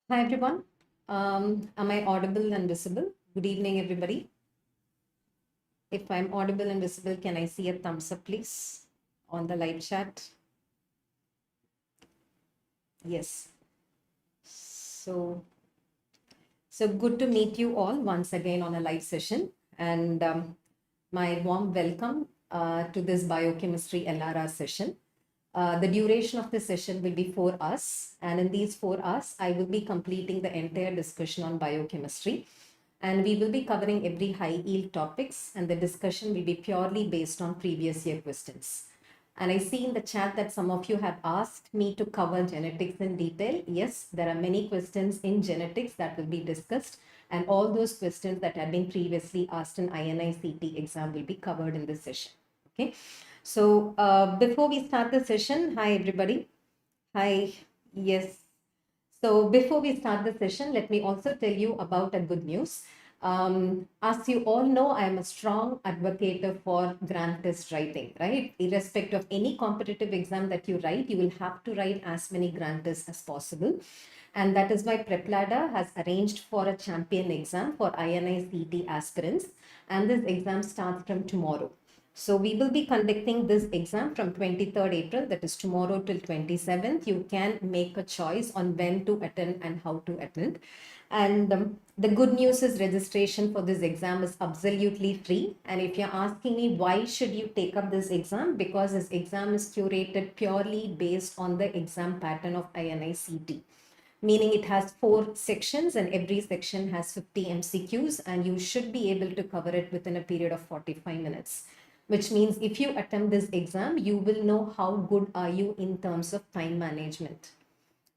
Hi everyone. Am I audible and visible? Good evening, everybody. If I'm audible and visible, can I see a thumbs up, please, on the live chat? Yes. So, so good to meet you all once again on a live session, and my warm welcome to this Biochemistry LRR session. The duration of the session will be 4 hours, and in these 4 hours, I will be completing the entire discussion on biochemistry. And we will be covering every high yield topics, and the discussion will be purely based on previous year questions. And I see in the chat that some of you have asked me to cover genetics in detail. Yes, there are many questions in genetics that will be discussed, and all those questions that have been previously asked in INI-CET exam will be covered in this session. Okay. So before we start the session, hi everybody. Hi. Yes. So before we start the session, let me also tell you about a good news. As you all know, I am a strong advocate for grant test writing, right? Irrespective of any competitive exam that you write, you will have to write as many grant tests as possible. And that is why PrepLadder has arranged for a champion exam for INI-CET aspirants. And this exam starts from tomorrow. So we will be conducting this exam from 23rd April, that is tomorrow, till 27th. You can make a choice on when to attend and how to attend. And the good news is registration for this exam is absolutely free. And if you're asking me why should you take up this exam, because this exam is curated purely based on the exam pattern of INI-CET. Meaning it has 4 sections and every section has 50 MCQs, and you should be able to cover it within a period of 45 minutes. Which means if you attempt this exam, you will know how good are you in terms of time management.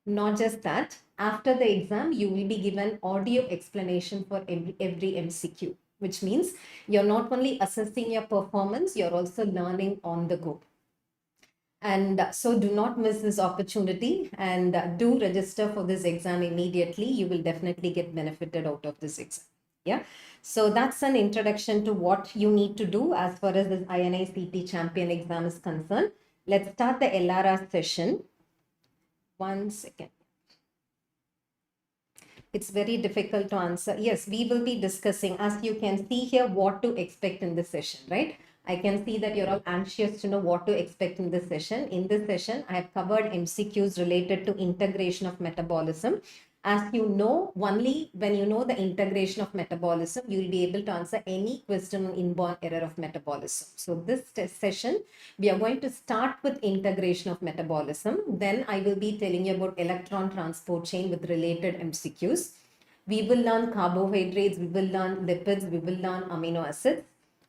Not just that, after the exam, you will be given audio explanation for every MCQ, which means you're not only assessing your performance, you're also learning on the go. And so do not miss this opportunity, and do register for this exam immediately. You will definitely get benefited out of this exam. Yeah. So that's an introduction to what you need to do as far as this INI-CET champion exam is concerned. Let's start the LRR session. 1 second. It's very difficult to answer. Yes, we will be discussing, as you can see here, what to expect in this session, right? I can see that you're all anxious to know what to expect in this session. In this session, I have covered MCQs related to integration of metabolism. As you know, only when you know the integration of metabolism, you will be able to answer any question on inborn error of metabolism. So this session, we are going to start with integration of metabolism. Then I will be telling you about electron transport chain with related MCQs. We will learn carbohydrates, we will learn lipids, we will learn amino acids.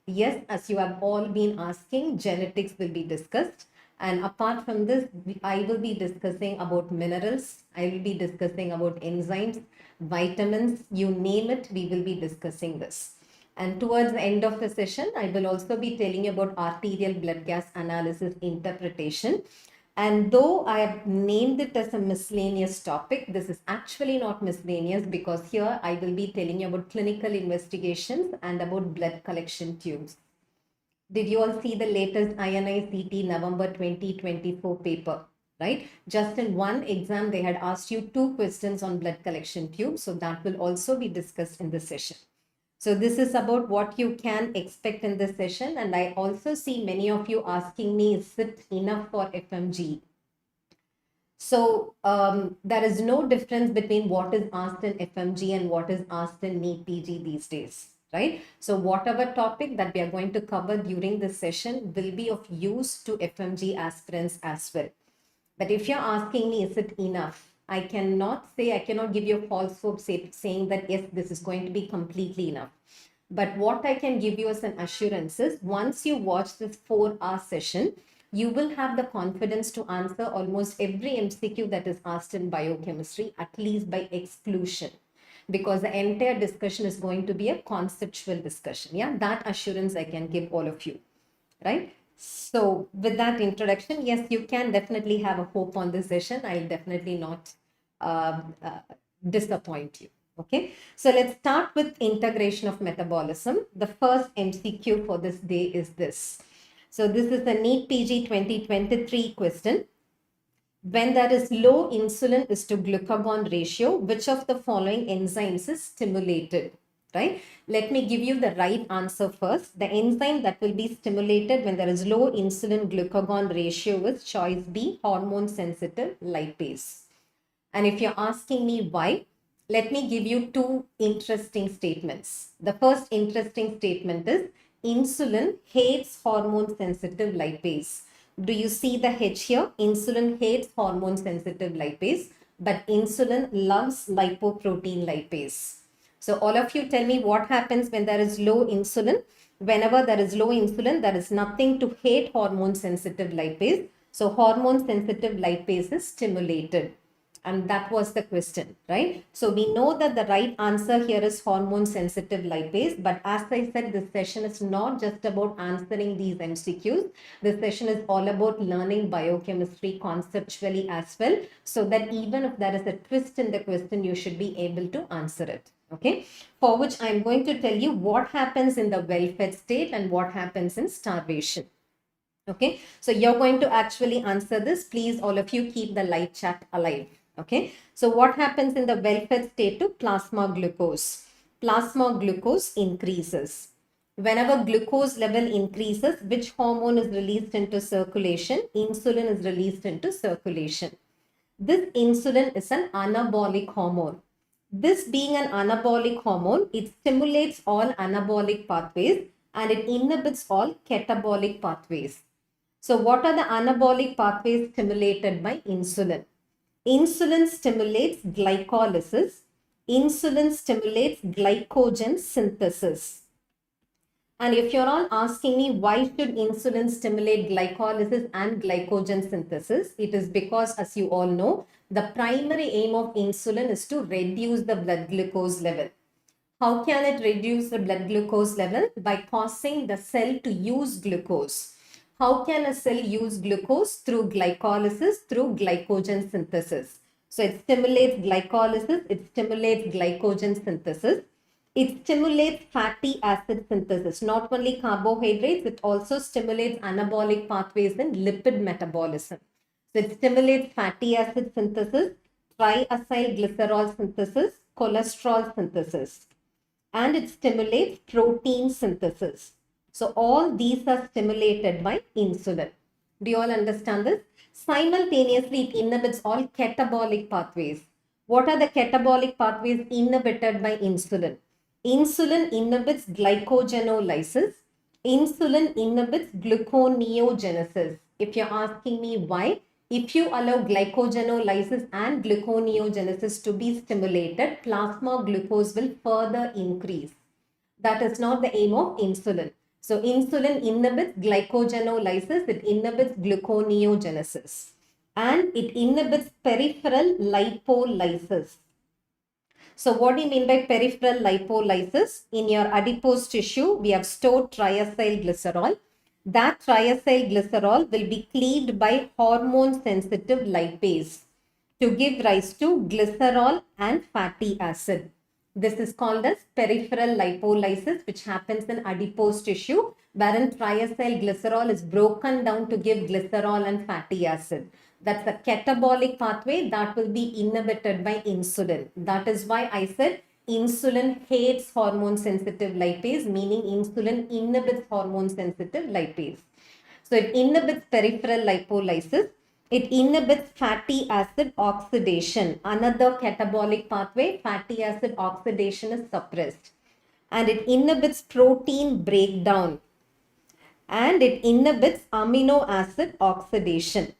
Yes, as you have all been asking, genetics will be discussed. And apart from this, I will be discussing about minerals. I will be discussing about enzymes, vitamins, you name it, we will be discussing this. And towards the end of the session, I will also be telling you about arterial blood gas analysis interpretation. And though I have named it as a miscellaneous topic, this is actually not miscellaneous, because here I will be telling you about clinical investigations and about blood collection tubes. Did you all see the latest INI-CET November 2024 paper, right? Just in one exam, they had asked you 2 questions on blood collection tubes. So that will also be discussed in this session. So this is about what you can expect in this session. And I also see many of you asking me, is it enough for FMGE? So there is no difference between what is asked in FMG and what is asked in NEET PG these days, right? So whatever topic that we are going to cover during this session will be of use to FMG aspirants as well. But if you're asking me, is it enough? I cannot give you a false hope saying that, yes, this is going to be completely enough. But what I can give you as an assurance is, once you watch this 4-hour session, you will have the confidence to answer almost every MCQ that is asked in biochemistry, at least by exclusion, because the entire discussion is going to be a conceptual discussion. Yeah, that assurance I can give all of you, right? So with that introduction, yes, you can definitely have a hope on this session. I'll definitely not disappoint you. Okay, so let's start with integration of metabolism. The first MCQ for this day is this. So this is the NEET PG 2023 question. When there is low insulin is to glucagon ratio, which of the following enzymes is stimulated? Right? Let me give you the right answer first. The enzyme that will be stimulated when there is low insulin glucagon ratio is choice B, hormone sensitive lipase. And if you're asking me why, let me give you two interesting statements. The first interesting statement is insulin hates hormone sensitive lipase. Do you see the H here? Insulin hates hormone sensitive lipase, but insulin loves lipoprotein lipase. So all of you tell me what happens when there is low insulin. Whenever there is low insulin, there is nothing to hate hormone sensitive lipase. So hormone sensitive lipase is stimulated. And that was the question, right? So we know that the right answer here is hormone sensitive lipase. But as I said, this session is not just about answering these MCQs. This session is all about learning biochemistry conceptually as well, so that even if there is a twist in the question, you should be able to answer it. Okay, for which I'm going to tell you what happens in the well-fed state and what happens in starvation. Okay, so you're going to actually answer this. Please, all of you, keep the live chat alive. Okay, so what happens in the well-fed state to plasma glucose? Plasma glucose increases. Whenever glucose level increases, which hormone is released into circulation? Insulin is released into circulation. This insulin is an anabolic hormone. This being an anabolic hormone, it stimulates all anabolic pathways and it inhibits all catabolic pathways. So what are the anabolic pathways stimulated by insulin? Insulin stimulates glycolysis. Insulin stimulates glycogen synthesis. And if you're all asking me why should insulin stimulate glycolysis and glycogen synthesis, it is because, as you all know, the primary aim of insulin is to reduce the blood glucose level. How can it reduce the blood glucose level? By causing the cell to use glucose. How can a cell use glucose? Through glycolysis, through glycogen synthesis. So it stimulates glycolysis, it stimulates glycogen synthesis. It stimulates fatty acid synthesis. Not only carbohydrates, it also stimulates anabolic pathways in lipid metabolism. So it stimulates fatty acid synthesis, triacylglycerol synthesis, cholesterol synthesis. And it stimulates protein synthesis. So all these are stimulated by insulin. Do you all understand this? Simultaneously, it inhibits all catabolic pathways. What are the catabolic pathways inhibited by insulin? Insulin inhibits glycogenolysis. Insulin inhibits gluconeogenesis. If you're asking me why, if you allow glycogenolysis and gluconeogenesis to be stimulated, plasma glucose will further increase. That is not the aim of insulin. So insulin inhibits glycogenolysis, it inhibits gluconeogenesis, and it inhibits peripheral lipolysis. So what do you mean by peripheral lipolysis? In your adipose tissue, we have stored triacylglycerol. That triacylglycerol will be cleaved by hormone-sensitive lipase to give rise to glycerol and fatty acid. This is called as peripheral lipolysis, which happens in adipose tissue, wherein triacylglycerol is broken down to give glycerol and fatty acid. That's a catabolic pathway that will be inhibited by insulin. That is why I said insulin hates hormone sensitive lipase, meaning insulin inhibits hormone sensitive lipase. So it inhibits peripheral lipolysis. It inhibits fatty acid oxidation. Another catabolic pathway, fatty acid oxidation is suppressed. And it inhibits protein breakdown. And it inhibits amino acid oxidation.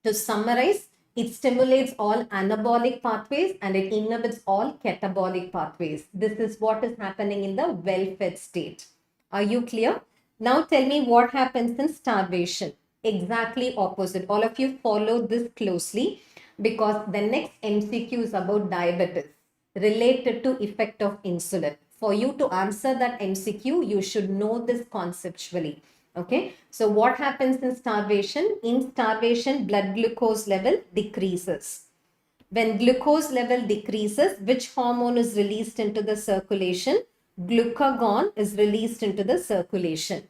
To summarize, it stimulates all anabolic pathways and it inhibits all catabolic pathways. This is what is happening in the well-fed state. Are you clear? Now tell me what happens in starvation. Exactly opposite. All of you follow this closely because the next MCQ is about diabetes related to effect of insulin. For you to answer that MCQ, you should know this conceptually. Okay, so what happens in starvation? In starvation, blood glucose level decreases. When glucose level decreases, which hormone is released into the circulation? Glucagon is released into the circulation.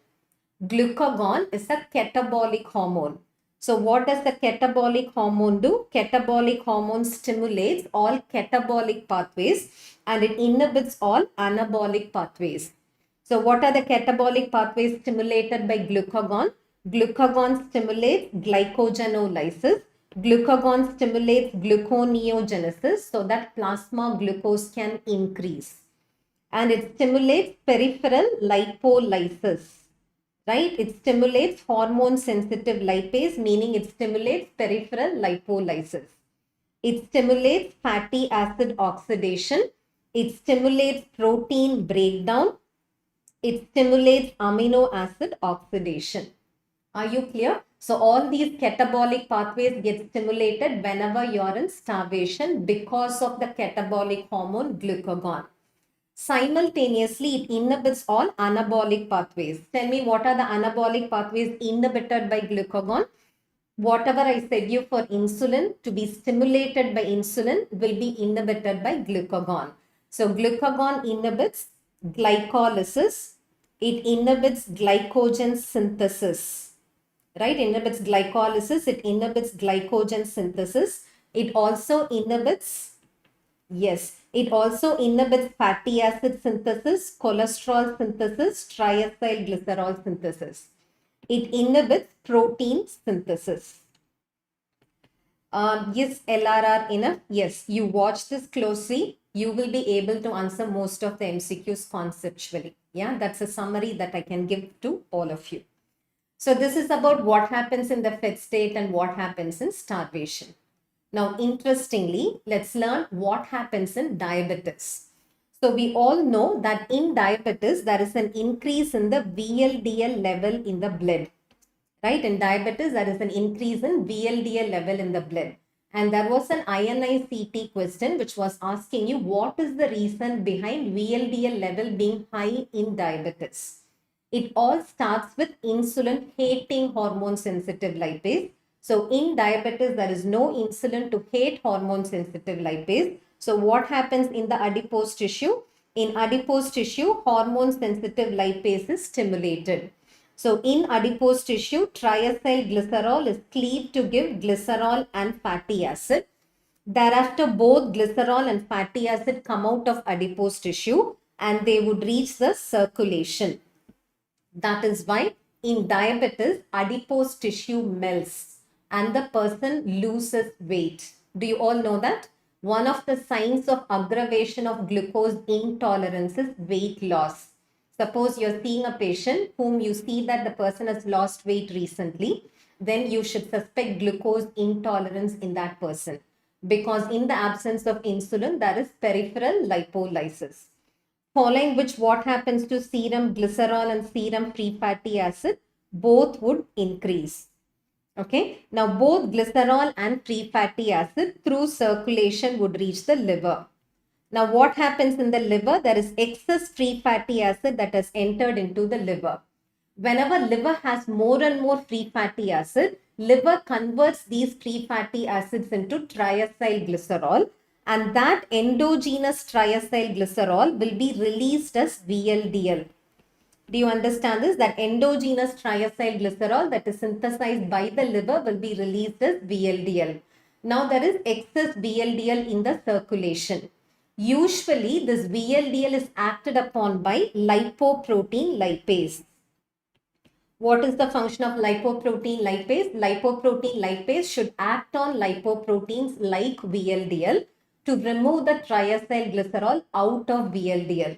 Glucagon is a catabolic hormone. So what does the catabolic hormone do? Catabolic hormone stimulates all catabolic pathways and it inhibits all anabolic pathways. So what are the catabolic pathways stimulated by glucagon? Glucagon stimulates glycogenolysis. Glucagon stimulates gluconeogenesis so that plasma glucose can increase. And it stimulates peripheral lipolysis. Right? It stimulates hormone sensitive lipase, meaning it stimulates peripheral lipolysis. It stimulates fatty acid oxidation. It stimulates protein breakdown. It stimulates amino acid oxidation. Are you clear? So all these catabolic pathways get stimulated whenever you're in starvation because of the catabolic hormone glucagon. Simultaneously, it inhibits all anabolic pathways. Tell me, what are the anabolic pathways inhibited by glucagon? Whatever I said you for insulin to be stimulated by insulin will be inhibited by glucagon. So glucagon inhibits glycolysis. It inhibits glycogen synthesis. Right? Inhibits glycolysis. It inhibits glycogen synthesis. It also inhibits, yes, it also inhibits fatty acid synthesis, cholesterol synthesis, triacylglycerol synthesis. It inhibits protein synthesis. Yes, LRR enough. Yes, you watch this closely. You will be able to answer most of the MCQs conceptually. Yeah, that's a summary that I can give to all of you. So this is about what happens in the fed state and what happens in starvation. Now, interestingly, let's learn what happens in diabetes. So we all know that in diabetes, there is an increase in the VLDL level in the blood. Right? In diabetes, there is an increase in VLDL level in the blood. And there was an INI-CET question which was asking you what is the reason behind VLDL level being high in diabetes. It all starts with insulin hating hormone sensitive lipase. So in diabetes, there is no insulin to hate hormone sensitive lipase. So what happens in the adipose tissue? In adipose tissue, hormone sensitive lipase is stimulated. So in adipose tissue, triacylglycerol is cleaved to give glycerol and fatty acid. Thereafter, both glycerol and fatty acid come out of adipose tissue and they would reach the circulation. That is why in diabetes, adipose tissue melts and the person loses weight. Do you all know that? One of the signs of aggravation of glucose intolerance is weight loss. Suppose you're seeing a patient whom you see that the person has lost weight recently, then you should suspect glucose intolerance in that person. Because in the absence of insulin, there is peripheral lipolysis. Following which, what happens to serum glycerol and serum free fatty acid? Both would increase. Okay. Now, both glycerol and free fatty acid through circulation would reach the liver. Now, what happens in the liver? There is excess free fatty acid that has entered into the liver. Whenever liver has more and more free fatty acid, liver converts these free fatty acids into triacylglycerol, and that endogenous triacylglycerol will be released as VLDL. Do you understand this? That endogenous triacylglycerol that is synthesized by the liver will be released as VLDL. Now there is excess VLDL in the circulation. Usually this VLDL is acted upon by lipoprotein lipase. What is the function of lipoprotein lipase? Lipoprotein lipase should act on lipoproteins like VLDL to remove the triacylglycerol out of VLDL.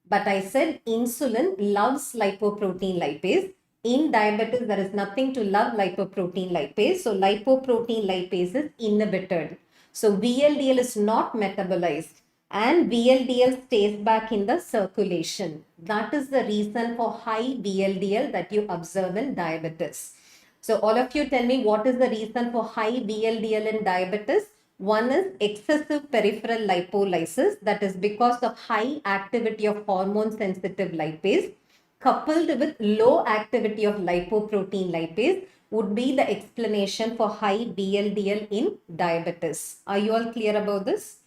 But I said insulin loves lipoprotein lipase. In diabetes, there is nothing to love lipoprotein lipase. So lipoprotein lipase is inhibited. So VLDL is not metabolized and VLDL stays back in the circulation. That is the reason for high VLDL that you observe in diabetes. So all of you tell me, what is the reason for high VLDL in diabetes? One is excessive peripheral lipolysis, that is because of high activity of hormone sensitive lipase coupled with low activity of lipoprotein lipase would be the explanation for high VLDL in diabetes. Are you all clear about this?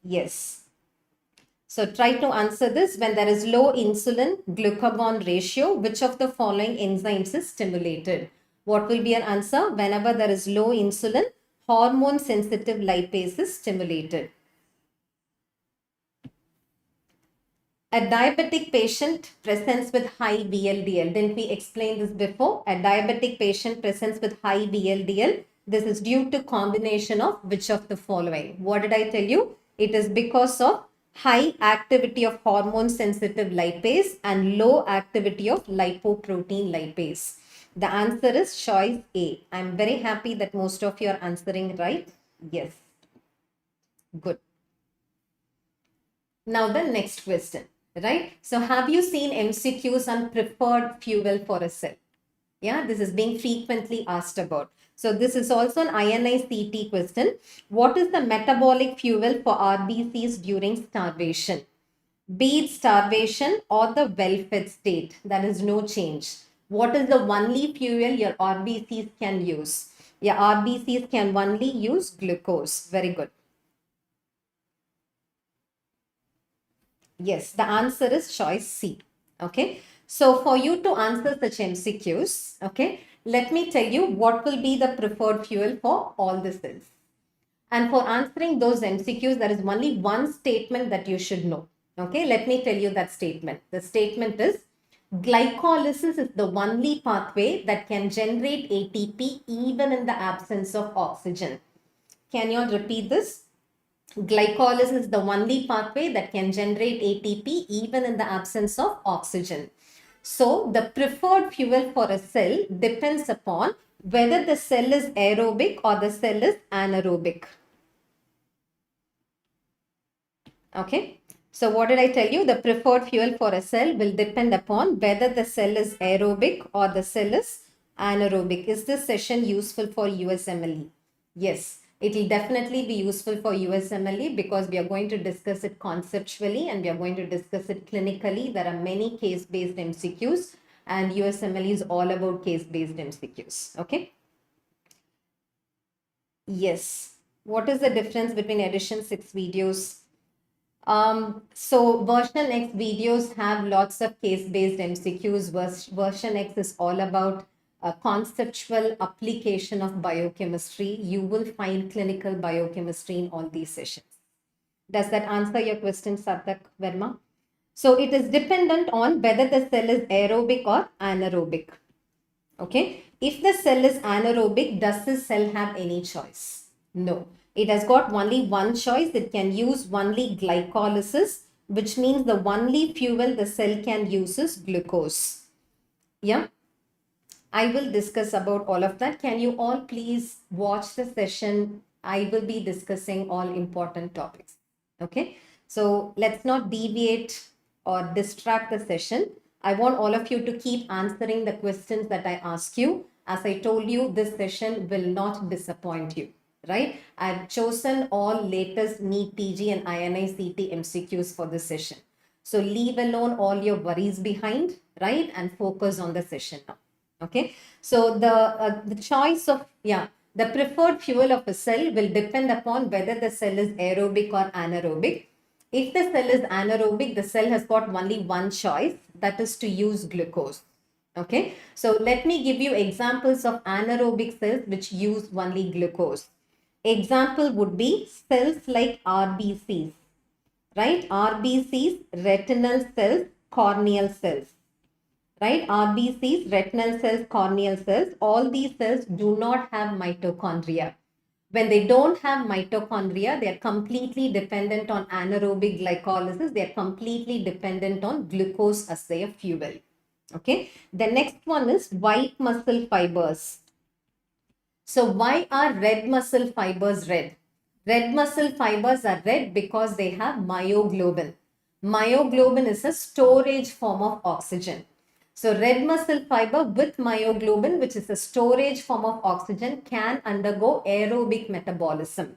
Yes. So try to answer this. When there is low insulin glucagon ratio, which of the following enzymes is stimulated? What will be your answer? Whenever there is low insulin, hormone sensitive lipase is stimulated. A diabetic patient presents with high VLDL. Didn't we explain this before? A diabetic patient presents with high VLDL. This is due to combination of which of the following? What did I tell you? It is because of high activity of hormone sensitive lipase and low activity of lipoprotein lipase. The answer is choice A. I'm very happy that most of you are answering right. Yes. Good. Now the next question. Right? So have you seen MCQs on preferred fuel for a cell? Yeah, this is being frequently asked about. So this is also an INI-CET question. What is the metabolic fuel for RBCs during starvation? Be it starvation or the well-fed state, there is no change. What is the only fuel your RBCs can use? Your RBCs can only use glucose. Very good. Yes, the answer is choice C. Okay. So for you to answer such MCQs, okay, let me tell you what will be the preferred fuel for all the cells. And for answering those MCQs, there is only one statement that you should know. Okay, let me tell you that statement. The statement is glycolysis is the only pathway that can generate ATP even in the absence of oxygen. Can you all repeat this? Glycolysis is the only pathway that can generate ATP even in the absence of oxygen. So the preferred fuel for a cell depends upon whether the cell is aerobic or the cell is anaerobic. Okay. So what did I tell you? The preferred fuel for a cell will depend upon whether the cell is aerobic or the cell is anaerobic. Is this session useful for USMLE? Yes. It will definitely be useful for USMLE because we are going to discuss it conceptually and we are going to discuss it clinically. There are many case-based MCQs and USMLE is all about case-based MCQs. Okay. Yes. What is the difference between edition 6 videos? So version X videos have lots of case-based MCQs. Version X is all about a conceptual application of biochemistry. You will find clinical biochemistry in all these sessions. Does that answer your question, Sarthak Verma? So it is dependent on whether the cell is aerobic or anaerobic. Okay. If the cell is anaerobic, does the cell have any choice? No. It has got only one choice. It can use only glycolysis, which means the only fuel the cell can use is glucose. Yeah. I will discuss about all of that. Can you all please watch the session? I will be discussing all important topics. Okay. So let's not deviate or distract the session. I want all of you to keep answering the questions that I ask you. As I told you, this session will not disappoint you, right? I've chosen all latest NEET PG and INI-CET MCQs for this session. So leave alone all your worries behind, right? And focus on the session now. Okay, so the choice of, the preferred fuel of a cell will depend upon whether the cell is aerobic or anaerobic. If the cell is anaerobic, the cell has got only one choice, that is to use glucose. Okay, so let me give you examples of anaerobic cells which use only glucose. Example would be cells like RBCs, right? RBCs, retinal cells, corneal cells. Right? RBCs, retinal cells, corneal cells, all these cells do not have mitochondria. When they don't have mitochondria, they are completely dependent on anaerobic glycolysis. They are completely dependent on glucose as their fuel. Okay. The next one is white muscle fibers. So why are red muscle fibers red? Red muscle fibers are red because they have myoglobin. Myoglobin is a storage form of oxygen. So red muscle fiber with myoglobin, which is a storage form of oxygen, can undergo aerobic metabolism.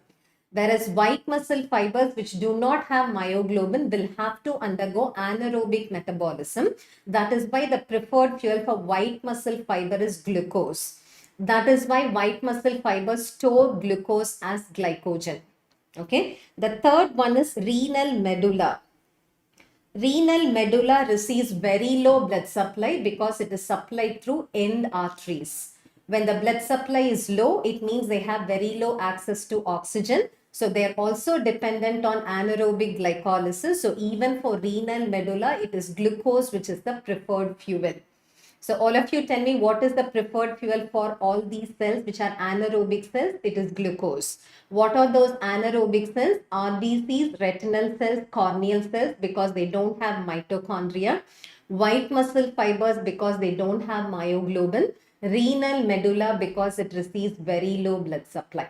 Whereas white muscle fibers which do not have myoglobin will have to undergo anaerobic metabolism. That is why the preferred fuel for white muscle fiber is glucose. That is why white muscle fibers store glucose as glycogen. Okay. The third one is renal medulla. Renal medulla receives very low blood supply because it is supplied through end arteries. When the blood supply is low, it means they have very low access to oxygen. So they're also dependent on anaerobic glycolysis. So even for renal medulla, it is glucose, which is the preferred fuel. So all of you tell me, what is the preferred fuel for all these cells which are anaerobic cells? It is glucose. What are those anaerobic cells? RBCs, retinal cells, corneal cells, because they don't have mitochondria. White muscle fibers because they don't have myoglobin. Renal medulla because it receives very low blood supply.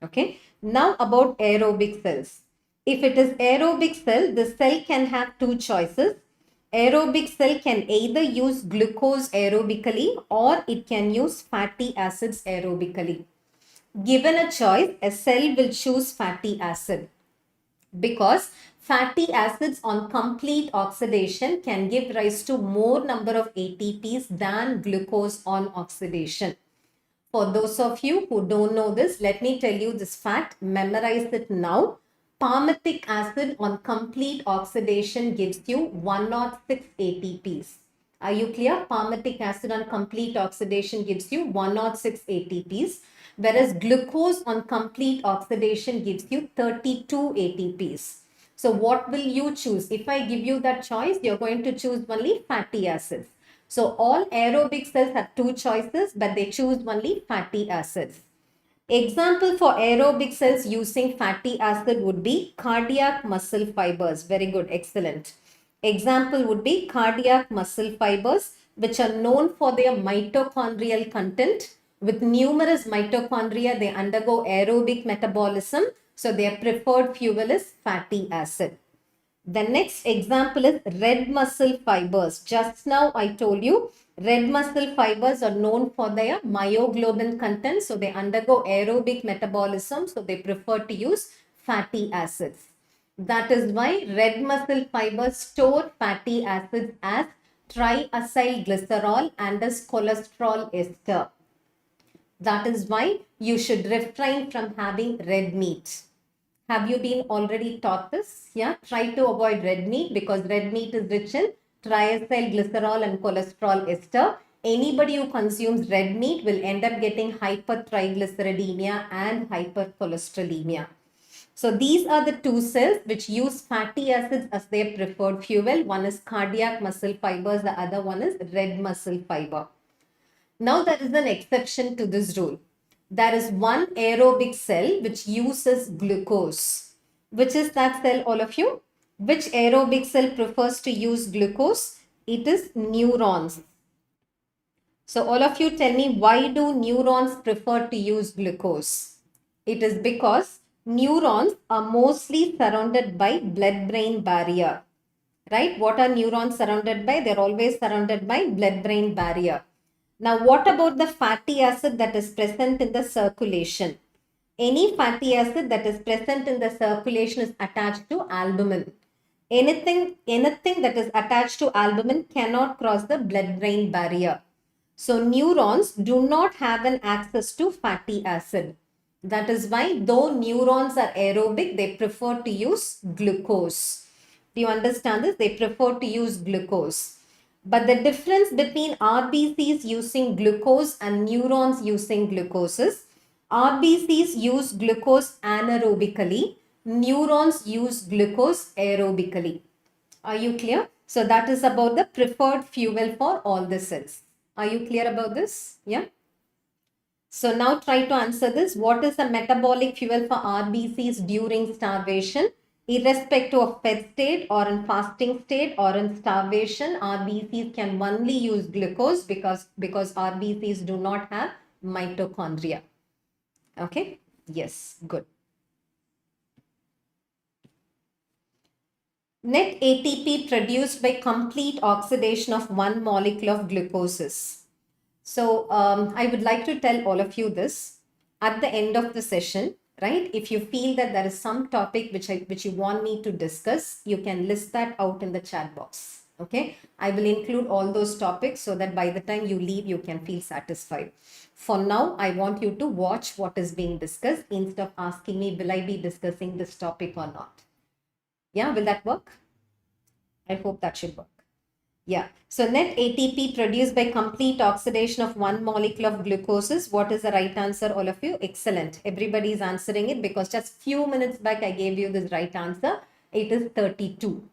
Okay. Now about aerobic cells. If it is aerobic cell, the cell can have two choices. Aerobic cell can either use glucose aerobically or it can use fatty acids aerobically. Given a choice, a cell will choose fatty acid because fatty acids on complete oxidation can give rise to more number of ATPs than glucose on oxidation. For those of you who don't know this, let me tell you this fact, memorize it now. Palmitic acid on complete oxidation gives you 106 ATPs. Are you clear? Palmitic acid on complete oxidation gives you 106 ATPs, whereas glucose on complete oxidation gives you 32 ATPs. So what will you choose? If I give you that choice, you're going to choose only fatty acids. So all aerobic cells have two choices, but they choose only fatty acids. Example for aerobic cells using fatty acid would be cardiac muscle fibers. Very good, excellent. Example would be cardiac muscle fibers, which are known for their mitochondrial content. With numerous mitochondria, they undergo aerobic metabolism. So their preferred fuel is fatty acid. The next example is red muscle fibers. Just now I told you red muscle fibers are known for their myoglobin content. So they undergo aerobic metabolism. So they prefer to use fatty acids. That is why red muscle fibers store fatty acids as triacylglycerol and as cholesterol ester. That is why you should refrain from having red meat. Have you been already taught this? Yeah, try to avoid red meat because red meat is rich in triacylglycerol and cholesterol ester. Anybody who consumes red meat will end up getting hypertriglyceridemia and hypercholesterolemia. So these are the two cells which use fatty acids as their preferred fuel. One is cardiac muscle fibers, the other one is red muscle fiber. Now there is an exception to this rule. There is one aerobic cell which uses glucose. Which is that cell, all of you? Which aerobic cell prefers to use glucose? It is neurons. So all of you tell me, why do neurons prefer to use glucose? It is because neurons are mostly surrounded by blood-brain barrier. Right? What are neurons surrounded by? They're always surrounded by blood-brain barrier. Now, what about the fatty acid that is present in the circulation? Any fatty acid that is present in the circulation is attached to albumin. Anything that is attached to albumin cannot cross the blood-brain barrier. So, neurons do not have an access to fatty acid. That is why, though neurons are aerobic, they prefer to use glucose. Do you understand this? They prefer to use glucose. But the difference between RBCs using glucose and neurons using glucose is RBCs use glucose anaerobically, neurons use glucose aerobically. Are you clear? So that is about the preferred fuel for all the cells. Are you clear about this? Yeah. So now try to answer this. What is the metabolic fuel for RBCs during starvation? Irrespective of fed state or in fasting state or in starvation, RBCs can only use glucose because RBCs do not have mitochondria. Okay. Yes. Good. Net ATP produced by complete oxidation of one molecule of glucose. So I would like to tell all of you this at the end of the session, right? If you feel that there is some topic which you want me to discuss, you can list that out in the chat box. Okay, I will include all those topics so that by the time you leave, you can feel satisfied. For now, I want you to watch what is being discussed instead of asking me, will I be discussing this topic or not? Yeah, will that work? I hope that should work. Yeah. So net ATP produced by complete oxidation of one molecule of glucose. What is the right answer, all of you? Excellent. Everybody is answering it because just few minutes back I gave you this right answer. It is 32.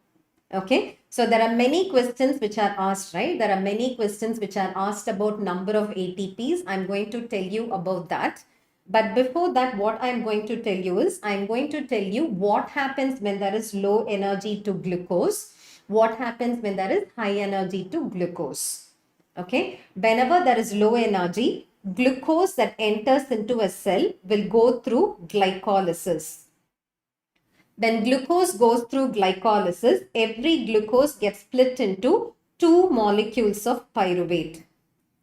Okay. So there are many questions which are asked, right? There are many questions which are asked about number of ATPs. I'm going to tell you about that. But before that, what I'm going to tell you is, I'm going to tell you what happens when there is low energy to glucose. What happens when there is high energy to glucose. Okay. Whenever there is low energy, glucose that enters into a cell will go through glycolysis. When glucose goes through glycolysis, every glucose gets split into two molecules of pyruvate.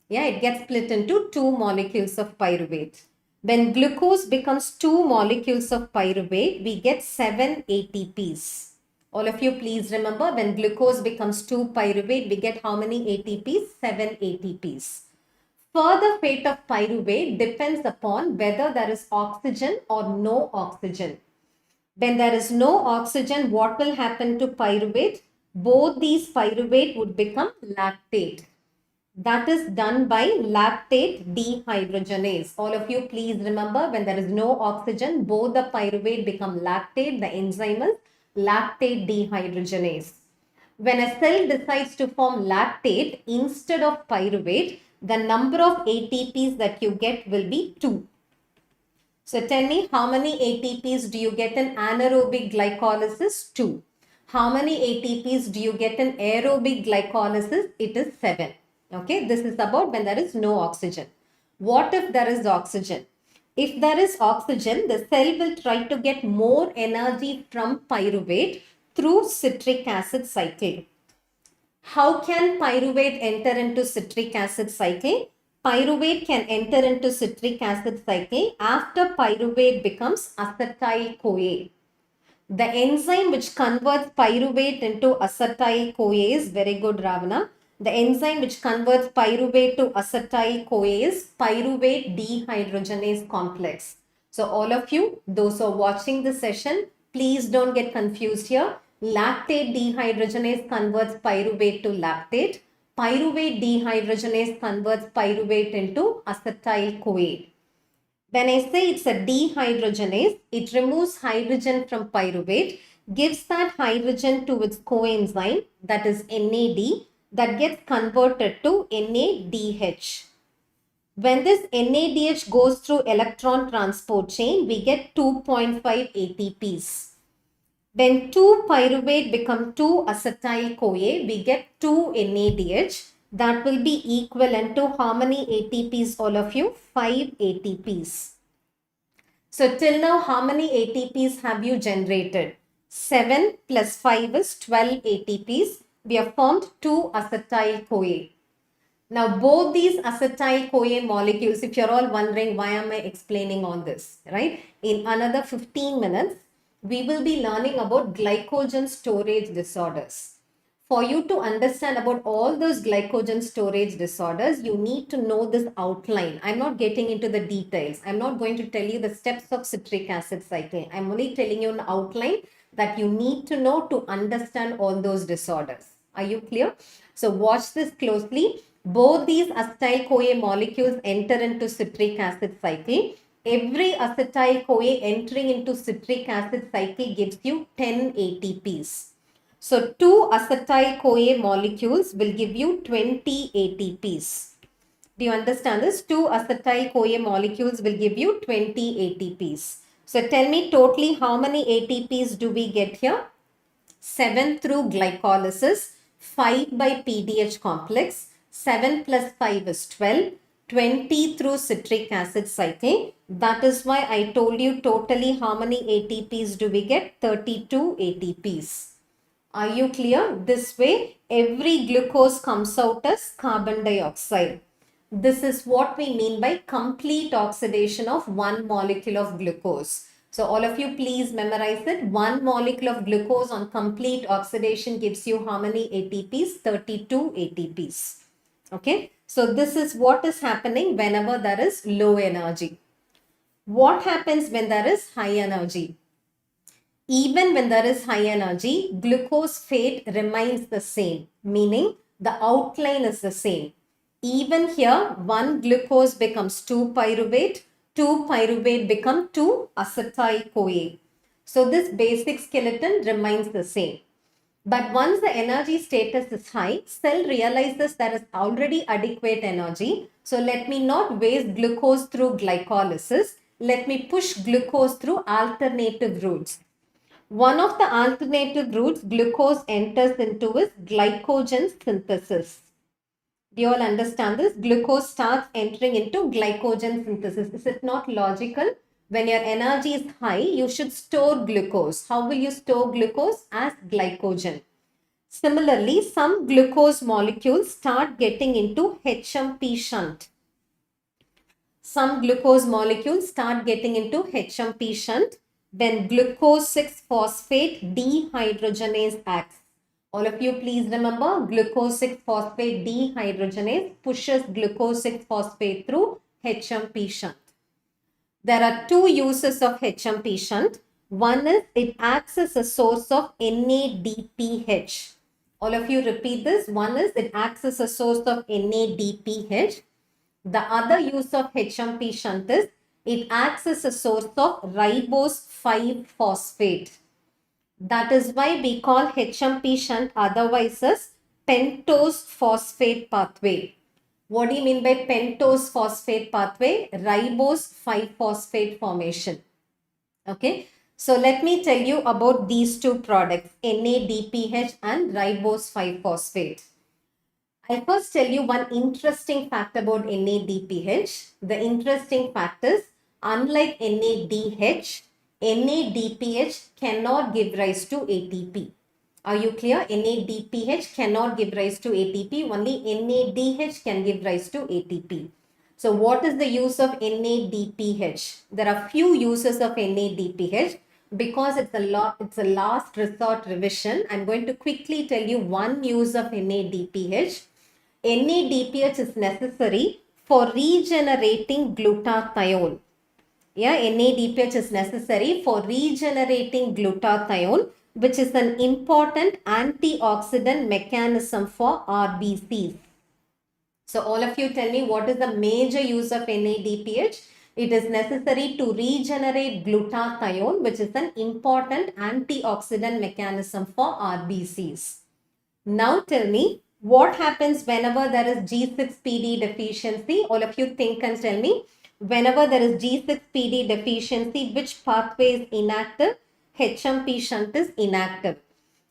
Yeah, it gets split into two molecules of pyruvate. When glucose becomes two molecules of pyruvate, we get 7 ATPs. All of you please remember, when glucose becomes 2 pyruvate, we get how many ATPs? 7 ATPs. Further fate of pyruvate depends upon whether there is oxygen or no oxygen. When there is no oxygen, what will happen to pyruvate? Both these pyruvate would become lactate. That is done by lactate dehydrogenase. All of you please remember, when there is no oxygen, both the pyruvate become lactate. The enzyme is lactate dehydrogenase. When a cell decides to form lactate instead of pyruvate, the number of ATPs that you get will be 2. So tell me, how many ATPs do you get in anaerobic glycolysis? 2. How many ATPs do you get in aerobic glycolysis? It is 7. Okay, this is about when there is no oxygen. What if there is oxygen? If there is oxygen, the cell will try to get more energy from pyruvate through citric acid cycle. How can pyruvate enter into citric acid cycle? Pyruvate can enter into citric acid cycle after pyruvate becomes acetyl-CoA. The enzyme which converts pyruvate into acetyl-CoA is, very good Ravana. The enzyme which converts pyruvate to acetyl-CoA is pyruvate dehydrogenase complex. So all of you, those who are watching this session, please don't get confused here. Lactate dehydrogenase converts pyruvate to lactate. Pyruvate dehydrogenase converts pyruvate into acetyl-CoA. When I say it's a dehydrogenase, it removes hydrogen from pyruvate, gives that hydrogen to its coenzyme, that is NAD, that gets converted to NADH. When this NADH goes through electron transport chain, we get 2.5 ATPs. When 2 pyruvate become 2 acetyl-CoA, we get 2 NADH. That will be equivalent to how many ATPs, all of you? 5 ATPs. So till now, how many ATPs have you generated? 7 plus 5 is 12 ATPs. We have formed 2 acetyl-CoA. Now, both these acetyl-CoA molecules, if you're all wondering why am I explaining on this, right? In another 15 minutes, we will be learning about glycogen storage disorders. For you to understand about all those glycogen storage disorders, you need to know this outline. I'm not getting into the details. I'm not going to tell you the steps of citric acid cycle. I'm only telling you an outline that you need to know to understand all those disorders. Are you clear? So watch this closely. Both these acetyl-CoA molecules enter into citric acid cycle. Every acetyl-CoA entering into citric acid cycle gives you 10 ATPs. So 2 acetyl-CoA molecules will give you 20 ATPs. Do you understand this? 2 acetyl-CoA molecules will give you 20 ATPs. So tell me totally how many ATPs do we get here? 7 through glycolysis, 5 by PDH complex, 7 plus 5 is 12, 20 through citric acid cycle. That is why I told you totally how many ATPs do we get? 32 ATPs. Are you clear? This way, every glucose comes out as carbon dioxide. This is what we mean by complete oxidation of one molecule of glucose. So all of you please memorize it. One molecule of glucose on complete oxidation gives you how many ATPs? 32 ATPs. Okay. So this is what is happening whenever there is low energy. What happens when there is high energy? Even when there is high energy, glucose fate remains the same, meaning The outline is the same. Even here, 1 glucose becomes 2 pyruvate, 2 pyruvate become 2 acetyl-CoA. So this basic skeleton remains the same. But once the energy status is high, cell realizes there is already adequate energy. So let me not waste glucose through glycolysis. Let me push glucose through alternative routes. One of the alternative routes glucose enters into is glycogen synthesis. Do you all understand this? Glucose starts entering into glycogen synthesis. Is it not logical? When your energy is high, you should store glucose. How will you store glucose? As glycogen. Similarly, some glucose molecules start getting into HMP shunt. Some glucose molecules start getting into HMP shunt when glucose 6-phosphate dehydrogenase acts. All of you please remember, glucose 6-phosphate dehydrogenase pushes glucose 6-phosphate through HMP shunt. There are two uses of HMP shunt. One is it acts as a source of NADPH. All of you repeat this. One is it acts as a source of NADPH. The other use of HMP shunt is it acts as a source of ribose 5-phosphate. That is why we call HMP shunt otherwise as pentose phosphate pathway. What do you mean by pentose phosphate pathway? Ribose 5-phosphate formation. Okay. So let me tell you about these two products, NADPH and ribose 5-phosphate. I'll first tell you one interesting fact about NADPH. The interesting fact is, unlike NADH, NADPH cannot give rise to ATP. Are you clear? NADPH cannot give rise to ATP. Only NADH can give rise to ATP. So what is the use of NADPH? There are few uses of NADPH. Because it's a last resort revision, I'm going to quickly tell you one use of NADPH. NADPH is necessary for regenerating glutathione. Yeah, NADPH is necessary for regenerating glutathione, which is an important antioxidant mechanism for RBCs. So all of you tell me, what is the major use of NADPH? It is necessary to regenerate glutathione, which is an important antioxidant mechanism for RBCs. Now tell me, what happens whenever there is G6PD deficiency? All of you think and tell me, whenever there is G6PD deficiency, which pathway is inactive? HMP shunt is inactive.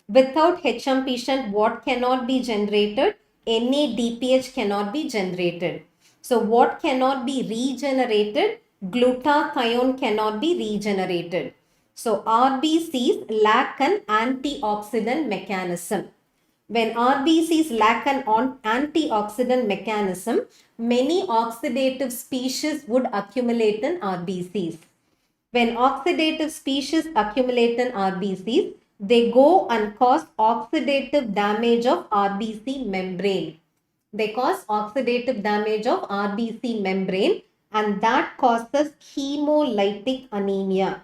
Without HMP shunt, what cannot be generated? NADPH cannot be generated. So what cannot be regenerated? Glutathione cannot be regenerated. So RBCs lack an antioxidant mechanism. When RBCs lack an antioxidant mechanism, many oxidative species would accumulate in RBCs. When oxidative species accumulate in RBCs, they go and cause oxidative damage of RBC membrane. They cause oxidative damage of RBC membrane, and that causes hemolytic anemia.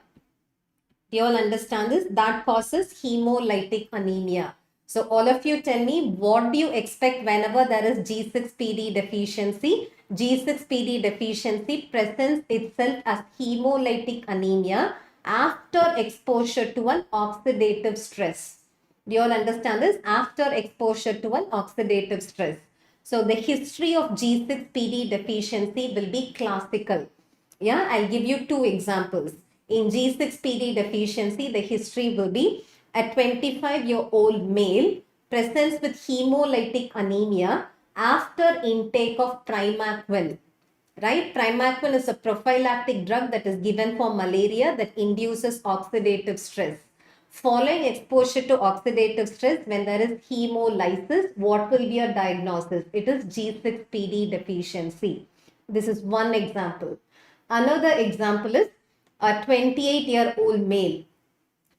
Do you all understand this? That causes hemolytic anemia. So all of you tell me, what do you expect whenever there is G6PD deficiency? G6PD deficiency presents itself as hemolytic anemia after exposure to an oxidative stress. Do you all understand this? After exposure to an oxidative stress. So the history of G6PD deficiency will be classical. Yeah, I'll give you two examples. In G6PD deficiency, the history will be a 25-year-old male presents with hemolytic anemia after intake of primaquine. Right? Primaquine is a prophylactic drug that is given for malaria that induces oxidative stress. Following exposure to oxidative stress, when there is hemolysis, what will be your diagnosis? It is G6PD deficiency. This is one example. Another example is a 28-year-old male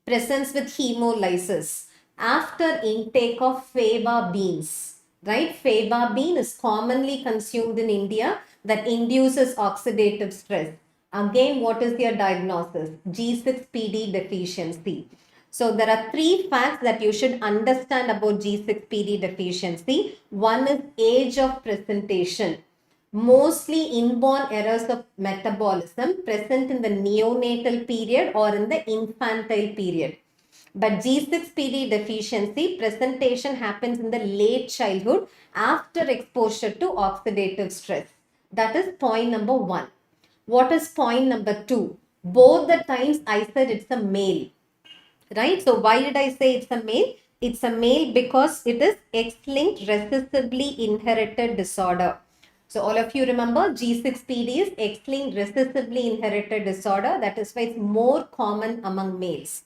presents with hemolysis after intake of fava beans. Right? Fava bean is commonly consumed in India that induces oxidative stress. Again, what is your diagnosis? G6PD deficiency. So there are three facts that you should understand about G6PD deficiency. One is age of presentation. Mostly inborn errors of metabolism present in the neonatal period or in the infantile period. But G6PD deficiency presentation happens in the late childhood after exposure to oxidative stress. That is point number one. What is point number two? Both the times I said it's a male, right? So why did I say it's a male? It's a male because it is X-linked recessively inherited disorder. So all of you remember G6PD is X-linked recessively inherited disorder. That is why it's more common among males.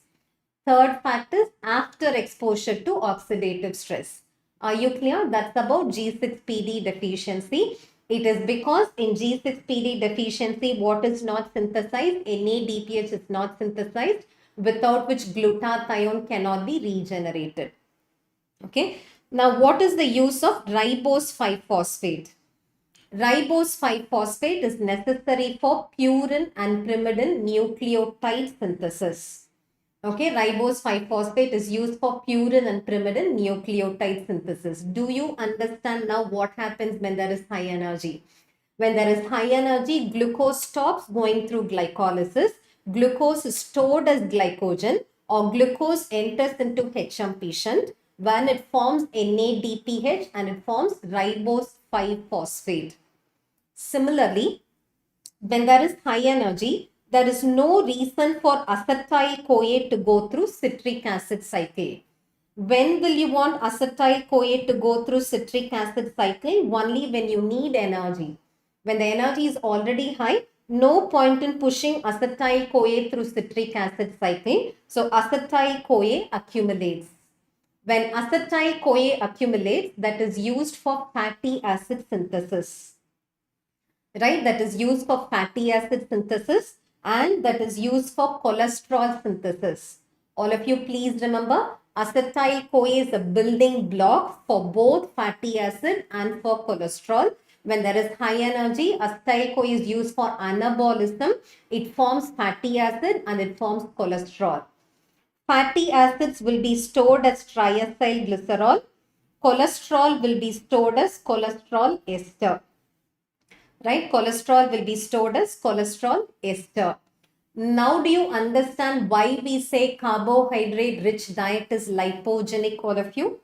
Third fact is after exposure to oxidative stress. Are you clear? That's about G6PD deficiency. It is because in G6PD deficiency, what is not synthesized? NADPH is not synthesized, without which glutathione cannot be regenerated. Okay. Now, what is the use of ribose 5-phosphate? Ribose 5-phosphate is necessary for purine and pyrimidine nucleotide synthesis. Okay, ribose 5-phosphate is used for purine and pyrimidine nucleotide synthesis. Do you understand now what happens when there is high energy? When there is high energy, glucose stops going through glycolysis. Glucose is stored as glycogen or glucose enters into HMP shunt when it forms NADPH and it forms ribose 5-phosphate. Similarly, when there is high energy, there is no reason for acetyl-CoA to go through citric acid cycle. When will you want acetyl-CoA to go through citric acid cycle? Only when you need energy. When the energy is already high, no point in pushing acetyl-CoA through citric acid cycle. So acetyl-CoA accumulates. When acetyl-CoA accumulates, that is used for fatty acid synthesis. Right? That is used for fatty acid synthesis and that is used for cholesterol synthesis. All of you please remember, acetyl-CoA is a building block for both fatty acid and for cholesterol. When there is high energy, acetyl-CoA is used for anabolism. It forms fatty acid and it forms cholesterol. Fatty acids will be stored as triacylglycerol. Cholesterol will be stored as cholesterol ester. Right? Cholesterol will be stored as cholesterol ester. Now do you understand why we say carbohydrate rich diet is lipogenic, all of you?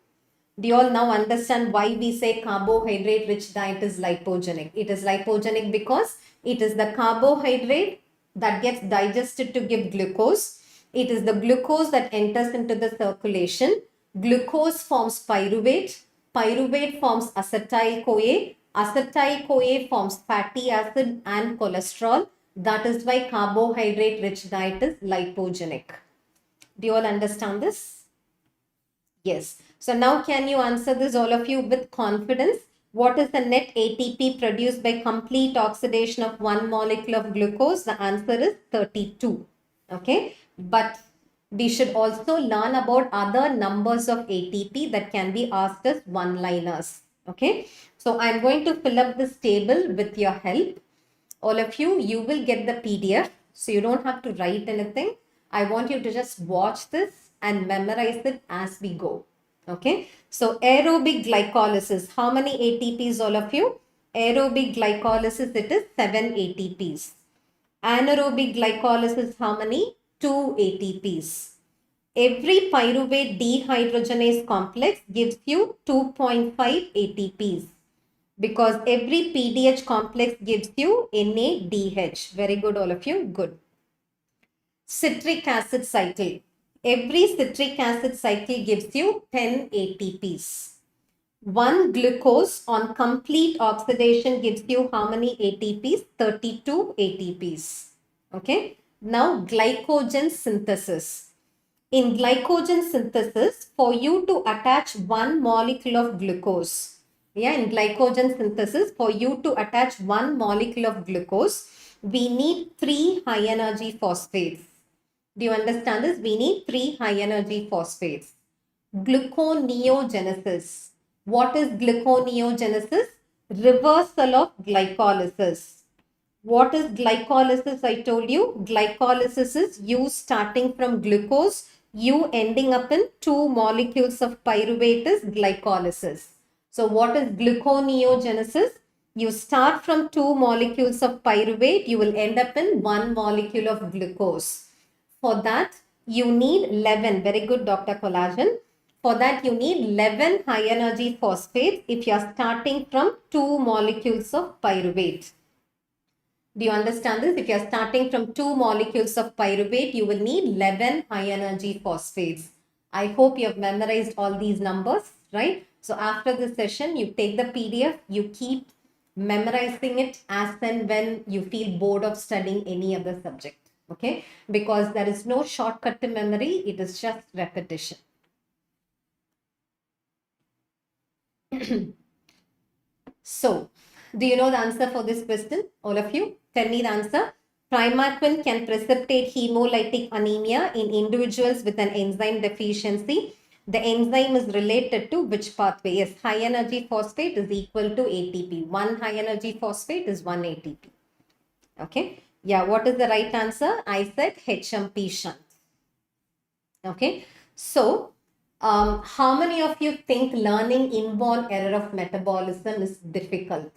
Do you all now understand why we say carbohydrate rich diet is lipogenic? It is lipogenic because it is the carbohydrate that gets digested to give glucose. It is the glucose that enters into the circulation. Glucose forms pyruvate. Pyruvate forms acetyl-CoA. Acetyl-CoA forms fatty acid and cholesterol. That is why carbohydrate rich diet is lipogenic. Do you all understand this? Yes. So now can you answer this, all of you, with confidence? What is the net ATP produced by complete oxidation of one molecule of glucose? The answer is 32. Okay. But we should also learn about other numbers of ATP that can be asked as one-liners. Okay. So I'm going to fill up this table with your help. All of you, you will get the PDF. So you don't have to write anything. I want you to just watch this and memorize it as we go. Okay. So aerobic glycolysis, how many ATPs, all of you? Aerobic glycolysis, it is 7 ATPs. Anaerobic glycolysis, how many? 2 ATPs. Every pyruvate dehydrogenase complex gives you 2.5 ATPs because every PDH complex gives you NADH. Very good, all of you. Good. Citric acid cycle. Every citric acid cycle gives you 10 ATPs. One glucose on complete oxidation gives you how many ATPs? 32 ATPs. Okay. Now glycogen synthesis. In glycogen synthesis, for you to attach one molecule of glucose, in glycogen synthesis, for you to attach one molecule of glucose, we need 3 high energy phosphates. Do you understand this? We need 3 high energy phosphates. Gluconeogenesis. What is gluconeogenesis? Reversal of glycolysis. What is glycolysis? I told you, glycolysis is you starting from glucose you ending up in 2 molecules of pyruvate is glycolysis. So what is gluconeogenesis? You start from 2 molecules of pyruvate, you will end up in 1 molecule of glucose. For that, you need 11. Very good, Dr. Collagen. For that, you need 11 high energy phosphates if you are starting from 2 molecules of pyruvate. Do you understand this? If you are starting from 2 molecules of pyruvate, you will need 11 high energy phosphates. I hope you have memorized all these numbers, right? So after this session, you take the PDF, you keep memorizing it as and when you feel bored of studying any other subject, okay? Because there is no shortcut to memory, it is just repetition. So, do you know the answer for this question? All of you? Tell me the answer. Primaquine can precipitate hemolytic anemia in individuals with an enzyme deficiency. The enzyme is related to which pathway? Yes, high energy phosphate is equal to ATP. 1 high energy phosphate is 1 ATP. Okay. Yeah, what is the right answer? I said HMP shunt. Okay. So, how many of you think learning inborn error of metabolism is difficult?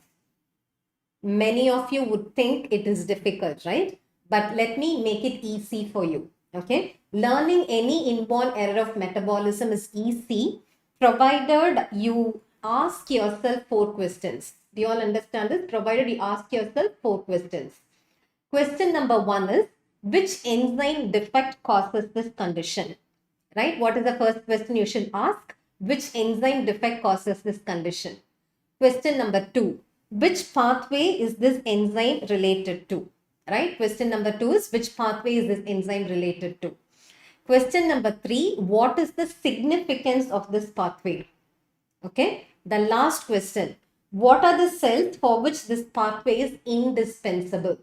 Many of you would think it is difficult, right? But let me make it easy for you, okay? Learning any inborn error of metabolism is easy, provided you ask yourself 4 questions. Do you all understand this? Provided you ask yourself 4 questions. Question number 1 is, which enzyme defect causes this condition? Right? What is the first question you should ask? Which enzyme defect causes this condition? Question number 2. Which pathway is this enzyme related to? Right? Question number 2 is, which pathway is this enzyme related to? Question number 3. What is the significance of this pathway? Okay. The last question. What are the cells for which this pathway is indispensable?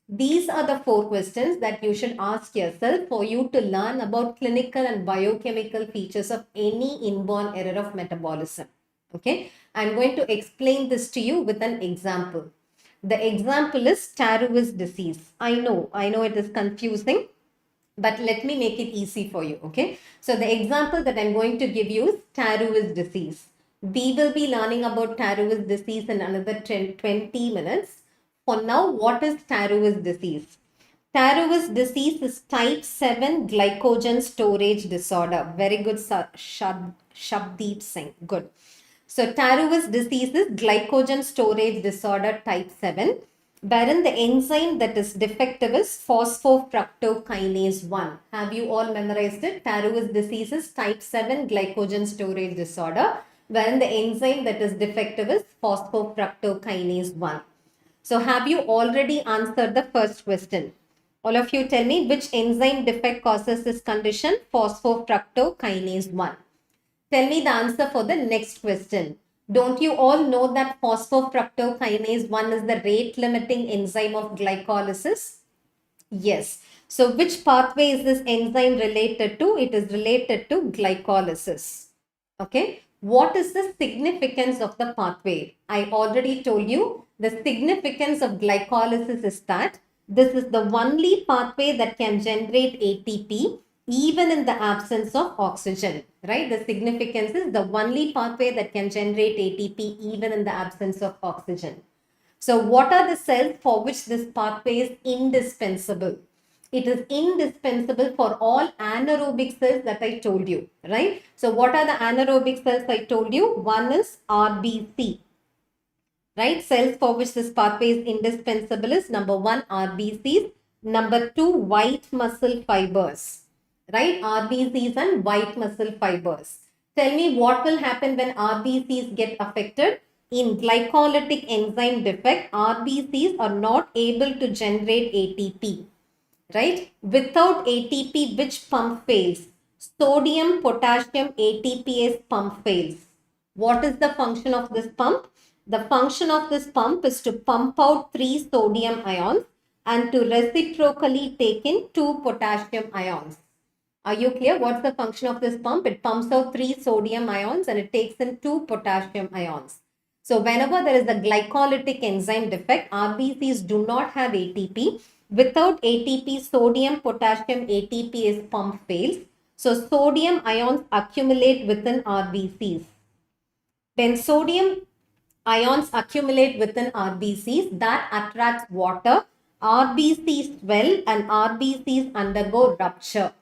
These are the 4 questions that you should ask yourself for you to learn about clinical and biochemical features of any inborn error of metabolism. Okay, I'm going to explain this to you with an example. The example is Taruv's disease. I know it is confusing, but let me make it easy for you. Okay, so the example that I'm going to give you is Taruv's disease. We will be learning about Taruv's disease in another 20 minutes. For now, what is Taruv's disease? Taruv's disease is type 7 glycogen storage disorder. Very good, Shabdeep Singh. Good. So, Taruv's disease is glycogen storage disorder type 7, wherein the enzyme that is defective is phosphofructokinase 1. Have you all memorized it? Taruv's disease is type 7 glycogen storage disorder, wherein the enzyme that is defective is phosphofructokinase 1. So have you already answered the first question? All of you tell me which enzyme defect causes this condition? Phosphofructokinase 1. Tell me the answer for the next question. Don't you all know that phosphofructokinase 1 is the rate limiting enzyme of glycolysis? Yes. So which pathway is this enzyme related to? It is related to glycolysis. Okay. What is the significance of the pathway? I already told you the significance of glycolysis is that this is the only pathway that can generate ATP even in the absence of oxygen, right? The significance is the only pathway that can generate ATP even in the absence of oxygen. So what are the cells for which this pathway is indispensable? It is indispensable for all anaerobic cells that I told you, right? So what are the anaerobic cells I told you? One is RBC, right? Cells for which this pathway is indispensable is number 1, RBCs, number 2, white muscle fibers, right? RBCs and white muscle fibers. Tell me what will happen when RBCs get affected. In glycolytic enzyme defect, RBCs are not able to generate ATP. Right? Without ATP, which pump fails? Sodium, potassium, ATPase pump fails. What is the function of this pump? The function of this pump is to pump out 3 sodium ions and to reciprocally take in 2 potassium ions. Are you clear? What's the function of this pump? It pumps out 3 sodium ions and it takes in 2 potassium ions. So whenever there is a glycolytic enzyme defect, RBCs do not have ATP. Without ATP, sodium, potassium, ATPase pump fails. So sodium ions accumulate within RBCs. Then sodium ions accumulate within RBCs that attracts water. RBCs swell and RBCs undergo rupture.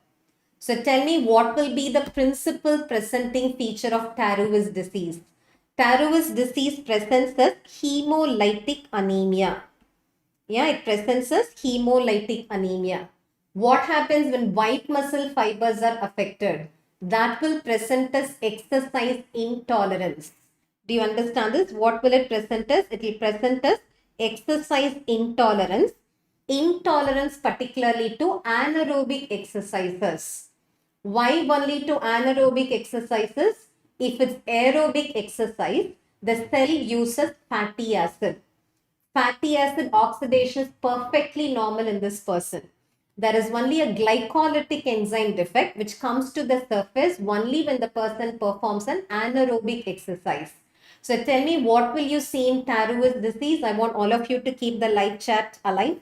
So tell me, what will be the principal presenting feature of Tarow's disease? Tarow's disease presents as hemolytic anemia. Yeah, it presents as hemolytic anemia. What happens when white muscle fibers are affected? That will present as exercise intolerance. Do you understand this? What will it present as? It will present as exercise intolerance. Intolerance particularly to anaerobic exercises. Why only to anaerobic exercises? If it's aerobic exercise, the cell uses fatty acid. Fatty acid oxidation is perfectly normal in this person. There is only a glycolytic enzyme defect which comes to the surface only when the person performs an anaerobic exercise. So tell me, what will you see in Tarow's disease? I want all of you to keep the live chat alive.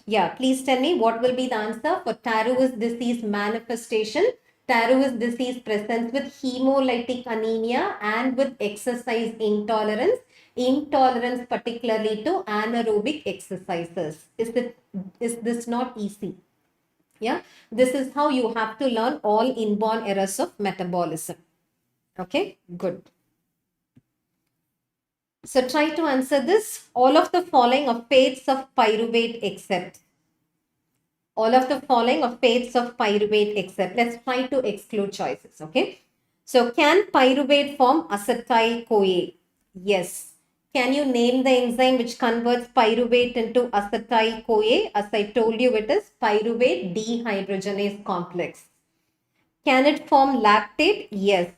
Yeah, please tell me what will be the answer for Tarow's disease manifestation. Tarow's disease presents with hemolytic anemia and with exercise intolerance. Intolerance particularly to anaerobic exercises. Is this not easy? Yeah, this is how you have to learn all inborn errors of metabolism. Okay, good. So try to answer this. All of the following are fates of pyruvate except. All of the following are fates of pyruvate except. Let's try to exclude choices. Okay. So can pyruvate form acetyl-CoA? Yes. Can you name the enzyme which converts pyruvate into acetyl-CoA? As I told you, it is pyruvate dehydrogenase complex. Can it form lactate? Yes.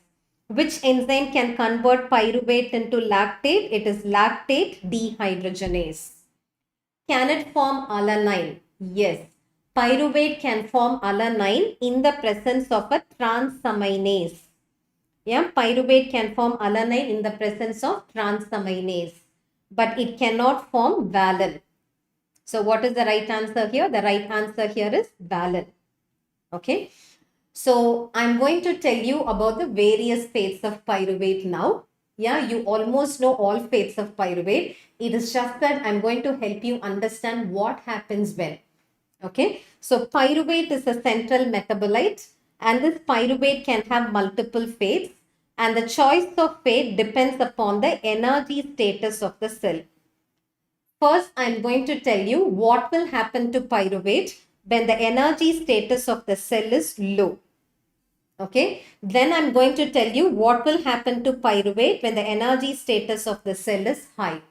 Which enzyme can convert pyruvate into lactate? It is lactate dehydrogenase. Can it form alanine? Yes. Pyruvate can form alanine in the presence of a transaminase. Yeah, pyruvate can form alanine in the presence of transaminase, but it cannot form valine. So what is the right answer here? The right answer here is valine. Okay. So I'm going to tell you about the various fates of pyruvate now. Yeah, you almost know all fates of pyruvate. It is just that I'm going to help you understand what happens when. Okay, so pyruvate is a central metabolite and this pyruvate can have multiple fates and the choice of fate depends upon the energy status of the cell. First, I'm going to tell you what will happen to pyruvate when the energy status of the cell is low. Okay, then I'm going to tell you what will happen to pyruvate when the energy status of the cell is high.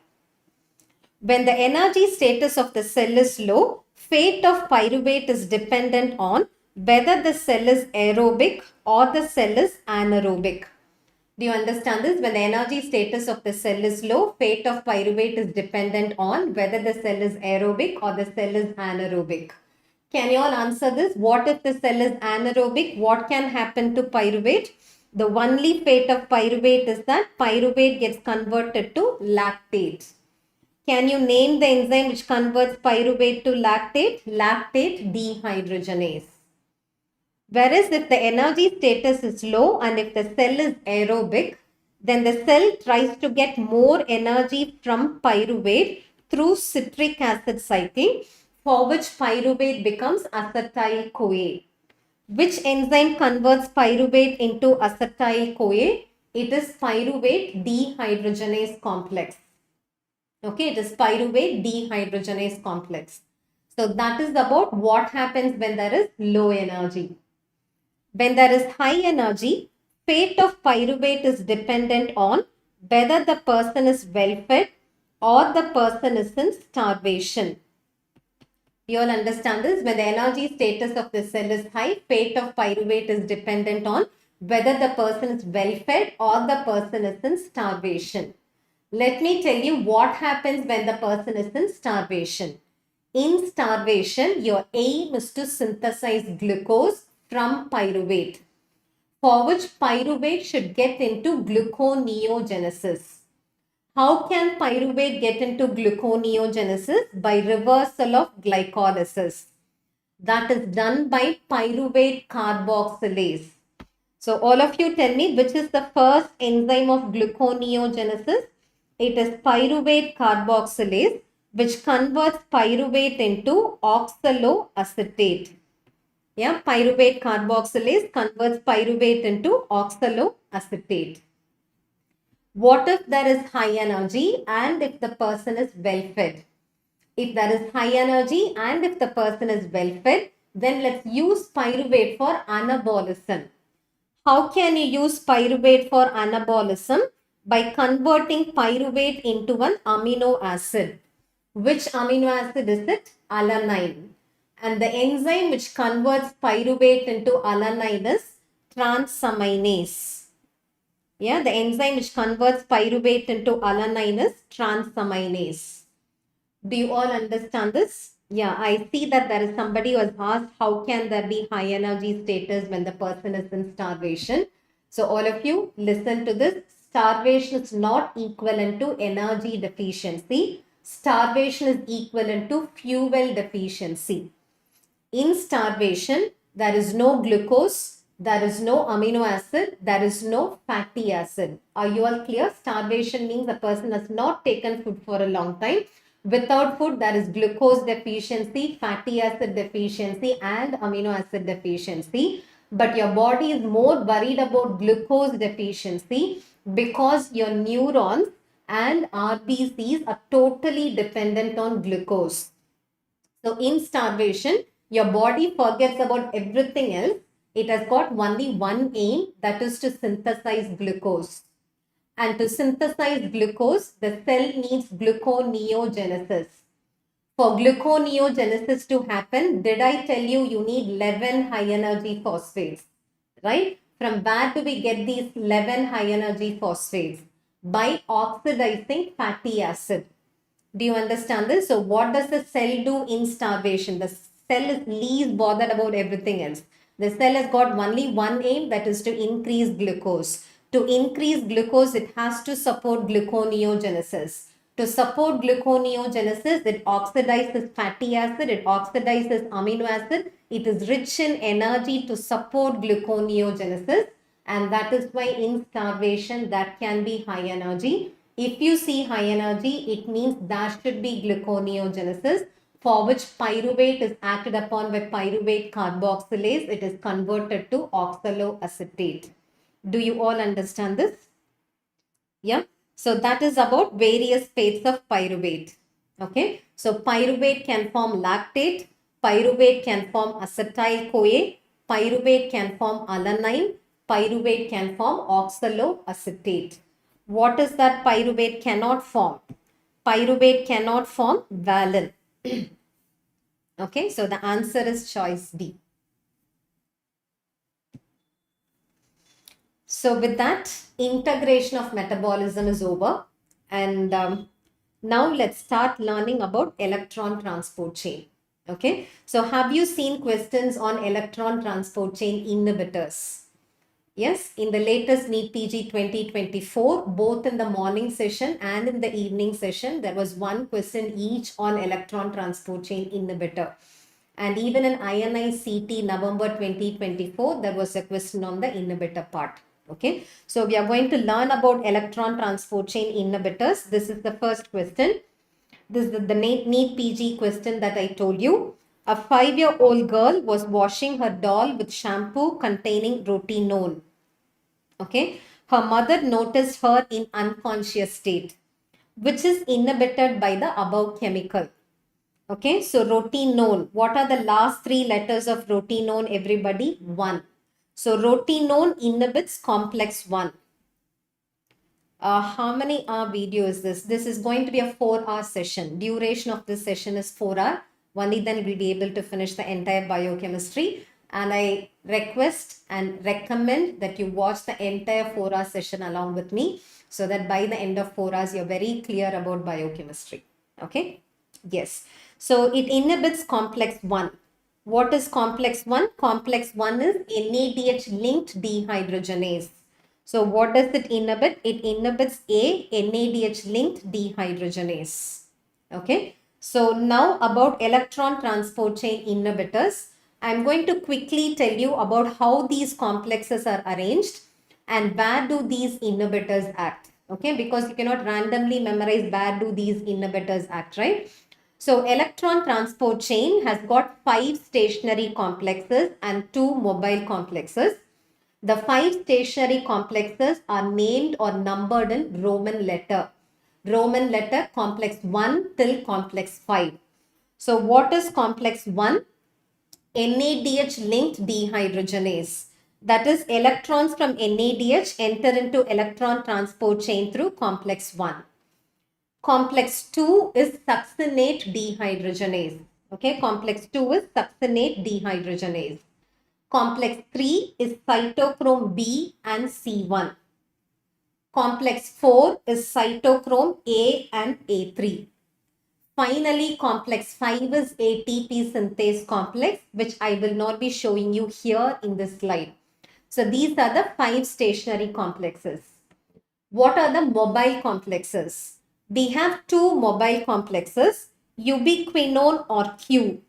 When the energy status of the cell is low, fate of pyruvate is dependent on whether the cell is aerobic or the cell is anaerobic. Do you understand this? When the energy status of the cell is low, fate of pyruvate is dependent on whether the cell is aerobic or the cell is anaerobic. Can you all answer this? What if the cell is anaerobic? What can happen to pyruvate? The only fate of pyruvate is that pyruvate gets converted to lactate. Can you name the enzyme which converts pyruvate to lactate? Lactate dehydrogenase. Whereas if the energy status is low and if the cell is aerobic, then the cell tries to get more energy from pyruvate through citric acid cycling, for which pyruvate becomes acetyl-CoA. Which enzyme converts pyruvate into acetyl-CoA? It is pyruvate dehydrogenase complex. Okay, it is pyruvate dehydrogenase complex. So that is about what happens when there is low energy. When there is high energy, fate of pyruvate is dependent on whether the person is well fed or the person is in starvation. You all understand this? When the energy status of the cell is high, fate of pyruvate is dependent on whether the person is well fed or the person is in starvation. Let me tell you what happens when the person is in starvation. In starvation, your aim is to synthesize glucose from pyruvate, for which pyruvate should get into gluconeogenesis. How can pyruvate get into gluconeogenesis? By reversal of glycolysis. That is done by pyruvate carboxylase. So all of you tell me which is the first enzyme of gluconeogenesis. It is pyruvate carboxylase, which converts pyruvate into oxaloacetate. Yeah, pyruvate carboxylase converts pyruvate into oxaloacetate. What if there is high energy and if the person is well fed? If there is high energy and if the person is well fed, then let's use pyruvate for anabolism. How can you use pyruvate for anabolism? By converting pyruvate into an amino acid. Which amino acid is it? Alanine. And the enzyme which converts pyruvate into alanine is transaminase. Yeah, the enzyme which converts pyruvate into alanine is transaminase. Do you all understand this? Yeah, I see that there is somebody who has asked how can there be high energy status when the person is in starvation. So all of you listen to this. Starvation is not equivalent to energy deficiency. Starvation is equivalent to fuel deficiency. In starvation, there is no glucose, there is no amino acid, there is no fatty acid. Are you all clear? Starvation means the person has not taken food for a long time. Without food, there is glucose deficiency, fatty acid deficiency, and amino acid deficiency. But your body is more worried about glucose deficiency because your neurons and RBCs are totally dependent on glucose. So in starvation, your body forgets about everything else. It has got only one aim, that is to synthesize glucose. And to synthesize glucose, the cell needs gluconeogenesis. For gluconeogenesis to happen, did I tell you you need 11 high energy phosphates, right? From where do we get these 11 high energy phosphates? By oxidizing fatty acid. Do you understand this? So what does the cell do in starvation? The cell is least bothered about everything else. The cell has got only one aim, that is to increase glucose. To increase glucose, it has to support gluconeogenesis. To support gluconeogenesis, it oxidizes fatty acid, it oxidizes amino acid. It is rich in energy to support gluconeogenesis, and that is why in starvation that can be high energy. If you see high energy, it means there should be gluconeogenesis, for which pyruvate is acted upon by pyruvate carboxylase. It is converted to oxaloacetate. Do you all understand this? Yeah. So that is about various fates of pyruvate. Okay. So pyruvate can form lactate. Pyruvate can form acetyl-CoA. Pyruvate can form alanine. Pyruvate can form oxaloacetate. What is that pyruvate cannot form? Pyruvate cannot form valine. Okay. So the answer is choice D. So with that, integration of metabolism is over. And now let's start learning about electron transport chain. Okay. So have you seen questions on electron transport chain inhibitors? Yes, in the latest NEET PG 2024, both in the morning session and in the evening session, there was one question each on electron transport chain inhibitor. And even in INI-CET November 2024, there was a question on the inhibitor part. Okay, so we are going to learn about electron transport chain inhibitors. This is the first question. This is the NEET PG question that I told you. A 5-year-old girl was washing her doll with shampoo containing rotenone. Okay, her mother noticed her in unconscious state, which is inhibited by the above chemical. Okay, so rotenone. What are the last 3 letters of rotenone, everybody? 1. So rotenone inhibits complex 1. How many hour video is this? This is going to be a 4-hour session. Duration of this session is 4 hours. Only then we'll be able to finish the entire biochemistry. And I request and recommend that you watch the entire 4-hour session along with me, so that by the end of 4 hours, you're very clear about biochemistry. Okay? Yes. So it inhibits complex 1. What is complex 1? Complex 1 is NADH-linked dehydrogenase. So what does it inhibit? It inhibits a NADH-linked dehydrogenase. Okay. So now about electron transport chain inhibitors, I'm going to quickly tell you about how these complexes are arranged and where do these inhibitors act. Okay, because you cannot randomly memorize where do these inhibitors act, right? So electron transport chain has got 5 stationary complexes and 2 mobile complexes. The 5 stationary complexes are named or numbered in Roman letter. Roman letter complex 1 till complex 5. So what is complex 1? NADH linked dehydrogenase. That is, electrons from NADH enter into electron transport chain through complex 1. Complex 2 is succinate dehydrogenase. Okay, complex 2 is succinate dehydrogenase. Complex 3 is cytochrome B and C1. Complex 4 is cytochrome A and A3. Finally, complex 5 is ATP synthase complex, which I will not be showing you here in this slide. So these are the 5 stationary complexes. What are the mobile complexes? We have 2 mobile complexes, ubiquinone or Q.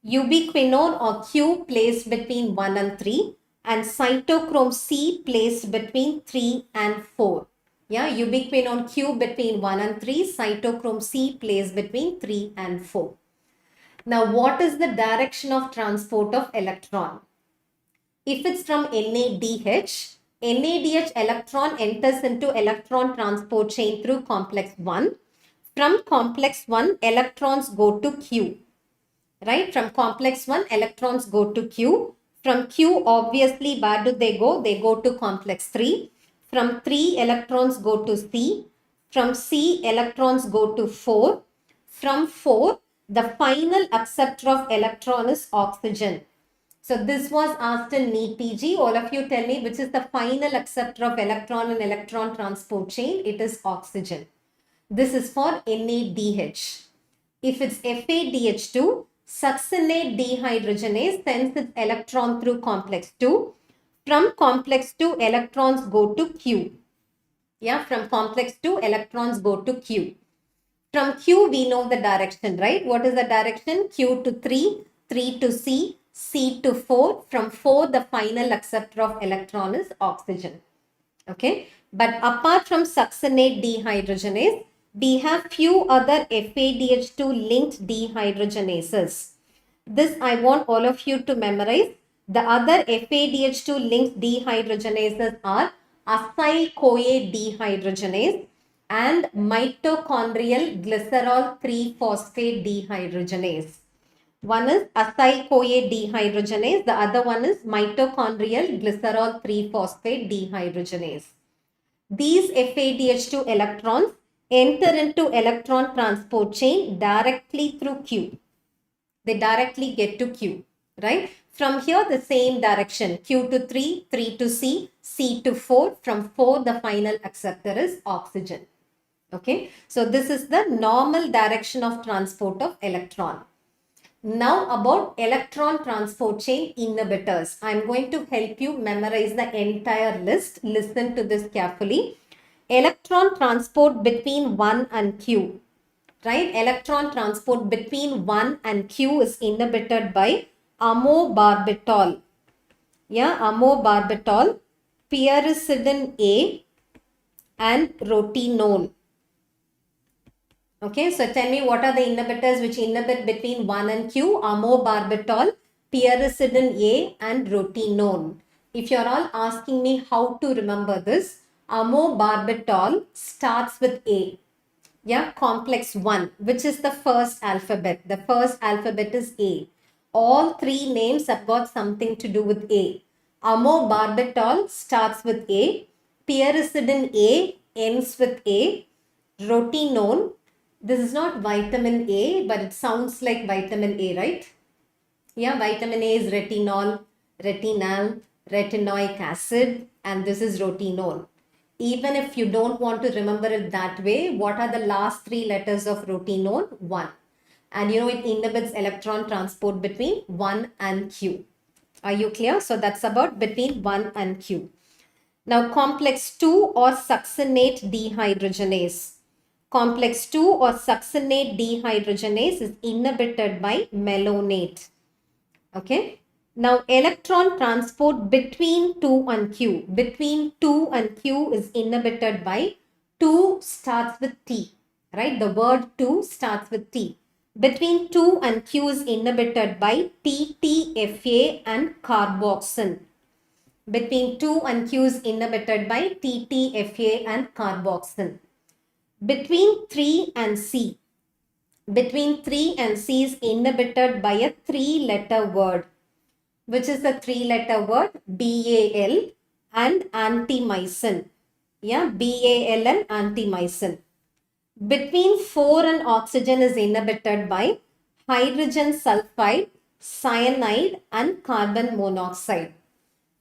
Ubiquinone or Q placed between 1 and 3 and cytochrome C placed between 3 and 4. Yeah, ubiquinone Q between 1 and 3, cytochrome C placed between 3 and 4. Now, what is the direction of transport of electron? If it's from NADH, NADH electron enters into electron transport chain through complex 1. From complex 1, electrons go to Q. Right? From complex 1, electrons go to Q. From Q, obviously, where do they go? They go to complex 3. From 3, electrons go to C. From C, electrons go to 4. From 4, the final acceptor of electron is oxygen. So this was asked in NEET PG. All of you tell me which is the final acceptor of electron in electron transport chain. It is oxygen. This is for NADH. If it's FADH2, succinate dehydrogenase sends its electron through complex 2. From complex 2, electrons go to Q. Yeah, from complex 2, electrons go to Q. From Q, we know the direction, right? What is the direction? Q to 3, 3 to C, C to 4. From 4, the final acceptor of electron is oxygen. Okay. But apart from succinate dehydrogenase, we have few other FADH2 linked dehydrogenases. This I want all of you to memorize. The other FADH2 linked dehydrogenases are acyl-CoA dehydrogenase and mitochondrial glycerol 3-phosphate dehydrogenase. One is acyl-CoA dehydrogenase, the other one is mitochondrial glycerol 3-phosphate dehydrogenase. These FADH2 electrons enter into electron transport chain directly through Q. They directly get to Q, right? From here, the same direction, Q to 3, 3 to C, C to 4. From 4, the final acceptor is oxygen. Okay, so this is the normal direction of transport of electron. Now about electron transport chain inhibitors. I'm going to help you memorize the entire list. Listen to this carefully. Electron transport between 1 and Q. Right? Electron transport between 1 and Q is inhibited by amobarbital. Yeah, amobarbital, pyrisidin A and rotenone. Okay, so tell me what are the inhibitors which inhibit between 1 and Q? Amobarbital, pyrisidin A and rotenone. If you're all asking me how to remember this, amobarbital starts with A. Yeah, complex 1, which is the first alphabet. The first alphabet is A. All 3 names have got something to do with A. Amobarbital starts with A. Pyrisidin A ends with A. Rotenone. This is not vitamin A, but it sounds like vitamin A, right? Yeah, vitamin A is retinol, retinal, retinoic acid, and this is rotenone. Even if you don't want to remember it that way, what are the last 3 letters of rotenone? 1. And you know it inhibits electron transport between 1 and Q. Are you clear? So that's about between 1 and Q. Now complex 2 or succinate dehydrogenase. Complex 2 or succinate dehydrogenase is inhibited by malonate. Okay. Now, electron transport between 2 and Q. Between 2 and Q is inhibited by 2 starts with T. Right? The word 2 starts with T. Between 2 and Q is inhibited by TTFA and carboxyl. Between 2 and Q is inhibited by TTFA and carboxyl. Between 3 and C. Between 3 and C is inhibited by a 3-letter word. Which is the 3-letter word? BAL and antimycin. Yeah, BAL and antimycin. Between 4 and oxygen is inhibited by hydrogen sulfide, cyanide and carbon monoxide.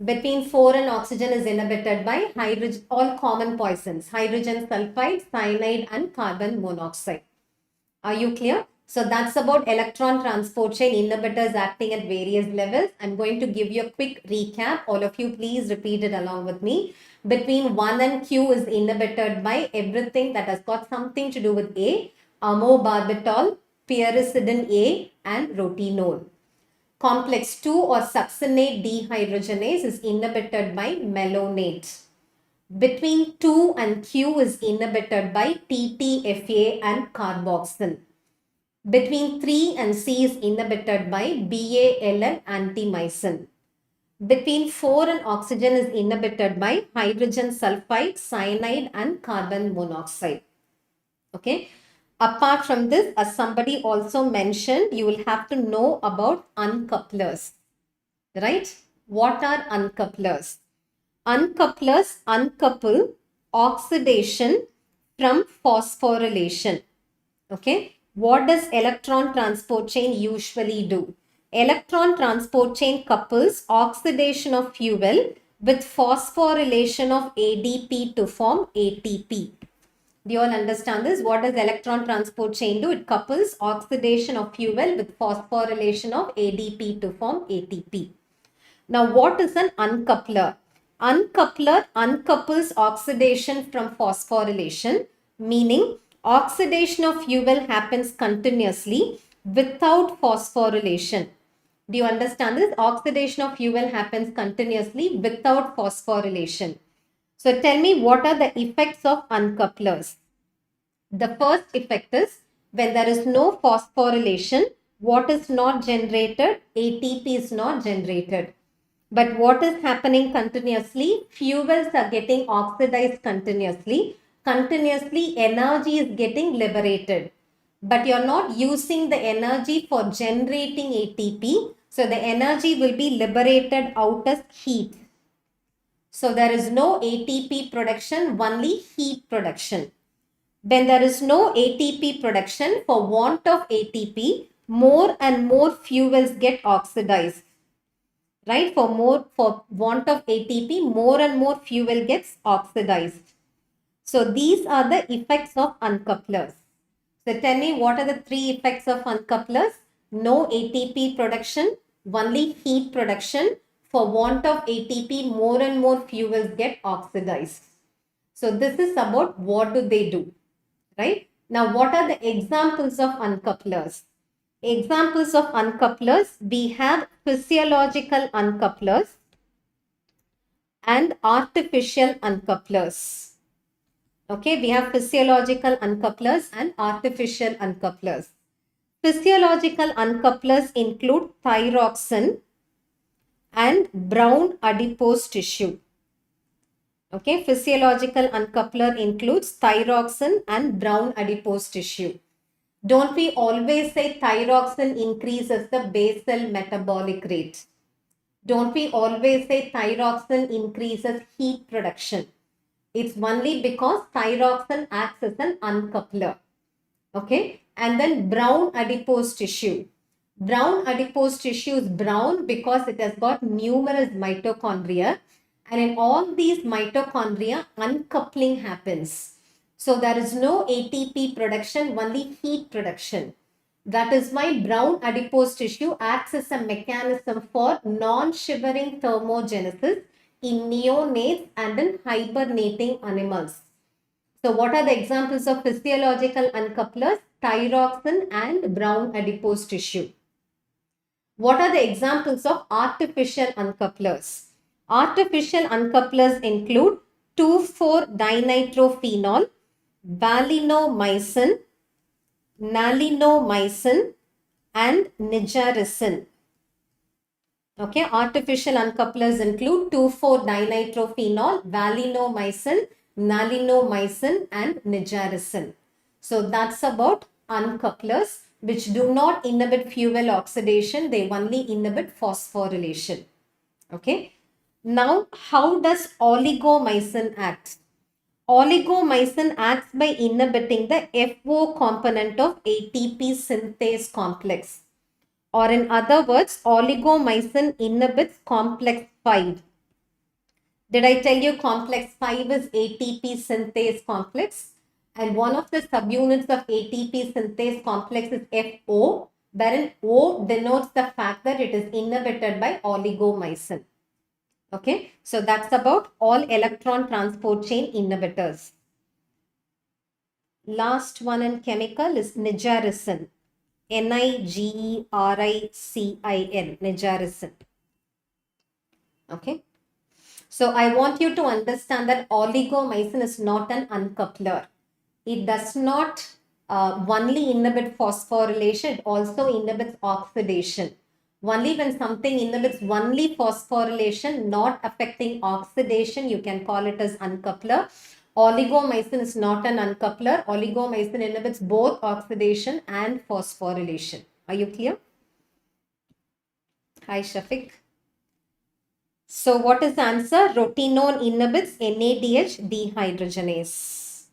Between 4 and oxygen is inhibited by hydrogen, all common poisons, hydrogen sulfide, cyanide and carbon monoxide. Are you clear? So that's about electron transport chain inhibitors acting at various levels. I'm going to give you a quick recap. All of you please repeat it along with me. Between 1 and Q is inhibited by everything that has got something to do with A, amobarbital, pyrisidin A and rotenol. Complex 2 or succinate dehydrogenase is inhibited by malonate. Between 2 and Q is inhibited by TTFA and carboxyl. Between 3 and C is inhibited by BAL and antimycin. Between 4 and oxygen is inhibited by hydrogen sulfide, cyanide and carbon monoxide. Okay. Apart from this, as somebody also mentioned, you will have to know about uncouplers. Right? What are uncouplers? Uncouplers uncouple oxidation from phosphorylation. Okay. What does electron transport chain usually do? Electron transport chain couples oxidation of fuel with phosphorylation of ADP to form ATP. Do you all understand this? What does electron transport chain do? It couples oxidation of fuel with phosphorylation of ADP to form ATP. Now, what is an uncoupler? Uncoupler uncouples oxidation from phosphorylation, meaning oxidation of fuel happens continuously without phosphorylation. Do you understand this? Oxidation of fuel happens continuously without phosphorylation. So tell me, what are the effects of uncouplers? The first effect is when there is no phosphorylation, what is not generated? ATP is not generated. But what is happening continuously? Fuels are getting oxidized continuously. Continuously, energy is getting liberated. But you're not using the energy for generating ATP. So the energy will be liberated out as heat. So there is no ATP production, only heat production. When there is no ATP production, for want of ATP, more and more fuels get oxidized. Right? For want of ATP, more and more fuel gets oxidized. So these are the effects of uncouplers. So tell me, what are the 3 effects of uncouplers? No ATP production, only heat production. For want of ATP, more and more fuels get oxidized. So this is about what do they do, right? Now, what are the examples of uncouplers? Examples of uncouplers, we have physiological uncouplers and artificial uncouplers. Okay, we have physiological uncouplers and artificial uncouplers. Physiological uncouplers include thyroxine and brown adipose tissue. Okay, physiological uncoupler includes thyroxine and brown adipose tissue. Don't we always say thyroxine increases the basal metabolic rate? Don't we always say thyroxine increases heat production? It's only because thyroxine acts as an uncoupler. Okay, and then brown adipose tissue. Brown adipose tissue is brown because it has got numerous mitochondria, and in all these mitochondria, uncoupling happens. So there is no ATP production, only heat production. That is why brown adipose tissue acts as a mechanism for non-shivering thermogenesis in neonates and in hibernating animals. So what are the examples of physiological uncouplers? Thyroxine and brown adipose tissue. What are the examples of artificial uncouplers? Artificial uncouplers include 2,4-dinitrophenol, valinomycin, nalinomycin, and nigericin. Okay, artificial uncouplers include 2,4-dinitrophenol, valinomycin, nalinomycin, and nigericin. So that's about uncouplers which do not inhibit fuel oxidation, they only inhibit phosphorylation. Okay. Now, how does oligomycin act? Oligomycin acts by inhibiting the FO component of ATP synthase complex. Or in other words, oligomycin inhibits complex 5. Did I tell you complex 5 is ATP synthase complex? And one of the subunits of ATP synthase complex is FO, wherein O denotes the fact that it is inhibited by oligomycin. Okay, so that's about all electron transport chain inhibitors. Last one in chemical is nigericin. Nigericin, nigericin. Okay. So I want you to understand that oligomycin is not an uncoupler. It does not only inhibit phosphorylation, it also inhibits oxidation. Only when something inhibits only phosphorylation, not affecting oxidation, you can call it as uncoupler. Oligomycin is not an uncoupler. Oligomycin inhibits both oxidation and phosphorylation. Are you clear? Hi, Shafiq. So what is the answer? Rotenone inhibits NADH dehydrogenase.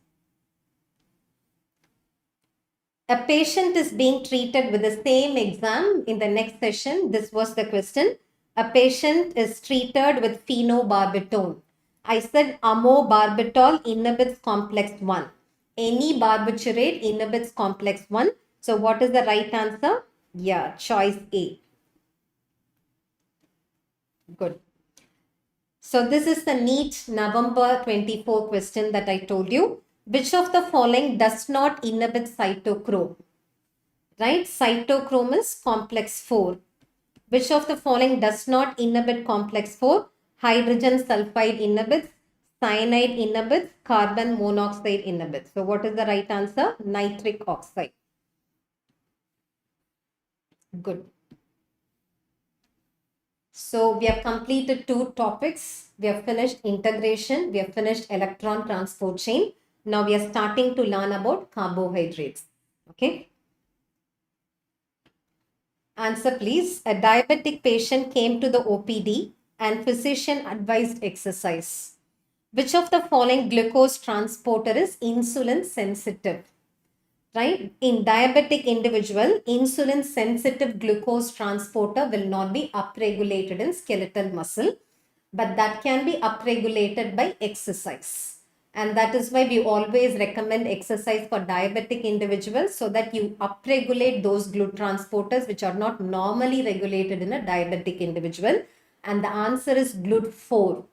A patient is being treated with the same exam in the next session. This was the question. A patient is treated with phenobarbital. I said amobarbital inhibits complex 1. Any barbiturate inhibits complex 1. So what is the right answer? Yeah, choice A. Good. So this is the NEET November 24 question that I told you. Which of the following does not inhibit cytochrome? Right? Cytochrome is complex 4. Which of the following does not inhibit complex 4? Hydrogen sulfide inhibits, cyanide inhibits, carbon monoxide inhibits. So what is the right answer? Nitric oxide. Good. So we have completed 2 topics. We have finished integration. We have finished electron transport chain. Now we are starting to learn about carbohydrates. Okay. Answer please. A diabetic patient came to the OPD and physician advised exercise. Which of the following glucose transporter is insulin sensitive? Right? In diabetic individual, insulin sensitive glucose transporter will not be upregulated in skeletal muscle, but that can be upregulated by exercise. And that is why we always recommend exercise for diabetic individuals so that you upregulate those GLUT transporters which are not normally regulated in a diabetic individual. And the answer is GLUT4,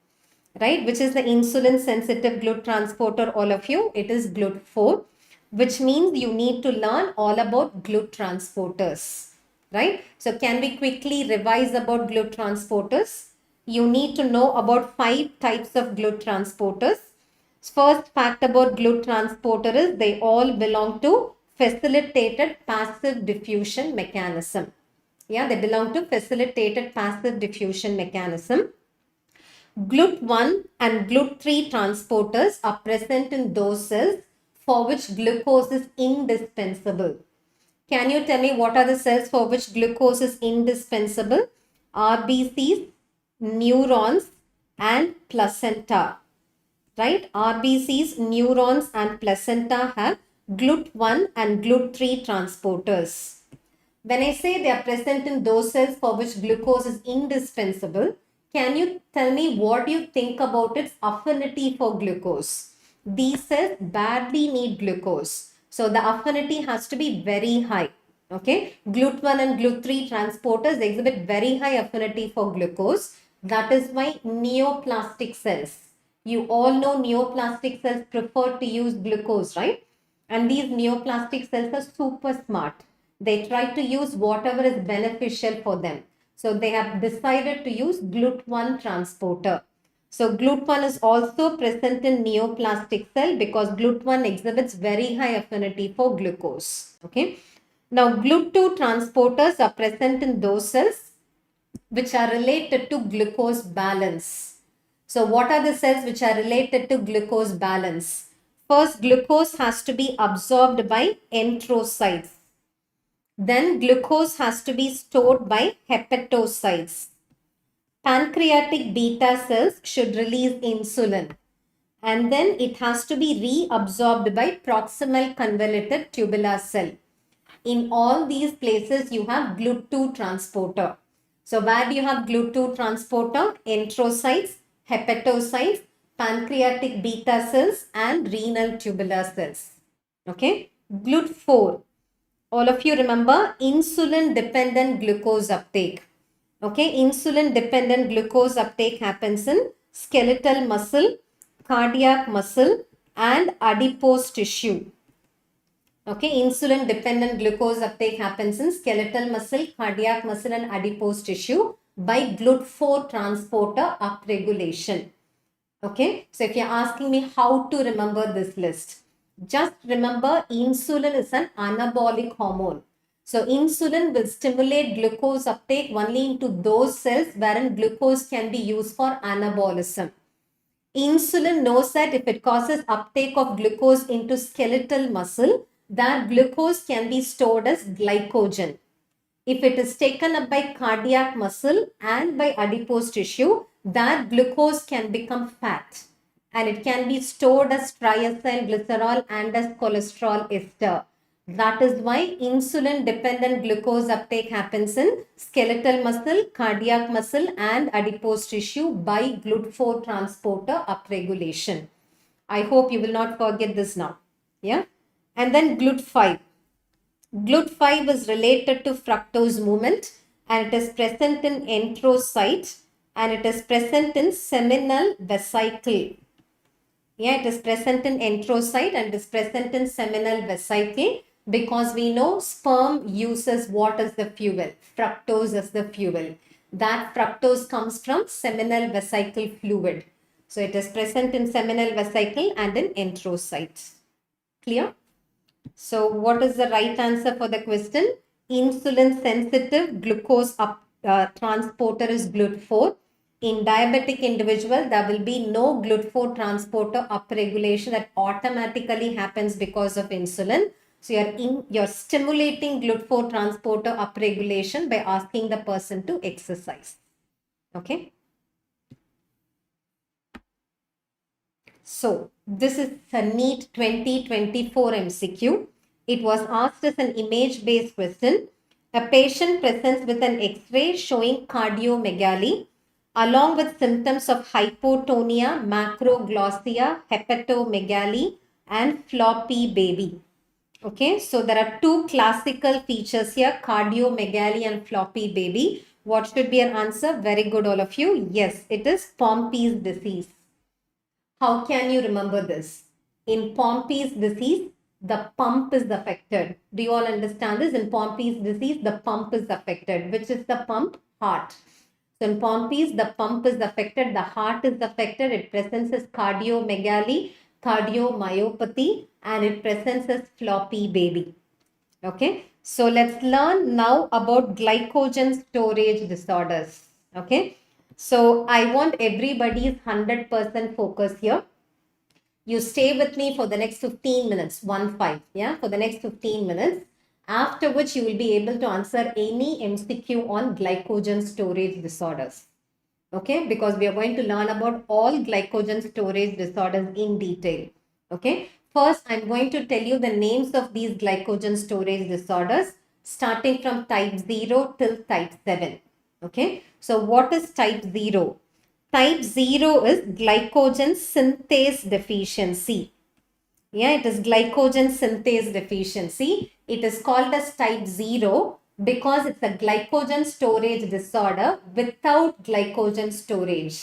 right? Which is the insulin sensitive GLUT transporter, all of you. It is GLUT4, which means you need to learn all about GLUT transporters, right? So can we quickly revise about GLUT transporters? You need to know about 5 types of GLUT transporters. First fact about GLUT transporter is they all belong to facilitated passive diffusion mechanism. Yeah, they belong to facilitated passive diffusion mechanism. GLUT1 and GLUT3 transporters are present in those cells for which glucose is indispensable. Can you tell me what are the cells for which glucose is indispensable? RBCs, neurons, and placenta. Right? RBCs, neurons, and placenta have GLUT1 and GLUT3 transporters. When I say they are present in those cells for which glucose is indispensable, can you tell me what you think about its affinity for glucose? These cells badly need glucose. So the affinity has to be very high. Okay. GLUT1 and GLUT3 transporters exhibit very high affinity for glucose. That is why neoplastic cells, You all know neoplastic cells prefer to use glucose, right? And these neoplastic cells are super smart. They try to use whatever is beneficial for them. So they have decided to use GLUT1 transporter. So GLUT1 is also present in neoplastic cell because GLUT1 exhibits very high affinity for glucose. Okay. Now GLUT2 transporters are present in those cells which are related to glucose balance. So what are the cells which are related to glucose balance? First, glucose has to be absorbed by enterocytes. Then glucose has to be stored by hepatocytes. Pancreatic beta cells should release insulin. And then it has to be reabsorbed by proximal convoluted tubular cell. In all these places, you have GLUT2 transporter. So where do you have GLUT2 transporter? Enterocytes, hepatocytes, pancreatic beta cells and renal tubular cells. Okay. GLUT4. All of you remember insulin dependent glucose uptake. Okay. Insulin dependent glucose uptake happens in skeletal muscle, cardiac muscle and adipose tissue. Okay, insulin dependent glucose uptake happens in skeletal muscle, cardiac muscle and adipose tissue by GLUT4 transporter upregulation. Okay, so if you're asking me how to remember this list, just remember insulin is an anabolic hormone. So insulin will stimulate glucose uptake only into those cells wherein glucose can be used for anabolism. Insulin knows that if it causes uptake of glucose into skeletal muscle, that glucose can be stored as glycogen. If it is taken up by cardiac muscle and by adipose tissue, that glucose can become fat and it can be stored as triacylglycerol and as cholesterol ester. That is why insulin dependent glucose uptake happens in skeletal muscle, cardiac muscle and adipose tissue by GLUT4 transporter upregulation. I hope you will not forget this now. Yeah. And then GLUT5. GLUT5 is related to fructose movement and it is present in enterocyte and it is present in seminal vesicle. Yeah, it is present in enterocyte and it is present in seminal vesicle because we know sperm uses what as the fuel? Fructose as the fuel. That fructose comes from seminal vesicle fluid. So it is present in seminal vesicle and in enterocyte. Clear? So what is the right answer for the question? Insulin sensitive glucose transporter is GLUT4. In diabetic individual, there will be no GLUT4 transporter upregulation that automatically happens because of insulin. So you're stimulating GLUT4 transporter upregulation by asking the person to exercise. Okay. So this is a NEET 2024 MCQ. It was asked as an image-based question. A patient presents with an X-ray showing cardiomegaly along with symptoms of hypotonia, macroglossia, hepatomegaly and floppy baby. Okay, so there are two classical features here, cardiomegaly and floppy baby. What should be your answer? Very good, all of you. Yes, it is Pompey's disease. How can you remember this? In Pompey's disease, the pump is affected. Do you all understand this? In Pompey's disease, the pump is affected. Which is the pump? Heart. So in Pompey's, the pump is affected, the heart is affected. It presents as cardiomegaly, cardiomyopathy, and it presents as floppy baby. Okay. So let's learn now about glycogen storage disorders. Okay. So I want everybody's 100% focus here. You stay with me for the next 15 minutes, 1-5, yeah, for the next 15 minutes, after which you will be able to answer any MCQ on glycogen storage disorders. Okay, because we are going to learn about all glycogen storage disorders in detail. Okay, first I'm going to tell you the names of these glycogen storage disorders starting from type 0 till type 7. Okay, so what is type 0? Type 0 is glycogen synthase deficiency. Yeah, it is glycogen synthase deficiency. It is called as type 0 because it's a glycogen storage disorder without glycogen storage.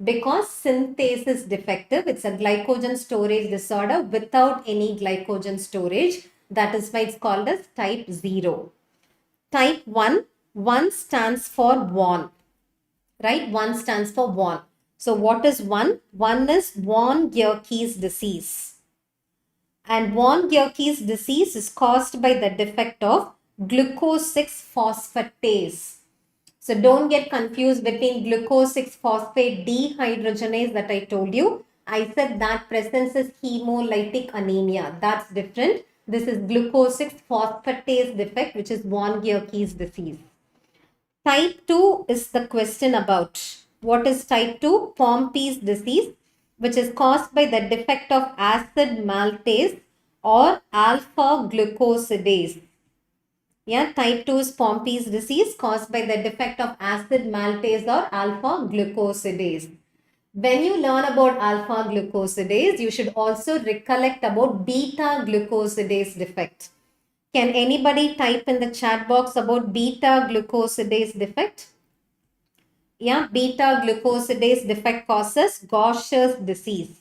Because synthase is defective. It's a glycogen storage disorder without any glycogen storage. That is why it's called as type 0. Type 1 stands for 1, right? 1 stands for 1. So what is 1? 1 is von Gierke's disease. And von Gierke's disease is caused by the defect of glucose 6-phosphatase. So don't get confused between glucose 6-phosphate dehydrogenase that I told you. I said that presence is hemolytic anemia. That's different. This is glucose 6-phosphatase defect, which is von Gierke's disease. Type 2 is the question about. What is type 2? Pompey's disease, which is caused by the defect of acid maltase or alpha glucosidase. Yeah, type 2 is Pompey's disease caused by the defect of acid maltase or alpha glucosidase. When you learn about alpha glucosidase, you should also recollect about beta glucosidase defect. Can anybody type in the chat box about beta glucosidase defect? Yeah, beta glucosidase defect causes Gaucher's disease.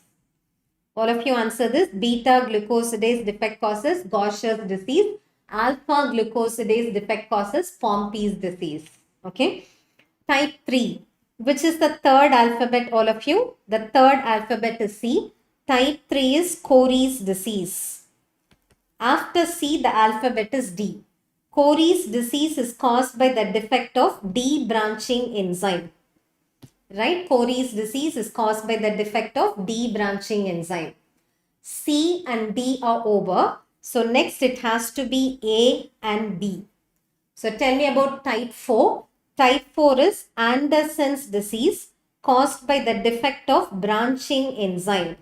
All of you answer this. Beta glucosidase defect causes Gaucher's disease. Alpha glucosidase defect causes Pompey's disease. Okay. Type 3, which is the third alphabet, all of you. The third alphabet is C. Type 3 is Cory's disease. After C, the alphabet is D. Cory's disease is caused by the defect of D-branching enzyme. Right? Cory's disease is caused by the defect of D-branching enzyme. C and D are over. So next it has to be A and B. So tell me about type 4. Type 4 is Anderson's disease caused by the defect of branching enzyme.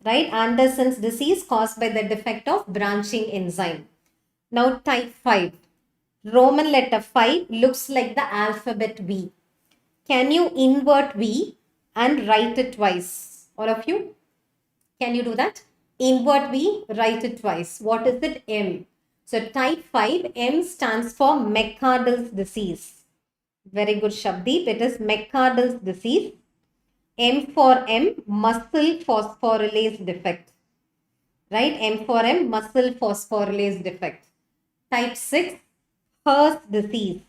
Right? Anderson's disease caused by the defect of branching enzyme. Now type 5. Roman letter 5 looks like the alphabet V. Can you invert V and write it twice? All of you? Can you do that? Invert V, write it twice. What is it? M. So type 5, M stands for McArdle's disease. Very good, Shabdeep. It is McArdle's disease. M for M, muscle phosphorylase defect. Right? M for M, muscle phosphorylase defect. Type 6, Hirsch's disease.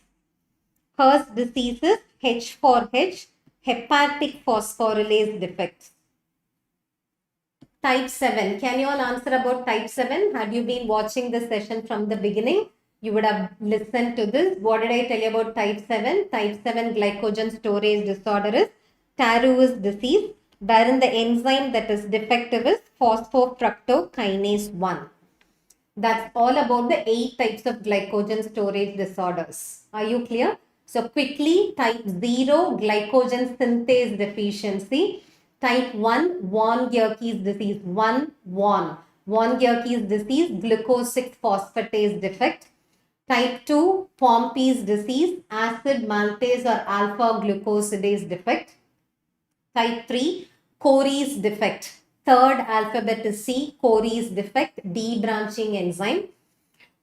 Hirsch's disease is H for H, hepatic phosphorylase defect. Type 7. Can you all answer about type 7? Had you been watching the session from the beginning, you would have listened to this. What did I tell you about type 7? Type 7 glycogen storage disorder is Tarrow's disease, wherein the enzyme that is defective is phosphofructokinase 1. That's all about the 8 types of glycogen storage disorders. Are you clear? So quickly, type 0, glycogen synthase deficiency. Type 1, von Gierke's disease. Von Gierke's disease, glucose 6-phosphatase defect. Type 2, Pompey's disease, acid maltase or alpha glucosidase defect. Type 3, Cory's defect. Third alphabet is C, Cory's defect, D-branching enzyme.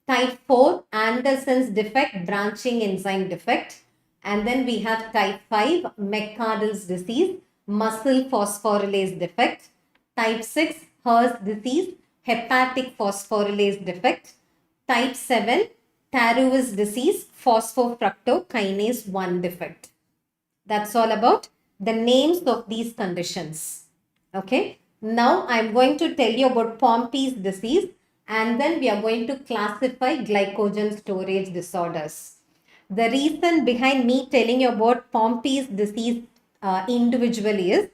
Type 4, Anderson's defect, branching enzyme defect. And then we have type 5, McArdle's disease, muscle phosphorylase defect. Type 6, Hirsch's disease, hepatic phosphorylase defect. Type 7, Tarrow's disease, phosphofructokinase 1 defect. That's all about the names of these conditions. Okay. Now I am going to tell you about Pompey's disease, and then we are going to classify glycogen storage disorders. The reason behind me telling you about Pompey's disease individually is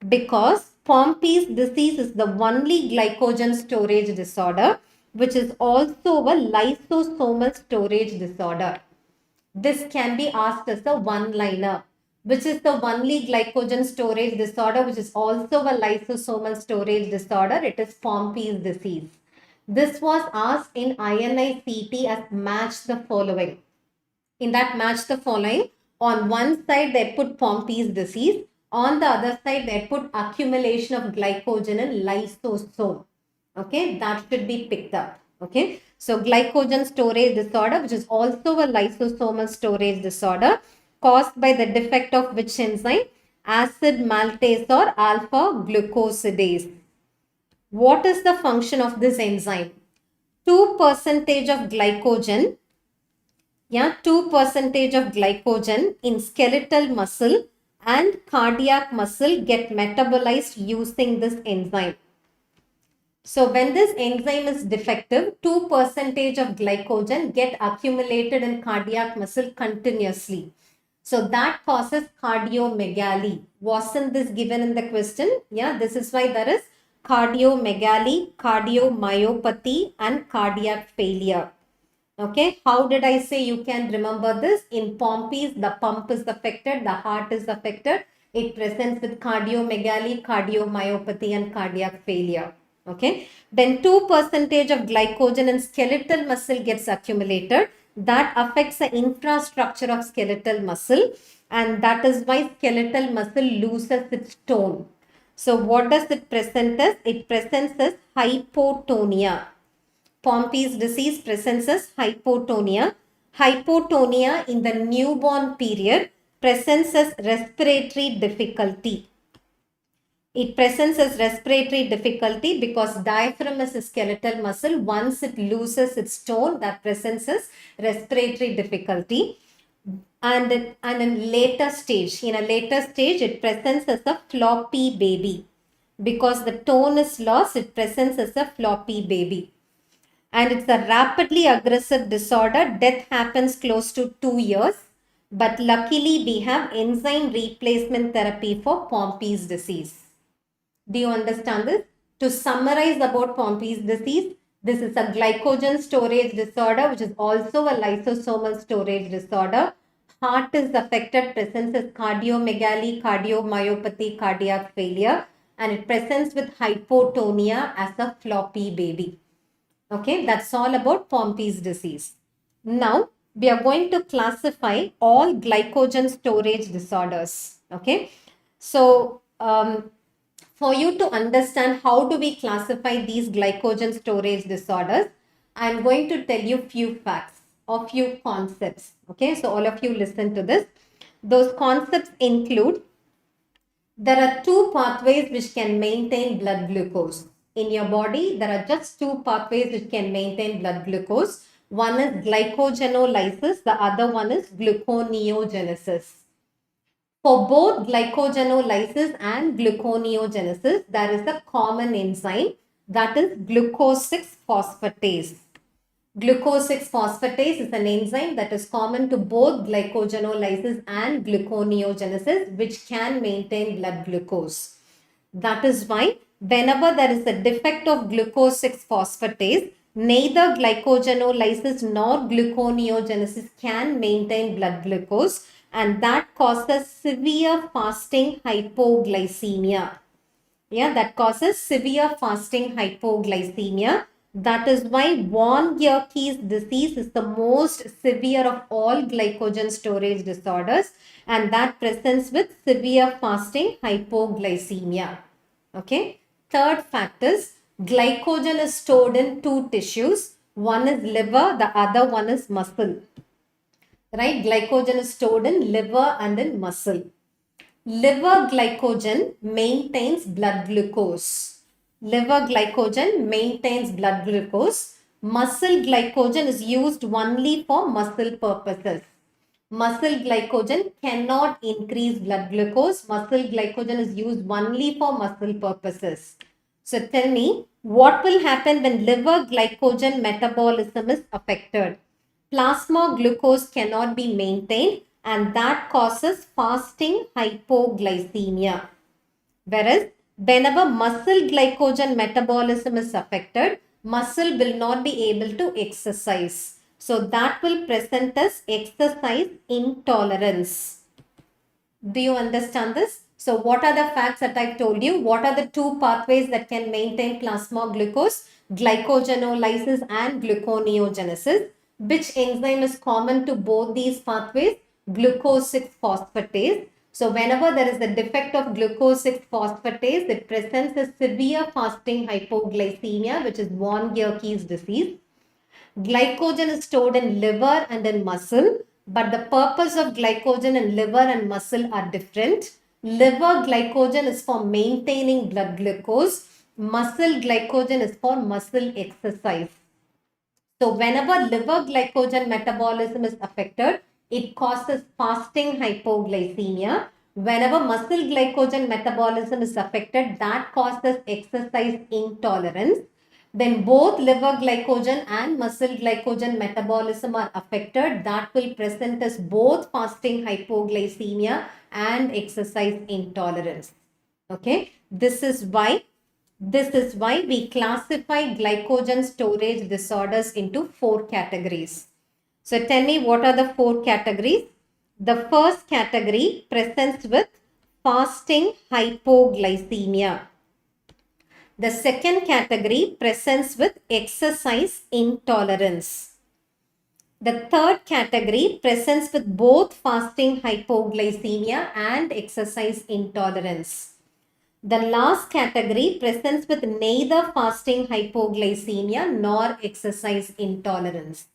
because Pompey's disease is the only glycogen storage disorder which is also a lysosomal storage disorder. This can be asked as a one-liner. Which is the only glycogen storage disorder which is also a lysosomal storage disorder? It is Pompey's disease. This was asked in INI-CET as match the following. In that match the following, on one side they put Pompey's disease, on the other side they put accumulation of glycogen in lysosome. Okay, that should be picked up. Okay, so glycogen storage disorder, which is also a lysosomal storage disorder, caused by the defect of which enzyme? acid maltase or alpha glucosidase. What is the function of this enzyme? 2% of glycogen, 2% of glycogen in skeletal muscle and cardiac muscle get metabolized using this enzyme. So when this enzyme is defective, 2% of glycogen get accumulated in cardiac muscle continuously. So that causes cardiomegaly. Wasn't this given in the question? Yeah, this is why there is cardiomegaly, cardiomyopathy and cardiac failure. Okay, how did I say you can remember this? In Pompey's, the pump is affected, the heart is affected. It presents with cardiomegaly, cardiomyopathy and cardiac failure. Okay, then 2% of glycogen in skeletal muscle gets accumulated. That affects the infrastructure of skeletal muscle, and that is why skeletal muscle loses its tone. So what does it present as? It presents as hypotonia. Pompey's disease presents as hypotonia. Hypotonia in the newborn period presents as respiratory difficulty. It presents as respiratory difficulty because diaphragm is a skeletal muscle. Once it loses its tone, that presents as respiratory difficulty. And in a later stage, it presents as a floppy baby. Because the tone is lost, it presents as a floppy baby. And it's a rapidly aggressive disorder. Death happens close to 2 years. But luckily, we have enzyme replacement therapy for Pompey's disease. Do you understand this? To summarize about Pompey's disease, this is a glycogen storage disorder, which is also a lysosomal storage disorder. Heart is affected, presents as cardiomegaly, cardiomyopathy, cardiac failure, and it presents with hypotonia as a floppy baby. Okay, that's all about Pompey's disease. Now, we are going to classify all glycogen storage disorders. Okay, so for you to understand how do we classify these glycogen storage disorders, I'm going to tell you few facts or few concepts. Okay, so all of you listen to this. Those concepts include, there are two pathways which can maintain blood glucose. In your body, there are just two pathways which can maintain blood glucose. One is glycogenolysis, the other one is gluconeogenesis. For both glycogenolysis and gluconeogenesis, there is a common enzyme, that is glucose 6-phosphatase. Glucose 6-phosphatase is an enzyme that is common to both glycogenolysis and gluconeogenesis, which can maintain blood glucose. That is why whenever there is a defect of glucose 6-phosphatase, neither glycogenolysis nor gluconeogenesis can maintain blood glucose, and that causes severe fasting hypoglycemia. Yeah, that causes severe fasting hypoglycemia. That is why von Gierke's disease is the most severe of all glycogen storage disorders, and that presents with severe fasting hypoglycemia. Okay. Third fact is, glycogen is stored in two tissues. One is liver, the other one is muscle. Right? Glycogen is stored in liver and in muscle. Liver glycogen maintains blood glucose. Liver glycogen maintains blood glucose. Muscle glycogen is used only for muscle purposes. Muscle glycogen cannot increase blood glucose. Muscle glycogen is used only for muscle purposes. So tell me, what will happen when liver glycogen metabolism is affected? Plasma glucose cannot be maintained, and that causes fasting hypoglycemia. Whereas whenever muscle glycogen metabolism is affected, muscle will not be able to exercise. So that will present as exercise intolerance. Do you understand this? So what are the facts that I told you? What are the two pathways that can maintain plasma glucose? Glycogenolysis and gluconeogenesis. Which enzyme is common to both these pathways? Glucose 6-phosphatase. So whenever there is a defect of glucose 6-phosphatase, it presents a severe fasting hypoglycemia, which is von Gierke's disease. Glycogen is stored in liver and in muscle, but the purpose of glycogen in liver and muscle are different. Liver glycogen is for maintaining blood glucose. Muscle glycogen is for muscle exercise. So whenever liver glycogen metabolism is affected, it causes fasting hypoglycemia. Whenever muscle glycogen metabolism is affected, that causes exercise intolerance. Then both liver glycogen and muscle glycogen metabolism are affected. That will present as both fasting hypoglycemia and exercise intolerance. Okay, this is why we classify glycogen storage disorders into 4 categories. So tell me, what are the 4 categories? The first category presents with fasting hypoglycemia. The second category presents with exercise intolerance. The third category presents with both fasting hypoglycemia and exercise intolerance. The last category presents with neither fasting hypoglycemia nor exercise intolerance.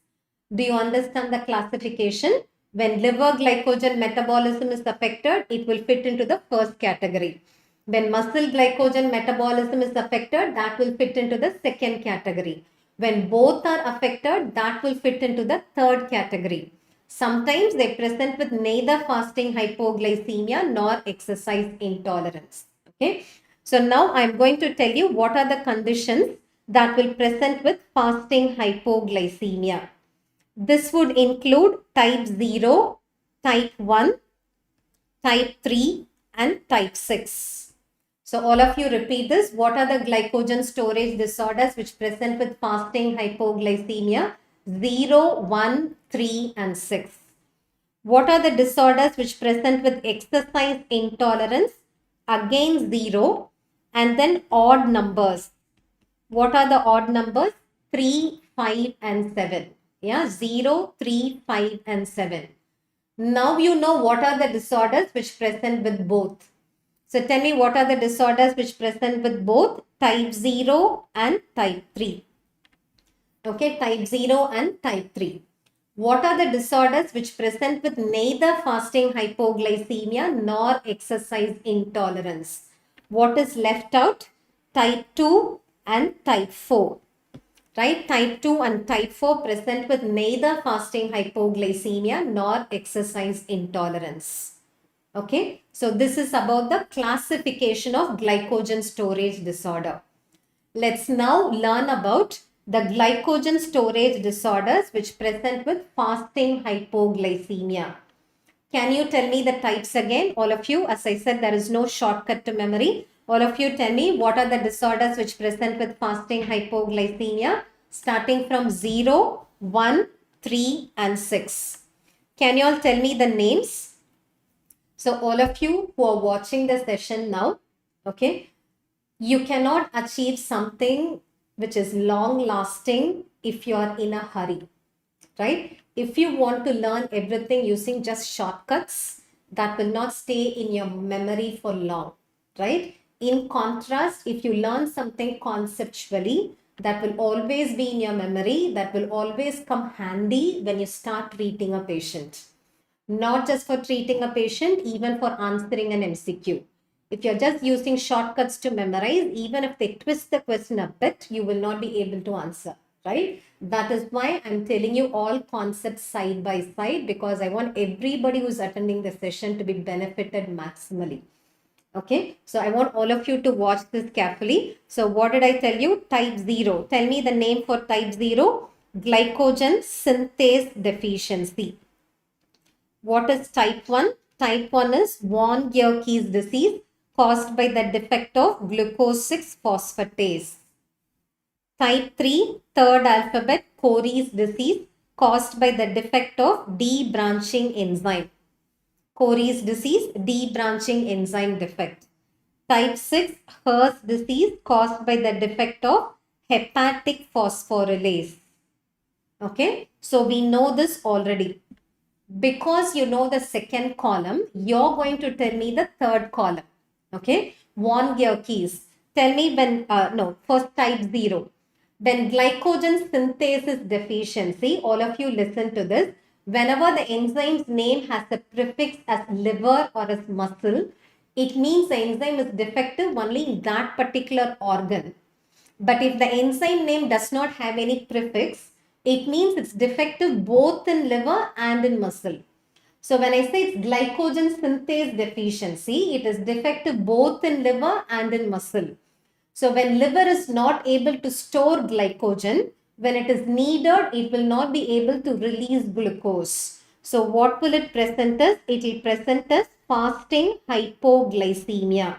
Do you understand the classification? When liver glycogen metabolism is affected, it will fit into the first category. When muscle glycogen metabolism is affected, that will fit into the second category. When both are affected, that will fit into the third category. Sometimes they present with neither fasting hypoglycemia nor exercise intolerance. Okay, so now I'm going to tell you what are the conditions that will present with fasting hypoglycemia. This would include type 0, type 1, type 3 and type 6. So all of you repeat this. What are the glycogen storage disorders which present with fasting hypoglycemia? 0, 1, 3 and 6. What are the disorders which present with exercise intolerance? Again 0 and then odd numbers. What are the odd numbers? 3, 5 and 7. Yeah, 0, 3, 5 and 7. Now you know what are the disorders which present with both. So tell me, what are the disorders which present with both type 0 and type 3? Okay, type 0 and type 3. What are the disorders which present with neither fasting hypoglycemia nor exercise intolerance? What is left out? Type 2 and type 4. Right? Type 2 and type 4 present with neither fasting hypoglycemia nor exercise intolerance. Okay, so this is about the classification of glycogen storage disorder. Let's now learn about the glycogen storage disorders which present with fasting hypoglycemia. Can you tell me the types again? All of you, as I said, there is no shortcut to memory. All of you tell me what are the disorders which present with fasting hypoglycemia, starting from 0, 1, 3 and 6. Can you all tell me the names? So all of you who are watching the session now, okay, you cannot achieve something which is long lasting if you are in a hurry, right? If you want to learn everything using just shortcuts, that will not stay in your memory for long, right? In contrast, if you learn something conceptually, that will always be in your memory, that will always come handy when you start treating a patient. Not just for treating a patient, even for answering an MCQ. If you're just using shortcuts to memorize, even if they twist the question a bit, you will not be able to answer, right? That is why I'm telling you all concepts side by side, because I want everybody who's attending the session to be benefited maximally. Okay, so I want all of you to watch this carefully. So what did I tell you? Type 0. Tell me the name for type 0. Glycogen synthase deficiency. What is type 1? Type 1 is von Gierke's disease caused by the defect of glucose 6-phosphatase. Type 3, third alphabet, Cory's disease caused by the defect of D-branching enzyme. Cory's disease, D-branching enzyme defect. Type 6, Her's disease caused by the defect of hepatic phosphorylase. Okay, so we know this already. Because you know the second column, you're going to tell me the third column. Okay, von Gierke's. Tell me when, first type 0. When glycogen synthase deficiency, all of you listen to this. Whenever the enzyme's name has a prefix as liver or as muscle, it means the enzyme is defective only in that particular organ. But if the enzyme name does not have any prefix, it means it's defective both in liver and in muscle. So when I say it's glycogen synthase deficiency, it is defective both in liver and in muscle. So when liver is not able to store glycogen, when it is needed, it will not be able to release glucose. So what will it present as? It will present as fasting hypoglycemia.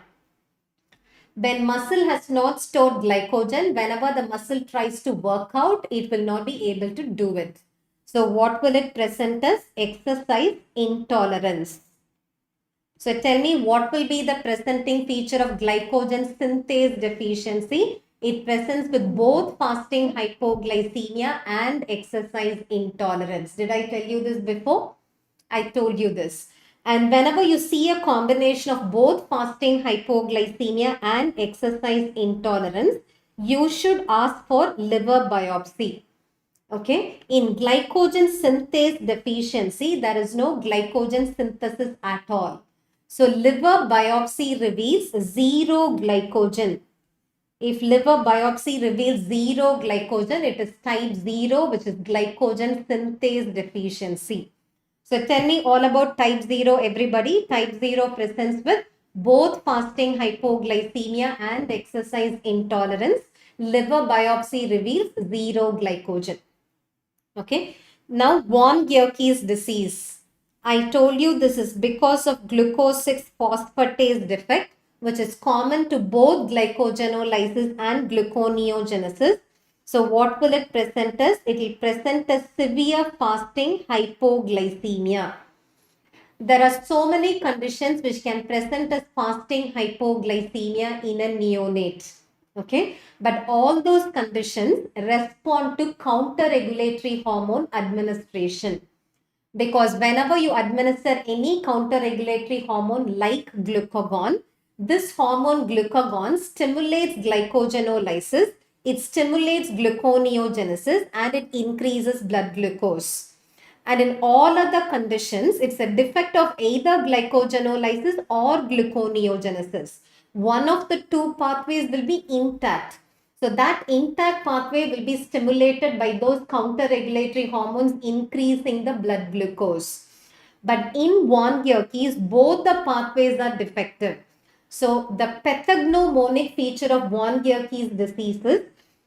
When muscle has not stored glycogen, whenever the muscle tries to work out, it will not be able to do it. So what will it present as? Exercise intolerance. So tell me, what will be the presenting feature of glycogen synthase deficiency? It presents with both fasting hypoglycemia and exercise intolerance. Did I tell you this before? I told you this. And whenever you see a combination of both fasting hypoglycemia and exercise intolerance, you should ask for liver biopsy. Okay. In glycogen synthase deficiency, there is no glycogen synthesis at all. So liver biopsy reveals zero glycogen. If liver biopsy reveals zero glycogen, it is type 0, which is glycogen synthase deficiency. So tell me all about type 0, everybody. Type 0 presents with both fasting hypoglycemia and exercise intolerance. Liver biopsy reveals zero glycogen. Okay. Now, von Gierke's disease. I told you this is because of glucose 6 phosphatase defect, which is common to both glycogenolysis and gluconeogenesis. So what will it present as? It will present as severe fasting hypoglycemia. There are so many conditions which can present as fasting hypoglycemia in a neonate. Okay, but all those conditions respond to counter-regulatory hormone administration. Because whenever you administer any counter-regulatory hormone like glucagon, this hormone glucagon stimulates glycogenolysis, it stimulates gluconeogenesis, and it increases blood glucose. And in all other conditions, it's a defect of either glycogenolysis or gluconeogenesis. One of the two pathways will be intact. So that intact pathway will be stimulated by those counter-regulatory hormones increasing the blood glucose. But in von Gierke's, both the pathways are defective. So the pathognomonic feature of von Gierke's diseases,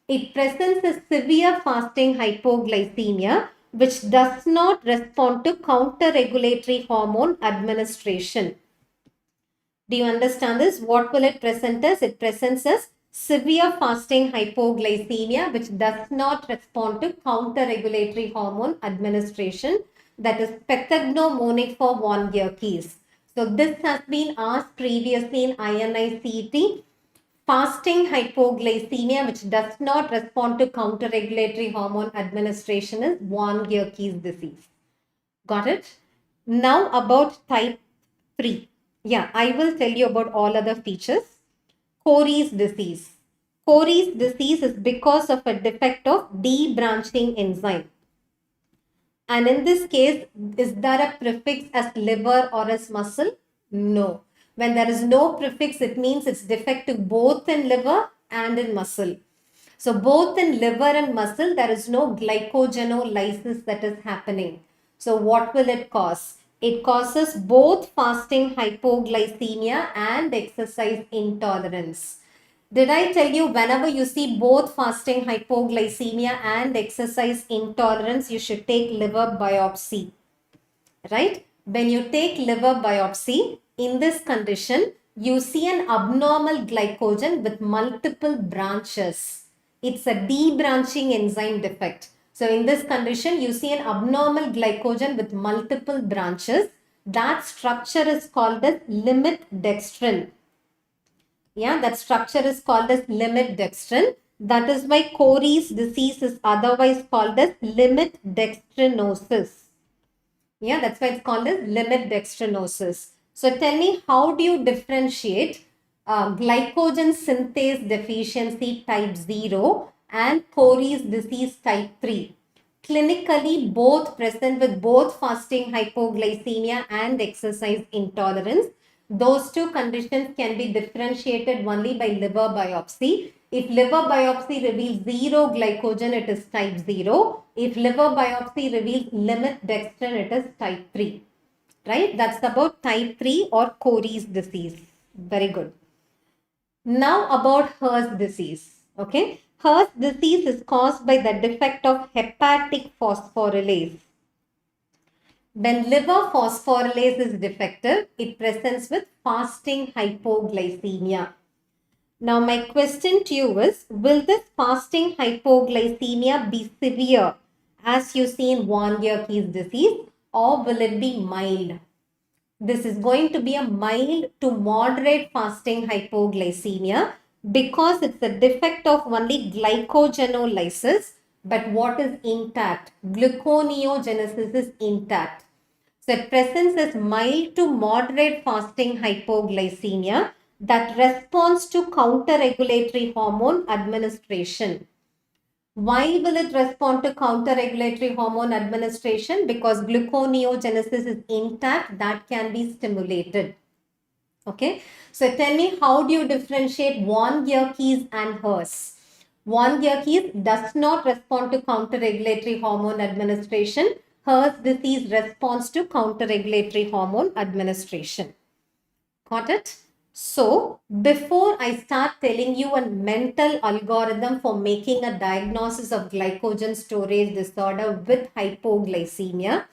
it presents a severe fasting hypoglycemia which does not respond to counter-regulatory hormone administration. Do you understand this? What will it present as? It presents as severe fasting hypoglycemia which does not respond to counter-regulatory hormone administration. That is pathognomonic for von Gierke's. So this has been asked previously in INI-CET. Fasting hypoglycemia which does not respond to counter-regulatory hormone administration is von Gierke's disease. Got it? Now about type 3. Yeah, I will tell you about all other features. Cory's disease. Cory's disease is because of a defect of debranching enzyme. And in this case, is there a prefix as liver or as muscle? No. When there is no prefix, it means it's defective both in liver and in muscle. So both in liver and muscle, there is no glycogenolysis that is happening. So what will it cause? It causes both fasting hypoglycemia and exercise intolerance. Did I tell you whenever you see both fasting hypoglycemia and exercise intolerance, you should take liver biopsy, right? When you take liver biopsy, in this condition, you see an abnormal glycogen with multiple branches. It's a debranching enzyme defect. So in this condition, you see an abnormal glycogen with multiple branches. That structure is called as limit dextrin. Yeah, that structure is called as limit dextrin. That is why Cory's disease is otherwise called as limit dextrinosis. Yeah, that's why it's called as limit dextrinosis. So tell me, how do you differentiate glycogen synthase deficiency type 0 and Cory's disease type 3? Clinically, both present with both fasting hypoglycemia and exercise intolerance. Those two conditions can be differentiated only by liver biopsy. If liver biopsy reveals zero glycogen, it is type 0. If liver biopsy reveals limit dextrin, it is type 3. Right? That's about type 3 or Cory's disease. Very good. Now about Hers disease. Okay. Hers disease is caused by the defect of hepatic phosphorylase. When liver phosphorylase is defective, it presents with fasting hypoglycemia. Now my question to you is, will this fasting hypoglycemia be severe as you see in von Gierke's disease, or will it be mild? This is going to be a mild to moderate fasting hypoglycemia because it's a defect of only glycogenolysis, but what is intact? Gluconeogenesis is intact. So it presents as mild to moderate fasting hypoglycemia that responds to counter-regulatory hormone administration. Why will it respond to counter-regulatory hormone administration? Because gluconeogenesis is intact, that can be stimulated. Okay, so tell me, how do you differentiate von Gierke's and Hers? Von Gierke's does not respond to counter-regulatory hormone administration. Hers disease responds to counter-regulatory hormone administration. Got it? So, before I start telling you a mental algorithm for making a diagnosis of glycogen storage disorder with hypoglycemia,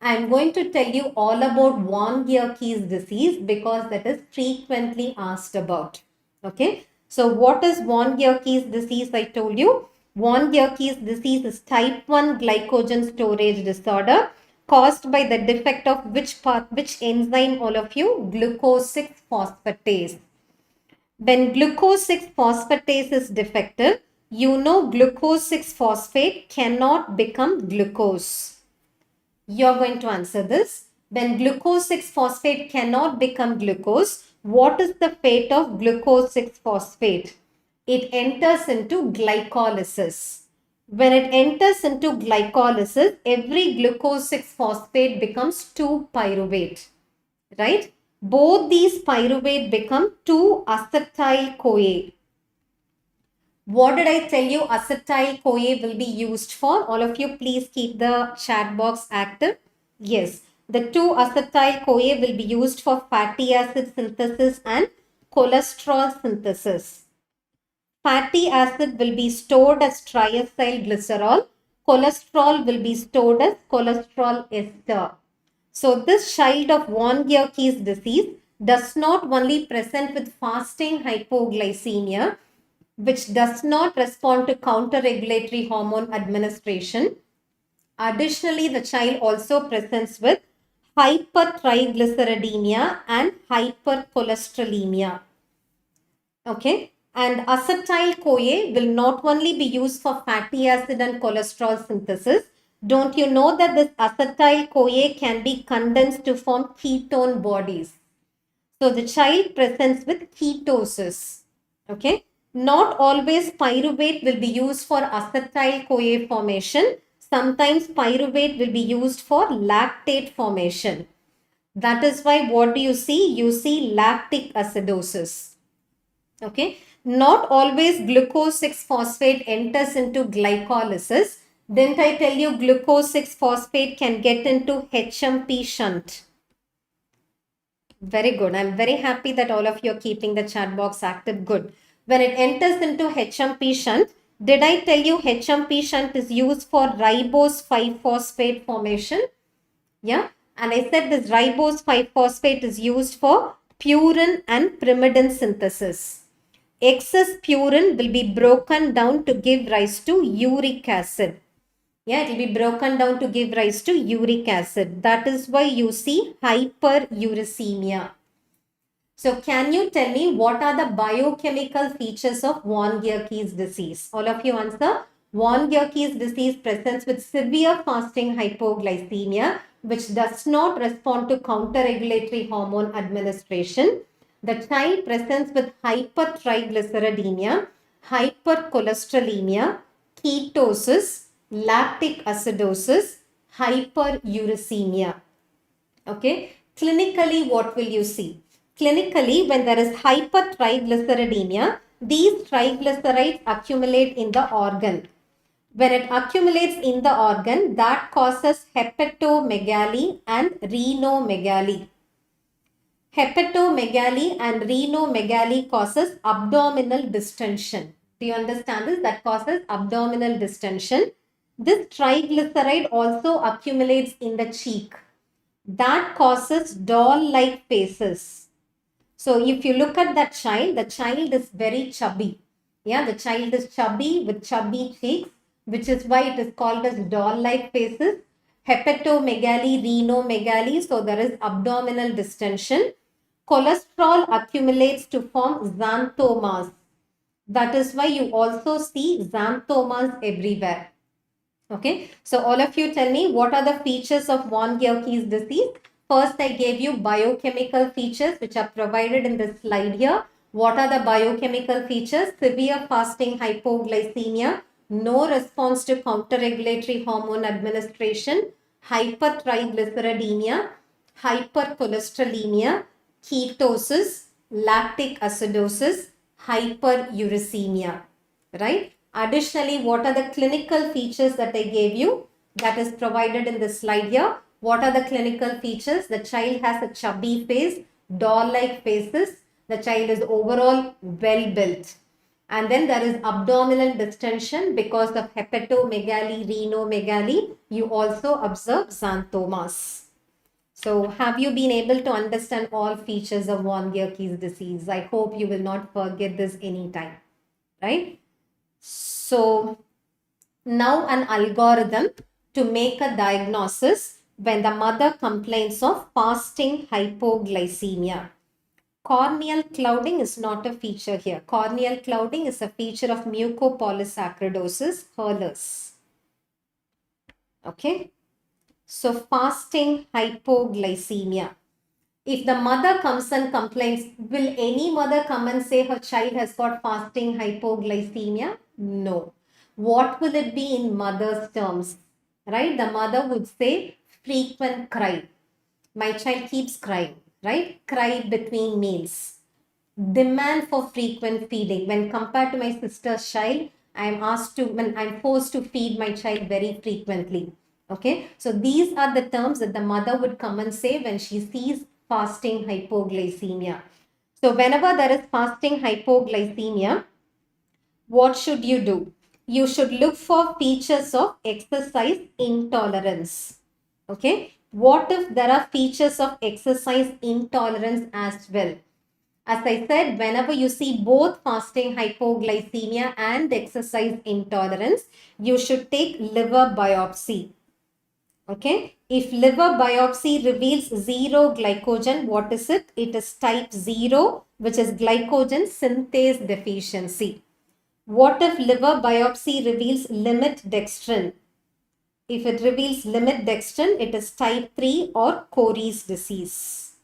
I am going to tell you all about von Gierke's disease because that is frequently asked about. Okay. So, what is von Gierke's disease? I told you. Von Gierke's disease is type 1 glycogen storage disorder caused by the defect of which enzyme, all of you? Glucose 6 phosphatase. When glucose 6 phosphatase is defective, you know glucose 6 phosphate cannot become glucose. You're going to answer this. When glucose 6 phosphate cannot become glucose, what is the fate of glucose 6 phosphate? It enters into glycolysis. When it enters into glycolysis, every glucose 6 phosphate becomes 2-pyruvate. Right? Both these pyruvate become 2-acetyl-CoA. What did I tell you acetyl-CoA will be used for? All of you, please keep the chat box active. Yes, the 2-acetyl-CoA will be used for fatty acid synthesis and cholesterol synthesis. Fatty acid will be stored as triacylglycerol. Cholesterol will be stored as cholesterol ester. So this child of von Gierke's disease does not only present with fasting hypoglycemia, which does not respond to counter-regulatory hormone administration. Additionally, the child also presents with hypertriglyceridemia and hypercholesterolemia. Okay. And acetyl-CoA will not only be used for fatty acid and cholesterol synthesis. Don't you know that this acetyl-CoA can be condensed to form ketone bodies? So the child presents with ketosis. Okay. Not always pyruvate will be used for acetyl-CoA formation. Sometimes pyruvate will be used for lactate formation. That is why what do you see? You see lactic acidosis. Okay. Not always glucose 6 phosphate enters into glycolysis. Didn't I tell you glucose 6 phosphate can get into HMP shunt? Very good. I'm very happy that all of you are keeping the chat box active. Good. When it enters into HMP shunt, did I tell you HMP shunt is used for ribose 5-phosphate formation? Yeah. And I said this ribose 5-phosphate is used for purine and pyrimidine synthesis. Excess purine will be broken down to give rise to uric acid. Yeah, it will be broken down to give rise to uric acid. That is why you see hyperuricemia. So can you tell me what are the biochemical features of von Gierke's disease? All of you answer. Von Gierke's disease presents with severe fasting hypoglycemia, which does not respond to counter-regulatory hormone administration. The child presents with hypertriglyceridemia, hypercholesterolemia, ketosis, lactic acidosis, hyperuricemia. Okay. Clinically, what will you see? clinically, when there is hypertriglyceridemia, these triglycerides accumulate in the organ. When it accumulates in the organ, that causes hepatomegaly and renomegaly. Hepatomegaly and renomegaly causes abdominal distension. Do you understand this? That causes abdominal distension. This triglyceride also accumulates in the cheek. That causes doll-like faces. So if you look at that child, the child is very chubby. Yeah, the child is chubby with chubby cheeks, which is why it is called as doll-like faces. Hepatomegaly, renomegaly, so there is abdominal distension. Cholesterol accumulates to form xanthomas. That is why you also see xanthomas everywhere. Okay, so all of you tell me, what are the features of von Gierke's disease? First, I gave you biochemical features which are provided in this slide here. What are the biochemical features? Severe fasting hypoglycemia, no response to counter-regulatory hormone administration, hypertriglyceridemia, hypercholesterolemia, ketosis, lactic acidosis, hyperuricemia, right? Additionally, what are the clinical features that I gave you? That is provided in this slide here. What are the clinical features? The child has a chubby face, doll-like faces. The child is overall well built. And then there is abdominal distension because of hepatomegaly, renomegaly. You also observe xanthomas. So have you been able to understand all features of von Gierke's disease? I hope you will not forget this anytime, right? So now an algorithm to make a diagnosis when the mother complains of fasting hypoglycemia. Corneal clouding is not a feature here. Corneal clouding is a feature of mucopolysaccharidosis, HERLS. Okay. So fasting hypoglycemia. If the mother comes and complains, will any mother come and say her child has got fasting hypoglycemia? No. What will it be in mother's terms? Right? The mother would say frequent cry. My child keeps crying, right? Cry between meals. Demand for frequent feeding. When compared to my sister's child, I'm forced to feed my child very frequently. Okay, so these are the terms that the mother would come and say when she sees fasting hypoglycemia. So whenever there is fasting hypoglycemia, what should you do? You should look for features of exercise intolerance. Okay, what if there are features of exercise intolerance as well? As I said, whenever you see both fasting hypoglycemia and exercise intolerance, you should take liver biopsy. Okay, if liver biopsy reveals zero glycogen, what is it? It is type 0, which is glycogen synthase deficiency. What if liver biopsy reveals limit dextrin? If it reveals limit dextrin, it is type 3 or Cory's disease.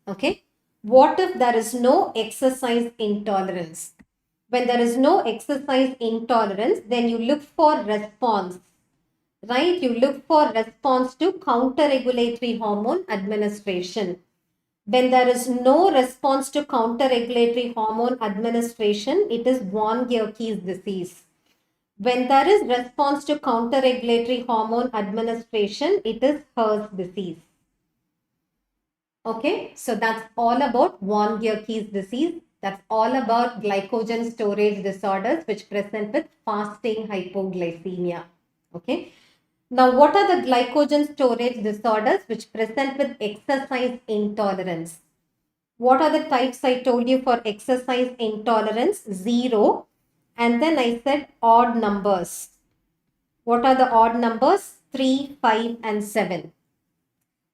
Okay. What if there is no exercise intolerance? When there is no exercise intolerance, then you look for response, right? You look for response to counter-regulatory hormone administration. When there is no response to counter-regulatory hormone administration, it is von Gierke's disease. When there is response to counter-regulatory hormone administration, it is HERS disease. Okay, so that's all about von Gierke's disease. That's all about glycogen storage disorders which present with fasting hypoglycemia. Okay. Now, what are the glycogen storage disorders which present with exercise intolerance? What are the types I told you for exercise intolerance? 0. And then I said odd numbers. What are the odd numbers? 3, 5 and 7.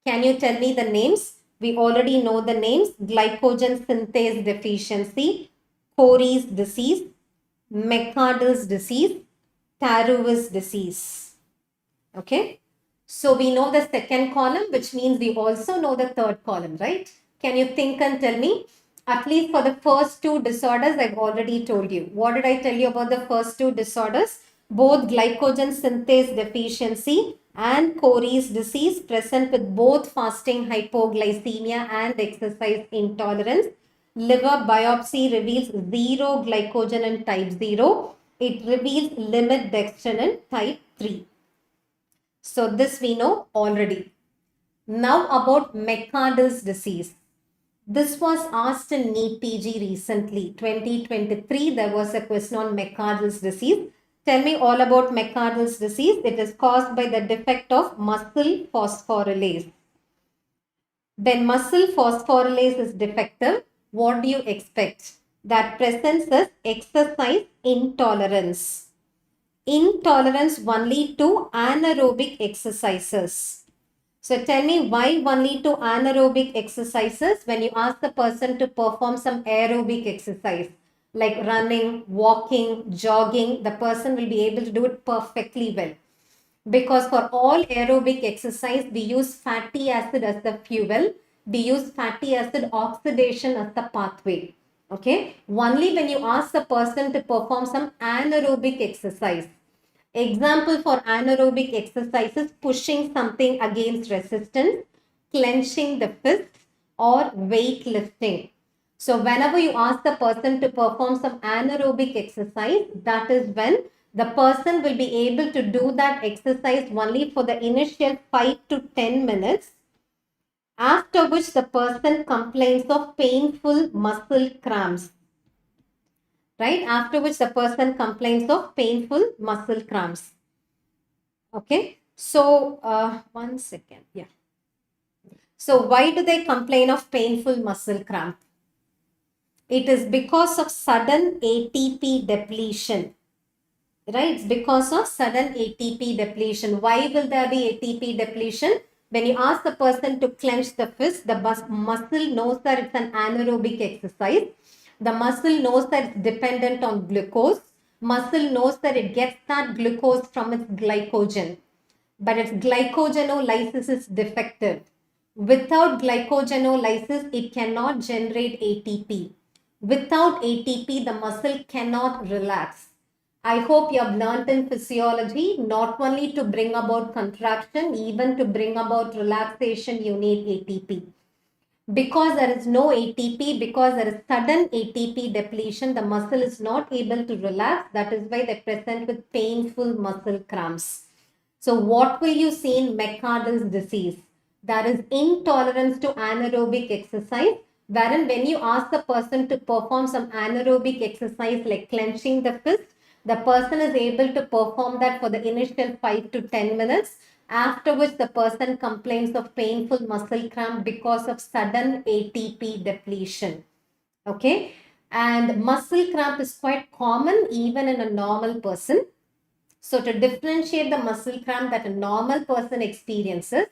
Can you tell me the names? We already know the names. Glycogen synthase deficiency, Cory's disease, McArdle's disease, Taruv's disease. Okay. So we know the second column, which means we also know the third column, right? Can you think and tell me? At least for the first two disorders, I've already told you. What did I tell you about the first two disorders? Both glycogen synthase deficiency and Cory's disease present with both fasting hypoglycemia and exercise intolerance. Liver biopsy reveals zero glycogen in type 0. It reveals limit dextrin in type 3. So this we know already. Now about McArdle's disease. This was asked in NEET PG recently, 2023. There was a question on McArdle's disease. Tell me all about McArdle's disease. It is caused by the defect of muscle phosphorylase. When muscle phosphorylase is defective, what do you expect? That presents as exercise intolerance. Intolerance only to anaerobic exercises. So tell me why only to anaerobic exercises when you ask the person to perform some aerobic exercise like running, walking, jogging, the person will be able to do it perfectly well. Because for all aerobic exercise, we use fatty acid as the fuel. We use fatty acid oxidation as the pathway. Okay. Only when you ask the person to perform some anaerobic exercise. Example for anaerobic exercises, pushing something against resistance, clenching the fists, or weightlifting. So whenever you ask the person to perform some anaerobic exercise, that is when the person will be able to do that exercise only for the initial 5 to 10 minutes, after which the person complains of painful muscle cramps. Right? After which the person complains of painful muscle cramps. Okay. So, one second. Yeah. So, why do they complain of painful muscle cramp? It is because of sudden ATP depletion. Right? It's because of sudden ATP depletion. Why will there be ATP depletion? When you ask the person to clench the fist, the muscle knows that it's an anaerobic exercise. The muscle knows that it's dependent on glucose. Muscle knows that it gets that glucose from its glycogen. But its glycogenolysis is defective. Without glycogenolysis, it cannot generate ATP. Without ATP, the muscle cannot relax. I hope you have learned in physiology, not only to bring about contraction, even to bring about relaxation, you need ATP. Because there is no ATP, because there is sudden ATP depletion, the muscle is not able to relax. That is why they present with painful muscle cramps. So what will you see in McArdle's disease? There is intolerance to anaerobic exercise, wherein when you ask the person to perform some anaerobic exercise like clenching the fist, the person is able to perform that for the initial 5 to 10 minutes, after which the person complains of painful muscle cramp because of sudden ATP depletion. Okay. And muscle cramp is quite common even in a normal person. So to differentiate the muscle cramp that a normal person experiences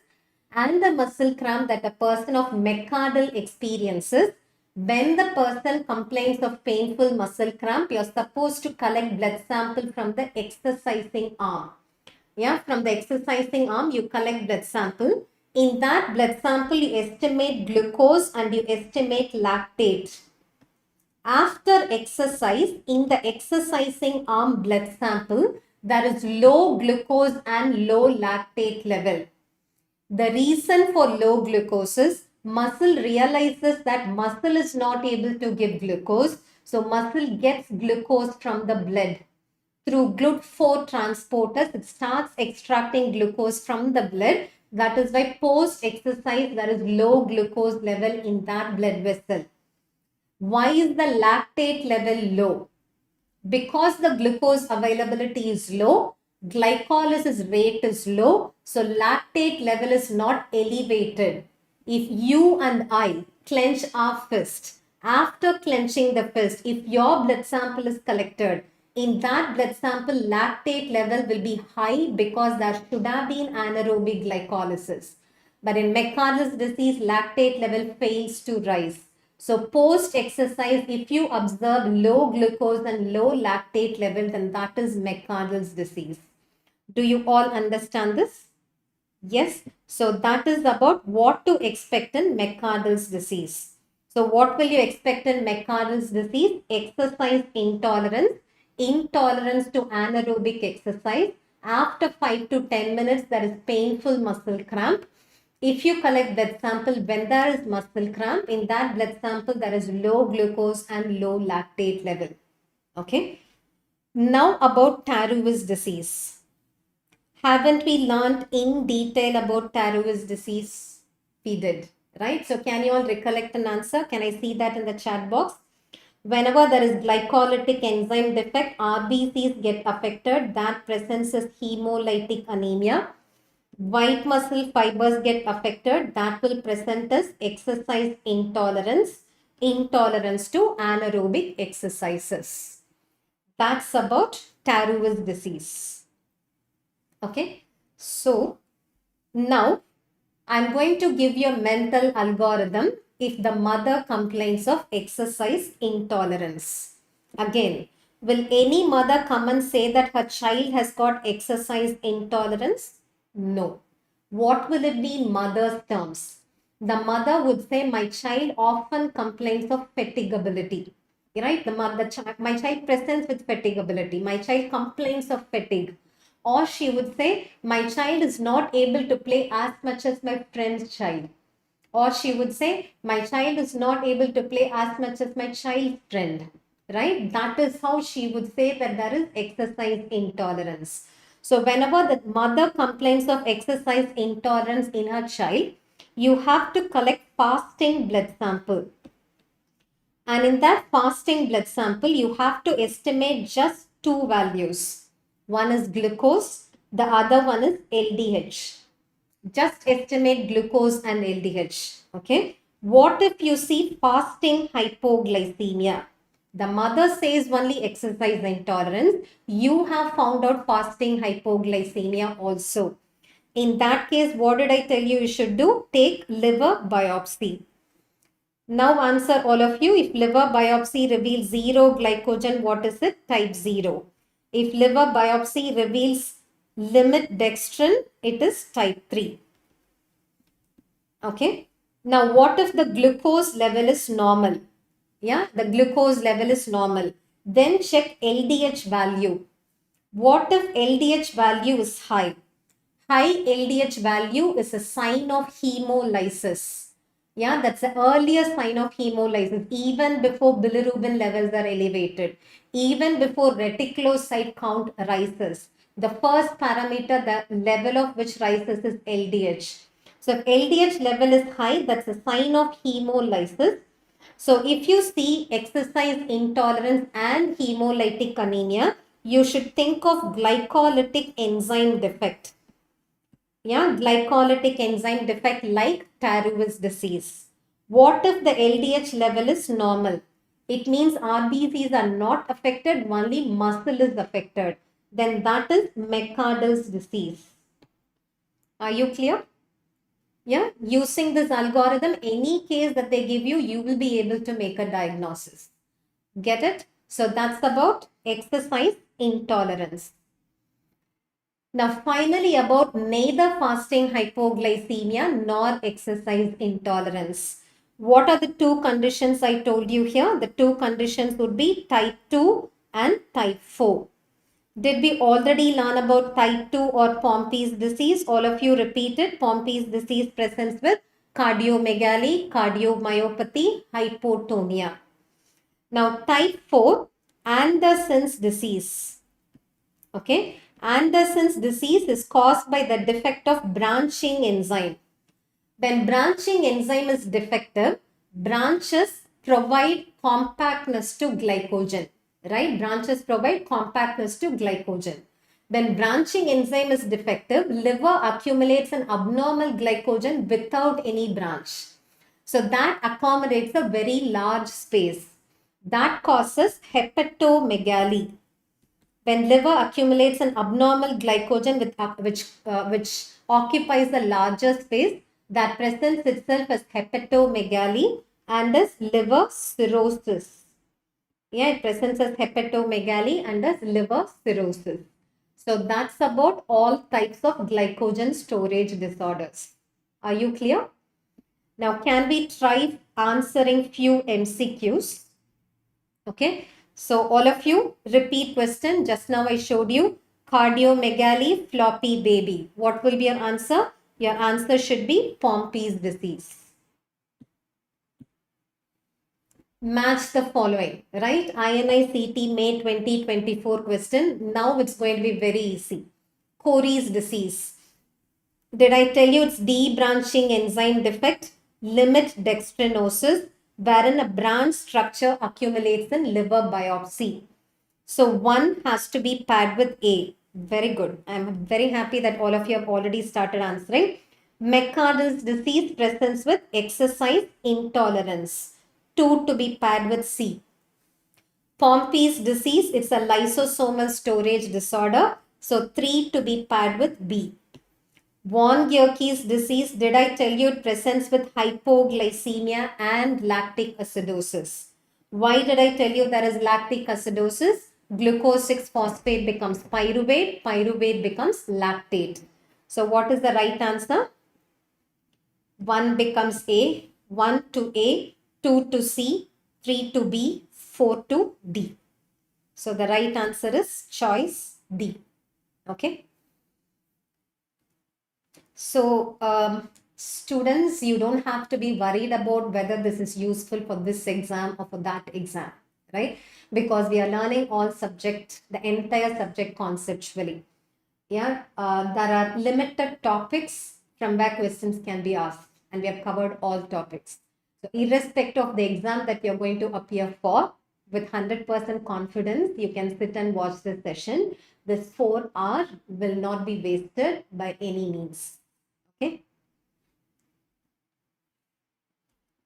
and the muscle cramp that a person of McArdle experiences, when the person complains of painful muscle cramp, you're supposed to collect blood sample from the exercising arm. Yeah, from the exercising arm, you collect blood sample. In that blood sample, you estimate glucose and you estimate lactate. After exercise, in the exercising arm blood sample, there is low glucose and low lactate level. The reason for low glucose is muscle realizes that muscle is not able to give glucose. So muscle gets glucose from the blood. Through GLUT4 transporters, it starts extracting glucose from the blood. That is why post-exercise, there is low glucose level in that blood vessel. Why is the lactate level low? Because the glucose availability is low, glycolysis rate is low, so lactate level is not elevated. If you and I clench our fist, after clenching the fist, if your blood sample is collected, in that blood sample, lactate level will be high because there should have been anaerobic glycolysis. But in McArdle's disease, lactate level fails to rise. So post-exercise, if you observe low glucose and low lactate level, then that is McArdle's disease. Do you all understand this? Yes. So that is about what to expect in McArdle's disease. So what will you expect in McArdle's disease? Exercise intolerance, intolerance to anaerobic exercise, after 5 to 10 minutes, there is painful muscle cramp. If you collect blood sample when there is muscle cramp, in that blood sample, there is low glucose and low lactate level. Okay. Now about Taruv's disease. Haven't we learned in detail about Taruv's disease? We did, right? So can you all recollect an answer? Can I see that in the chat box? Whenever there is glycolytic enzyme defect, RBCs get affected. That presents as hemolytic anemia. White muscle fibers get affected. That will present as exercise intolerance, intolerance to anaerobic exercises. That's about Taruv's disease. Okay. So now I'm going to give you a mental algorithm if the mother complains of exercise intolerance. Again, will any mother come and say that her child has got exercise intolerance? No. What will it be in mother's terms? The mother would say, my child often complains of fatigability. Right? My child presents with fatigability. My child complains of fatigue. Or she would say, my child is not able to play as much as my friend's child. Or she would say, my child is not able to play as much as my child's friend. Right? That is how she would say that there is exercise intolerance. So whenever the mother complains of exercise intolerance in her child, you have to collect fasting blood sample. And in that fasting blood sample, you have to estimate just two values. One is glucose, the other one is LDH. Just estimate glucose and LDH. Okay. What if you see fasting hypoglycemia? The mother says only exercise intolerance. You have found out fasting hypoglycemia also. In that case, what did I tell you you should do? Take liver biopsy. Now answer all of you. If liver biopsy reveals zero glycogen, what is it? Type 0. If liver biopsy reveals limit dextrin, it is type 3. Okay. Now what if the glucose level is normal? Yeah, the glucose level is normal. Then check LDH value. What if LDH value is high? High LDH value is a sign of hemolysis. Yeah, that's the earliest sign of hemolysis, even before bilirubin levels are elevated, even before reticulocyte count rises. The first parameter, the level of which rises, is LDH. So if LDH level is high, that's a sign of hemolysis. So if you see exercise intolerance and hemolytic anemia, you should think of glycolytic enzyme defect. Yeah, glycolytic enzyme defect like Taruv's disease. What if the LDH level is normal? It means RBCs are not affected, only muscle is affected. Then that is McArdle's disease. Are you clear? Yeah, using this algorithm, any case that they give you, you will be able to make a diagnosis. Get it? So that's about exercise intolerance. Now, finally, about neither fasting hypoglycemia nor exercise intolerance. What are the two conditions I told you here? The two conditions would be type 2 and type 4. Did we already learn about type 2 or Pompey's disease? All of you repeated. Pompey's disease presents with cardiomegaly, cardiomyopathy, hypotonia. Now, type 4, Anderson's disease. Okay. Anderson's disease is caused by the defect of branching enzyme. When branching enzyme is defective, branches provide compactness to glycogen, right? Branches provide compactness to glycogen. When branching enzyme is defective, liver accumulates an abnormal glycogen without any branch. So that accommodates a very large space. That causes hepatomegaly. When liver accumulates an abnormal glycogen which occupies a larger space, that presents itself as hepatomegaly and as liver cirrhosis. Yeah, it presents as hepatomegaly and as liver cirrhosis. So that's about all types of glycogen storage disorders. Are you clear? Now, can we try answering few MCQs? Okay. So all of you, repeat question. Just now I showed you Cardiomegaly, floppy baby. What will be your answer? Your answer should be Pompey's disease. Match the following, right? INI-CET May 2024 question. Now it's going to be very easy. Cory's disease. Did I tell you it's debranching enzyme defect, limit dextrinosis, wherein a branch structure accumulates in liver biopsy? So one has to be paired with A. Very good. I'm very happy that all of you have already started answering. McArdle's disease presents with exercise intolerance. 2 to be paired with C. Pompey's disease, it's a lysosomal storage disorder. So 3 to be paired with B. Von Gierke's disease, did I tell you it presents with hypoglycemia and lactic acidosis? Why did I tell you there is lactic acidosis? Glucose 6-phosphate becomes pyruvate, pyruvate becomes lactate. So what is the right answer? 1 becomes A, 1 to A, 2 to C, 3 to B, 4 to D. So the right answer is choice D. Okay. So students, you don't have to be worried about whether this is useful for this exam or for that exam, right? Because we are learning all subject, the entire subject conceptually. Yeah, there are limited topics from where questions can be asked, and we have covered all topics. So irrespective of the exam that you're going to appear for, with 100% confidence, you can sit and watch this session. This 4 hours will not be wasted by any means. Okay.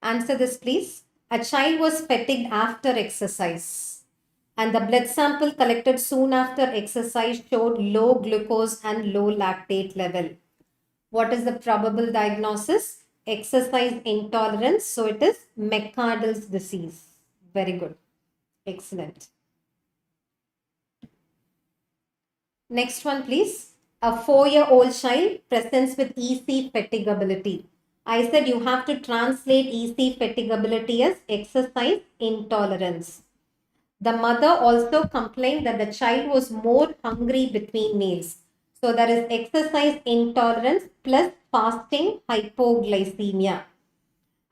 Answer this, please. A child was fatigued after exercise, and the blood sample collected soon after exercise showed low glucose and low lactate level. What is the probable diagnosis? Exercise intolerance. So it is McArdle's disease. Very good. Excellent. Next one, please. A 4-year-old child presents with EC fatigability. I said you have to translate EC fatigability as exercise intolerance. The mother also complained that the child was more hungry between meals. So there is exercise intolerance plus fasting hypoglycemia.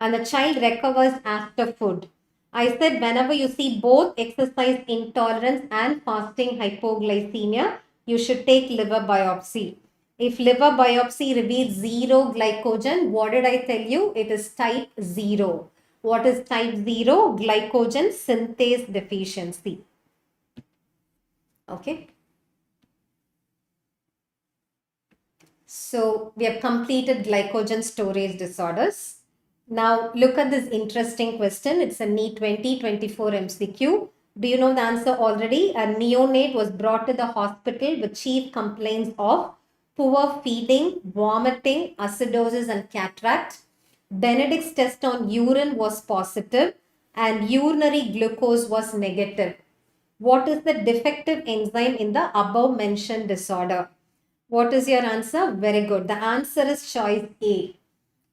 And the child recovers after food. I said whenever you see both exercise intolerance and fasting hypoglycemia, you should take liver biopsy. If liver biopsy reveals 0 glycogen, what did I tell you? It is type 0. What is type 0? Glycogen synthase deficiency. Okay. So we have completed glycogen storage disorders. Now look at this interesting question. It's a NEET 2024 MCQ. Do you know the answer already? A neonate was brought to the hospital with chief complaints of poor feeding, vomiting, acidosis and cataract. Benedict's test on urine was positive and urinary glucose was negative. What is the defective enzyme in the above mentioned disorder? What is your answer? Very good. The answer is choice A.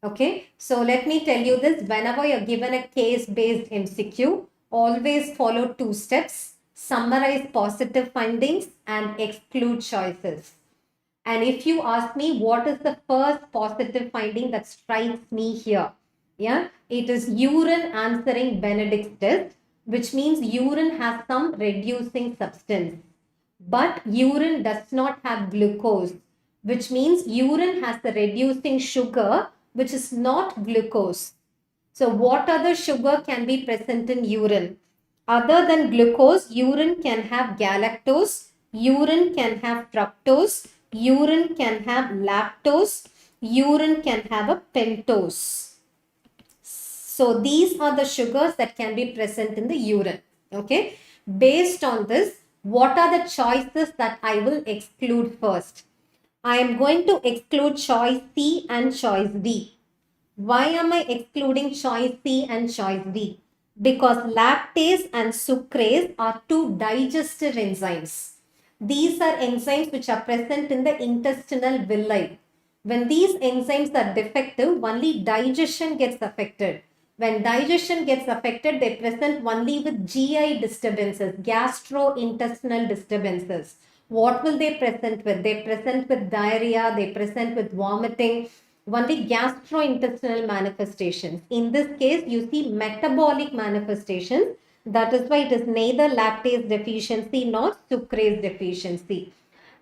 Okay. So let me tell you this. Whenever you're given a case-based MCQ, always follow 2 steps. Summarize positive findings and exclude choices. And if you ask me what is the first positive finding that strikes me here, yeah, it is urine answering Benedict's test, which means urine has some reducing substance. But urine does not have glucose, which means urine has the reducing sugar, which is not glucose. So what other sugar can be present in urine? Other than glucose, urine can have galactose, urine can have fructose, urine can have lactose, urine can have a pentose. So these are the sugars that can be present in the urine. Okay. Based on this, what are the choices that I will exclude first? I am going to exclude choice C and choice D. Why am I excluding choice C and choice D? Because lactase and sucrase are 2 digestive enzymes. These are enzymes which are present in the intestinal villi. When these enzymes are defective, only digestion gets affected. When digestion gets affected, they present only with GI disturbances, gastrointestinal disturbances. What will they present with? They present with diarrhea, they present with vomiting, only gastrointestinal manifestations. In this case, you see metabolic manifestations. That is why it is neither lactase deficiency nor sucrase deficiency.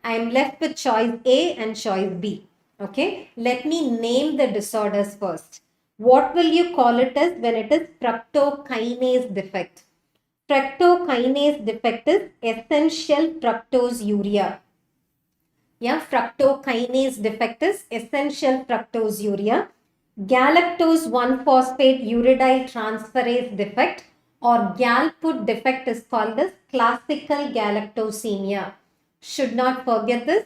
I am left with choice A and choice B. Okay, let me name the disorders first. What will you call it as when it is fructokinase defect? Fructokinase defect is essential fructoseuria. Yeah, fructokinase defect is essential fructoseuria. Galactose 1-phosphate uridyl transferase defect or GALPUT defect is called as classical galactosemia. Should not forget this.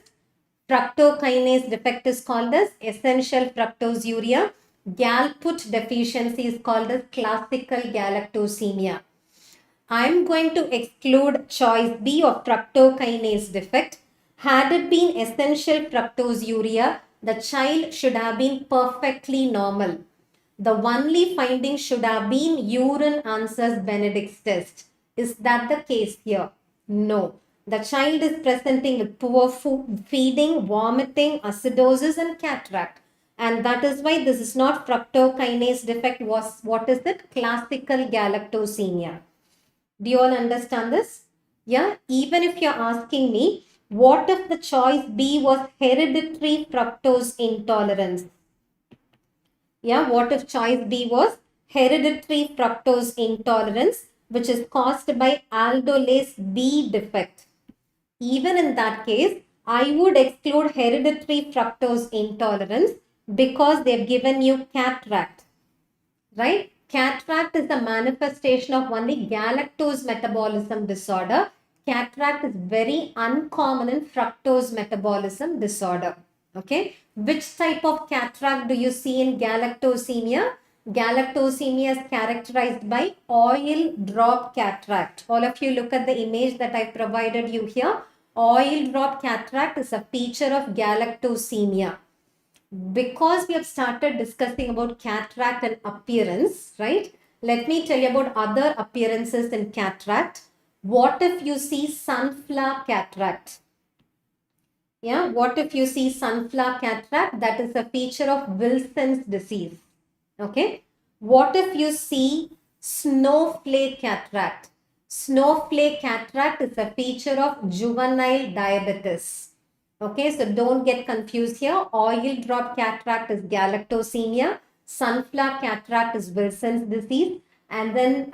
Fructokinase defect is called as essential fructoseuria. GALPUT deficiency is called as classical galactosemia. I'm going to exclude choice B of fructokinase defect. Had it been essential fructoseuria, the child should have been perfectly normal. The only finding should have been urine answers Benedict's test. Is that the case here? No. The child is presenting with poor food, feeding, vomiting, acidosis and cataract. And that is why this is not fructokinase defect. What is it? Classical galactosemia. Do you all understand this? Yeah, even if you're asking me, what if the choice B was hereditary fructose intolerance? Yeah, what if choice B was hereditary fructose intolerance, which is caused by aldolase B defect? Even in that case, I would exclude hereditary fructose intolerance because they've given you cataract, right? Cataract is a manifestation of only galactose metabolism disorder. Cataract is very uncommon in fructose metabolism disorder. Okay. Which type of cataract do you see in galactosemia? Galactosemia is characterized by oil drop cataract. All of you look at the image that I provided you here. Oil drop cataract is a feature of galactosemia. Because we have started discussing about cataract and appearance, right? Let me tell you about other appearances in cataract. What if you see sunflower cataract? Yeah, what if you see sunflower cataract? That is a feature of Wilson's disease. Okay. What if you see snowflake cataract? Snowflake cataract is a feature of juvenile diabetes. Okay, so don't get confused here. Oil drop cataract is galactosemia. Sunflower cataract is Wilson's disease. And then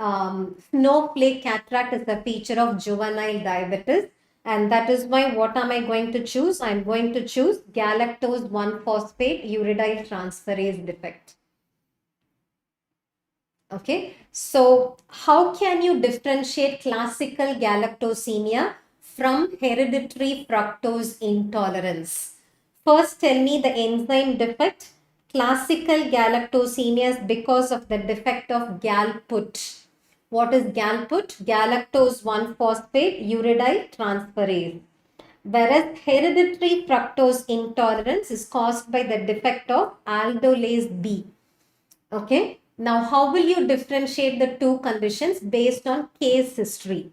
snowflake cataract is a feature of juvenile diabetes. And that is why what am I going to choose? I'm going to choose galactose 1-phosphate uridyl transferase defect. Okay, so how can you differentiate classical galactosemia from hereditary fructose intolerance? First, tell me the enzyme defect. Classical galactosemia is because of the defect of GALPUT. What is GALPUT? Galactose 1-phosphate uridyl transferase. Whereas hereditary fructose intolerance is caused by the defect of aldolase B. Okay. Now, how will you differentiate the two conditions based on case history?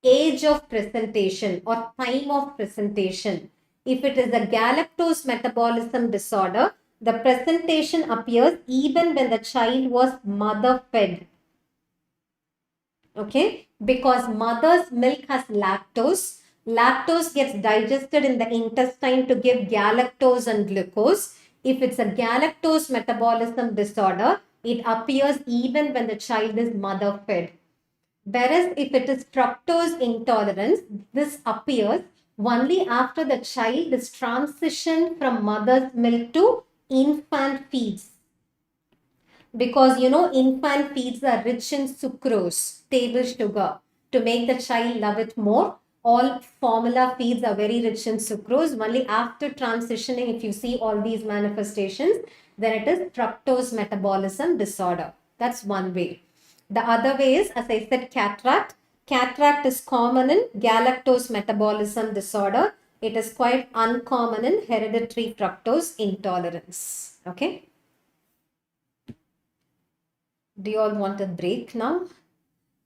Age of presentation or time of presentation. If it is a galactose metabolism disorder, the presentation appears even when the child was mother fed. Okay, because mother's milk has lactose. Lactose gets digested in the intestine to give galactose and glucose. If it's a galactose metabolism disorder, it appears even when the child is mother fed. Whereas if it is fructose intolerance, this appears only after the child is transitioned from mother's milk to infant feeds. Because infant feeds are rich in sucrose, table sugar, to make the child love it more. All formula feeds are very rich in sucrose. Only after transitioning, if you see all these manifestations, then it is fructose metabolism disorder. That's one way. The other way is, as I said, cataract. Cataract is common in galactose metabolism disorder. It is quite uncommon in hereditary fructose intolerance. Okay. Do you all want a break now?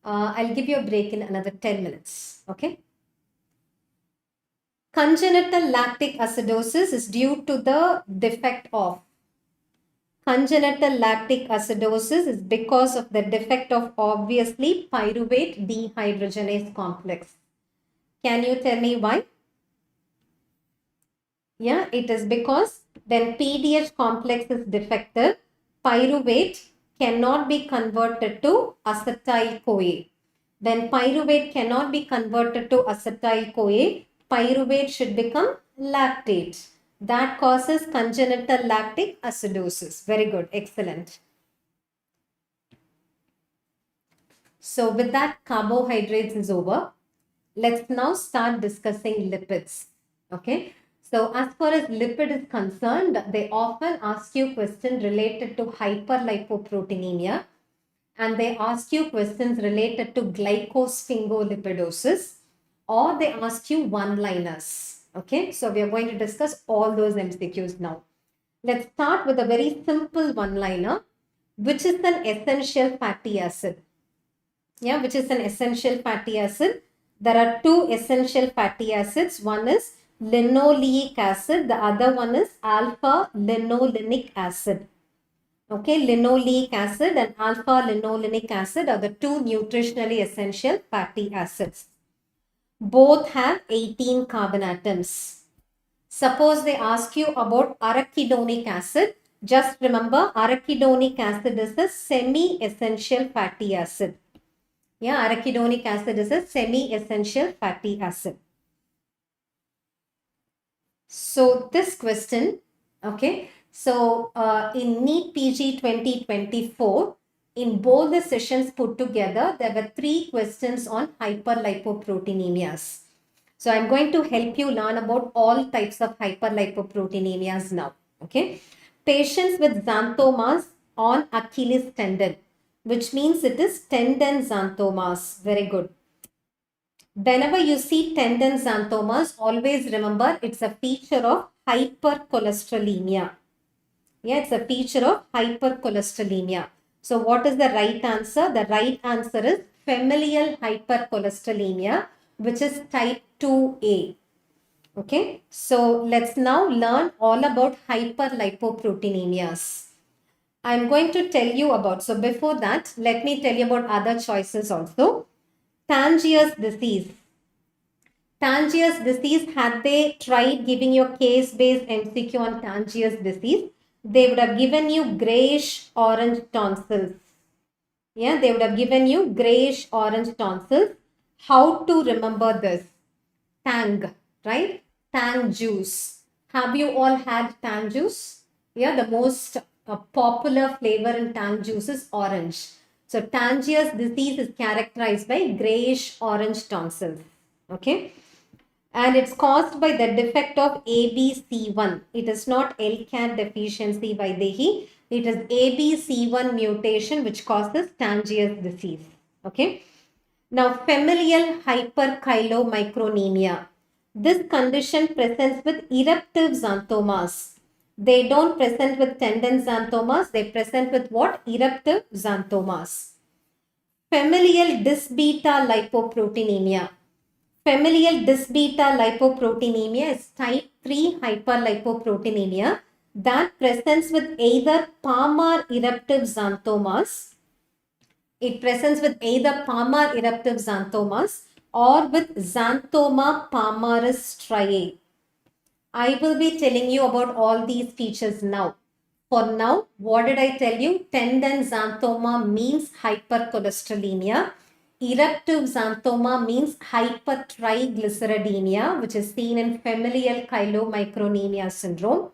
I'll give you a break in another 10 minutes. Okay. Congenital lactic acidosis is due to the defect of. Congenital lactic acidosis is because of the defect of obviously pyruvate dehydrogenase complex. Can you tell me why? Yeah, it is because then PDH complex is defective. Pyruvate cannot be converted to acetyl-CoA. When pyruvate cannot be converted to acetyl-CoA, pyruvate should become lactate. That causes congenital lactic acidosis. Very good. Excellent. So with that, carbohydrates is over. Let's now start discussing lipids. Okay. So as far as lipid is concerned, they often ask you questions related to hyperlipoproteinemia, and they ask you questions related to Glycosphingolipidosis, or they ask you one-liners. Okay, so we are going to discuss all those MCQs now. Let's start with a very simple one-liner, which is an essential fatty acid. Yeah, which is an essential fatty acid. There are two essential fatty acids. One is linoleic acid. The other one is alpha linolenic acid. Okay, linoleic acid and alpha linolenic acid are the two nutritionally essential fatty acids. Both have 18 carbon atoms. Suppose they ask you about arachidonic acid. Just remember, arachidonic acid is a semi-essential fatty acid. Yeah, arachidonic acid is a semi-essential fatty acid. So this question, okay, so in NEET PG 2024, in both the sessions put together, there were 3 questions on hyperlipoproteinemias. So I'm going to help you learn about all types of hyperlipoproteinemias now. Okay, patients with xanthomas on Achilles tendon, which means it is tendon xanthomas. Very good. Whenever you see tendon xanthomas, always remember it's a feature of hypercholesterolemia. Yeah, it's a feature of hypercholesterolemia. So what is the right answer? The right answer is familial hypercholesterolemia, which is type 2A. Okay, so let's now learn all about hyperlipoproteinemias. I'm going to tell you about, so before that, let me tell you about other choices also. Tangiers disease. Tangiers disease, had they tried giving you a case-based MCQ on Tangiers disease, they would have given you grayish orange tonsils. Yeah, they would have given you grayish orange tonsils. How to remember this? Tang, right? Tang juice. Have you all had tang juice? Yeah, the most popular flavor in tang juice is orange. So Tangiers disease is characterized by grayish orange tonsils. Okay. And it's caused by the defect of ABC1. It is not LCAT deficiency by Dehi. It is ABC1 mutation which causes Tangiers disease. Okay. Now, familial hyperchylomicronemia. This condition presents with eruptive xanthomas. They don't present with tendon xanthomas. They present with what? Eruptive xanthomas. Familial dysbeta lipoproteinemia. Familial dysbeta lipoproteinemia is type 3 hyperlipoproteinemia that presents with either Palmar eruptive xanthomas. It presents with either Palmar eruptive xanthomas or with Xanthoma palmaris striae. I will be telling you about all these features now. For now, what did I tell you? Tendon xanthoma means hypercholesterolemia. Eruptive xanthoma means hypertriglyceridemia, which is seen in familial chylomicronemia syndrome.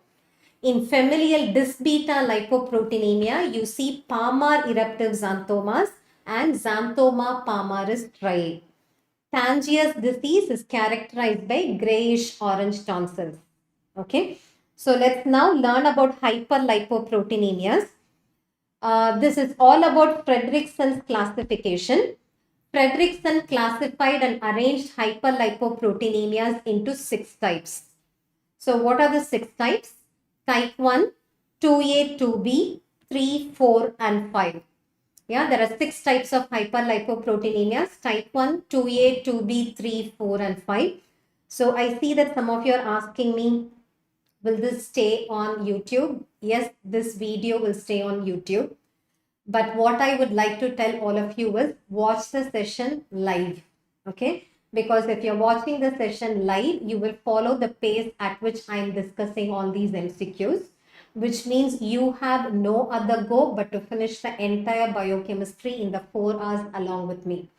In familial dysbeta lipoproteinemia, you see Palmar eruptive xanthomas and Xanthoma palmaris striae. Tangiers disease is characterized by grayish orange tonsils. Okay, so let's now learn about hyperlipoproteinemias. This is all about Fredrickson's classification. Fredrickson classified and arranged hyperlipoproteinemias into 6 types. So what are the 6 types? Type 1, 2A, 2B, 3, 4 and 5. Yeah, there are 6 types of hyperlipoproteinemias. Type 1, 2A, 2B, 3, 4 and 5. So I see that some of you are asking me, will this stay on YouTube? Yes, this video will stay on YouTube. But what I would like to tell all of you is watch the session live. Okay? Because if you're watching the session live, you will follow the pace at which I'm discussing all these MCQs, which means you have no other go but to finish the entire biochemistry in the 4 hours along with me.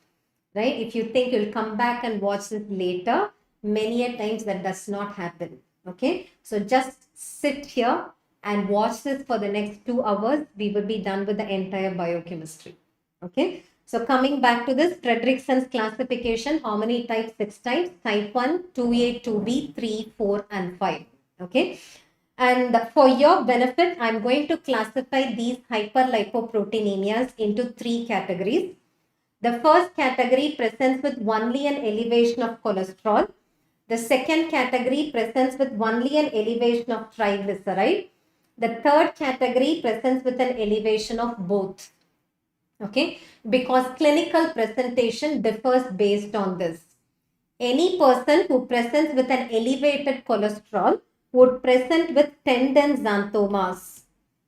Right? If you think you'll come back and watch this later, many a times that does not happen. Okay? So just sit here and watch this for the next 2 hours. We will be done with the entire biochemistry. Okay? So coming back to this, Fredrickson's classification, how many types? 6 types. Type 1, 2A, 2B, 3, 4 and 5. Okay? And for your benefit, I'm going to classify these hyperlipoproteinemias into 3 categories. The first category presents with only an elevation of cholesterol. The second category presents with only an elevation of triglyceride. The third category presents with an elevation of both. Okay, because clinical presentation differs based on this. Any person who presents with an elevated cholesterol would present with tendon xanthomas.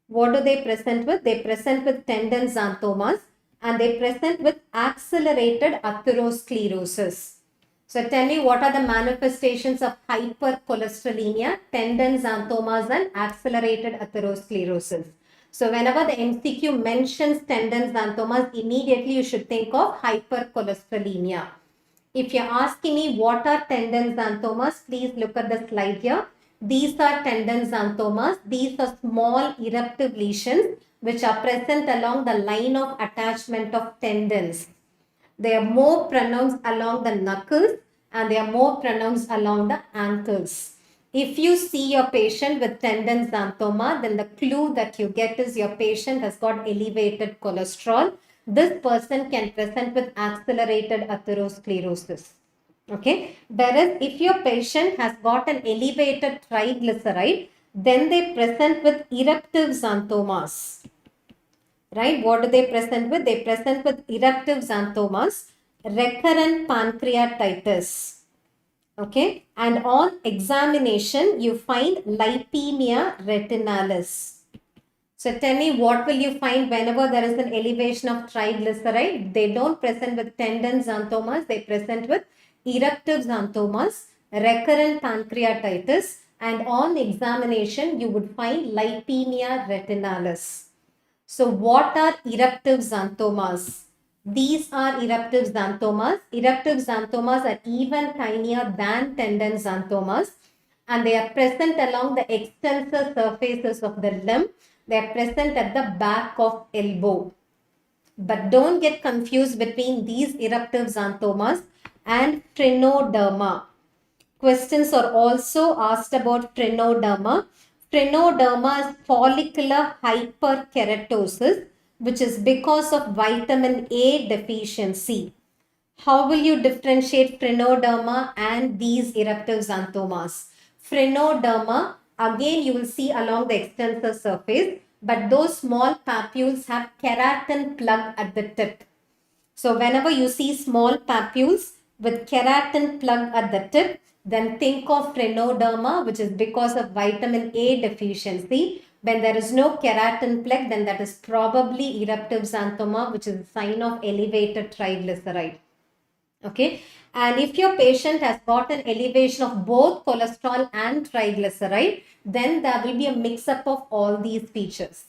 What do they present with? They present with tendon xanthomas and they present with accelerated atherosclerosis. So tell me, what are the manifestations of hypercholesterolemia, tendon xanthomas and accelerated atherosclerosis? So whenever the MCQ mentions tendon xanthomas, immediately you should think of hypercholesterolemia. If you're asking me what are tendon xanthomas, please look at the slide here. These are tendon xanthomas. These are small eruptive lesions which are present along the line of attachment of tendons. They are more pronounced along the knuckles and they are more pronounced along the ankles. If you see your patient with tendon xanthoma, then the clue that you get is your patient has got elevated cholesterol. This person can present with accelerated atherosclerosis. Okay. Whereas if your patient has got an elevated triglyceride, then they present with eruptive xanthomas. Right? What do they present with? They present with eruptive xanthomas, recurrent pancreatitis. Okay. And on examination, you find lipemia retinalis. So tell me, what will you find whenever there is an elevation of triglyceride? They don't present with tendon xanthomas. They present with eruptive xanthomas, recurrent pancreatitis, and on examination, you would find lipemia retinalis. So what are eruptive xanthomas? These are eruptive xanthomas. Eruptive xanthomas are even tinier than tendon xanthomas and they are present along the extensor surfaces of the limb. They are present at the back of elbow. But don't get confused between these eruptive xanthomas and trinoderma. Questions are also asked about trinoderma. Trinoderma is follicular hyperkeratosis, which is because of vitamin A deficiency. How will you differentiate trinoderma and these eruptive xanthomas? Trinoderma, again you will see along the extensor surface, but those small papules have keratin plug at the tip. So whenever you see small papules with keratin plug at the tip, then think of trinoderma, which is because of vitamin A deficiency. When there is no keratin plug, then that is probably eruptive xanthoma, which is a sign of elevated triglyceride. Okay. And if your patient has got an elevation of both cholesterol and triglyceride, then there will be a mix-up of all these features.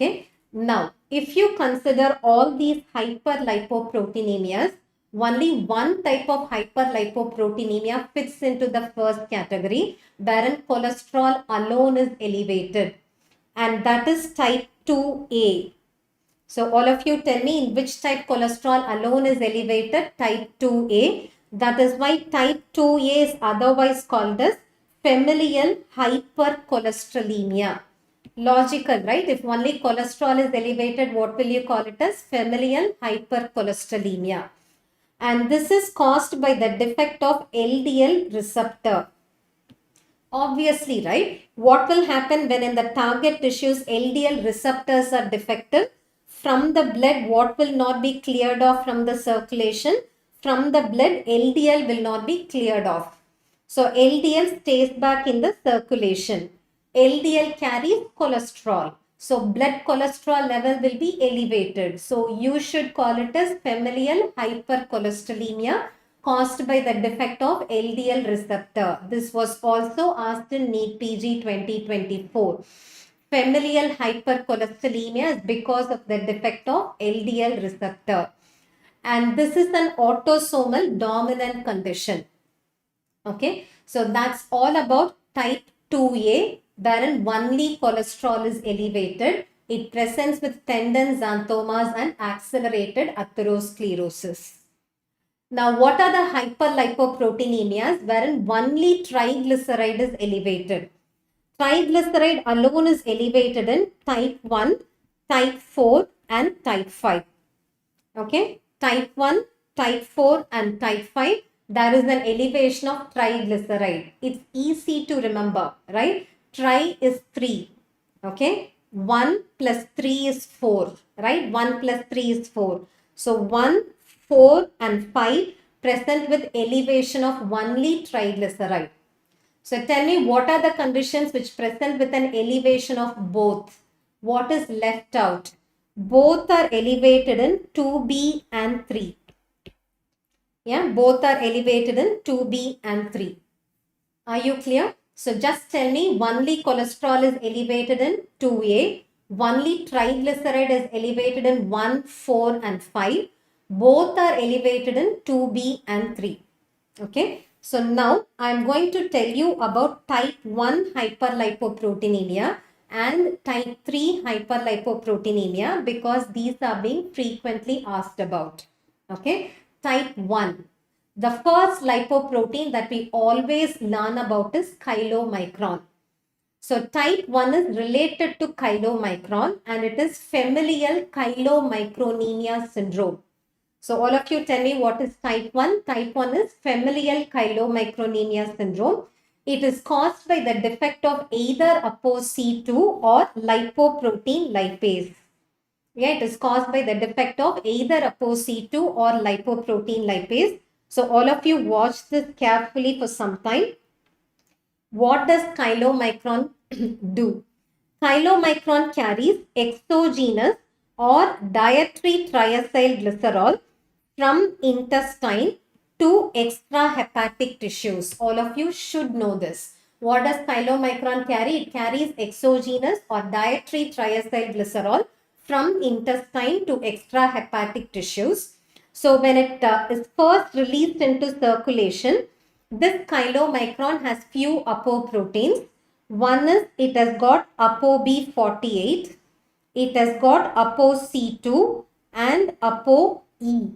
Okay. Now, if you consider all these hyperlipoproteinemias, only one type of hyperlipoproteinemia fits into the first category, wherein cholesterol alone is elevated, and that is type 2A. So all of you tell me in which type cholesterol alone is elevated? Type 2A. That is why type 2A is otherwise called as familial hypercholesterolemia. Logical, right? If only cholesterol is elevated, what will you call it as? Familial hypercholesterolemia. And this is caused by the defect of LDL receptor. Obviously, right? What will happen when in the target tissues LDL receptors are defective? From the blood, what will not be cleared off from the circulation? From the blood, LDL will not be cleared off. So LDL stays back in the circulation. LDL carries cholesterol. So blood cholesterol level will be elevated. So you should call it as familial hypercholesterolemia caused by the defect of LDL receptor. This was also asked in NEET PG 2024. Familial hypercholesterolemia is because of the defect of LDL receptor. And this is an autosomal dominant condition. Okay, so that's all about type 2A, wherein only cholesterol is elevated. It presents with tendon xanthomas and accelerated atherosclerosis. Now, what are the hyperlipoproteinemias wherein only triglyceride is elevated? Triglyceride alone is elevated in type 1, type 4 and type 5. Okay, type 1, type 4 and type 5, there is an elevation of triglyceride. It's easy to remember, right? Tri is 3, okay? 1 plus 3 is 4, right? 1 plus 3 is 4. So 1, 4 and 5 present with elevation of only triglyceride. So tell me, what are the conditions which present with an elevation of both? What is left out? Both are elevated in 2B and 3. Yeah, both are elevated in 2B and 3. Are you clear? So just tell me, only cholesterol is elevated in 2A, only triglyceride is elevated in 1, 4 and 5. Both are elevated in 2B and 3. Okay. So now I am going to tell you about type 1 hyperlipoproteinemia and type 3 hyperlipoproteinemia because these are being frequently asked about. Okay. Type 1. The first lipoprotein that we always learn about is chylomicron. So type 1 is related to chylomicron and it is familial chylomicronemia syndrome. So all of you tell me, what is type 1? Type 1 is familial chylomicronemia syndrome. It is caused by the defect of either ApoC2 or lipoprotein lipase. Yeah, it is caused by the defect of either ApoC2 or lipoprotein lipase. So all of you watch this carefully for some time. What does chylomicron do? Chylomicron carries exogenous or dietary triacylglycerol from intestine to extrahepatic tissues. All of you should know this. What does chylomicron carry? It carries exogenous or dietary triacylglycerol from intestine to extrahepatic tissues. So when it is first released into circulation, this chylomicron has few apoproteins. One is, it has got ApoB48, it has got ApoC2 and ApoE.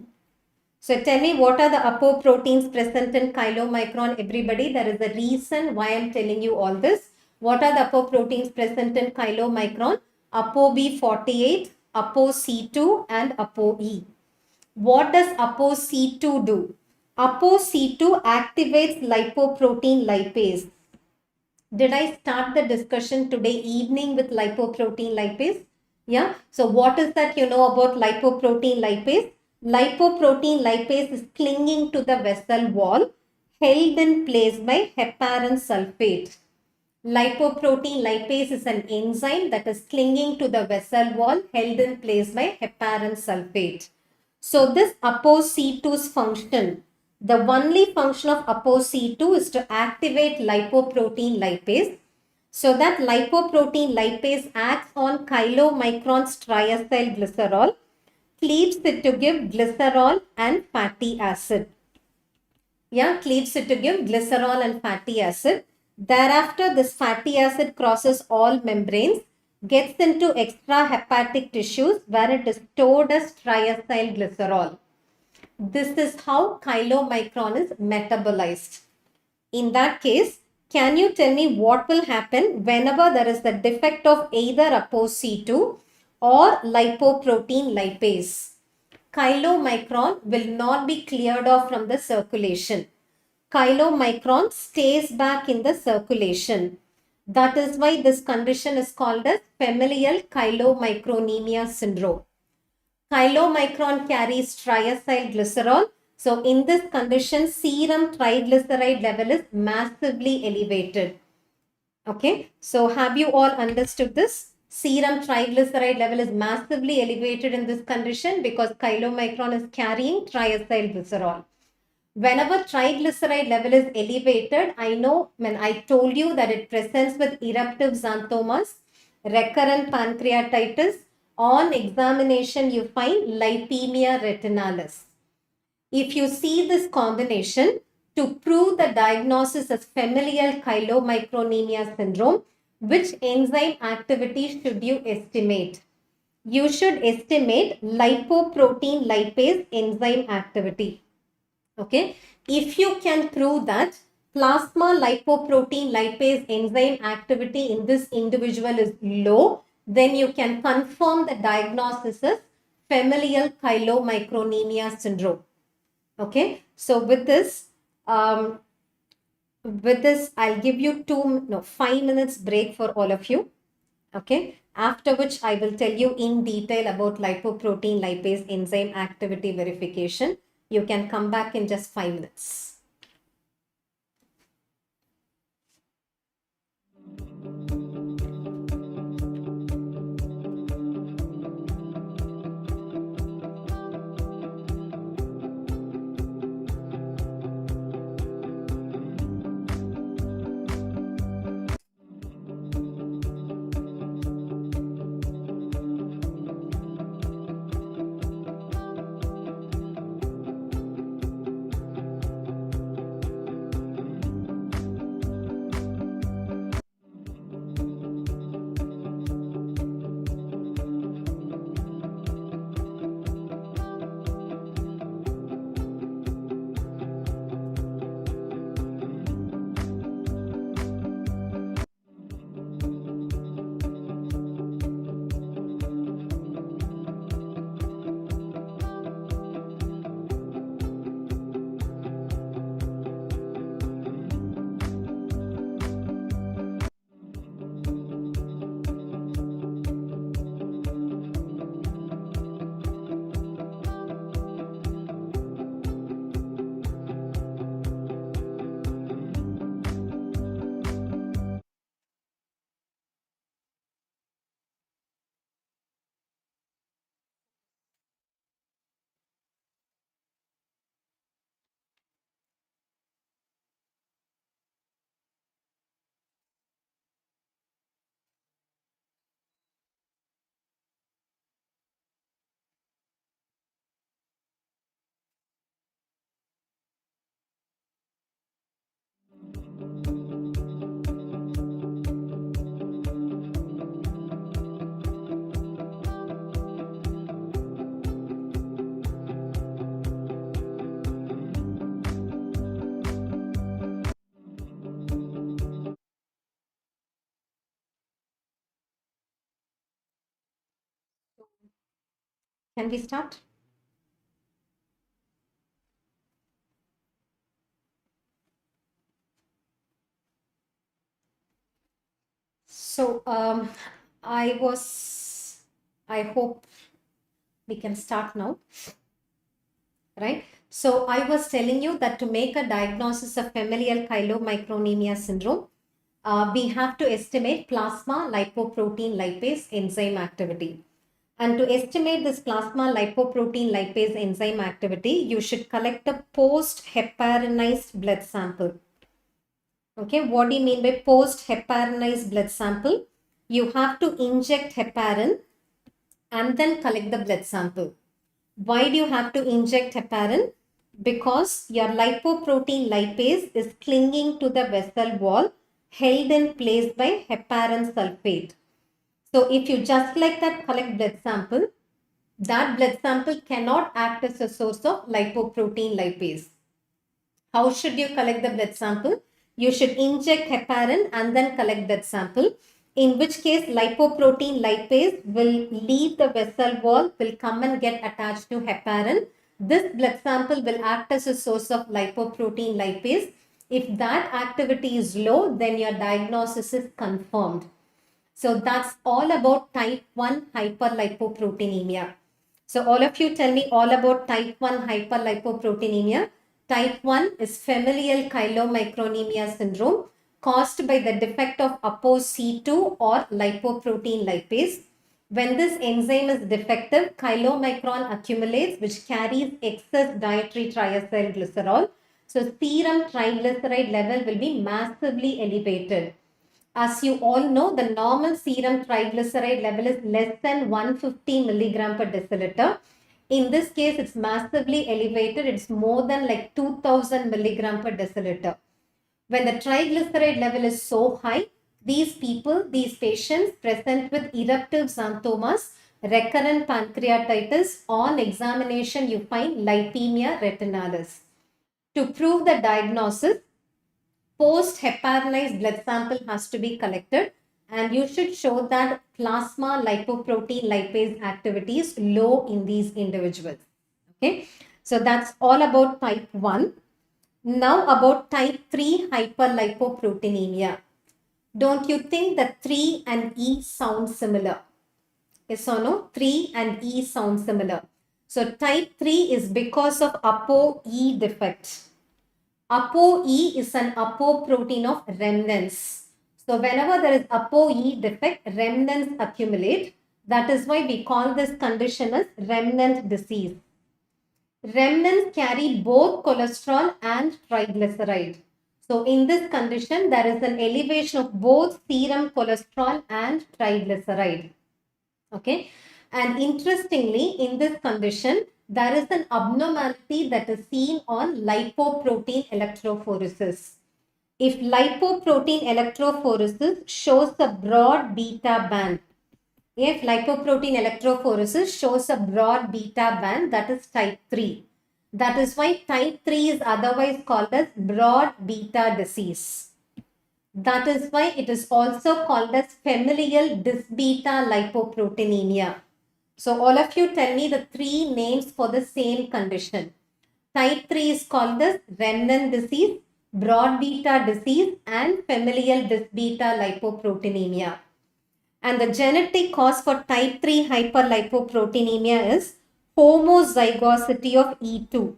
So tell me, what are the apoproteins present in chylomicron? Everybody, there is a reason why I am telling you all this. What are the apoproteins present in chylomicron? ApoB48, ApoC2 and ApoE. What does ApoC2 do? ApoC2 activates lipoprotein lipase. Did I start the discussion today evening with lipoprotein lipase? Yeah. So what is that you know about lipoprotein lipase? Lipoprotein lipase is clinging to the vessel wall, held in place by heparin sulfate. Lipoprotein lipase is an enzyme that is clinging to the vessel wall, held in place by heparin sulfate. So this ApoC2's function, the only function of ApoC2 is to activate lipoprotein lipase. So that lipoprotein lipase acts on chylomicron's triacylglycerol, cleaves it to give glycerol and fatty acid. Yeah, cleaves it to give glycerol and fatty acid. Thereafter, this fatty acid crosses all membranes, gets into extrahepatic tissues where it is stored as triacylglycerol. This is how chylomicron is metabolized. In that case, can you tell me what will happen whenever there is the defect of either ApoC2 or lipoprotein lipase? Chylomicron will not be cleared off from the circulation. Chylomicron stays back in the circulation. That is why this condition is called as familial chylomicronemia syndrome. Chylomicron carries triacylglycerol. So in this condition, serum triglyceride level is massively elevated. Okay, so have you all understood this? Serum triglyceride level is massively elevated in this condition because chylomicron is carrying triacylglycerol. Whenever triglyceride level is elevated, I told you that it presents with eruptive xanthomas, recurrent pancreatitis. On examination, you find lipemia retinalis. If you see this combination, to prove the diagnosis as familial chylomicronemia syndrome, which enzyme activity should you estimate? You should estimate lipoprotein lipase enzyme activity. Okay, if you can prove that plasma lipoprotein lipase enzyme activity in this individual is low, then you can confirm the diagnosis as familial chylomicronemia syndrome. Okay, so with this, I'll give you 5 minutes break for all of you. Okay, after which I will tell you in detail about lipoprotein lipase enzyme activity verification. You can come back in just 5 minutes. Can we start? So I hope we can start now, right? So I was telling you that to make a diagnosis of familial chylomicronemia syndrome, we have to estimate plasma lipoprotein lipase enzyme activity. And to estimate this plasma lipoprotein lipase enzyme activity, you should collect a post-heparinized blood sample. Okay, what do you mean by post-heparinized blood sample? You have to inject heparin and then collect the blood sample. Why do you have to inject heparin? Because your lipoprotein lipase is clinging to the vessel wall, held in place by heparin sulfate. So if you just like that collect blood sample, that blood sample cannot act as a source of lipoprotein lipase. How should you collect the blood sample? You should inject heparin and then collect that sample. In which case lipoprotein lipase will leave the vessel wall, will come and get attached to heparin. This blood sample will act as a source of lipoprotein lipase. If that activity is low, then your diagnosis is confirmed. So that's all about type 1 hyperlipoproteinemia. So all of you tell me all about type 1 hyperlipoproteinemia. Type 1 is familial chylomicronemia syndrome caused by the defect of ApoC2 or lipoprotein lipase. When this enzyme is defective, chylomicron accumulates, which carries excess dietary triacylglycerol. So serum triglyceride level will be massively elevated. As you all know, the normal serum triglyceride level is less than 150 milligram per deciliter. In this case, it's massively elevated. It's more than like 2000 milligram per deciliter. When the triglyceride level is so high, these patients present with eruptive xanthomas, recurrent pancreatitis. On examination, you find lipemia retinalis. To prove the diagnosis, post-heparinized blood sample has to be collected, and you should show that plasma lipoprotein lipase activity is low in these individuals. Okay, so that's all about type 1. Now about type 3 hyperlipoproteinemia. Don't you think that 3 and E sound similar? Yes or no? 3 and E sound similar. So type 3 is because of ApoE defect. ApoE is an apoprotein of remnants. So whenever there is ApoE defect, remnants accumulate. That is why we call this condition as remnant disease. Remnants carry both cholesterol and triglyceride. So in this condition, there is an elevation of both serum cholesterol and triglyceride. Okay. And interestingly, in this condition, there is an abnormality that is seen on lipoprotein electrophoresis. If lipoprotein electrophoresis shows a broad beta band, if lipoprotein electrophoresis shows a broad beta band, that is type 3. That is why type 3 is otherwise called as broad beta disease. That is why it is also called as familial dysbeta lipoproteinemia. So all of you tell me the 3 names for the same condition. Type 3 is called as remnant disease, broad beta disease, and familial dysbeta lipoproteinemia. And the genetic cause for type 3 hyperlipoproteinemia is homozygosity of E2.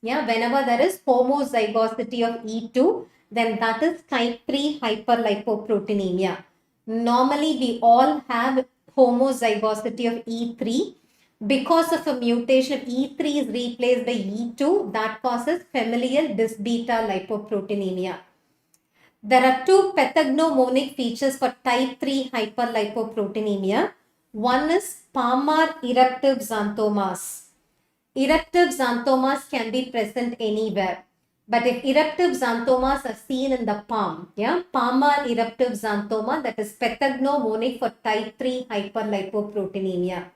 Yeah, whenever there is homozygosity of E2, then that is type 3 hyperlipoproteinemia. Normally, we all have homozygosity of E3. Because of a mutation, if E3 is replaced by E2, that causes familial dysbeta lipoproteinemia. There are 2 pathognomonic features for type 3 hyperlipoproteinemia. One is palmar eruptive xanthomas. Eruptive xanthomas can be present anywhere. But if eruptive xanthomas are seen in the palm, palmar eruptive xanthoma, that is pathognomonic for type 3 hyperlipoproteinemia.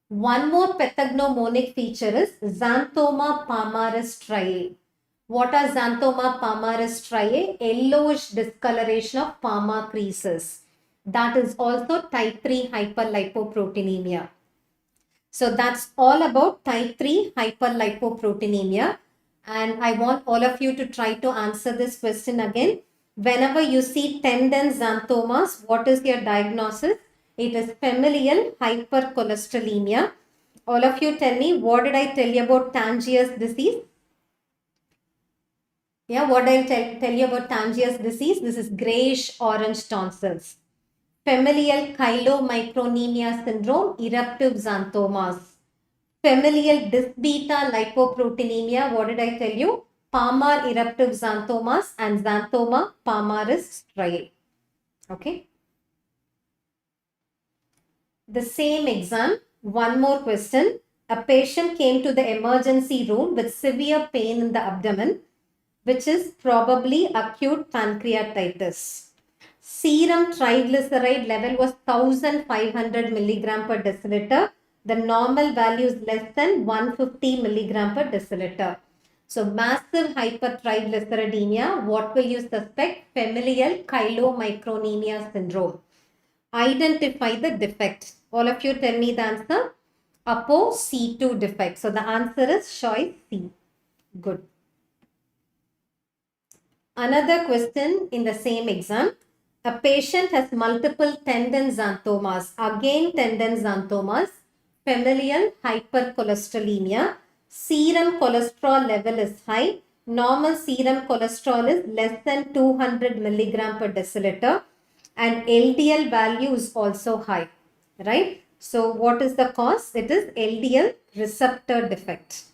One more pathognomonic feature is xanthoma palmaris striae. What are xanthoma palmaris striae? Yellowish discoloration of palmar creases. That is also type 3 hyperlipoproteinemia. So that's all about type 3 hyperlipoproteinemia. And I want all of you to try to answer this question again. Whenever you see tendon xanthomas, what is your diagnosis? It is familial hypercholesterolemia. All of you tell me, what did I tell you about Tangiers disease? Yeah, what did I tell you about Tangiers disease? This is grayish orange tonsils. Familial chylomicronemia syndrome, eruptive xanthomas. Familial dysbeta lipoproteinemia, what did I tell you? Palmar eruptive xanthomas and xanthoma palmaris striae. Okay. The same exam, one more question. A patient came to the emergency room with severe pain in the abdomen, which is probably acute pancreatitis. Serum triglyceride level was 1500 milligram per deciliter. The normal value is less than 150 milligram per deciliter. So massive hypertriglyceridemia, what will you suspect? Familial chylomicronemia syndrome. Identify the defect. All of you tell me the answer. ApoC2 defect. So the answer is choice C. Good. Another question in the same exam. A patient has multiple tendon xanthomas. Again tendon xanthomas. familial hypercholesterolemia. Serum cholesterol level is high. Normal serum cholesterol is less than 200 milligram per deciliter. And LDL value is also high, right? So what is the cause? It is LDL receptor defect.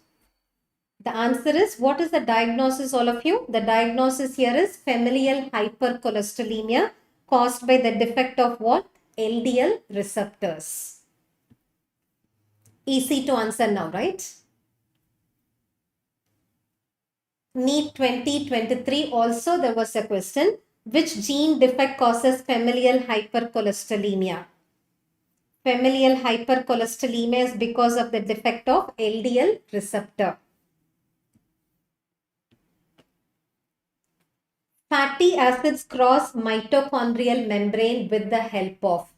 The answer is, what is the diagnosis, all of you? The diagnosis here is familial hypercholesterolemia caused by the defect of what? LDL receptors. Easy to answer now, right? NEET 2023 also there was a question. Which gene defect causes familial hypercholesterolemia? Familial hypercholesterolemia is because of the defect of LDL receptor. Fatty acids cross mitochondrial membrane with the help of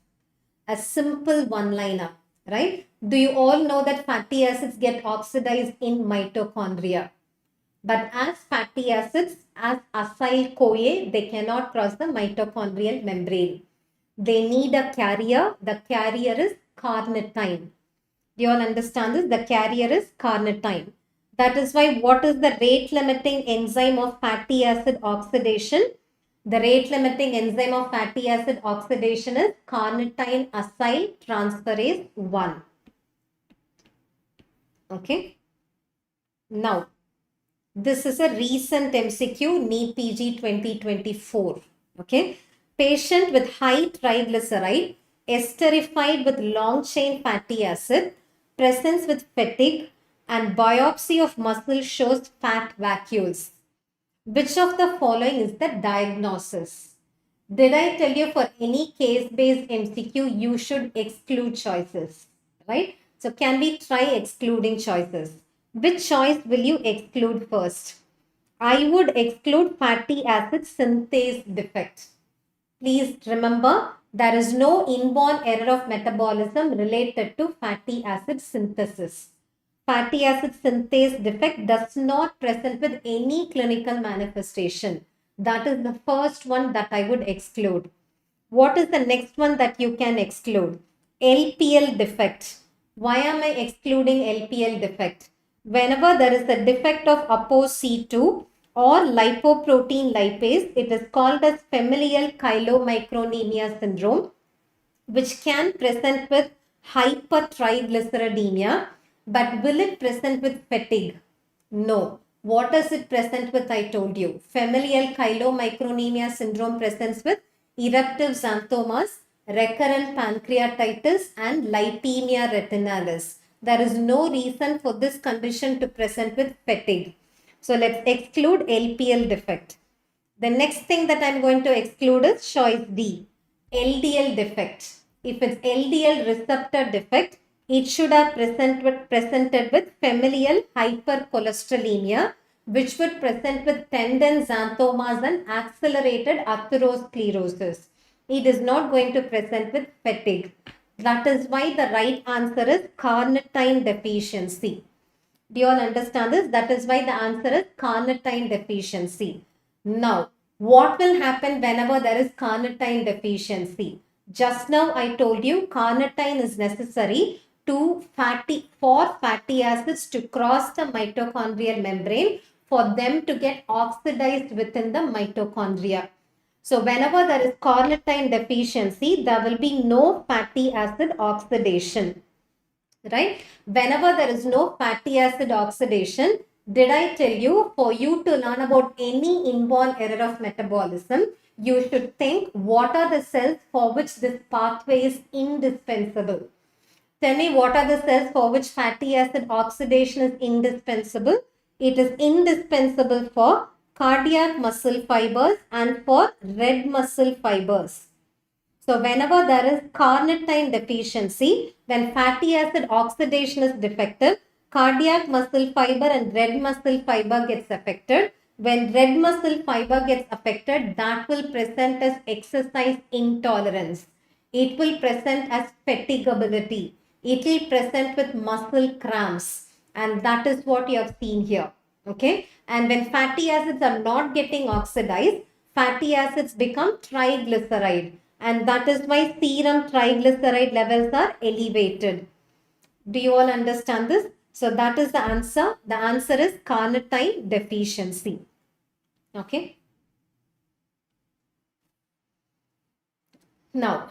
a simple one-liner, right? Do you all know that fatty acids get oxidized in mitochondria? But as fatty acids, as acyl-CoA, they cannot cross the mitochondrial membrane. They need a carrier. The carrier is carnitine. Do you all understand this? The carrier is carnitine. That is why what is the rate limiting enzyme of fatty acid oxidation? The rate limiting enzyme of fatty acid oxidation is carnitine acyl transferase 1. Okay. Now, this is a recent MCQ, NEET PG 2024. Okay. Patient with high triglyceride, esterified with long chain fatty acid, presence with fatigue, and biopsy of muscle shows fat vacuoles. Which of the following is the diagnosis? Did I tell you for any case-based MCQ, you should exclude choices, right? So can we try excluding choices? Which choice will you exclude first? I would exclude fatty acid synthase defect. Please remember, there is no inborn error of metabolism related to fatty acid synthesis. Fatty acid synthase defect does not present with any clinical manifestation. That is the first one that I would exclude. What is the next one that you can exclude? LPL defect. Why am I excluding LPL defect? Whenever there is a defect of ApoC2 or lipoprotein lipase, it is called as familial chylomicronemia syndrome, which can present with hypertriglyceridemia. But will it present with fatigue? No. What does it present with? I told you. Familial chylomicronemia syndrome presents with eruptive xanthomas, recurrent pancreatitis, and lipemia retinalis. There is no reason for this condition to present with fatigue. So let's exclude LPL defect. The next thing that I'm going to exclude is choice D, LDL defect. If it's LDL receptor defect, it should have presented with familial hypercholesterolemia, which would present with tendon xanthomas and accelerated atherosclerosis. It is not going to present with fatigue. That is why the right answer is carnitine deficiency. Do you all understand this? That is why the answer is carnitine deficiency. Now, what will happen whenever there is carnitine deficiency? Just now I told you carnitine is necessary for fatty acids to cross the mitochondrial membrane for them to get oxidized within the mitochondria. So whenever there is carnitine deficiency, there will be no fatty acid oxidation, right? Whenever there is no fatty acid oxidation, did I tell you, for you to learn about any inborn error of metabolism, you should think what are the cells for which this pathway is indispensable. Tell me, what are the cells for which fatty acid oxidation is indispensable? It is indispensable for cardiac muscle fibers and for red muscle fibers. So whenever there is carnitine deficiency, when fatty acid oxidation is defective, cardiac muscle fiber and red muscle fiber gets affected. When red muscle fiber gets affected, that will present as exercise intolerance. It will present as fatigability. It will present with muscle cramps, and that is what you have seen here. Okay, and when fatty acids are not getting oxidized, fatty acids become triglyceride, and that is why serum triglyceride levels are elevated. Do you all understand this? So that is the answer. The answer is carnitine deficiency. Okay. Now,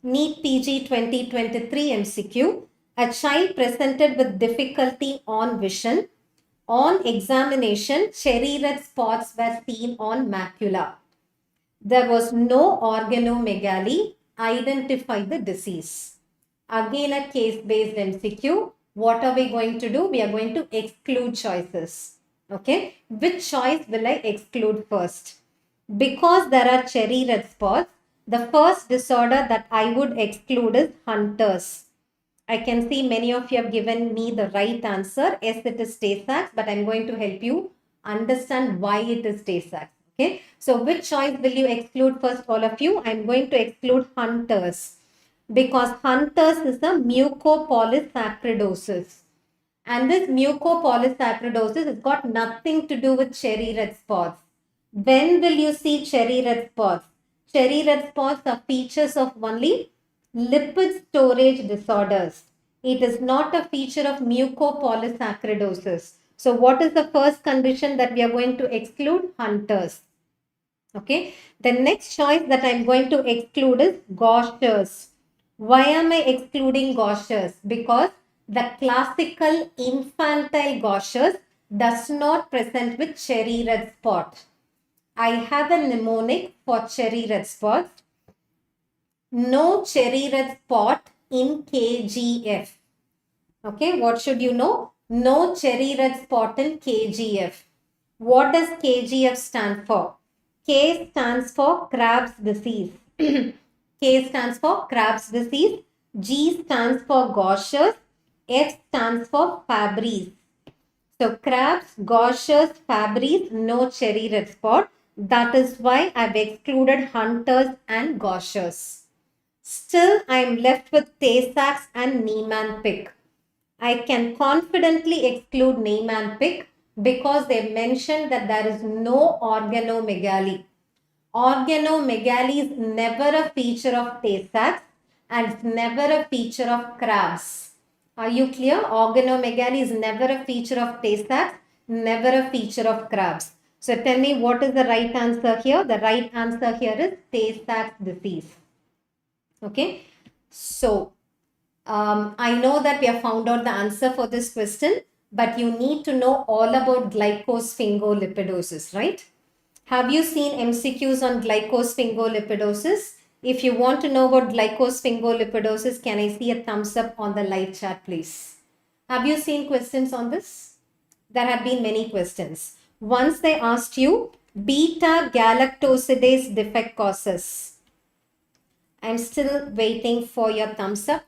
NEET PG 2023 MCQ. A child presented with difficulty on vision. On examination, cherry red spots were seen on macula. There was no organomegaly. Identify the disease. Again, a case-based MCQ. What are we going to do? We are going to exclude choices. Okay. Which choice will I exclude first? Because there are cherry red spots, the first disorder that I would exclude is Hunter's. I can see many of you have given me the right answer. Yes, it is Tay-Sachs, but I'm going to help you understand why it is Tay-Sachs. Okay. So which choice will you exclude first, all of you? I'm going to exclude Hunter's because Hunter's is a mucopolysaccharidosis. And this mucopolysaccharidosis has got nothing to do with cherry red spots. When will you see cherry red spots? Cherry red spots are features of only lipid storage disorders. It is not a feature of mucopolysaccharidosis. So what is the first condition that we are going to exclude? Hunter's. Okay. The next choice that I'm going to exclude is Gaucher's. Why am I excluding Gaucher's? Because the classical infantile Gaucher's does not present with cherry red spot. I have a mnemonic for cherry red spots. No cherry red spot in KGF. Okay, what should you know? No cherry red spot in KGF. What does KGF stand for? K stands for Krabs disease. K stands for Krabs disease. G stands for Gaucher's. F stands for Fabry's. So Krabs, Gaucher's, Fabry's, no cherry red spot. That is why I've excluded Hunter's and Gaucher's. Still, I'm left with Tay-Sachs and Niemann-Pick. I can confidently exclude Niemann-Pick because they mentioned that there is no organomegaly. Organomegaly is never a feature of Tay-Sachs and it's never a feature of Krabs. Are you clear? Organomegaly is never a feature of Tay-Sachs, never a feature of Krabs. So tell me what is the right answer here? The right answer here is Tay-Sachs disease. Okay. So I know that we have found out the answer for this question, but you need to know all about Glycosphingolipidosis, right? Have you seen MCQs on Glycosphingolipidosis? If you want to know about Glycosphingolipidosis, can I see a thumbs up on the live chat, please? Have you seen questions on this? There have been many questions. Once they asked you beta galactosidase defect causes. I'm still waiting for your thumbs up.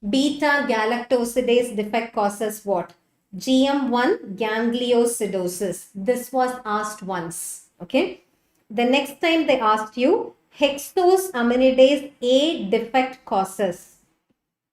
Beta galactosidase defect causes what? GM1 gangliosidosis. This was asked once. Okay. The next time they asked you hexosaminidase A defect causes.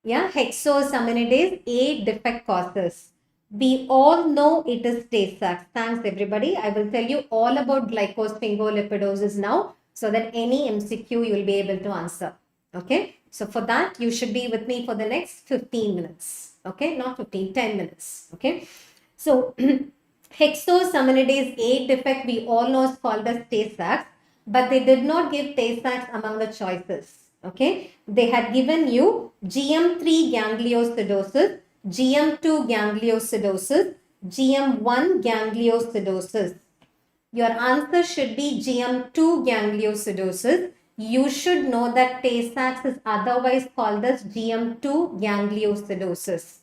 Yeah, hexosaminidase A defect causes. We all know it is Tay-Sachs. Thanks everybody. I will tell you all about glycosphingolipidosis now so that any MCQ you will be able to answer. Okay. So for that, you should be with me for the next 15 minutes. Okay. Not 15, 10 minutes. Okay. So hexosaminidase A defect we all know is called as Tay-Sachs, but they did not give Tay-Sachs among the choices. Okay. They had given you GM3 gangliosidosis, GM2 gangliosidosis, GM1 gangliosidosis. Your answer should be GM2 gangliosidosis. You should know that Tay-Sachs is otherwise called as GM2 gangliosidosis.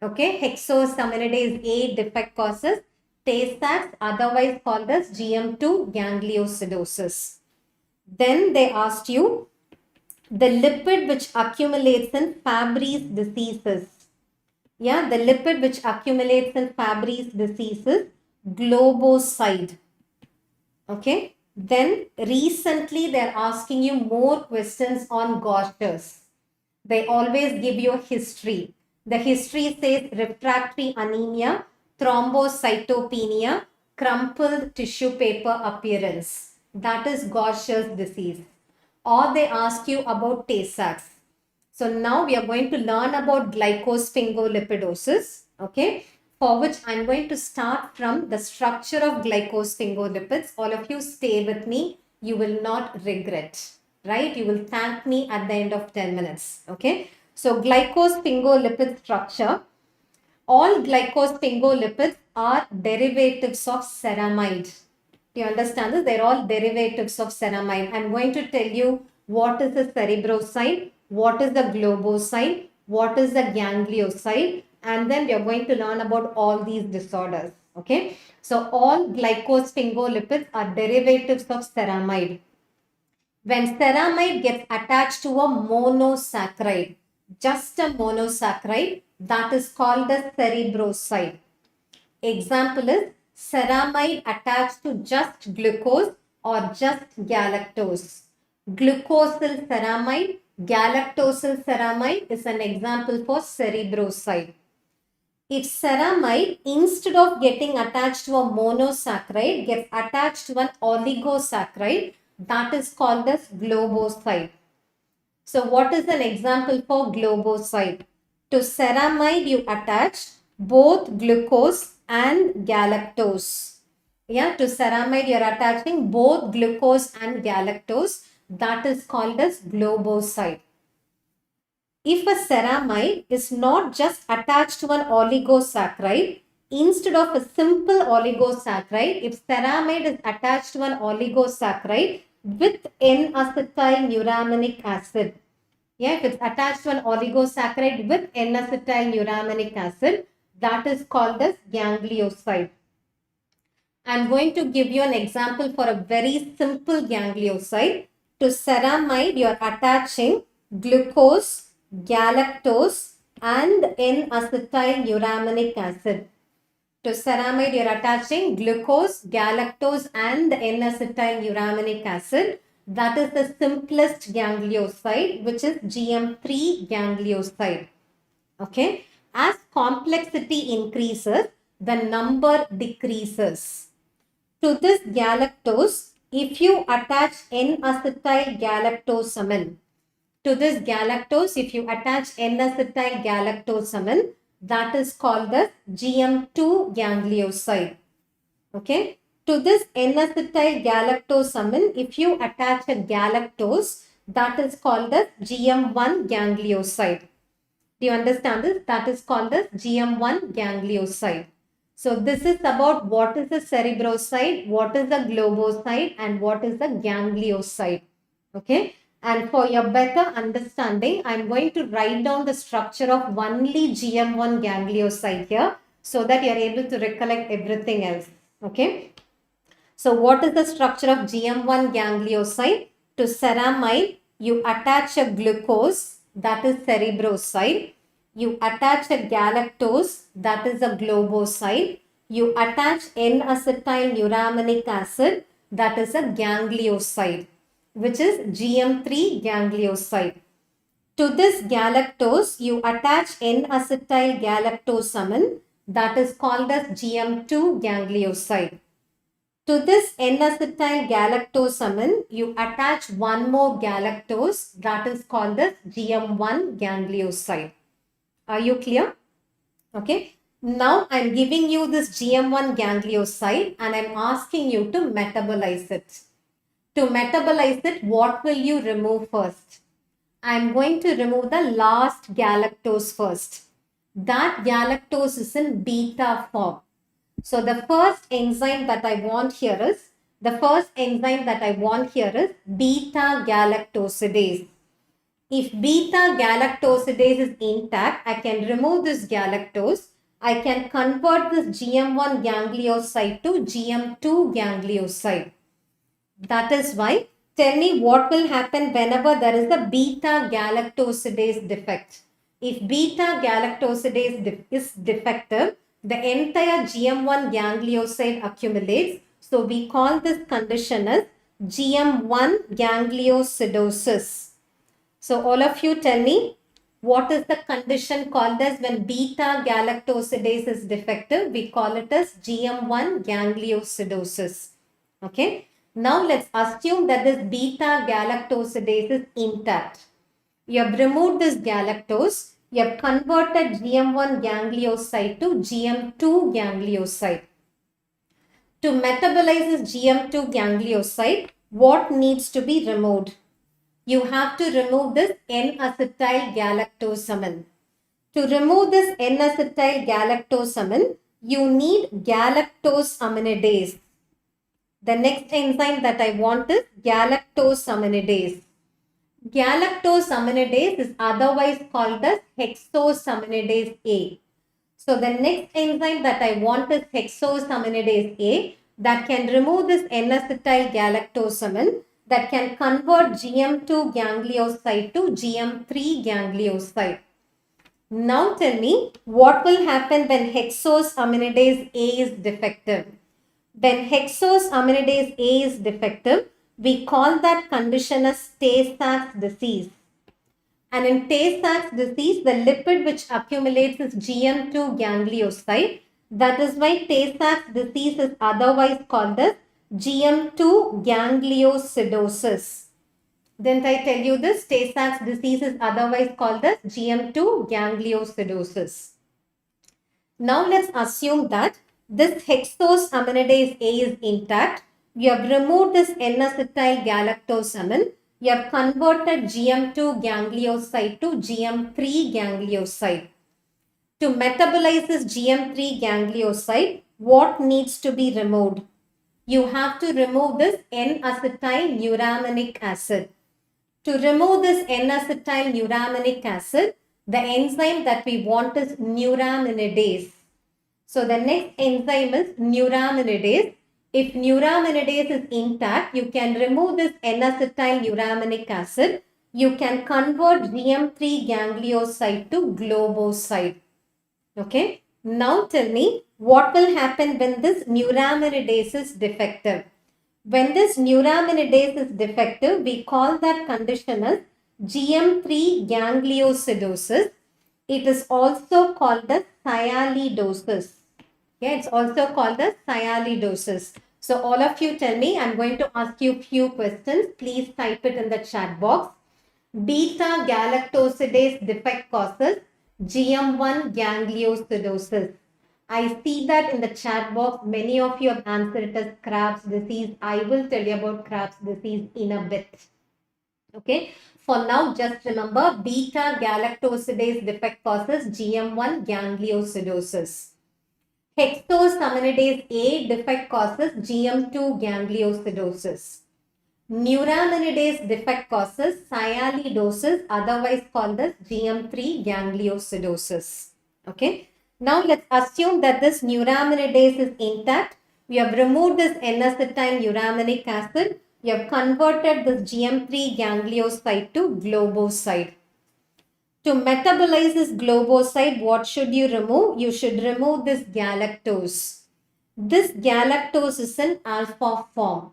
Okay, hexosaminidase A defect causes Tay-Sachs, otherwise called as GM2 gangliosidosis. Then they asked you the lipid which accumulates in Fabry's diseases. Yeah, the lipid which accumulates in Fabry's diseases, globoside. Okay. Then recently they're asking you more questions on Gaucher's. They always give you a history. The history says refractory anemia, thrombocytopenia, crumpled tissue paper appearance. That is Gaucher's disease. Or they ask you about Tay-Sachs. So now we are going to learn about glycosphingolipidosis, okay, for which I'm going to start from the structure of glycosphingolipids. All of you stay with me. You will not regret, right? You will thank me at the end of 10 minutes, okay? So glycosphingolipid structure. All glycosphingolipids are derivatives of ceramide. Do you understand this? They're all derivatives of ceramide. I'm going to tell you what is the cerebrocyte, what is the globocyte, what is the gangliocyte, and then we are going to learn about all these disorders. Okay. So all glycosphingolipids are derivatives of ceramide. When ceramide gets attached to a monosaccharide, just a monosaccharide, that is called the cerebrocyte. Example is ceramide attached to just glucose or just galactose. Glucosyl ceramide, galactosyl ceramide is an example for cerebrocyte. If ceramide, instead of getting attached to a monosaccharide, gets attached to an oligosaccharide, that is called as globocyte. So what is an example for globocyte? To ceramide you attach both glucose and galactose. Yeah, to ceramide you are attaching both glucose and galactose. That is called as globocyte. If a ceramide is not just attached to an oligosaccharide, instead of a simple oligosaccharide, if ceramide is attached to an oligosaccharide with N-acetyluramic acid, yeah, if it's attached to an oligosaccharide with N-acetyluramic acid, that is called as gangliocyte. I'm going to give you an example for a very simple gangliocyte. To ceramide, you are attaching glucose, galactose, and N-acetyluramic acid. To ceramide, you are attaching glucose, galactose, and N-acetyluramic acid. That is the simplest gangliocyte, which is GM3 gangliocyte. Okay. As complexity increases, the number decreases. To this galactose, if you attach N-acetylgalactosamine, to this galactose, if you attach N-acetylgalactosamine, that is called the GM2 gangliocyte. Okay. To this N-acetylgalactosamine, if you attach a galactose, that is called the GM1 gangliocyte. Do you understand this? That is called the GM1 gangliocyte. So this is about what is the cerebrocyte, what is the globocyte, and what is the gangliocyte. Okay. And for your better understanding, I'm going to write down the structure of only GM1 gangliocyte here so that you are able to recollect everything else. Okay. So what is the structure of GM1 gangliocyte? To ceramide, you attach a glucose, that is cerebrocyte. You attach a galactose, that is a globocyte. You attach N-acetyluramic acid, that is a gangliocyte, which is GM3 gangliocyte. To this galactose, you attach N-acetylgalactosamine, that is called as GM2 gangliocyte. To this N-acetylgalactosamine, you attach one more galactose, that is called as GM1 gangliocyte. Are you clear? Okay. Now I'm giving you this GM1 gangliocyte and I'm asking you to metabolize it. To metabolize it, what will you remove first? I'm going to remove the last galactose first. That galactose is in beta form. So the first enzyme that I want here is beta galactosidase. If beta galactosidase is intact, I can remove this galactose. I can convert this GM1 gangliocyte to GM2 gangliocyte. That is why, tell me what will happen whenever there is a beta galactosidase defect. If beta galactosidase is defective, the entire GM1 gangliocyte accumulates. So we call this condition as GM1 gangliosidosis. So all of you tell me, what is the condition called as when beta galactosidase is defective? We call it as GM1 gangliosidosis. Okay. Now let's assume that this beta galactosidase is intact. You have removed this galactose. You have converted GM1 ganglioside to GM2 ganglioside. To metabolize this GM2 ganglioside, what needs to be removed? You have to remove this N-acetyl galactosamine. To remove this N-acetyl galactosamine, you need galactosaminidase. The next enzyme that I want is galactosaminidase. Galactosaminidase is otherwise called as hexosaminidase A. So the next enzyme that I want is hexosaminidase A that can remove this N-acetyl galactosamine that can convert GM2 ganglioside to GM3 ganglioside. Now tell me, what will happen when hexosaminidase A is defective? When hexosaminidase A is defective, we call that condition as Tay-Sachs disease. And in Tay-Sachs disease, the lipid which accumulates is GM2 ganglioside. That is why Tay-Sachs disease is otherwise called as GM2 gangliosidosis. Didn't I tell you this? Tay-Sachs disease is otherwise called as GM2 gangliosidosis. Now let's assume that this hexosaminidase A is intact. You have removed this N-acetyl galactosamine. You have converted GM2 ganglioside to GM3 ganglioside. To metabolize this GM3 ganglioside, what needs to be removed? You have to remove this N-acetyl neuraminic acid. To remove this N-acetyl neuraminic acid, the enzyme that we want is neuraminidase. So the next enzyme is neuraminidase. If neuraminidase is intact, you can remove this N-acetyl neuraminic acid. You can convert GM3 ganglioside to globoside. Okay. Now tell me, what will happen when this neuraminidase is defective? When this neuraminidase is defective, we call that condition as GM3 gangliosidosis. It is also called as sialidosis. Yeah, it's also called as sialidosis. So all of you tell me, I'm going to ask you a few questions. Please type it in the chat box. Beta galactosidase defect causes GM1 gangliosidosis. I see that in the chat box, many of you have answered it as Krabs disease. I will tell you about Krabs disease in a bit. Okay. For now, just remember beta galactosidase defect causes GM1 gangliosidosis. Hexosaminidase A defect causes GM2 gangliosidosis. Neuraminidase defect causes sialidosis, otherwise called as GM3 gangliosidosis. Okay. Now let's assume that this neuraminidase is intact. We have removed this N-acetyl neuraminic acid. You have converted this GM3 ganglioside to globoside. To metabolize this globoside, what should you remove? You should remove this galactose. This galactose is in alpha form.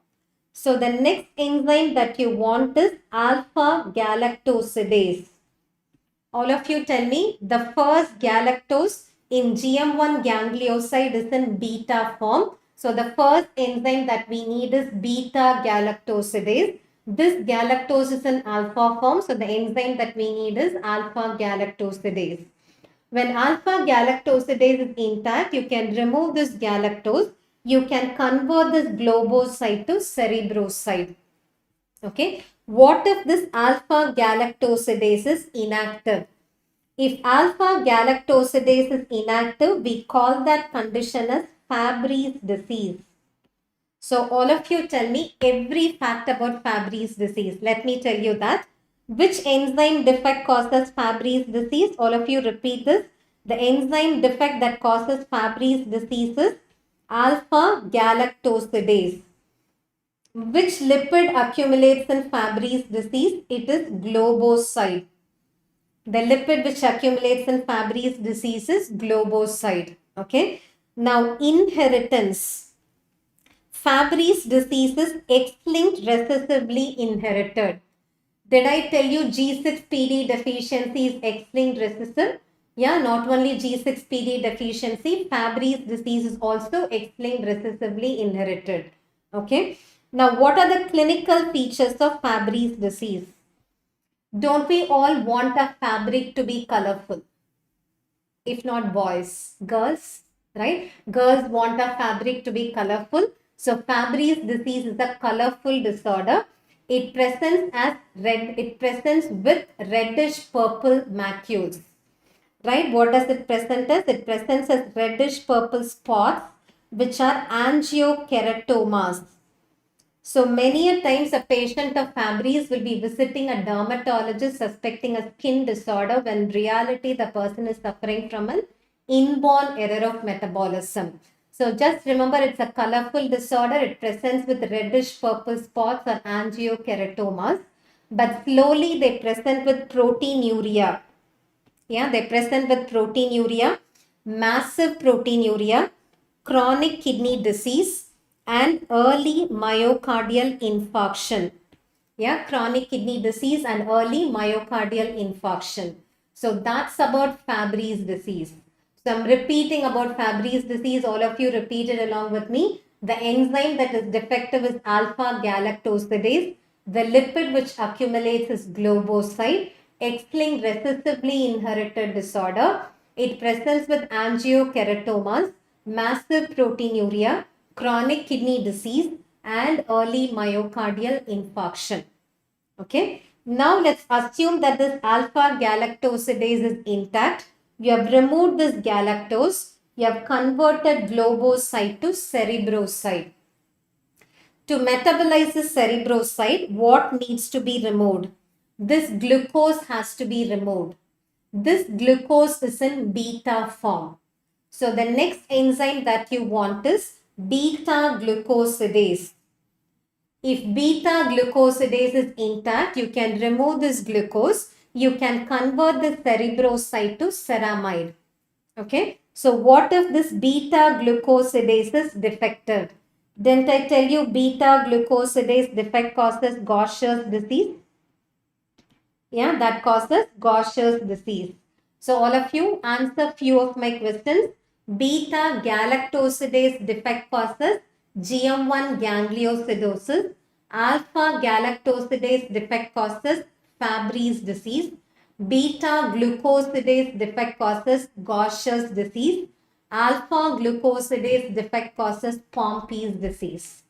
So the next enzyme that you want is alpha galactosidase. All of you tell me, the first galactose in GM1 ganglioside is in beta form. So the first enzyme that we need is beta galactosidase. This galactose is in alpha form. So the enzyme that we need is alpha galactosidase. When alpha galactosidase is intact, you can remove this galactose. You can convert this globoside to cerebroside. Okay. What if this alpha galactosidase is inactive? If alpha galactosidase is inactive, we call that condition as Fabry's disease. So all of you tell me every fact about Fabry's disease. Let me tell you that. Which enzyme defect causes Fabry's disease? All of you repeat this. The enzyme defect that causes Fabry's disease is alpha galactosidase. Which lipid accumulates in Fabry's disease? It is globoside. The lipid which accumulates in Fabry's disease is globoside. Okay. Now, inheritance. Fabry's disease is X-linked recessively inherited. Did I tell you G6PD deficiency is X-linked recessive? Yeah, not only G6PD deficiency, Fabry's disease is also X-linked recessively inherited. Okay. Now, what are the clinical features of Fabry's disease? Don't we all want a fabric to be colorful? If not boys, girls, right? Girls want a fabric to be colorful. So Fabry's disease is a colorful disorder. It presents as red. It presents with reddish purple macules. Right? What does it present as? It presents as reddish purple spots, which are angiokeratomas. So many a times a patient of Fabry's will be visiting a dermatologist suspecting a skin disorder when in reality the person is suffering from an inborn error of metabolism. So just remember, it's a colorful disorder. It presents with reddish purple spots or angiokeratomas, but slowly they present with proteinuria. Yeah, they present with proteinuria, massive proteinuria, chronic kidney disease, and early myocardial infarction. Yeah, chronic kidney disease and early myocardial infarction. So that's about Fabry's disease. So I'm repeating about Fabry's disease. All of you repeat it along with me. The enzyme that is defective is alpha galactosidase. The lipid which accumulates is globoside. X-linked recessively inherited disorder. It presents with angiokeratomas, massive proteinuria, chronic kidney disease, and early myocardial infarction. Okay. Now let's assume that this alpha galactosidase is intact. You have removed this galactose. You have converted globoside to cerebroside. To metabolize this cerebroside, what needs to be removed? This glucose has to be removed. This glucose is in beta form. So the next enzyme that you want is beta glucosidase. If beta glucosidase is intact, you can remove this glucose. You can convert the cerebroside to ceramide. Okay. So what if this beta glucosidase is defective? Didn't I tell you beta glucosidase defect causes Gaucher's disease? Yeah, that causes Gaucher's disease. So all of you answer few of my questions. Beta galactosidase defect causes GM1 gangliosidosis. Alpha galactosidase defect causes Fabry's disease. Beta glucosidase defect causes Gaucher's disease. Alpha glucosidase defect causes Pompey's disease.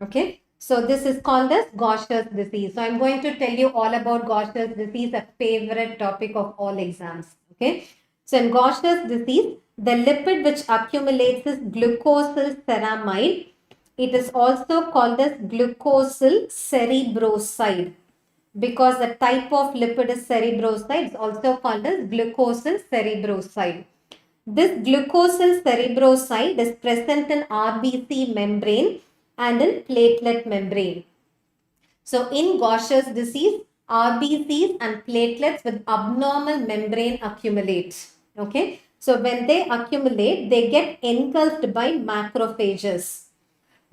Okay. So this is called as Gaucher's disease. So I'm going to tell you all about Gaucher's disease, a favorite topic of all exams. Okay. So in Gaucher's disease, the lipid which accumulates is glucosyl ceramide. It is also called as glucosyl cerebroside because the type of lipid is cerebroside. It's also called as glucosyl cerebroside. This glucosyl cerebroside is present in RBC membrane and in platelet membrane. So in Gaucher's disease, RBCs and platelets with abnormal membrane accumulate. Okay. So when they accumulate, they get engulfed by macrophages.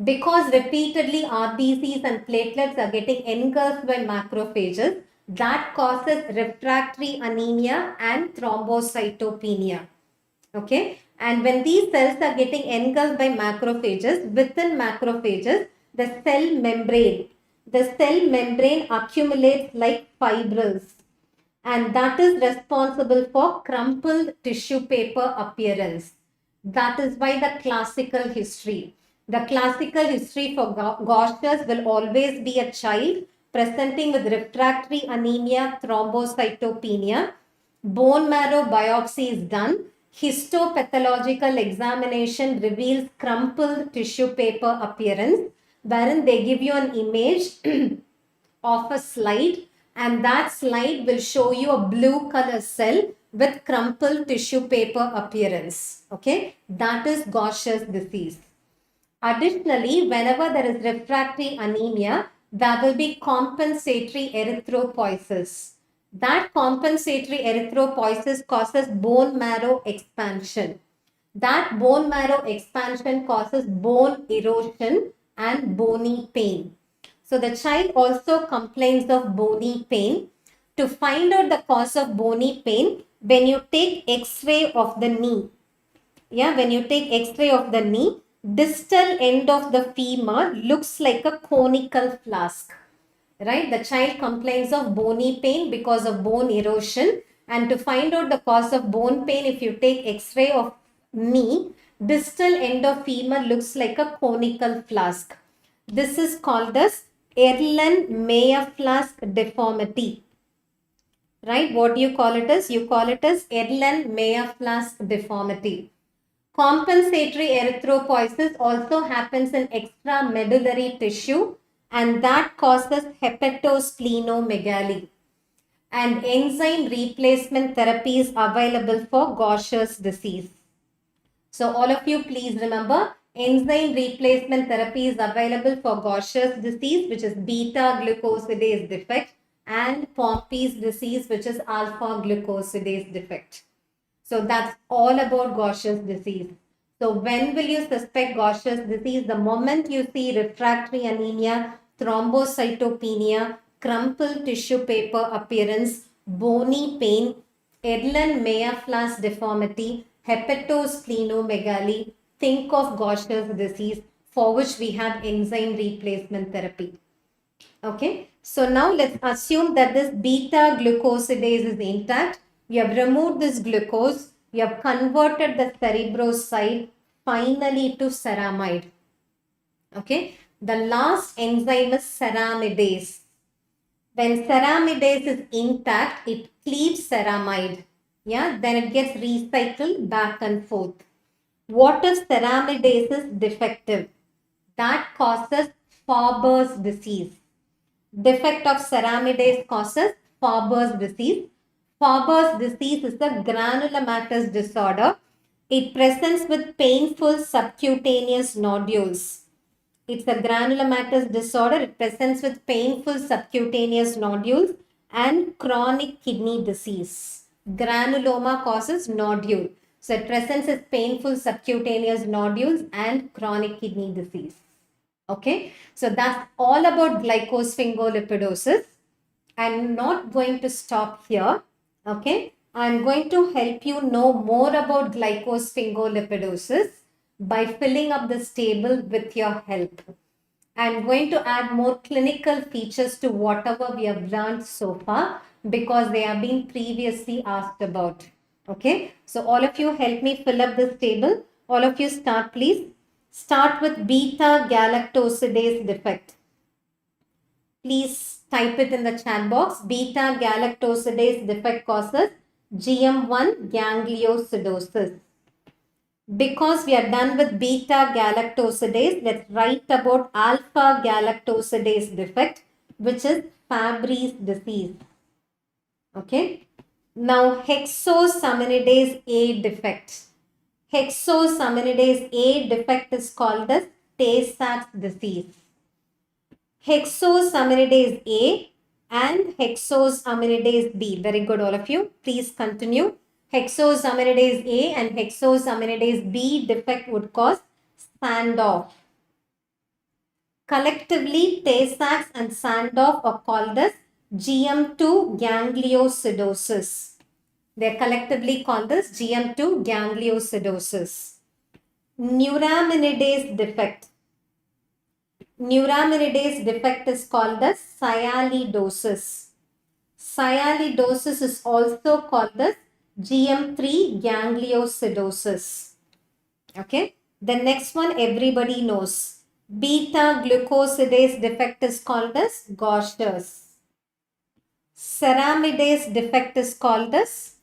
Because repeatedly RBCs and platelets are getting engulfed by macrophages, that causes refractory anemia and thrombocytopenia. Okay. And when these cells are getting engulfed by macrophages, within macrophages, the cell membrane accumulates like fibrils. And that is responsible for crumpled tissue paper appearance. That is why the classical history. The classical history for Gaucher's will always be a child presenting with refractory anemia, thrombocytopenia. Bone marrow biopsy is done. Histopathological examination reveals crumpled tissue paper appearance, wherein they give you an image of a slide, and that slide will show you a blue color cell with crumpled tissue paper appearance. Okay, that is Gaucher's disease. Additionally, whenever there is refractory anemia, there will be compensatory erythropoiesis. That compensatory erythropoiesis causes bone marrow expansion. That bone marrow expansion causes bone erosion and bony pain. So the child also complains of bony pain. To find out the cause of bony pain, when you take X-ray of the knee, when you take X-ray of the knee, distal end of the femur looks like a conical flask. right? The child complains of bony pain because of bone erosion. And to find out the cause of bone pain, if you take X-ray of knee, distal end of femur looks like a conical flask. This is called as Erlen-Meyer flask deformity. Right? What do you call it as? You call it as Erlen-Meyer flask deformity. Compensatory erythropoiesis also happens in extramedullary tissue, and that causes hepatosplenomegaly. And enzyme replacement therapy is available for Gaucher's disease. So all of you please remember, enzyme replacement therapy is available for Gaucher's disease, which is beta glucosidase defect, and Pompey's disease, which is alpha glucosidase defect. So that's all about Gaucher's disease. So when will you suspect Gaucher's disease? The moment you see refractory anemia, thrombocytopenia, crumpled tissue paper appearance, bony pain, Erlen-Meyer flask deformity, hepatosplenomegaly, think of Gaucher's disease, for which we have enzyme replacement therapy. Okay, so now let's assume that this beta glucosidase is intact. You have removed this glucose. You have converted the cerebroside finally to ceramide. Okay, the last enzyme is ceramidase. When ceramidase is intact, it cleaves ceramide. Yeah, then it gets recycled back and forth. What if ceramidase is defective? That causes Fabry's disease. Defect of ceramidase causes Fabry's disease. Fabry's disease is a granulomatous disorder. It presents with painful subcutaneous nodules. It's a granulomatous disorder. It presents with painful subcutaneous nodules and chronic kidney disease. Granuloma causes nodule. So it presents with painful subcutaneous nodules and chronic kidney disease. Okay, so that's all about glycosphingolipidosis. I'm not going to stop here. Okay, I'm going to help you know more about glycosphingolipidosis by filling up this table with your help. I'm going to add more clinical features to whatever we have learned so far because they have been previously asked about. Okay, so all of you help me fill up this table. All of you start, please. Start with beta galactosidase defect. Please type it in the chat box. Beta galactosidase defect causes GM1 gangliosidosis. Because we are done with beta galactosidase, let's write about alpha galactosidase defect, which is Fabry's disease. Okay. Now, hexosaminidase A defect. Hexosaminidase A defect is called as Tay-Sachs disease. Hexosaminidase A and hexosaminidase B. Very good, all of you. Please continue. Hexosaminidase A and hexosaminidase B defect would cause Sandoff. Collectively, Tay-Sachs and Sandoff are called as GM2 gangliosidosis. They are collectively called as GM2 gangliosidosis. Neuraminidase defect. Neuraminidase defect is called as sialidosis. Sialidosis is also called as GM3 gangliosidosis. Okay. The next one everybody knows. Beta glucosidase defect is called as Gaucher's. Ceramidase defect is called as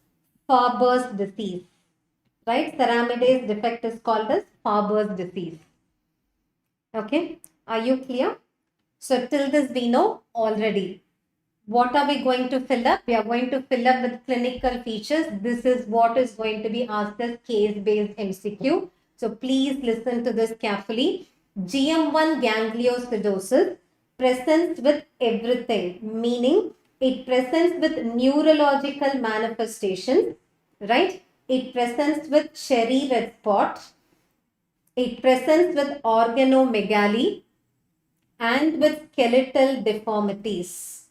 Fabry's disease. Right? Ceramidase defect is called as Fabry's disease. Okay. Are you clear? So till this we know already. What are we going to fill up? We are going to fill up with clinical features. This is what is going to be asked as case-based MCQ. So please listen to this carefully. GM1 gangliosidosis presents with everything, meaning it presents with neurological manifestations, right? It presents with cherry red spot. It presents with organomegaly and with skeletal deformities.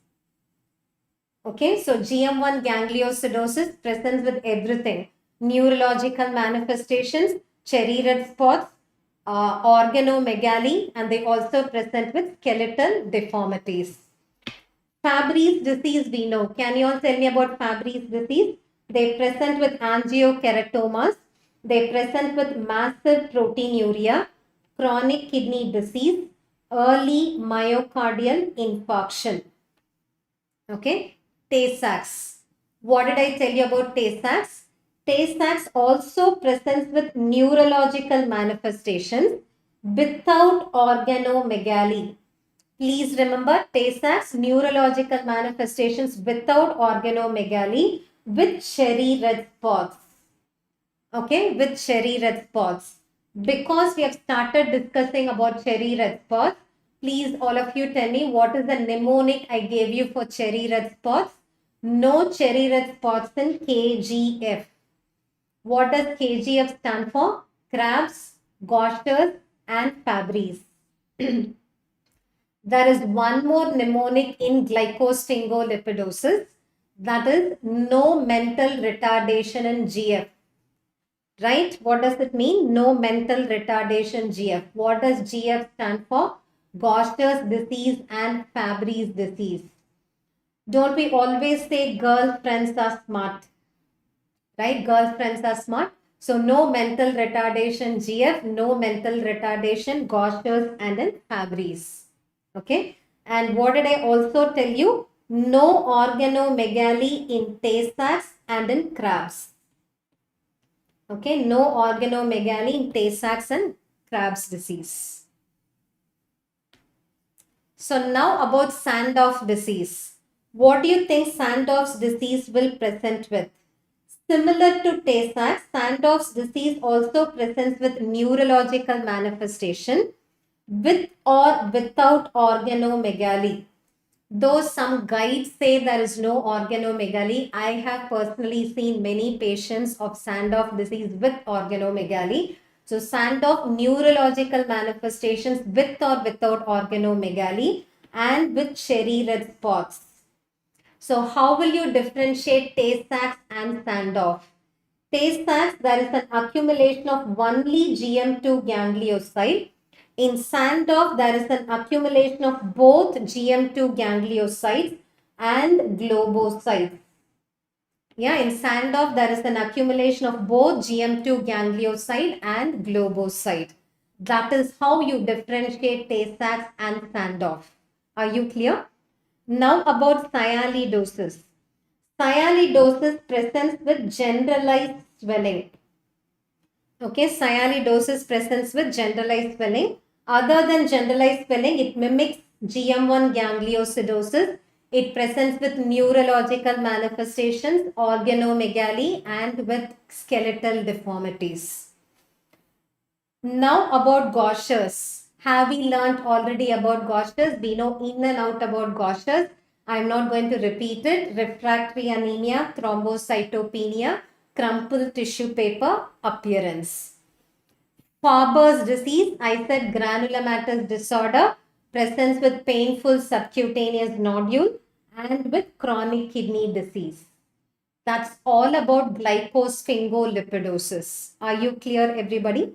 Okay, so GM1 gangliosidosis presents with everything. Neurological manifestations, cherry red spots, organomegaly, and they also present with skeletal deformities. Fabry's disease we know. Can you all tell me about Fabry's disease? They present with angiokeratomas. They present with massive proteinuria, chronic kidney disease, early myocardial infarction. Okay, Tay-Sachs. What did I tell you about Tay-Sachs? Tay-Sachs also presents with neurological manifestations without organomegaly. Please remember Tay-Sachs neurological manifestations without organomegaly with cherry red spots. Okay, with cherry red spots. Because we have started discussing about cherry red spots, please all of you tell me what is the mnemonic I gave you for cherry red spots. No cherry red spots in KGF. What does KGF stand for? Crabs, Gauchers and Fabry's. There is one more mnemonic in Glycosphingolipidosis, that is no mental retardation in GF. Right? What does it mean? No mental retardation GF. What does GF stand for? Gaucher's disease and Fabry's disease. Don't we always say girlfriends are smart? Right? Girlfriends are smart. So no mental retardation GF, no mental retardation Gaucher's and in Fabry's. Okay. And what did I also tell you? No organomegaly in Tay-Sachs and in crabs. Okay, no organomegaly in Tay-Sachs and Crab's disease. So now about Sandoff disease. What do you think Sandoff's disease will present with? Similar to Tay-Sachs, Sandoff's disease also presents with neurological manifestation with or without organomegaly. Though some guides say there is no organomegaly, I have personally seen many patients of Sandoff disease with organomegaly. So Sandoff neurological manifestations with or without organomegaly and with cherry red spots. So how will you differentiate Tay-Sachs and Sandoff? Tay-Sachs, there is an accumulation of only GM2 ganglioside. In Sandoff, there is an accumulation of both GM2 gangliosides and globocytes. Yeah, in Sandoff, there is an accumulation of both GM2 ganglioside and globocyte. That is how you differentiate Tay-Sachs and Sandoff. Are you clear? Now about sialidosis. Sialidosis presents with generalized swelling. Okay, sialidosis presents with generalized swelling. Other than generalized swelling, it mimics GM1 gangliosidosis. It presents with neurological manifestations, organomegaly, and with skeletal deformities. Now about Gauchers. Have we learnt already about Gauchers? We know in and out about Gauchers. I am not going to repeat it. Refractory anemia, thrombocytopenia, crumpled tissue paper appearance. Farber's disease, I said granulomatous disorder, presents with painful subcutaneous nodule and with chronic kidney disease. That's all about glycosphingolipidosis. Are you clear, everybody?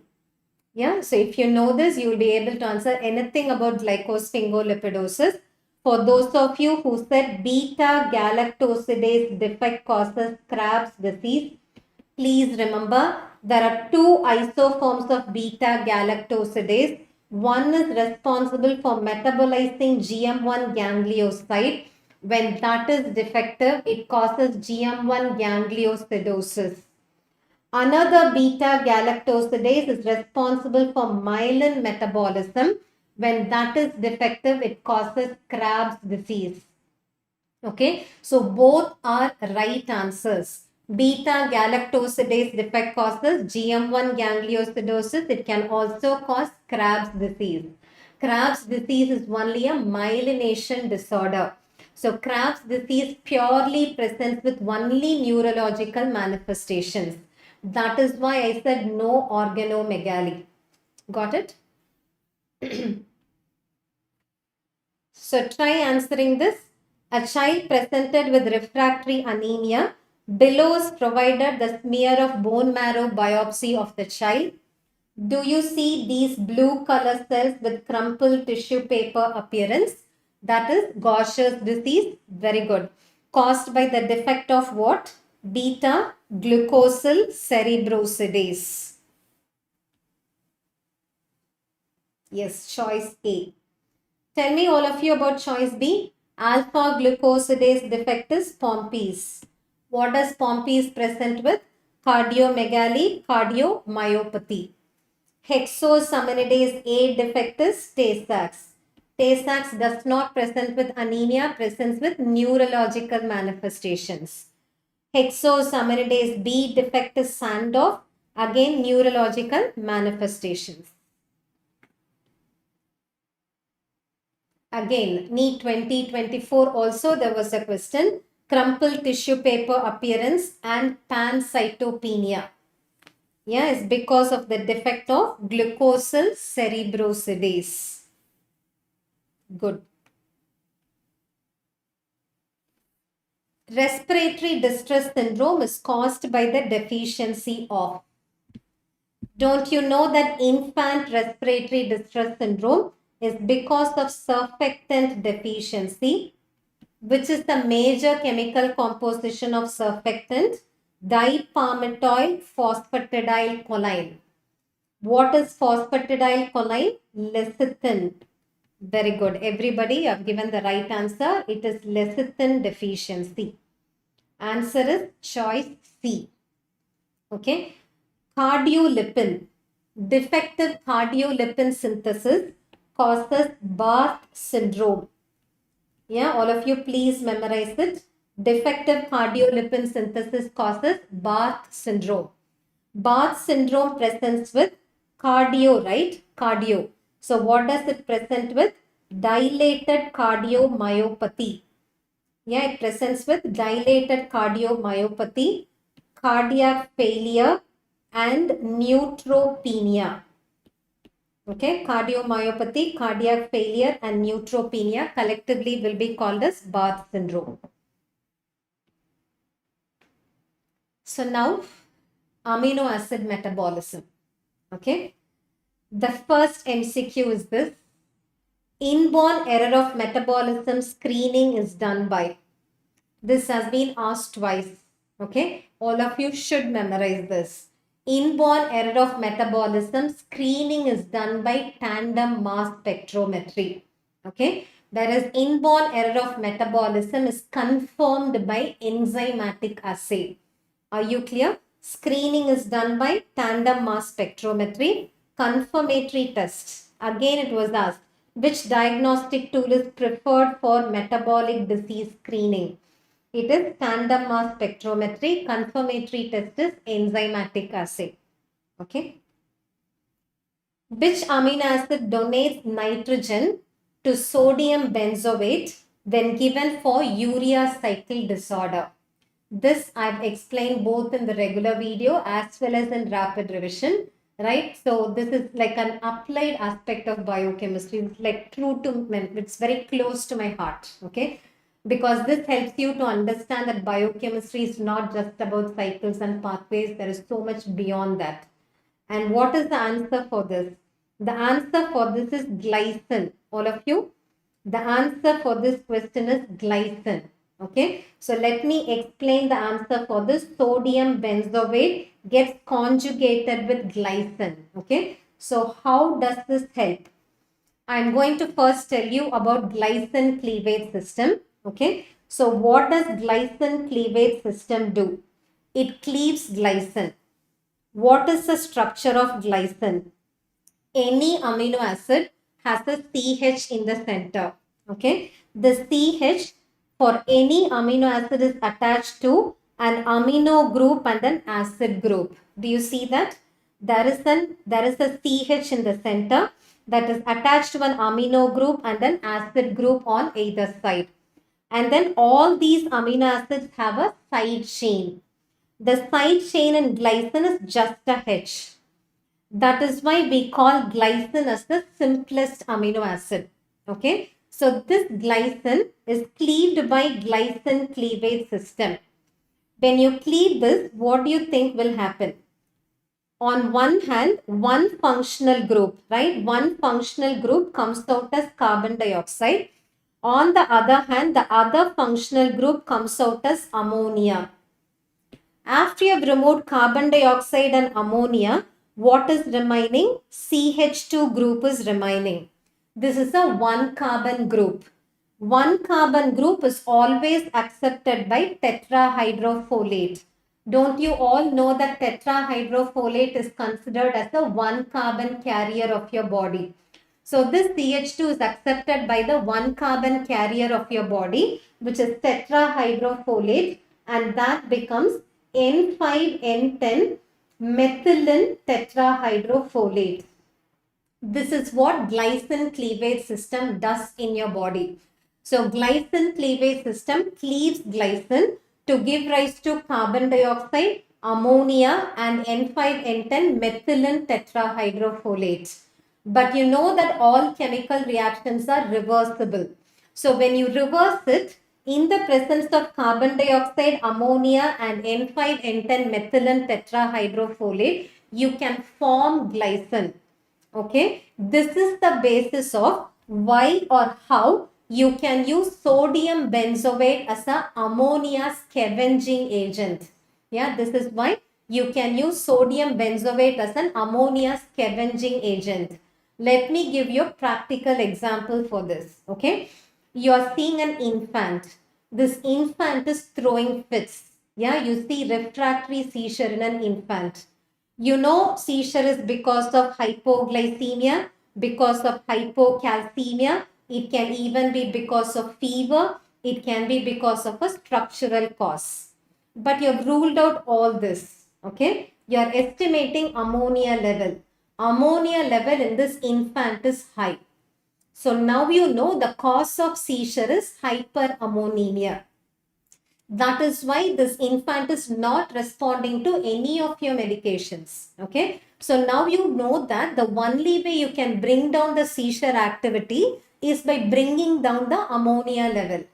Yeah, so if you know this, you will be able to answer anything about glycosphingolipidosis. For those of you who said beta galactosidase defect causes Crab's disease, please remember there are two isoforms of beta galactosidase. One is responsible for metabolizing GM1 ganglioside. When that is defective, it causes GM1 gangliosidosis. Another beta galactosidase is responsible for myelin metabolism. When that is defective, it causes Crab's disease. Okay, so both are right answers. Beta galactosidase defect causes GM1 gangliosidosis. It can also cause Crab's disease. Crab's disease is only a myelination disorder. So Crab's disease purely presents with only neurological manifestations. That is why I said no organomegaly. Got it? So try answering this. A child presented with refractory anemia. Below is provided the smear of bone marrow biopsy of the child. Do you see these blue color cells with crumpled tissue paper appearance? That is Gaucher's disease. Very good. Caused by the defect of what? Beta glucosyl cerebrosidase. Yes, choice A. Tell me all of you about choice B. Alpha glucosidase defect is Pompey's. What does Pompey's present with? Cardiomegaly, cardiomyopathy. Hexosaminidase A defect is Tay-Sachs. Tay-Sachs does not present with anemia, presents with neurological manifestations. Hexosaminidase B defect is Sandoff, again neurological manifestations. Again, NEET 2024 also there was a question, crumpled tissue paper appearance and pancytopenia. Yeah, it's because of the defect of glucosyl cerebrosidase. Good. Respiratory distress syndrome is caused by the deficiency of. Don't you know that infant respiratory distress syndrome is because of surfactant deficiency, which is the major chemical composition of surfactant? Dipalmitoyl phosphatidylcholine. What is phosphatidylcholine? Lecithin. Very good. Everybody, you have given the right answer. It is lecithin deficiency. Answer is choice C. Okay. Cardiolipin. Defective cardiolipin synthesis causes Barth syndrome. Yeah, all of you please memorize it. Defective cardiolipin synthesis causes Barth syndrome. Barth syndrome presents with cardio, right? Cardio. So what does it present with? Dilated cardiomyopathy. Yeah, it presents with dilated cardiomyopathy, cardiac failure, and neutropenia. Okay, cardiomyopathy, cardiac failure, and neutropenia collectively will be called as Barth syndrome. So now, amino acid metabolism. Okay, the first MCQ is this. Inborn error of metabolism screening is done by. This has been asked twice. Okay, all of you should memorize this. Inborn error of metabolism screening is done by tandem mass spectrometry. Okay, whereas inborn error of metabolism is confirmed by enzymatic assay. Are you clear? Screening is done by tandem mass spectrometry. Confirmatory tests. Again, it was asked, which diagnostic tool is preferred for metabolic disease screening? It is tandem mass spectrometry. Confirmatory test is enzymatic assay. Okay. Which amino acid donates nitrogen to sodium benzoate when given for urea cycle disorder? This I've explained both in the regular video as well as in rapid revision, right? So this is like an applied aspect of biochemistry. It's like true to, it's very close to my heart, okay? Because this helps you to understand that biochemistry is not just about cycles and pathways. There is so much beyond that. And what is the answer for this? The answer for this is glycine. All of you, the answer for this question is glycine. Okay, so let me explain the answer for this. Sodium benzoate gets conjugated with glycine. Okay, so how does this help? I'm going to first tell you about glycine cleavage system. Okay, so what does glycine cleavage system do? It cleaves glycine. What is the structure of glycine? Any amino acid has a CH in the center. Okay, the CH for any amino acid is attached to an amino group and an acid group. Do you see that? There is a CH in the center that is attached to an amino group and an acid group on either side. And then all these amino acids have a side chain. The side chain in glycine is just a H. That is why we call glycine as the simplest amino acid. Okay. So this glycine is cleaved by glycine cleavage system. When you cleave this, what do you think will happen? On one hand, one functional group, right? One functional group comes out as carbon dioxide. On the other hand, the other functional group comes out as ammonia. After you have removed carbon dioxide and ammonia, what is remaining? CH2 group is remaining. This is a one carbon group. One carbon group is always accepted by tetrahydrofolate. Don't you all know that tetrahydrofolate is considered as the one carbon carrier of your body? So this CH2 is accepted by the one carbon carrier of your body, which is tetrahydrofolate, and that becomes N5N10 methylene tetrahydrofolate. This is what glycine cleavage system does in your body. So glycine cleavage system cleaves glycine to give rise to carbon dioxide, ammonia and N5N10 methylene tetrahydrofolate. But you know that all chemical reactions are reversible. So when you reverse it, in the presence of carbon dioxide, ammonia and N5N10 methylene tetrahydrofolate, you can form glycine. Okay, this is the basis of why or how you can use sodium benzoate as an ammonia scavenging agent. Yeah, this is why you can use sodium benzoate as an ammonia scavenging agent. Let me give you a practical example for this. Okay, you are seeing an infant. This infant is throwing fits. Yeah, you see refractory seizure in an infant. You know, seizure is because of hypoglycemia, because of hypocalcemia. It can even be because of fever. It can be because of a structural cause. But you have ruled out all this. Okay. You are estimating ammonia level. Ammonia level in this infant is high. So now you know the cause of seizure is hyperammonemia. That is why this infant is not responding to any of your medications. Okay. So now you know that the only way you can bring down the seizure activity is by bringing down the ammonia level.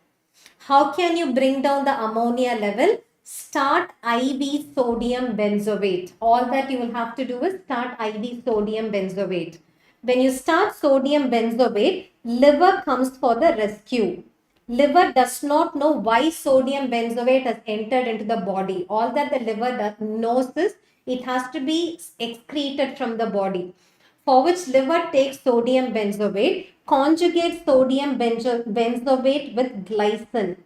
How can you bring down the ammonia level? Start IV sodium benzoate. All that you will have to do is start IV sodium benzoate. When you start sodium benzoate, liver comes for the rescue. Liver does not know why sodium benzoate has entered into the body. All that the liver knows is it has to be excreted from the body. For which liver takes sodium benzoate, conjugates sodium benzoate with glycine.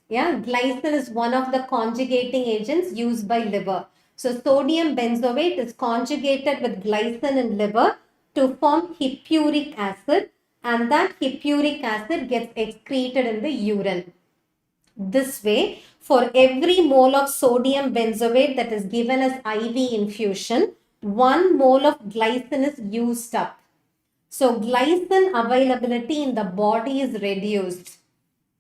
Yeah, glycine is one of the conjugating agents used by liver. So sodium benzoate is conjugated with glycine in liver to form hippuric acid, and that hippuric acid gets excreted in the urine. This way, for every mole of sodium benzoate that is given as IV infusion, 1 mole of glycine is used up. So glycine availability in the body is reduced.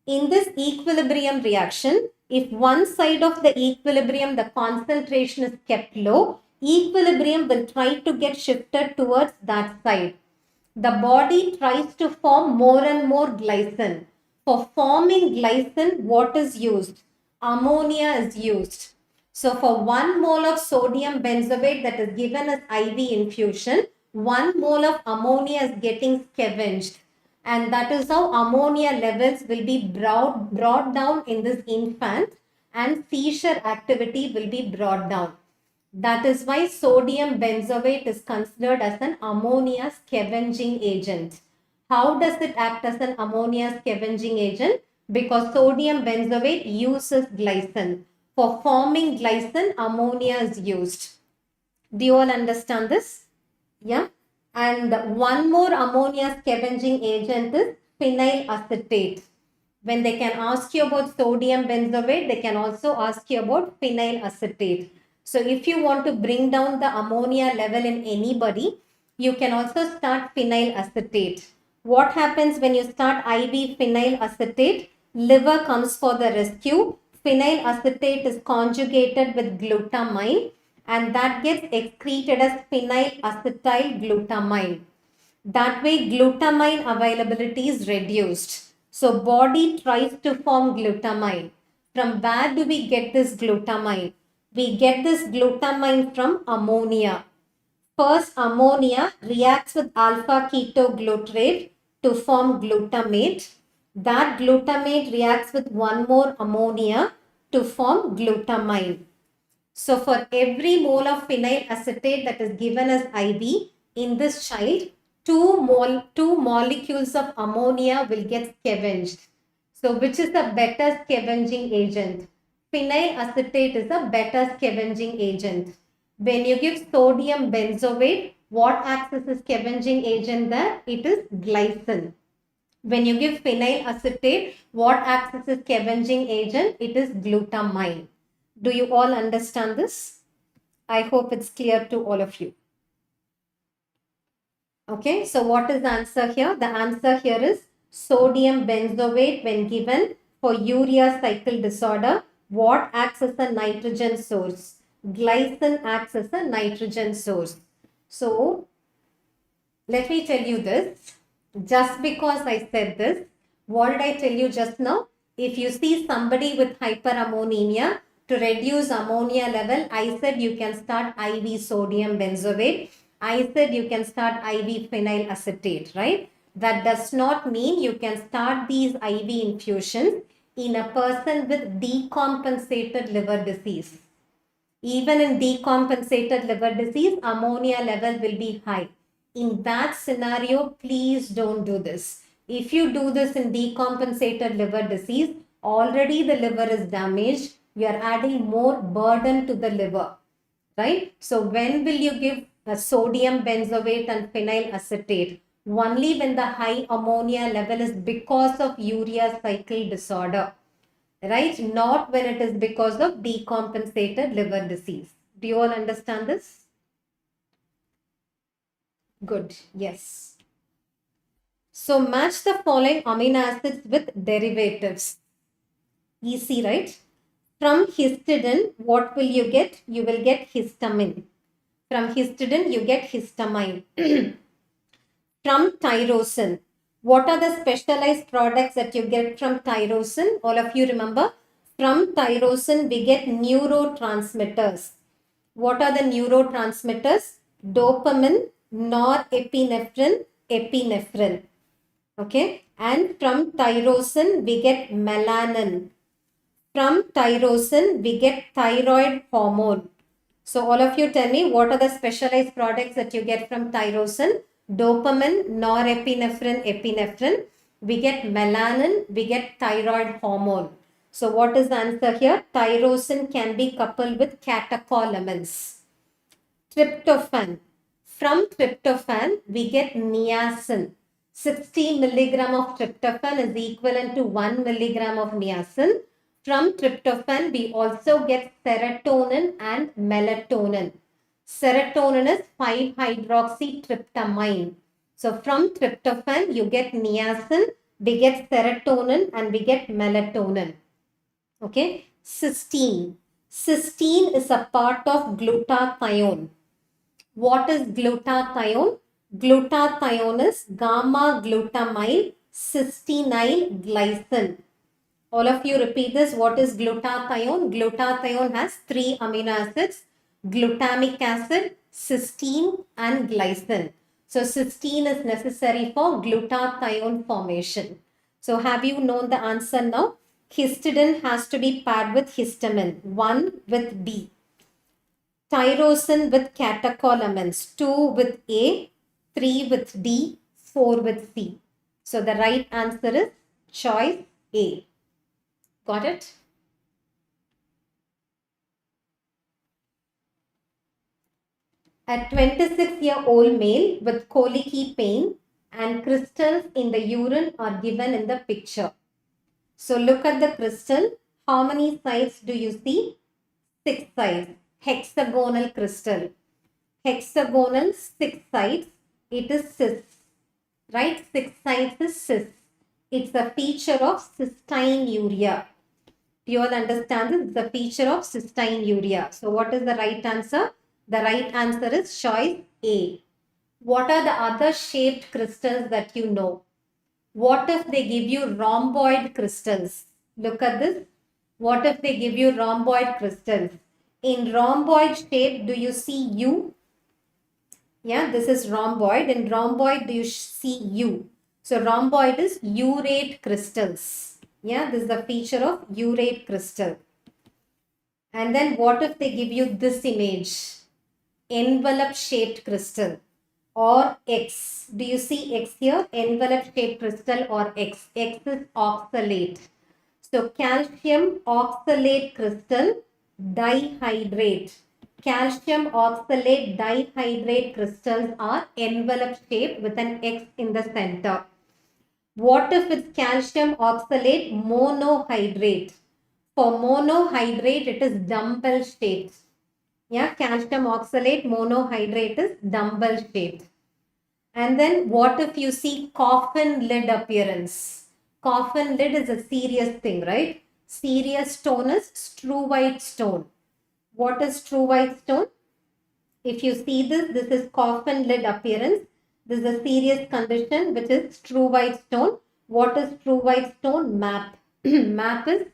In this equilibrium reaction, if one side of the equilibrium, the concentration is kept low, equilibrium will try to get shifted towards that side. The body tries to form more and more glycine. For forming glycine, what is used? Ammonia is used. So for 1 mole of sodium benzoate that is given as IV infusion, 1 mole of ammonia is getting scavenged. And that is how ammonia levels will be brought down in this infant, and seizure activity will be brought down. That is why sodium benzoate is considered as an ammonia scavenging agent. How does it act as an ammonia scavenging agent? Because sodium benzoate uses glycine. For forming glycine, ammonia is used. Do you all understand this? Yeah. And one more ammonia scavenging agent is phenyl acetate. When they can ask you about sodium benzoate, they can also ask you about phenyl acetate. So if you want to bring down the ammonia level in anybody, you can also start phenyl acetate. What happens when you start IV phenyl acetate? Liver comes for the rescue. Phenyl acetate is conjugated with glutamine, and that gets excreted as phenyl acetyl glutamine. That way glutamine availability is reduced. So body tries to form glutamine. From where do we get this glutamine? We get this glutamine from ammonia. First, ammonia reacts with alpha ketoglutarate to form glutamate. That glutamate reacts with one more ammonia to form glutamine. So for every mole of phenyl acetate that is given as IV in this child, two molecules of ammonia will get scavenged. So which is the better scavenging agent? Phenyl acetate is a better scavenging agent. When you give sodium benzoate, what acts as a scavenging agent there? It is glycine. When you give phenyl acetate, what acts as a scavenging agent? It is glutamine. Do you all understand this? I hope it's clear to all of you. Okay, so what is the answer here? The answer here is sodium benzoate when given for urea cycle disorder. What acts as a nitrogen source? Glycine acts as a nitrogen source. So, let me tell you this. Just because I said this, what did I tell you just now? If you see somebody with hyperammonemia, to reduce ammonia level, I said you can start IV sodium benzoate. I said you can start IV phenyl acetate, right? That does not mean you can start these IV infusions in a person with decompensated liver disease. Even in decompensated liver disease, ammonia level will be high. In that scenario, please don't do this. If you do this in decompensated liver disease, already the liver is damaged. You are adding more burden to the liver, right? So when will you give a sodium benzoate and phenyl acetate? Only when the high ammonia level is because of urea cycle disorder, right? Not when it is because of decompensated liver disease. Do you all understand this? Good. Yes. So match the following amino acids with derivatives. Easy, right? From histidine, what will you get? You will get histamine. From histidine, you get histamine. From tyrosine, what are the specialized products that you get from tyrosine? All of you remember? From tyrosine, we get neurotransmitters. What are the neurotransmitters? Dopamine, norepinephrine, epinephrine. Okay. And from tyrosine, we get melanin. From tyrosine, we get thyroid hormone. So all of you tell me, what are the specialized products that you get from tyrosine? Dopamine, norepinephrine, epinephrine. We get melanin, we get thyroid hormone. So what is the answer here? Tyrosine can be coupled with catecholamines. Tryptophan. From tryptophan, we get niacin. 60 milligram of tryptophan is equivalent to 1 milligram of niacin. From tryptophan, we also get serotonin and melatonin. Serotonin is 5-hydroxytryptamine. So from tryptophan, you get niacin, we get serotonin, and we get melatonin. Okay. Cysteine. Cysteine is a part of glutathione. What is glutathione? Glutathione is gamma glutamyl cysteanyl glycine. All of you repeat this. What is glutathione? Glutathione has 3 amino acids: glutamic acid, cysteine, and glycine. So cysteine is necessary for glutathione formation. So have you known the answer now? Histidine has to be paired with histamine. 1 with B. Tyrosine with catecholamines. 2 with A, 3 with D, 4 with C. So the right answer is choice A. Got it? A 26-year-old male with colicky pain and crystals in the urine are given in the picture. So look at the crystal. How many sides do you see? 6 sides. Hexagonal crystal. Hexagonal 6 sides. It is cis. Right? 6 sides is cis. It's a feature of cystinuria. You all understand this? It's a feature of cystinuria. So what is the right answer? The right answer is choice A. What are the other shaped crystals that you know? What if they give you rhomboid crystals? Look at this. What if they give you rhomboid crystals? In rhomboid shape, do you see U? Yeah, this is rhomboid. In rhomboid, do you see U? So rhomboid is urate crystals. Yeah, this is the feature of urate crystal. And then what if they give you this image? Envelope shaped crystal or X. Do you see X here? Envelope shaped crystal or X. X is oxalate. So calcium oxalate crystal dihydrate. Calcium oxalate dihydrate crystals are envelope shaped with an X in the center. What if it's calcium oxalate monohydrate? For monohydrate, it is dumbbell shaped. Yeah, calcium oxalate monohydrate is dumbbell shaped. And then what if you see coffin lid appearance? Coffin lid is a serious thing, right? Serious stone is struvite stone. What is struvite stone? If you see this, this is coffin lid appearance. This is a serious condition which is struvite stone. What is struvite stone? MAP. MAP is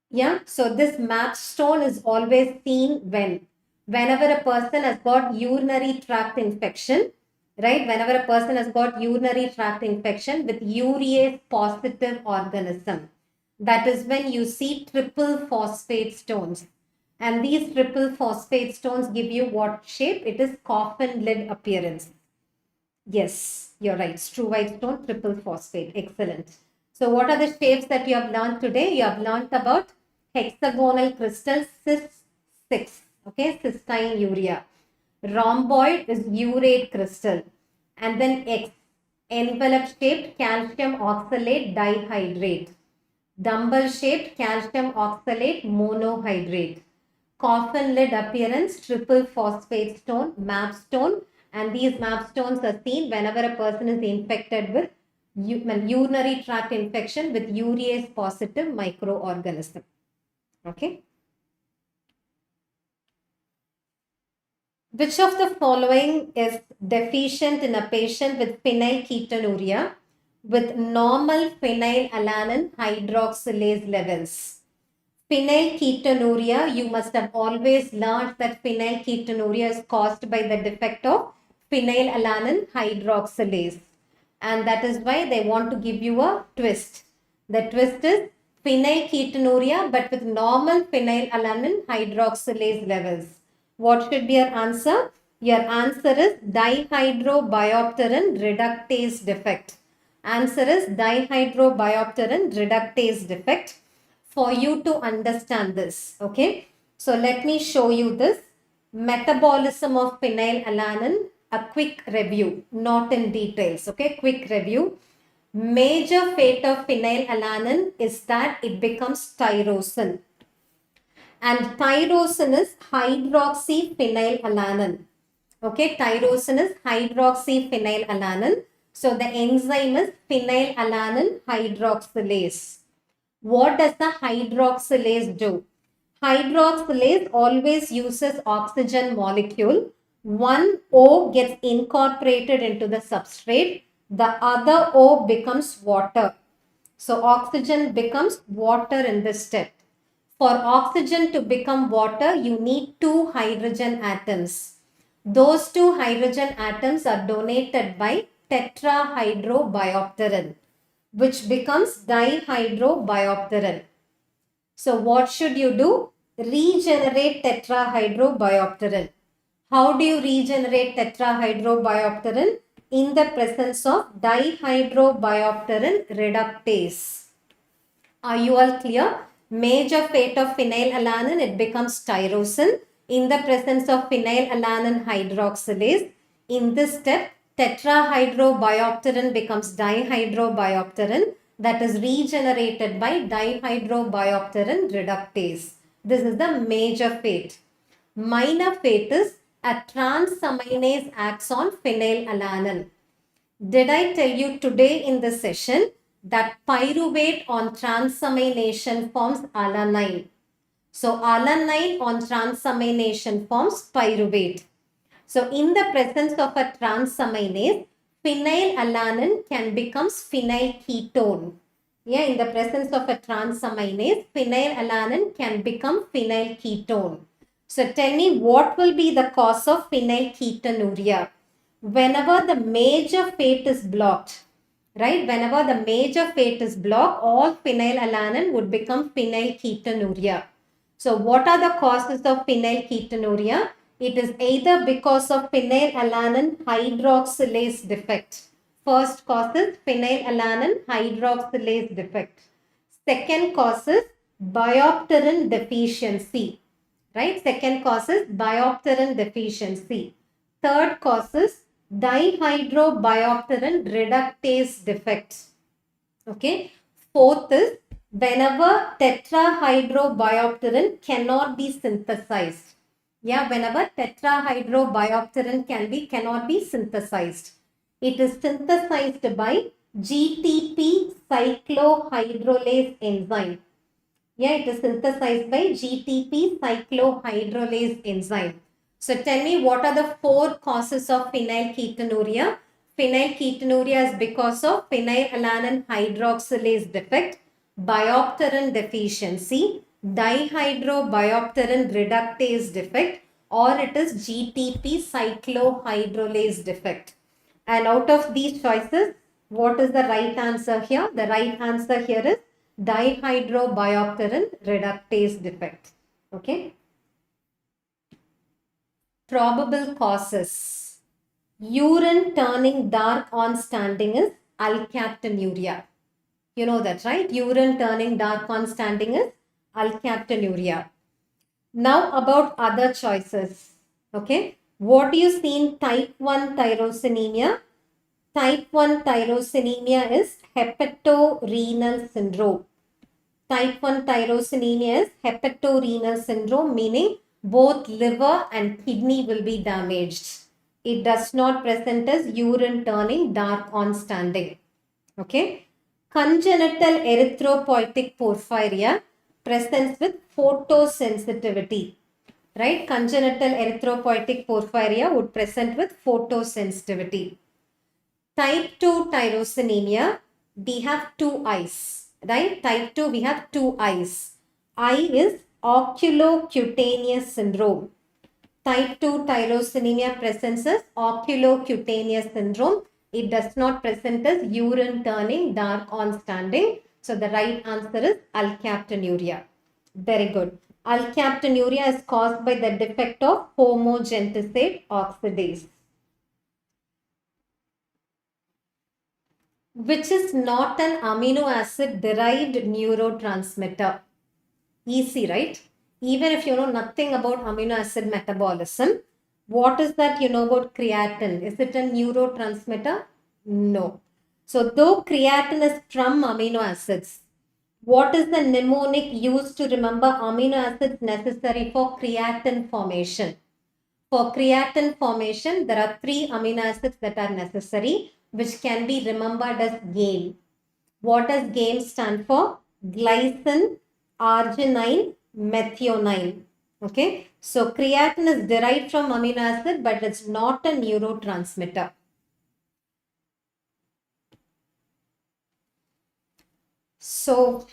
yeah, so this MAP stone is always seen whenever a person has got urinary tract infection, right? Whenever a person has got urinary tract infection with urease positive organism, that is when you see triple phosphate stones. And these triple phosphate stones give you what shape? It is coffin lid appearance. Yes, you're right. Struvite stone, triple phosphate. Excellent. So what are the shapes that you have learned today? You have learned about hexagonal crystal cis-6. Okay, cystine urea. Rhomboid is urate crystal. And then X, envelope shaped calcium oxalate dihydrate. Dumbbell shaped calcium oxalate monohydrate. Coffin lid appearance, triple phosphate stone, MAP stone. And these MAP stones are seen whenever a person is infected with urinary tract infection with urease positive microorganism. Okay. Which of the following is deficient in a patient with phenylketonuria with normal phenylalanine hydroxylase levels? Phenylketonuria, you must have always learned that phenylketonuria is caused by the defect of phenylalanine hydroxylase. And that is why they want to give you a twist. The twist is phenylketonuria but with normal phenylalanine hydroxylase levels. What should be your answer? Your answer is dihydrobiopterin reductase defect. Answer is dihydrobiopterin reductase defect. For you to understand this, okay? So let me show you this. Metabolism of phenylalanine, a quick review, not in details, okay? Quick review. Major fate of phenylalanine is that it becomes tyrosine. And tyrosine is hydroxyphenylalanine. Okay, tyrosine is hydroxyphenylalanine. So the enzyme is phenylalanine hydroxylase. What does the hydroxylase do? Hydroxylase always uses oxygen molecule. One O gets incorporated into the substrate. The other O becomes water. So oxygen becomes water in this step. For oxygen to become water, you need 2 hydrogen atoms. Those 2 hydrogen atoms are donated by tetrahydrobiopterin, which becomes dihydrobiopterin. So what should you do? Regenerate tetrahydrobiopterin. How do you regenerate tetrahydrobiopterin? In the presence of dihydrobiopterin reductase. Are you all clear? Major fate of phenylalanine, it becomes tyrosine. In the presence of phenylalanine hydroxylase, in this step, tetrahydrobiopterin becomes dihydrobiopterin, that is regenerated by dihydrobiopterin reductase. This is the major fate. Minor fate is a transaminase acts on phenylalanine. Did I tell you today in the session that pyruvate on transamination forms alanine? So alanine on transamination forms pyruvate. So in the presence of a transaminase, phenylalanine can become phenylketone. Yeah, in the presence of a transaminase, phenylalanine can become phenylketone. So tell me, what will be the cause of phenylketonuria? whenever the major fate is blocked, right? Whenever the major fate is blocked, all phenylalanine would become phenylketonuria. So what are the causes of phenylketonuria? It is either because of phenylalanine hydroxylase defect. First cause is phenylalanine hydroxylase defect. Second cause is biopterin deficiency, right? Second cause is biopterin deficiency. Third cause is dihydrobiopterin reductase defect. Okay. Fourth is whenever tetrahydrobiopterin cannot be synthesized. Yeah, whenever tetrahydrobiopterin cannot be synthesized. It is synthesized by GTP cyclohydrolase enzyme. Yeah, it is synthesized by GTP cyclohydrolase enzyme. So tell me, what are the 4 causes of phenylketonuria? Phenylketonuria is because of phenylalanine hydroxylase defect, biopterin deficiency, dihydrobiopterin reductase defect, or it is GTP cyclohydrolase defect. And out of these choices, what is the right answer here? The right answer here is dihydrobiopterin reductase defect. Okay. Probable causes. Urine turning dark on standing is alkaptonuria. You know that, right? Urine turning dark on standing is alkaptonuria. Now about other choices. Okay. What do you see in type 1 tyrosinemia? Type 1 tyrosinemia is hepatorenal syndrome. Type 1 tyrosinemia is hepatorenal syndrome, meaning both liver and kidney will be damaged. It does not present as urine turning dark on standing. Okay. Congenital erythropoietic porphyria presents with photosensitivity. Right? Congenital erythropoietic porphyria would present with photosensitivity. Type 2 tyrosinemia, we have 2 eyes, right? Type 2, we have 2 eyes. I is oculocutaneous syndrome. Type 2 tyrosinemia presents as oculocutaneous syndrome. It does not present as urine turning dark on standing. So the right answer is alkaptonuria. Very good. Alkaptonuria is caused by the defect of homogentisate oxidase, which is not an amino acid derived neurotransmitter. Easy, right? Even if you know nothing about amino acid metabolism, what is that you know about creatine? Is it a neurotransmitter? No. So though creatine is from amino acids, what is the mnemonic used to remember amino acids necessary for creatine formation? For creatine formation, there are 3 amino acids that are necessary, which can be remembered as GAME. What does GAME stand for? Glycine, arginine, methionine. Okay. So creatine is derived from amino acid, but it's not a neurotransmitter. So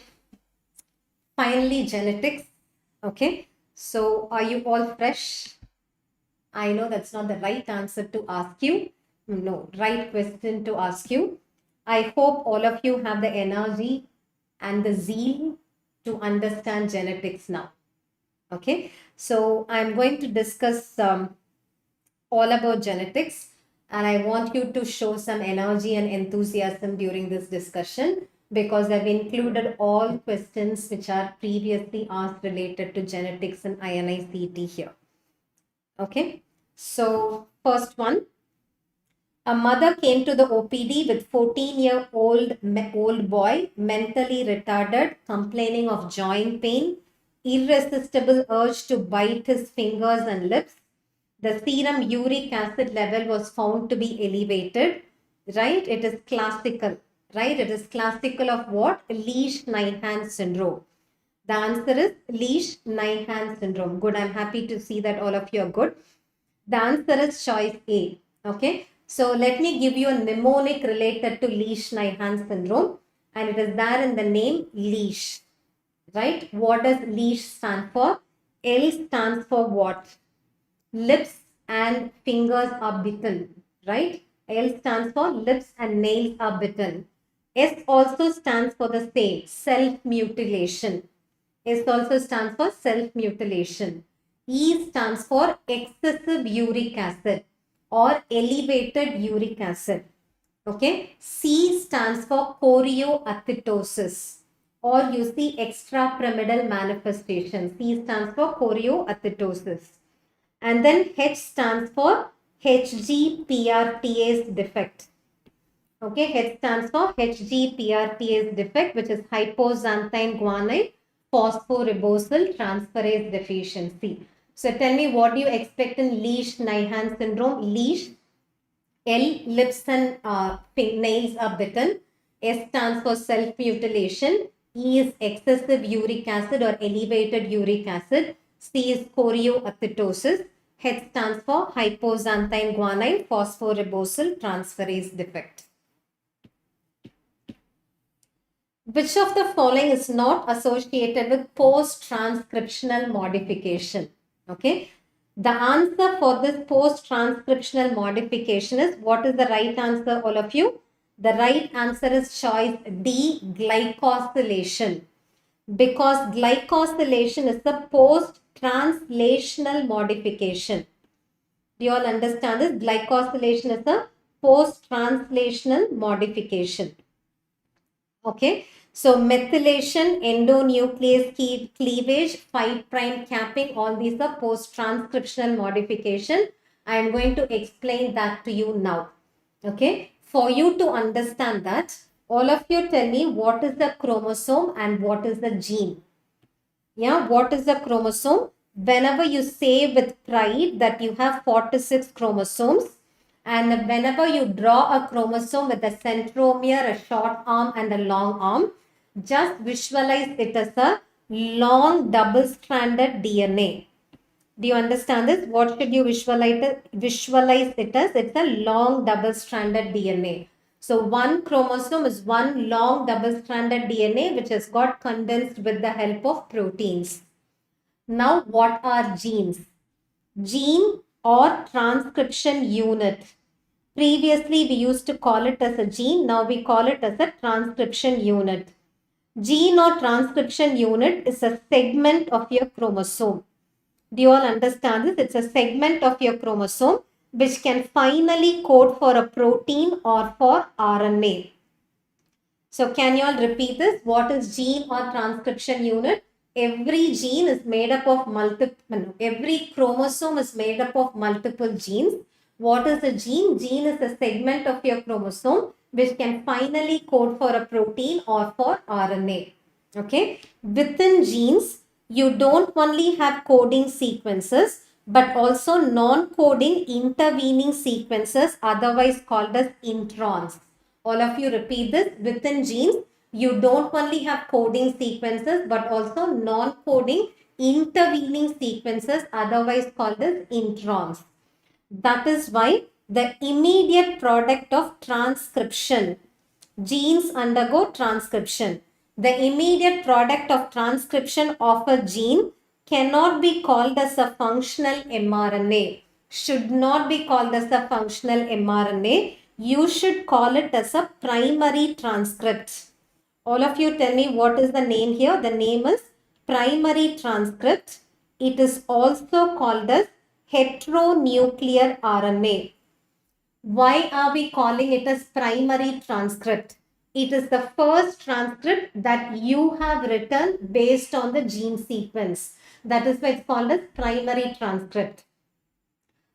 finally, genetics. Okay. So are you all fresh? I know that's not the right answer to ask you. No, right question to ask you. I hope all of you have the energy and the zeal to understand genetics now. Okay, so I'm going to discuss all about genetics, and I want you to show some energy and enthusiasm during this discussion, because I've included all questions which are previously asked related to genetics and INI-CET here. Okay, so first one. A mother came to the OPD with 14-year-old boy, mentally retarded, complaining of joint pain, irresistible urge to bite his fingers and lips. The serum uric acid level was found to be elevated, right? It is classical, right? It is classical of what? Lesch-Nyhan syndrome. The answer is Lesch-Nyhan syndrome. Good. I'm happy to see that all of you are good. The answer is choice A. Okay. So let me give you a mnemonic related to Lesch-Nyhan syndrome, and it is there in the name Lesch, right? What does Lesch stand for? L stands for what? Lips and fingers are bitten. right? L stands for lips and nails are bitten. S also stands for the same, self-mutilation. S also stands for self-mutilation. E stands for excessive uric acid or elevated uric acid. Okay. C stands for chorioathetosis or you see extrapyramidal manifestation. C stands for chorioathetosis. And then H stands for HGPRTase defect. Okay, H stands for HGPRTase defect, which is hypoxanthine guanine phosphoribosal transferase deficiency. So tell me, what do you expect in Lesch-Nyhan syndrome? Lesch, L, lips and nails are bitten. S stands for self-mutilation. E is excessive uric acid or elevated uric acid. C is chorioathetosis. H stands for hypoxanthine guanine phosphoribosal transferase defect. Which of the following is not associated with post-transcriptional modification? Okay. The answer for this post-transcriptional modification is, what is the right answer, all of you? The right answer is choice D, glycosylation. Because glycosylation is the post-translational modification. Do you all understand this? Glycosylation is a post-translational modification. Okay. So methylation, endonuclease cleavage, 5' capping, all these are post-transcriptional modification. I am going to explain that to you now. Okay. For you to understand that, all of you tell me what is the chromosome and what is the gene. Yeah, what is the chromosome? Whenever you say with pride that you have 46 chromosomes, and whenever you draw a chromosome with a centromere, a short arm and a long arm, just visualize it as a long double-stranded DNA. Do you understand this? What should you visualize it as? It's a long double-stranded DNA. So one chromosome is one long double-stranded DNA which has got condensed with the help of proteins. Now, what are genes? Gene or transcription unit. Previously, we used to call it as a gene. Now, we call it as a transcription unit. Gene or transcription unit is a segment of your chromosome. Do you all understand this? It's a segment of your chromosome which can finally code for a protein or for RNA. So can you all repeat this? What is gene or transcription unit? Every gene is made up of every chromosome is made up of multiple genes. What is a gene? Gene is a segment of your chromosome which can finally code for a protein or for RNA. Okay. Within genes, you don't only have coding sequences, but also non-coding intervening sequences, otherwise called as introns. All of you repeat this. Within genes, you don't only have coding sequences, but also non-coding intervening sequences, otherwise called as introns. That is why the immediate product of transcription, genes undergo transcription. The immediate product of transcription of a gene cannot be called as a functional mRNA, should not be called as a functional mRNA. You should call it as a primary transcript. All of you tell me what is the name here. The name is primary transcript. It is also called as heteronuclear RNA. Why are we calling it as primary transcript? It is the first transcript that you have written based on the gene sequence. That is why it's called as primary transcript.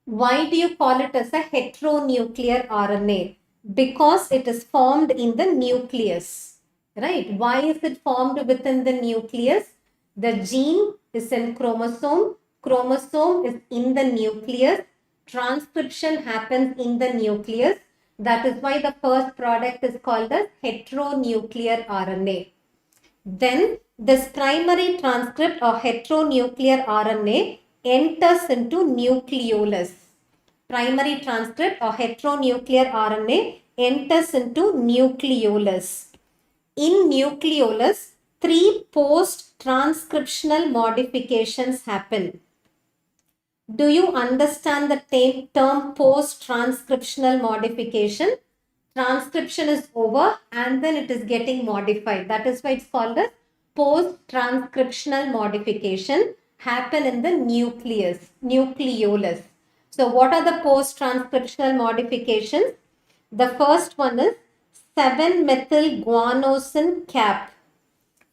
Why do you call it as a heteronuclear RNA? Because it is formed in the nucleus. Right? Why is it formed within the nucleus? The gene is in chromosome. Chromosome is in the nucleus. Transcription happens in the nucleus. That is why the first product is called as heteronuclear RNA. Then this primary transcript or heteronuclear RNA enters into nucleolus. Primary transcript or heteronuclear RNA enters into nucleolus. In nucleolus, 3 post-transcriptional modifications happen. Do you understand the term post-transcriptional modification? Transcription is over and then it is getting modified. That is why it's called as post-transcriptional modification happen in the nucleolus. So what are the post-transcriptional modifications? The first one is 7-methyl-guanosine cap.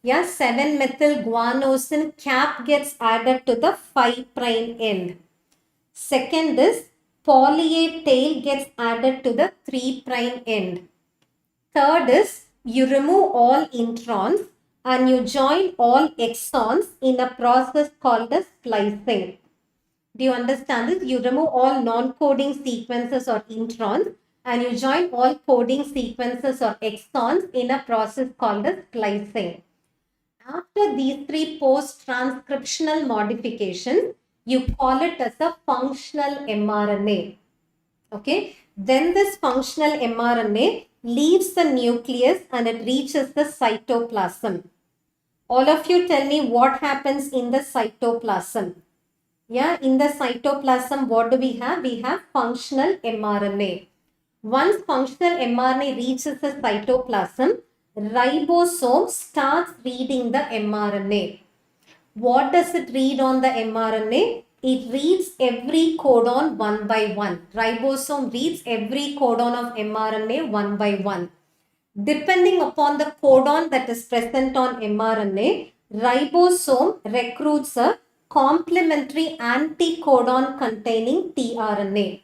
Yeah, 7-methyl-guanosine cap gets added to the 5' end. Second is poly-A tail gets added to the 3' end. Third is you remove all introns and you join all exons in a process called as splicing. Do you understand this? You remove all non-coding sequences or introns and you join all coding sequences or exons in a process called as splicing. After these three post-transcriptional modifications, you call it as a functional mRNA. Okay. Then this functional mRNA leaves the nucleus and it reaches the cytoplasm. All of you tell me what happens in the cytoplasm. Yeah, in the cytoplasm, what do we have? We have functional mRNA. Once functional mRNA reaches the cytoplasm, ribosome starts reading the mRNA. What does it read on the mRNA? It reads every codon one by one. Ribosome reads every codon of mRNA one by one. Depending upon the codon that is present on mRNA, ribosome recruits a complementary anticodon containing tRNA.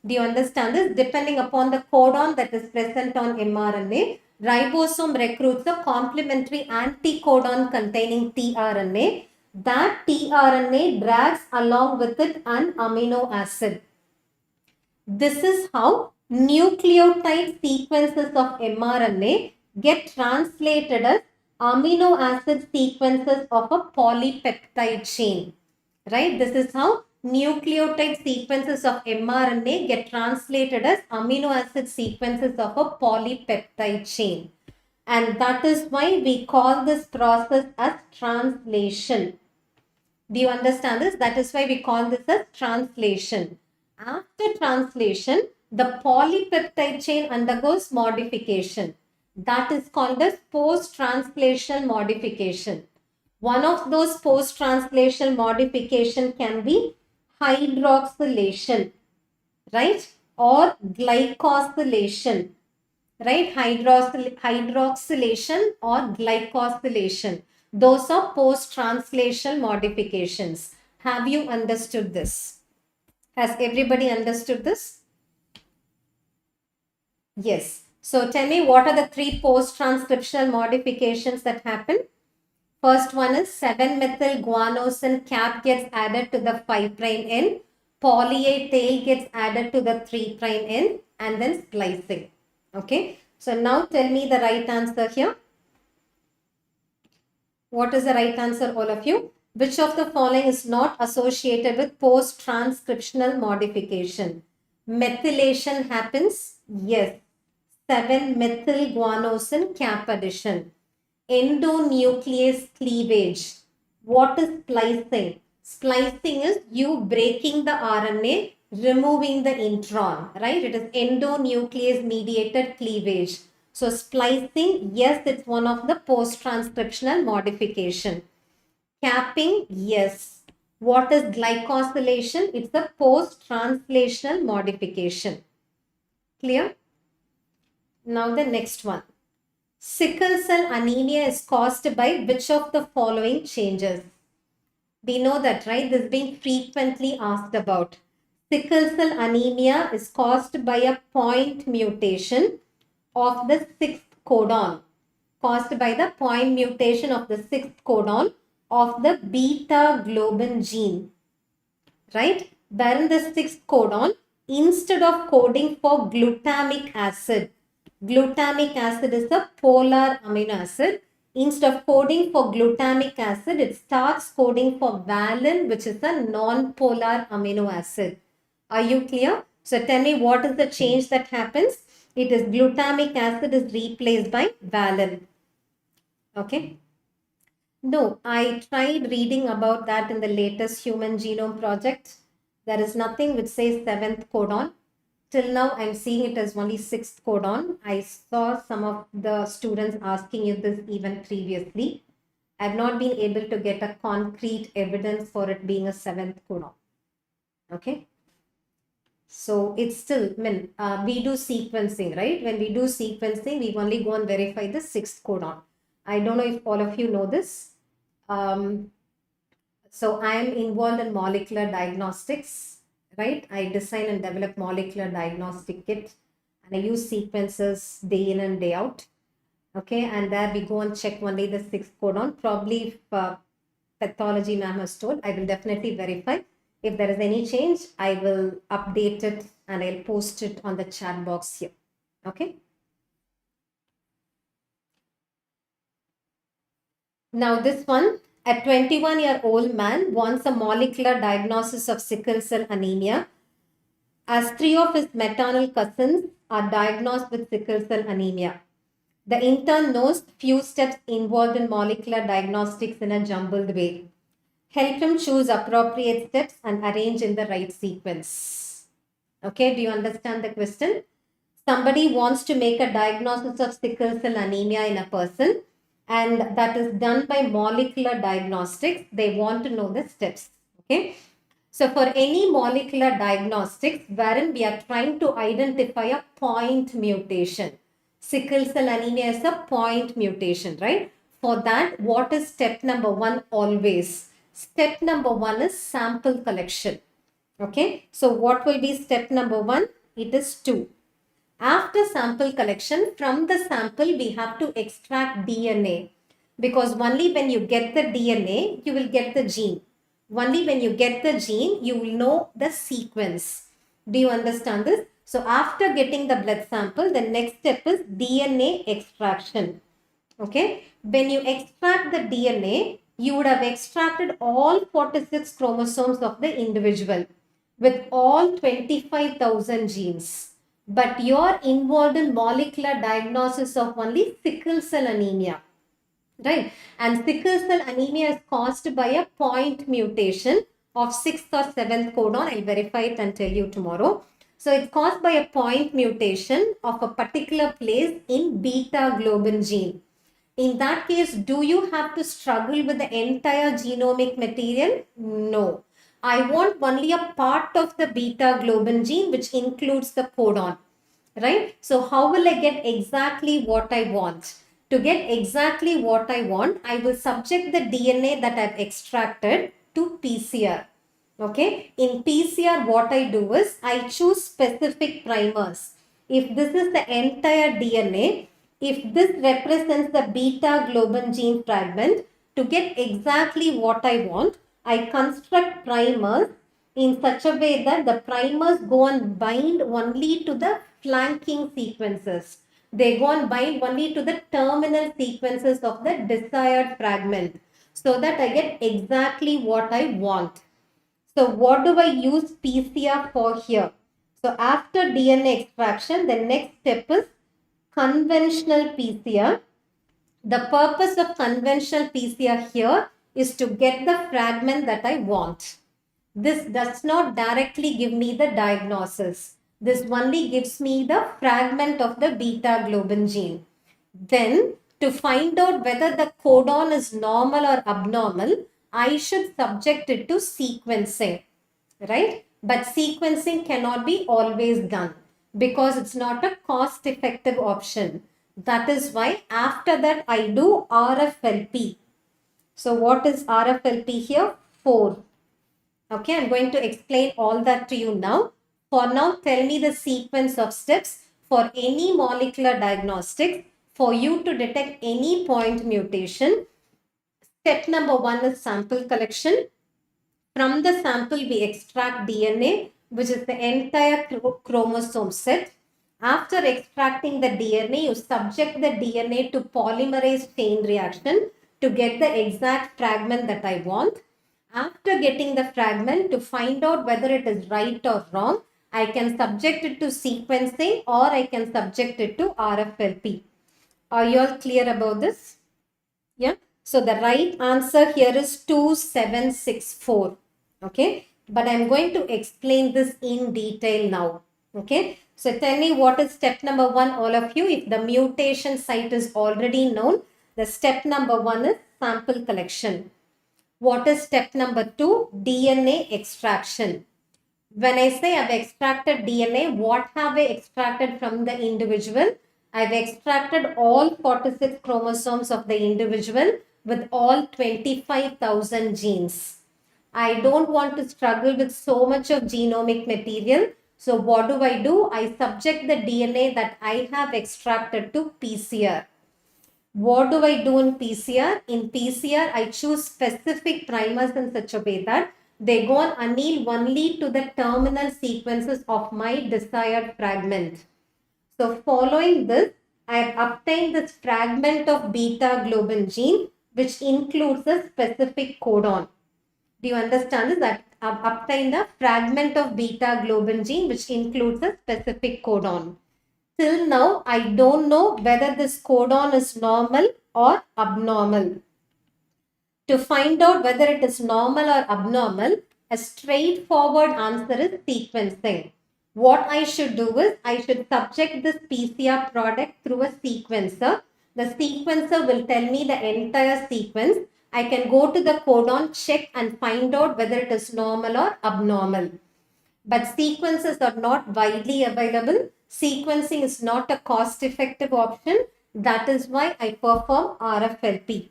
Do you understand this? Depending upon the codon that is present on mRNA, ribosome recruits a complementary anticodon containing tRNA. That tRNA drags along with it an amino acid. This is how nucleotide sequences of mRNA get translated as amino acid sequences of a polypeptide chain. Right? This is how nucleotide sequences of mRNA get translated as amino acid sequences of a polypeptide chain. And that is why we call this process as translation. Do you understand this? That is why we call this as translation. After translation, the polypeptide chain undergoes modification. That is called as post-translational modification. One of those post-translational modification can be hydroxylation, right? Or glycosylation, right? Hydroxylation or glycosylation. Those are post-translational modifications. Have you understood this? Has everybody understood this? Yes. So tell me, what are the three post-transcriptional modifications that happen? First one is 7-methyl-guanosine cap gets added to the 5' end. Poly-A tail gets added to the 3' end, and then splicing. Okay. So now tell me the right answer here. What is the right answer, all of you? Which of the following is not associated with post-transcriptional modification? Methylation happens? Yes. 7-methyl-guanosine cap addition. Endonuclease cleavage. What is splicing? Splicing is you breaking the RNA, removing the intron, right? It is endonuclease mediated cleavage. So splicing, yes, it's one of the post-transcriptional modification. Capping, yes. What is glycosylation? It's a post-translational modification. Clear? Now the next one. Sickle cell anemia is caused by which of the following changes? We know that, right? This is being frequently asked about. Sickle cell anemia is caused by a point mutation of the 6th codon. Caused by the point mutation of the 6th codon of the beta globin gene. Right? Where in the 6th codon, instead of coding for glutamic acid is a polar amino acid. Instead of coding for glutamic acid, it starts coding for valine, which is a non-polar amino acid. Are you clear? So tell me, what is the change that happens? It is glutamic acid is replaced by valine. Okay. No, I tried reading about that in the latest human genome project. There is nothing which says 7th codon. Till now, I'm seeing it as only 6th codon. I saw some of the students asking you this even previously. I've not been able to get a concrete evidence for it being a 7th codon. Okay. So it's still, we do sequencing, right? When we do sequencing, we only go and verify the 6th codon. I don't know if all of you know this. So I am involved in molecular diagnostics, right? I design and develop molecular diagnostic kit, and I use sequences day in and day out. Okay, and there we go and check only the 6th codon. Probably if pathology ma'am has told, I will definitely verify. If there is any change, I will update it and I'll post it on the chat box here. Okay. Now this one, a 21-year-old man wants a molecular diagnosis of sickle cell anemia, as 3 of his maternal cousins are diagnosed with sickle cell anemia. The intern knows few steps involved in molecular diagnostics in a jumbled way. Help him choose appropriate steps and arrange in the right sequence. Okay, do you understand the question? Somebody wants to make a diagnosis of sickle cell anemia in a person, and that is done by molecular diagnostics. They want to know the steps. Okay. So for any molecular diagnostics wherein we are trying to identify a point mutation, sickle cell anemia is a point mutation, right? For that, what is step number 1 always? Step number 1 is sample collection. Okay. So what will be step number 1? It is 2. After sample collection, from the sample, we have to extract DNA, because only when you get the DNA, you will get the gene. Only when you get the gene, you will know the sequence. Do you understand this? So after getting the blood sample, the next step is DNA extraction. Okay. When you extract the DNA, you would have extracted all 46 chromosomes of the individual with all 25,000 genes. But you're involved in molecular diagnosis of only sickle cell anemia, right? And sickle cell anemia is caused by a point mutation of 6th or 7th codon. I'll verify it and tell you tomorrow. So it's caused by a point mutation of a particular place in beta globin gene. In that case, do you have to struggle with the entire genomic material? No. I want only a part of the beta globin gene, which includes the codon, right? So how will I get exactly what I want? To get exactly what I want, I will subject the DNA that I've extracted to PCR. Okay. In PCR, what I do is I choose specific primers. If this is the entire DNA, if this represents the beta globin gene fragment, to get exactly what I want, I construct primers in such a way that the primers go and bind only to the flanking sequences. They go and bind only to the terminal sequences of the desired fragment, so that I get exactly what I want. So what do I use PCR for here? So after DNA extraction, the next step is conventional PCR. The purpose of conventional PCR here is to get the fragment that I want. This does not directly give me the diagnosis. This only gives me the fragment of the beta globin gene. Then, to find out whether the codon is normal or abnormal, I should subject it to sequencing, right? But sequencing cannot be always done because it's not a cost-effective option. That is why after that I do RFLP. So what is RFLP here? 4. Okay, I'm going to explain all that to you now. For now, tell me the sequence of steps for any molecular diagnostics for you to detect any point mutation. Step number 1 is sample collection. From the sample, we extract DNA, which is the entire chromosome set. After extracting the DNA, you subject the DNA to polymerase chain reaction to get the exact fragment that I want. After getting the fragment, to find out whether it is right or wrong, I can subject it to sequencing or I can subject it to RFLP. Are you all clear about this? Yeah. So the right answer here is 2764. Okay. but I'm going to explain this in detail now. Okay, so tell me what is step number 1, all of you. If the mutation site is already known, the step number 1 is sample collection. What is step number 2? DNA extraction. When I say I've extracted DNA, what have I extracted from the individual? I've extracted all 46 chromosomes of the individual with all 25,000 genes. I don't want to struggle with so much of genomic material. So what do? I subject the DNA that I have extracted to PCR. What do I do in PCR? In PCR, I choose specific primers in such a way that they go and anneal only to the terminal sequences of my desired fragment. So following this, I have obtained this fragment of beta globin gene, which includes a specific codon. Do you understand this? That I've obtained a fragment of beta globin gene, which includes a specific codon. Till now, I don't know whether this codon is normal or abnormal. To find out whether it is normal or abnormal, a straightforward answer is sequencing. What I should do is, I should subject this PCR product through a sequencer. The sequencer will tell me the entire sequence. I can go to the codon, check and find out whether it is normal or abnormal. But sequences are not widely available. Sequencing is not a cost-effective option. That is why I perform RFLP.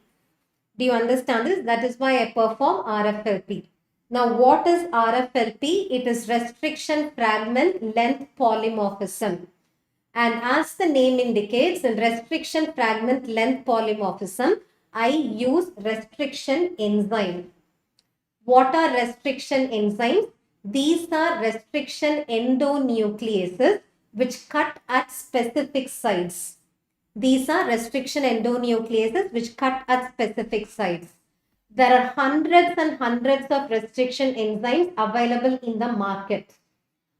Do you understand this? That is why I perform RFLP. Now, what is RFLP? It is restriction fragment length polymorphism. And as the name indicates, in restriction fragment length polymorphism, I use restriction enzyme. What are restriction enzymes? These are restriction endonucleases which cut at specific sites. These are restriction endonucleases which cut at specific sites. There are hundreds and hundreds of restriction enzymes available in the market.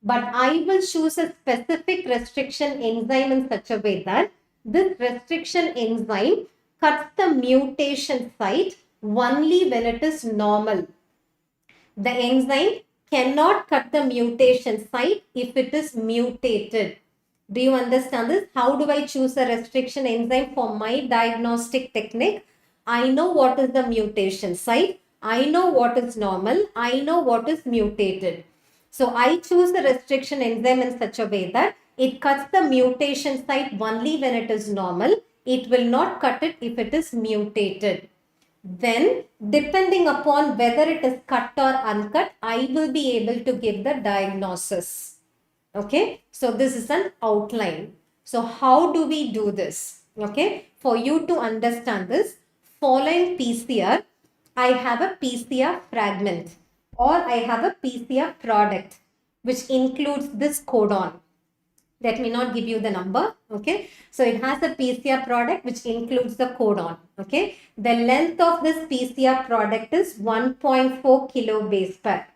But I will choose a specific restriction enzyme in such a way that this restriction enzyme cuts the mutation site only when it is normal. The enzyme cannot cut the mutation site if it is mutated. Do you understand this? How do I choose a restriction enzyme for my diagnostic technique? I know what is the mutation site. I know what is normal. I know what is mutated. So I choose the restriction enzyme in such a way that it cuts the mutation site only when it is normal. It will not cut it if it is mutated. Then, depending upon whether it is cut or uncut, I will be able to give the diagnosis. Okay, so this is an outline. So how do we do this? Okay, for you to understand this, following PCR, I have a PCR fragment or I have a PCR product which includes this codon. Let me not give you the number. Okay, so it has a PCR product which includes the codon. Okay, the length of this PCR product is 1.4 kilobase pair.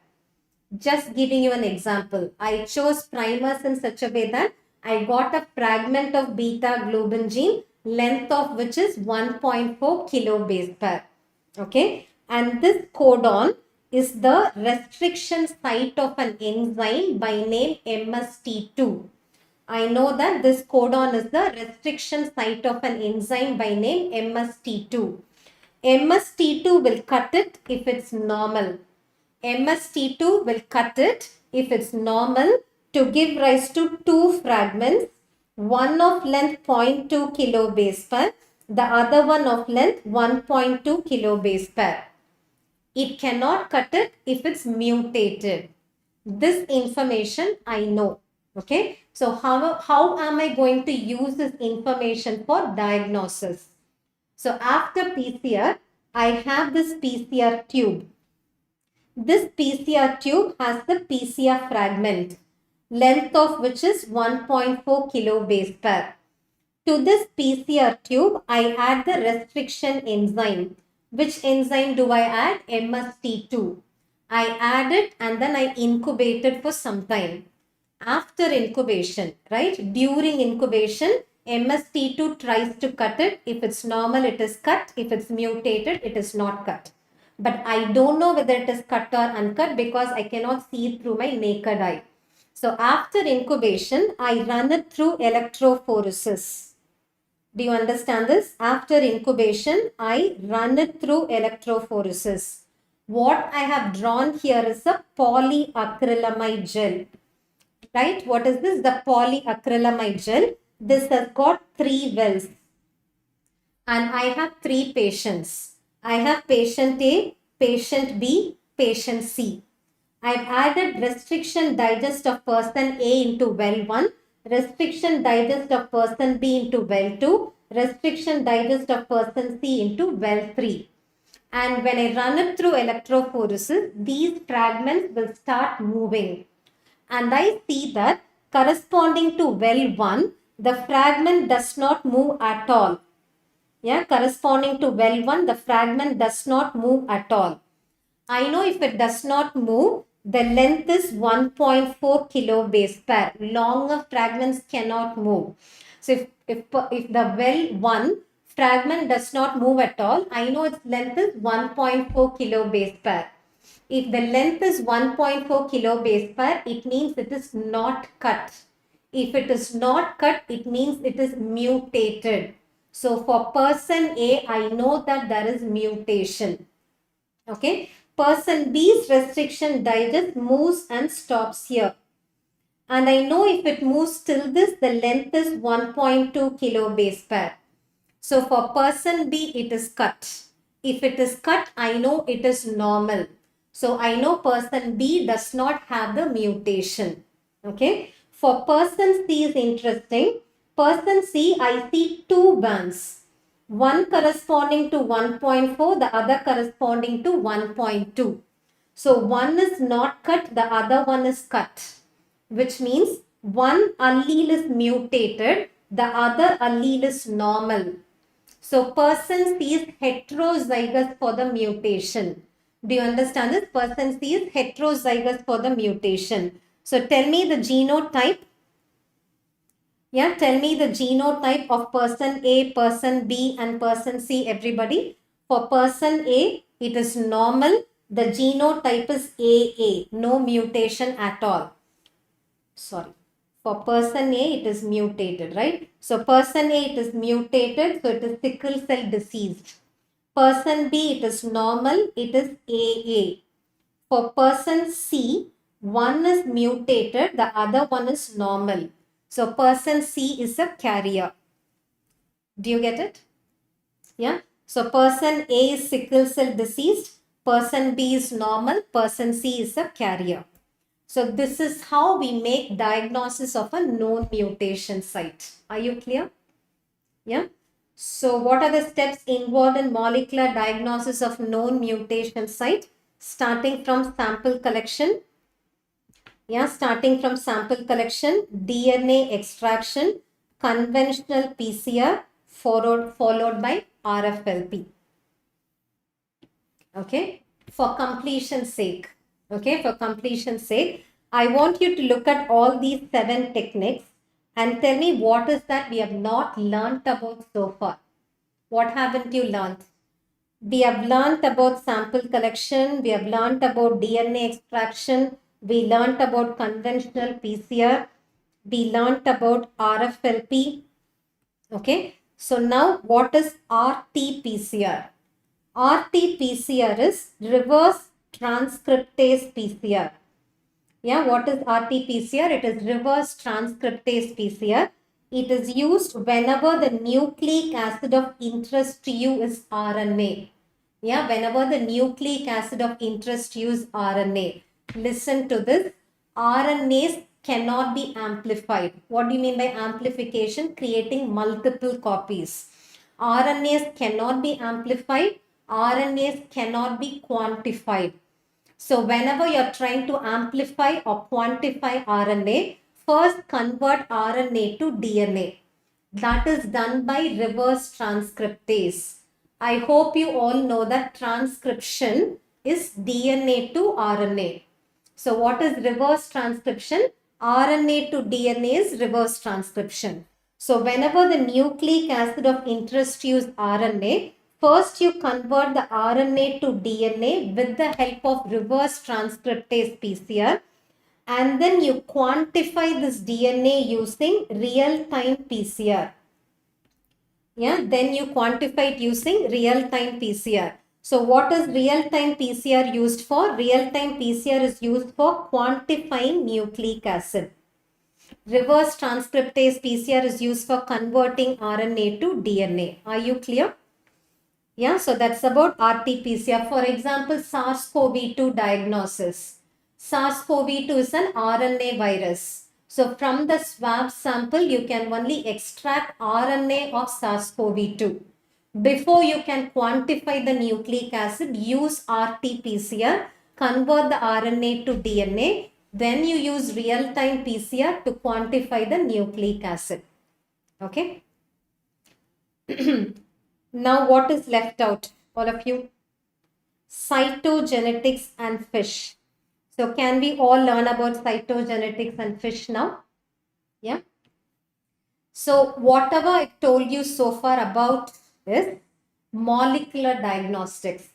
Just giving you an example, I chose primers in such a way that I got a fragment of beta globin gene, length of which is 1.4 kilobase pair. Okay, and this codon is the restriction site of an enzyme by name MST2. I know that this codon is the restriction site of an enzyme by name MST2. MST2 will cut it if it's normal. MST2 will cut it if it's normal to give rise to two fragments, one of length 0.2 kilobase pair, the other one of length 1.2 kilobase pair. It cannot cut it if it's mutated. This information I know. Okay, so how am I going to use this information for diagnosis? So after PCR, I have this PCR tube. This PCR tube has the PCR fragment, length of which is 1.4 kilobase pair. To this PCR tube, I add the restriction enzyme. Which enzyme do I add? MST2. I add it and then I incubate it for some time. After incubation, right? During incubation, MST2 tries to cut it. If it's normal, it is cut. If it's mutated, it is not cut. but I don't know whether it is cut or uncut because I cannot see it through my naked eye. So after incubation, I run it through electrophoresis. Do you understand this? After incubation, I run it through electrophoresis. What I have drawn here is a polyacrylamide gel. Right? What is this? The polyacrylamide gel. This has got 3 wells. And I have 3 patients. I have patient A, patient B, patient C. I've added restriction digest of person A into well 1, restriction digest of person B into well 2, restriction digest of person C into well 3. And when I run it through electrophoresis, these fragments will start moving. And I see that corresponding to well 1, the fragment does not move at all. Yeah, corresponding to well 1, the fragment does not move at all. I know if it does not move, the length is 1.4 kilo base pair. Longer fragments cannot move. So if the well 1 fragment does not move at all, I know its length is 1.4 kilo base pair. If the length is 1.4 kilo base pair, it means it is not cut. If it is not cut, it means it is mutated. So for person A, I know that there is mutation. Okay. Person B's restriction digest moves and stops here. And I know if it moves till this, the length is 1.2 kilo base pair. So for person B, it is cut. If it is cut, I know it is normal. So I know person B does not have the mutation. Okay. For person C is interesting. Person C, I see 2 bands. One corresponding to 1.4, the other corresponding to 1.2. So one is not cut, the other one is cut. Which means one allele is mutated, the other allele is normal. So person C is heterozygous for the mutation. Do you understand this? Person C is heterozygous for the mutation. So tell me the genotype. Yeah, tell me the genotype of person A, person B and person C, everybody. For person A, it is normal. The genotype is AA, no mutation at all. Sorry. For person A, it is mutated, right? So person A, it is mutated, so it is sickle cell diseased. Person B, it is normal, it is AA. For person C, one is mutated, the other one is normal. So person C is a carrier. Do you get it? Yeah. So person A is sickle cell diseased, person B is normal, person C is a carrier. So this is how we make diagnosis of a known mutation site. Are you clear? Yeah. So what are the steps involved in molecular diagnosis of known mutation site? Starting from sample collection. Yeah, starting from sample collection, DNA extraction, conventional PCR, followed by RFLP. Okay, for completion's sake. Okay, for completion's sake, I want you to look at all these 7 techniques and tell me what is that we have not learnt about so far. What haven't you learnt? We have learnt about sample collection, we have learnt about DNA extraction, we learnt about conventional PCR, we learnt about RFLP. Okay, so now what is RT-PCR? RT-PCR is reverse transcriptase PCR. Yeah, what is RT-PCR? It is reverse transcriptase PCR. It is used whenever the nucleic acid of interest to you is RNA. Yeah, whenever the nucleic acid of interest to you is RNA. Listen to this. RNAs cannot be amplified. What do you mean by amplification? Creating multiple copies. RNAs cannot be amplified. RNAs cannot be quantified. So whenever you're trying to amplify or quantify RNA, first convert RNA to DNA. That is done by reverse transcriptase. I hope you all know that transcription is DNA to RNA. So what is reverse transcription? RNA to DNA is reverse transcription. So whenever the nucleic acid of interest use RNA, First, you convert the RNA to DNA with the help of reverse transcriptase PCR, and then you quantify this DNA using real-time PCR. Yeah, then you quantify it using real-time PCR. So what is real-time PCR used for? Real-time PCR is used for quantifying nucleic acid. Reverse transcriptase PCR is used for converting RNA to DNA. Are you clear? Yeah, so that's about RT-PCR. For example, SARS-CoV-2 diagnosis. SARS-CoV-2 is an RNA virus. So from the swab sample, you can only extract RNA of SARS-CoV-2. Before you can quantify the nucleic acid, use RT-PCR, convert the RNA to DNA. Then you use real-time PCR to quantify the nucleic acid. Okay. Now what is left out, all of you? Cytogenetics and fish. So can we all learn about cytogenetics and fish now? Yeah. So whatever I told you so far about is molecular diagnostics,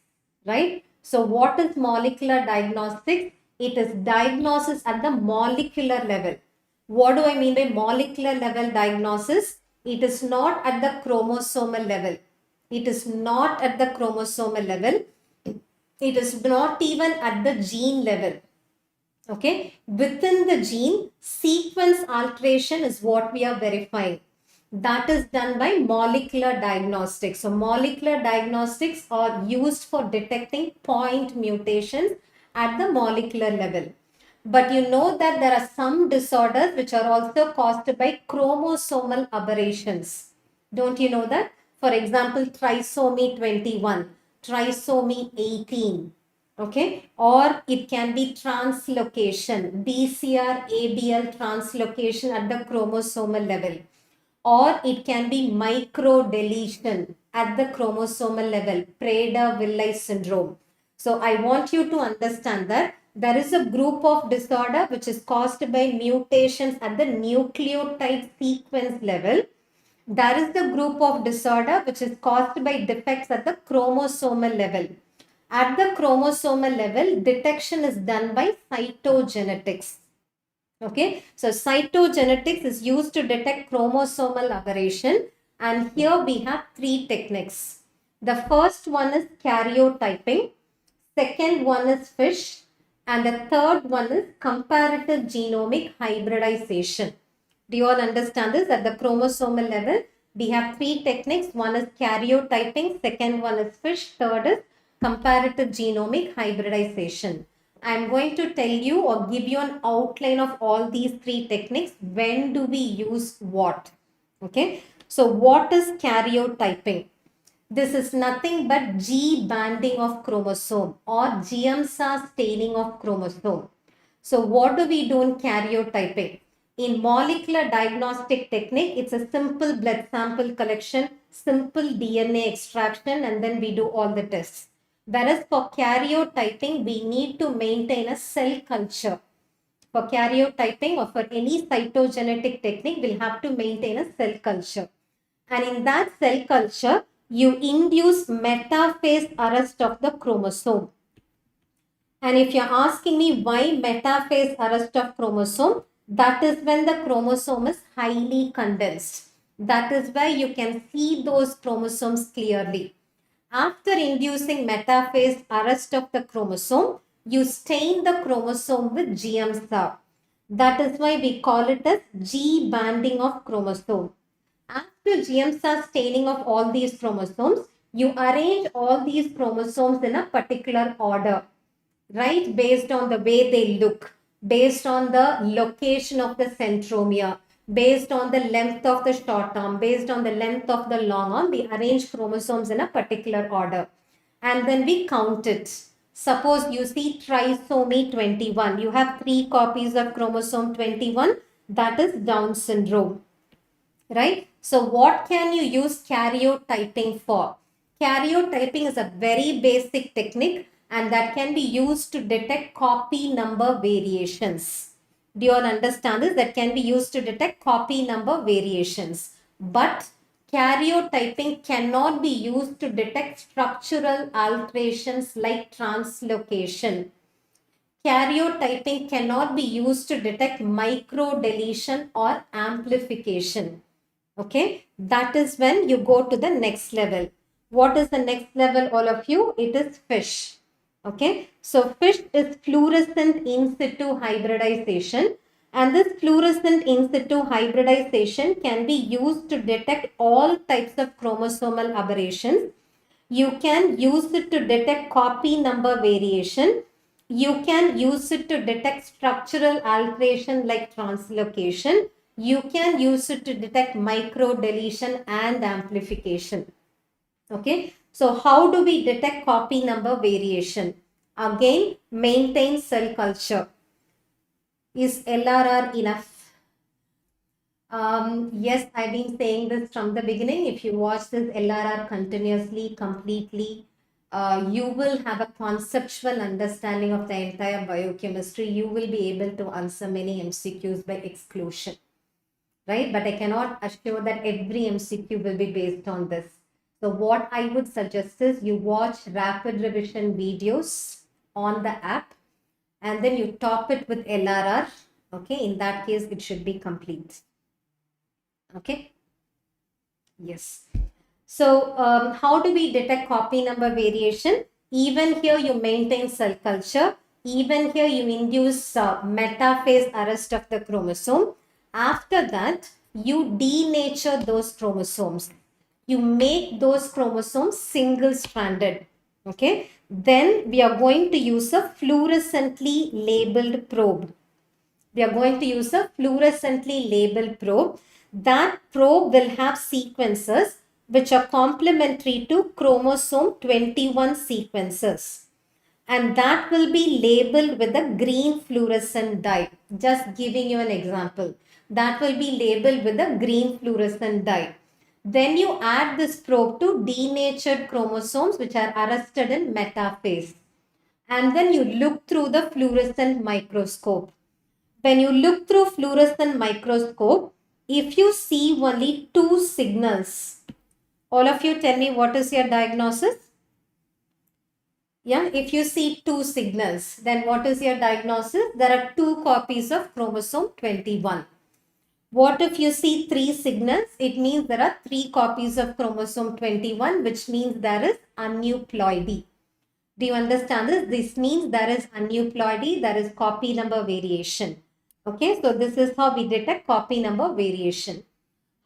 right? So what is molecular diagnostics? It is diagnosis at the molecular level. What do I mean by molecular level diagnosis? It is not at the chromosomal level. It is not at the chromosomal level. It is not even at the gene level. Okay, within the gene, sequence alteration is what we are verifying. That is done by molecular diagnostics. So molecular diagnostics are used for detecting point mutations at the molecular level. But you know that there are some disorders which are also caused by chromosomal aberrations. Don't you know that? For example, trisomy 21, trisomy 18. Okay, or it can be translocation, BCR, ABL translocation at the chromosomal level, or it can be microdeletion at the chromosomal level, Prader-Willi syndrome. So I want you to understand that there is a group of disorder which is caused by mutations at the nucleotide sequence level. There is the group of disorder which is caused by defects at the chromosomal level. At the chromosomal level, detection is done by cytogenetics. Okay, so cytogenetics is used to detect chromosomal aberration, and here we have three techniques. The first one is karyotyping, second one is FISH, and the third one is comparative genomic hybridization. Do you all understand this? At the chromosomal level, we have three techniques. One is karyotyping, second one is FISH, third is comparative genomic hybridization. I am going to tell you or give you an outline of all these three techniques. When do we use what? Okay. So what is karyotyping? This is nothing but G banding of chromosome or GMSA staining of chromosome. So what do we do in karyotyping? In molecular diagnostic technique, it's a simple blood sample collection, simple DNA extraction, and then we do all the tests. Whereas for karyotyping, we need to maintain a cell culture. For karyotyping or for any cytogenetic technique, we'll have to maintain a cell culture. And in that cell culture, you induce metaphase arrest of the chromosome. And if you're asking me why metaphase arrest of chromosome, that is when the chromosome is highly condensed. That is why you can see those chromosomes clearly. After inducing metaphase arrest of the chromosome, you stain the chromosome with GMSA. That is why we call it as G banding of chromosome. After GMSA staining of all these chromosomes, you arrange all these chromosomes in a particular order, right? Based on the way they look, based on the location of the centromere, based on the length of the short arm, based on the length of the long arm, we arrange chromosomes in a particular order. And then we count it. Suppose you see trisomy 21. You have 3 copies of chromosome 21. That is Down syndrome. Right? So what can you use karyotyping for? Karyotyping is a very basic technique, and that can be used to detect copy number variations. Do you all understand this? That can be used to detect copy number variations. But Karyotyping cannot be used to detect structural alterations like translocation. Karyotyping cannot be used to detect microdeletion or amplification. Okay, that is when you go to the next level. What is the next level, all of you? It is FISH. Okay, so FISH is fluorescent in situ hybridization, and this fluorescent in situ hybridization can be used to detect all types of chromosomal aberrations. You can use it to detect copy number variation. You can use it to detect structural alteration like translocation. You can use it to detect micro deletion and amplification. Okay, so how do we detect copy number variation? Again, maintain cell culture. Is LRR enough? Yes, I've been saying this from the beginning. If you watch this LRR continuously, completely, you will have a conceptual understanding of the entire biochemistry. You will be able to answer many MCQs by exclusion, right? But I cannot assure that every MCQ will be based on this. So what I would suggest is you watch rapid revision videos on the app and then you top it with LRR. Okay, in that case, it should be complete. Okay. Yes. So how do we detect copy number variation? Even here you maintain cell culture. Even here you induce metaphase arrest of the chromosome. After that, you denature those chromosomes. You make those chromosomes single-stranded. Okay. Then we are going to use a fluorescently labeled probe. We are going to use a fluorescently labeled probe. That probe will have sequences which are complementary to chromosome 21 sequences. And that will be labeled with a green fluorescent dye. Just giving you an example. That will be labeled with a green fluorescent dye. Then you add this probe to denatured chromosomes which are arrested in metaphase. And then you look through the fluorescent microscope. When you look through fluorescent microscope, if you see only two signals, all of you tell me what is your diagnosis? Yeah, if you see two signals, then what is your diagnosis? There are two copies of chromosome 21. What if you see three signals? It means there are three copies of chromosome 21, which means there is aneuploidy. Do you understand this? This means there is aneuploidy, there is copy number variation. Okay, so this is how we detect copy number variation.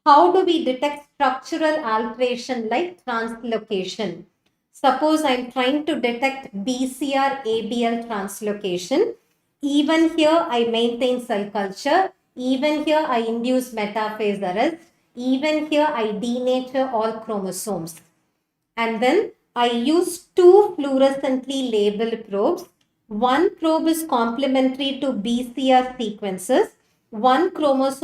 How do we detect structural alteration like translocation? Suppose I'm trying to detect BCR-ABL translocation. Even here I maintain cell culture. Even here I induce metaphase arrest. Even here I denature all chromosomes. And then I use two fluorescently labeled probes. One probe is complementary to BCR sequences. One probe is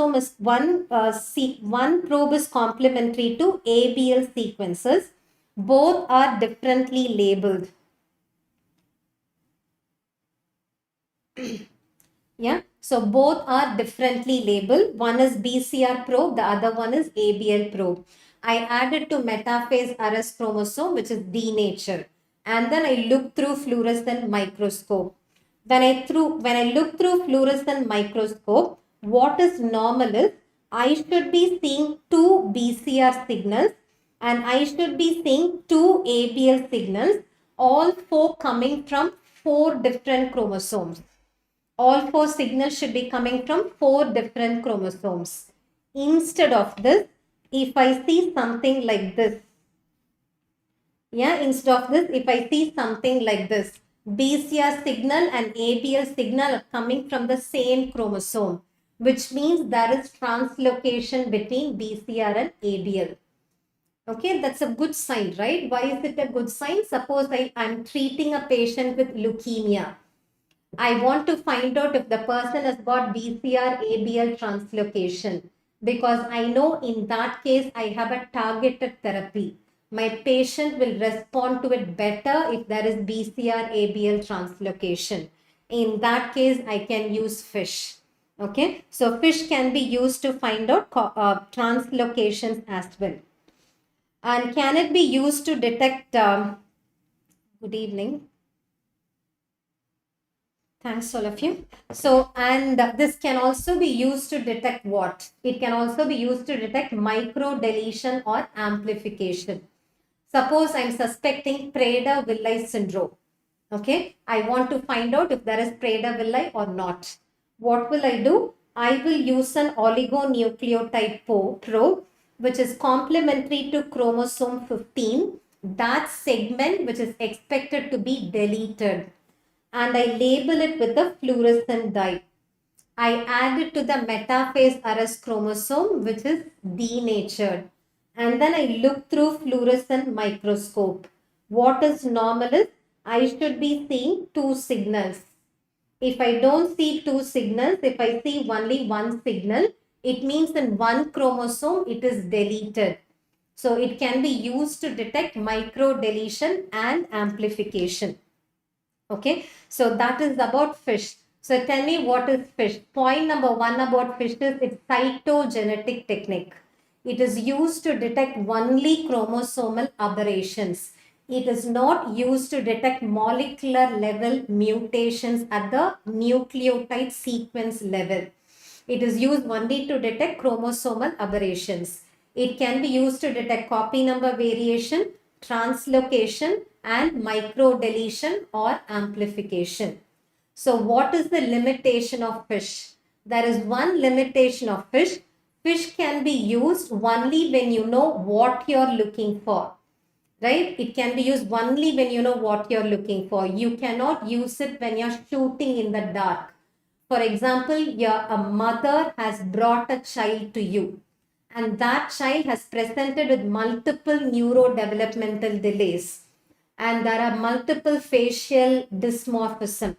complementary to ABL sequences. Both are differently labeled. Yeah, so both are differently labeled. One is BCR probe, the other one is ABL probe. I added to metaphase arrest chromosome, which is denature. And then I look through fluorescent microscope. When I look through fluorescent microscope, what is normal is I should be seeing two BCR signals and I should be seeing two ABL signals, all four coming from four different chromosomes. All four signals should be coming from four different chromosomes. Instead of this, if I see something like this, instead of this, if I see something like this, BCR signal and ABL signal are coming from the same chromosome, which means there is translocation between BCR and ABL. Okay, that's a good sign, right? Why is it a good sign? Suppose I'm treating a patient with leukemia. I want to find out if the person has got BCR ABL translocation, because I know in that case I have a targeted therapy. My patient will respond to it better if there is BCR ABL translocation. In that case, I can use FISH. Okay, so FISH can be used to find out translocations as well. And can it be used to detect, good evening. Thanks all of you. So, and this can also be used to detect what? It can also be used to detect micro deletion or amplification. Suppose I'm suspecting Prader-Willi syndrome. Okay, I want to find out if there is Prader-Willi or not. What will I do? I will use an oligonucleotide probe, which is complementary to chromosome 15, that segment which is expected to be deleted. And I label it with the fluorescent dye. I add it to the metaphase arrest chromosome, which is denatured. And then I look through fluorescent microscope. What is normal is I should be seeing two signals. If I don't see two signals, if I see only one signal, it means in one chromosome it is deleted. So it can be used to detect micro deletion and amplification. Okay, so that is about fish. So tell me, what is fish? Point number one about fish is its cytogenetic technique. It is used to detect only chromosomal aberrations. It is not used to detect molecular level mutations at the nucleotide sequence level. It is used only to detect chromosomal aberrations. It can be used to detect copy number variation, translocation, and microdeletion or amplification. So what is the limitation of fish? There is one limitation of fish. Fish can be used only when you know what you're looking for. Right? It can be used only when you know what you're looking for. You cannot use it when you're shooting in the dark. For example, a mother has brought a child to you, and that child has presented with multiple neurodevelopmental delays, and there are multiple facial dysmorphism.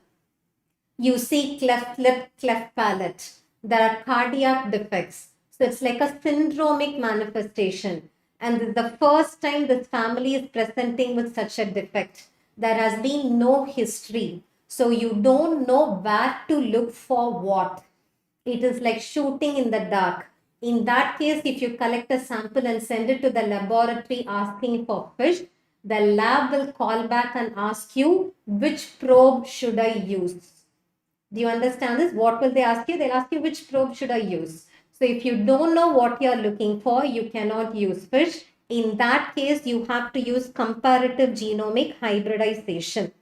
You see cleft lip, cleft palate. There are cardiac defects. So it's like a syndromic manifestation. And this is the first time this family is presenting with such a defect. There has been no history. So you don't know where to look for what. It is like shooting in the dark. In that case, if you collect a sample and send it to the laboratory asking for fish, the lab will call back and ask you, which probe should I use? Do you understand this? What will they ask you? They'll ask you, which probe should I use? So if you don't know what you're looking for, you cannot use fish. In that case, you have to use comparative genomic hybridization.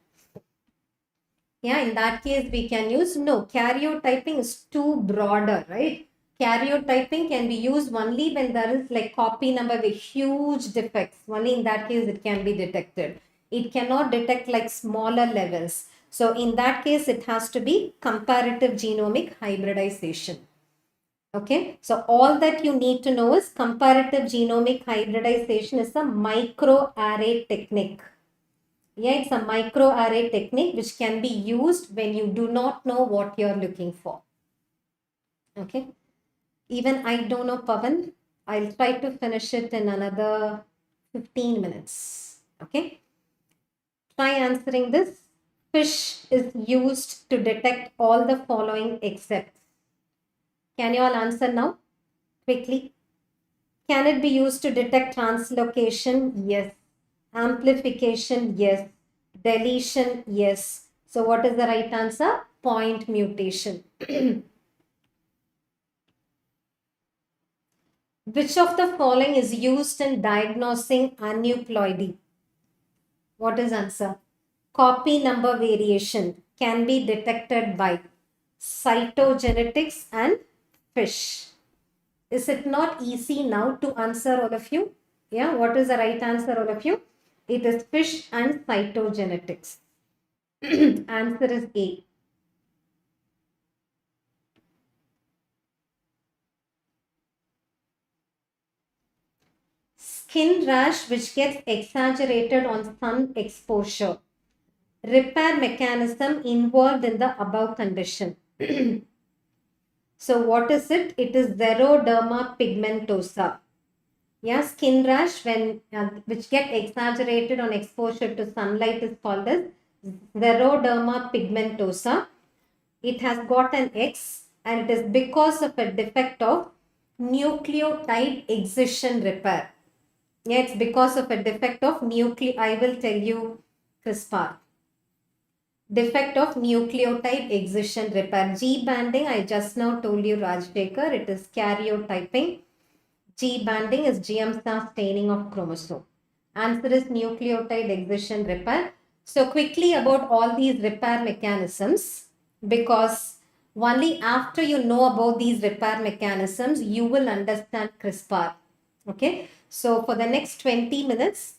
Yeah, in that case, we can use, no, karyotyping is too broader, right? Karyotyping can be used only when there is like copy number with huge defects. Only in that case, it can be detected. It cannot detect like smaller levels. So in that case, it has to be comparative genomic hybridization. Okay, so all that you need to know is comparative genomic hybridization is a microarray technique. Yeah, it's a microarray technique which can be used when you do not know what you're looking for. Okay, even I don't know, Pavan. I'll try to finish it in another 15 minutes. Okay, try answering this. Fish is used to detect all the following except. Can you all answer now? Quickly. Can it be used to detect translocation? Yes. Amplification? Yes. Deletion? Yes. So what is the right answer? Point mutation. Which of the following is used in diagnosing aneuploidy? What is answer? Copy number variation can be detected by cytogenetics and fish. Is it not easy now to answer, all of you? Yeah, what is the right answer, all of you? It is fish and cytogenetics. Answer is A. Skin rash which gets exaggerated on sun exposure. Repair mechanism involved in the above condition. So what is it? It is xeroderma pigmentosa. Yeah, skin rash when which get exaggerated on exposure to sunlight is called as xeroderma pigmentosa. It has got an X and it is because of a defect of nucleotide excision repair. Yeah, it's because of a defect of I will tell you CRISPR. Defect of nucleotide excision repair. G banding, I just now told you, Rajshekar, it is karyotyping. G banding is GM star staining of chromosome. Answer is nucleotide excision repair. So quickly about all these repair mechanisms, because only after you know about these repair mechanisms, you will understand CRISPR. Okay. So for the next 20 minutes,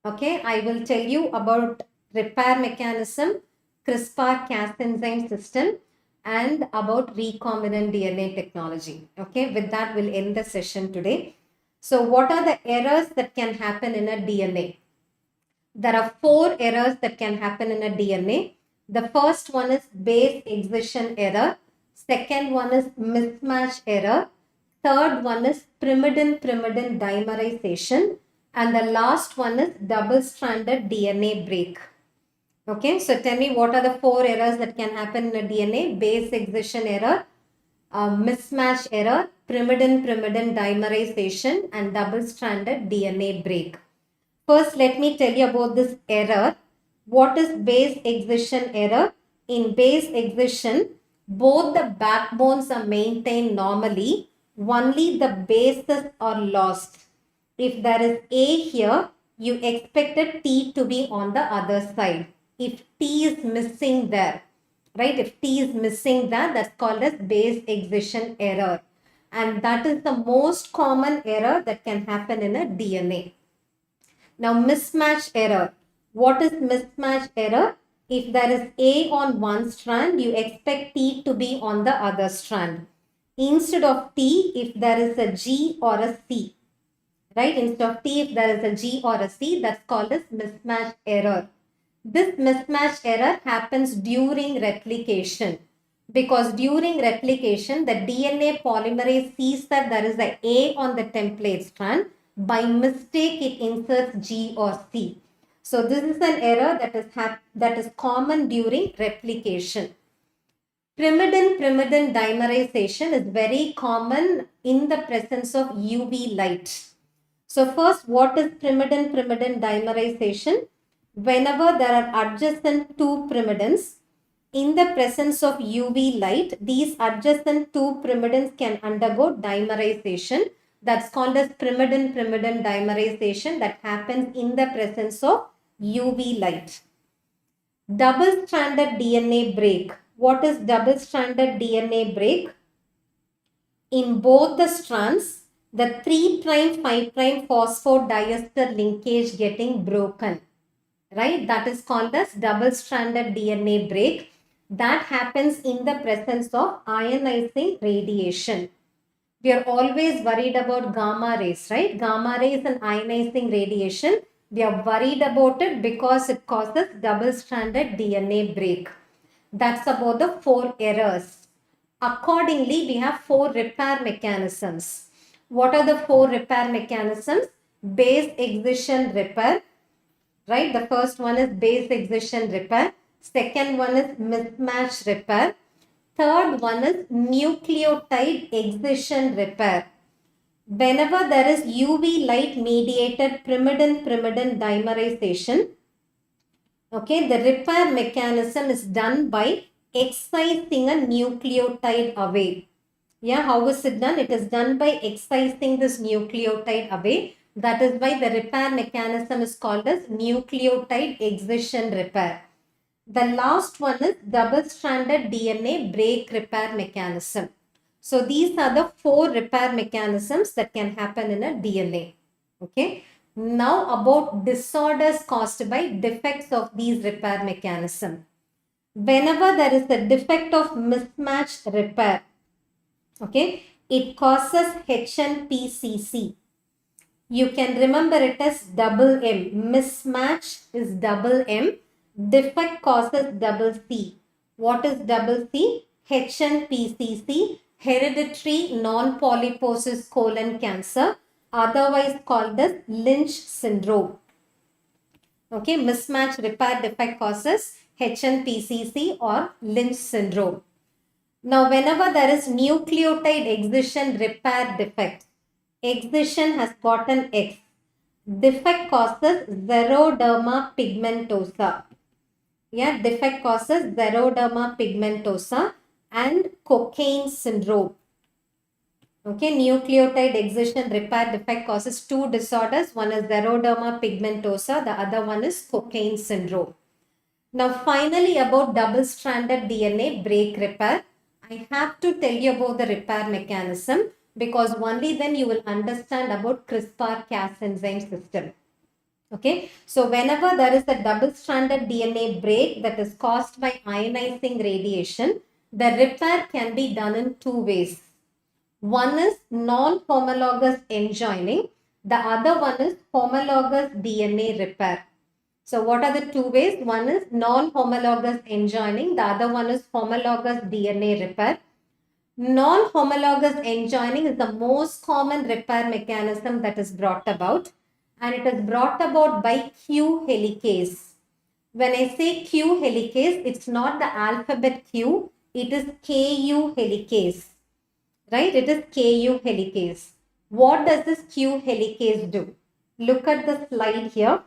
okay, I will tell you about repair mechanism, CRISPR-Cas enzyme system, and about recombinant DNA technology. Okay, with that, we'll end the session today. So what are the errors that can happen in a DNA? There are 4 errors that can happen in a DNA. The first one is base excision error. Second one is mismatch error. Third one is pyrimidine dimerization. And the last one is double-stranded DNA break. Okay, so tell me, what are the 4 errors that can happen in a DNA? Base excision error, mismatch error, pyrimidine dimerization, and double-stranded DNA break. First, let me tell you about this error. What is base excision error? In base excision, both the backbones are maintained normally. Only the bases are lost. If there is A here, you expected T to be on the other side. If T is missing there, right? If T is missing there, that's called as base excision error. And that is the most common error that can happen in a DNA. Now, mismatch error. What is mismatch error? If there is A on one strand, you expect T to be on the other strand. Instead of T, if there is a G or a C, right? Instead of T, if there is a G or a C, that's called as mismatch error. This mismatch error happens during replication, because during replication, the DNA polymerase sees that there is a A on the template strand. By mistake, it inserts G or C. So this is an error that is common during replication. Pyrimidine dimerization is very common in the presence of UV light. So first, what is pyrimidine dimerization? Whenever there are adjacent 2 pyrimidines, in the presence of UV light, these adjacent 2 pyrimidines can undergo dimerization. That's called as pyrimidine dimerization that happens in the presence of UV light. Double-stranded DNA break. What is double-stranded DNA break? In both the strands, the 3' 5' phosphodiester linkage getting broken, right? That is called as double-stranded DNA break. That happens in the presence of ionizing radiation. We are always worried about gamma rays, right? Gamma rays and ionizing radiation. We are worried about it because it causes double-stranded DNA break. That's about the 4 errors. Accordingly, we have 4 repair mechanisms. What are the 4 repair mechanisms? Base excision repair, right? The first one is base excision repair. Second one is mismatch repair. Third one is nucleotide excision repair. Whenever there is UV light mediated pyrimidine dimerization, okay, the repair mechanism is done by excising a nucleotide away. Yeah, how is it done? It is done by excising this nucleotide away. That is why the repair mechanism is called as nucleotide excision repair. The last one is double-stranded DNA break repair mechanism. So these are the 4 repair mechanisms that can happen in a DNA. Okay. Now about disorders caused by defects of these repair mechanisms. Whenever there is a defect of mismatch repair, okay, it causes HNPCC. You can remember it as double M. Mismatch is double M. Defect causes double C. What is double C? HNPCC, hereditary non-polyposis colon cancer, otherwise called as Lynch syndrome. Okay, mismatch repair defect causes HNPCC or Lynch syndrome. Now, whenever there is nucleotide excision repair defect, excision has got an X. defect causes xeroderma pigmentosa. Yeah, defect causes xeroderma pigmentosa and cocaine syndrome. Okay, nucleotide excision repair defect causes two disorders. One is xeroderma pigmentosa, the other one is cocaine syndrome. Now, finally, about double-stranded DNA break repair. I have to tell you about the repair mechanism because only then you will understand about CRISPR-Cas enzyme system. Okay, so whenever there is a double-stranded DNA break that is caused by ionizing radiation, the repair can be done in two ways. One is non-homologous enjoining, the other one is homologous DNA repair. So what are the two ways? One is non-homologous enjoining, the other one is homologous DNA repair. Non-homologous enjoining is the most common repair mechanism that is brought about, and it is brought about by Q helicase. When I say Q helicase, it's not the alphabet Q, it is KU helicase, right? It is KU helicase. What does this Q helicase do? Look at the slide here.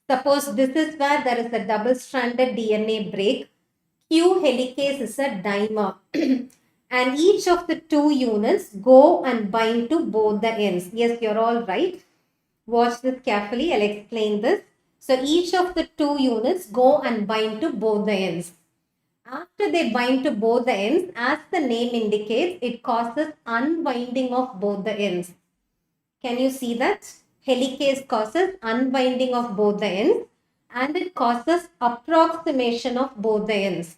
Suppose this is where there is a double-stranded DNA break. Q helicase is a dimer and each of the two units go and bind to both the ends. Yes, you're all right. Watch this carefully. I'll explain this. So each of the two units go and bind to both the ends. After they bind to both the ends, as the name indicates, it causes unbinding of both the ends. Can you see that? Helicase causes unbinding of both the ends and it causes approximation of both the ends.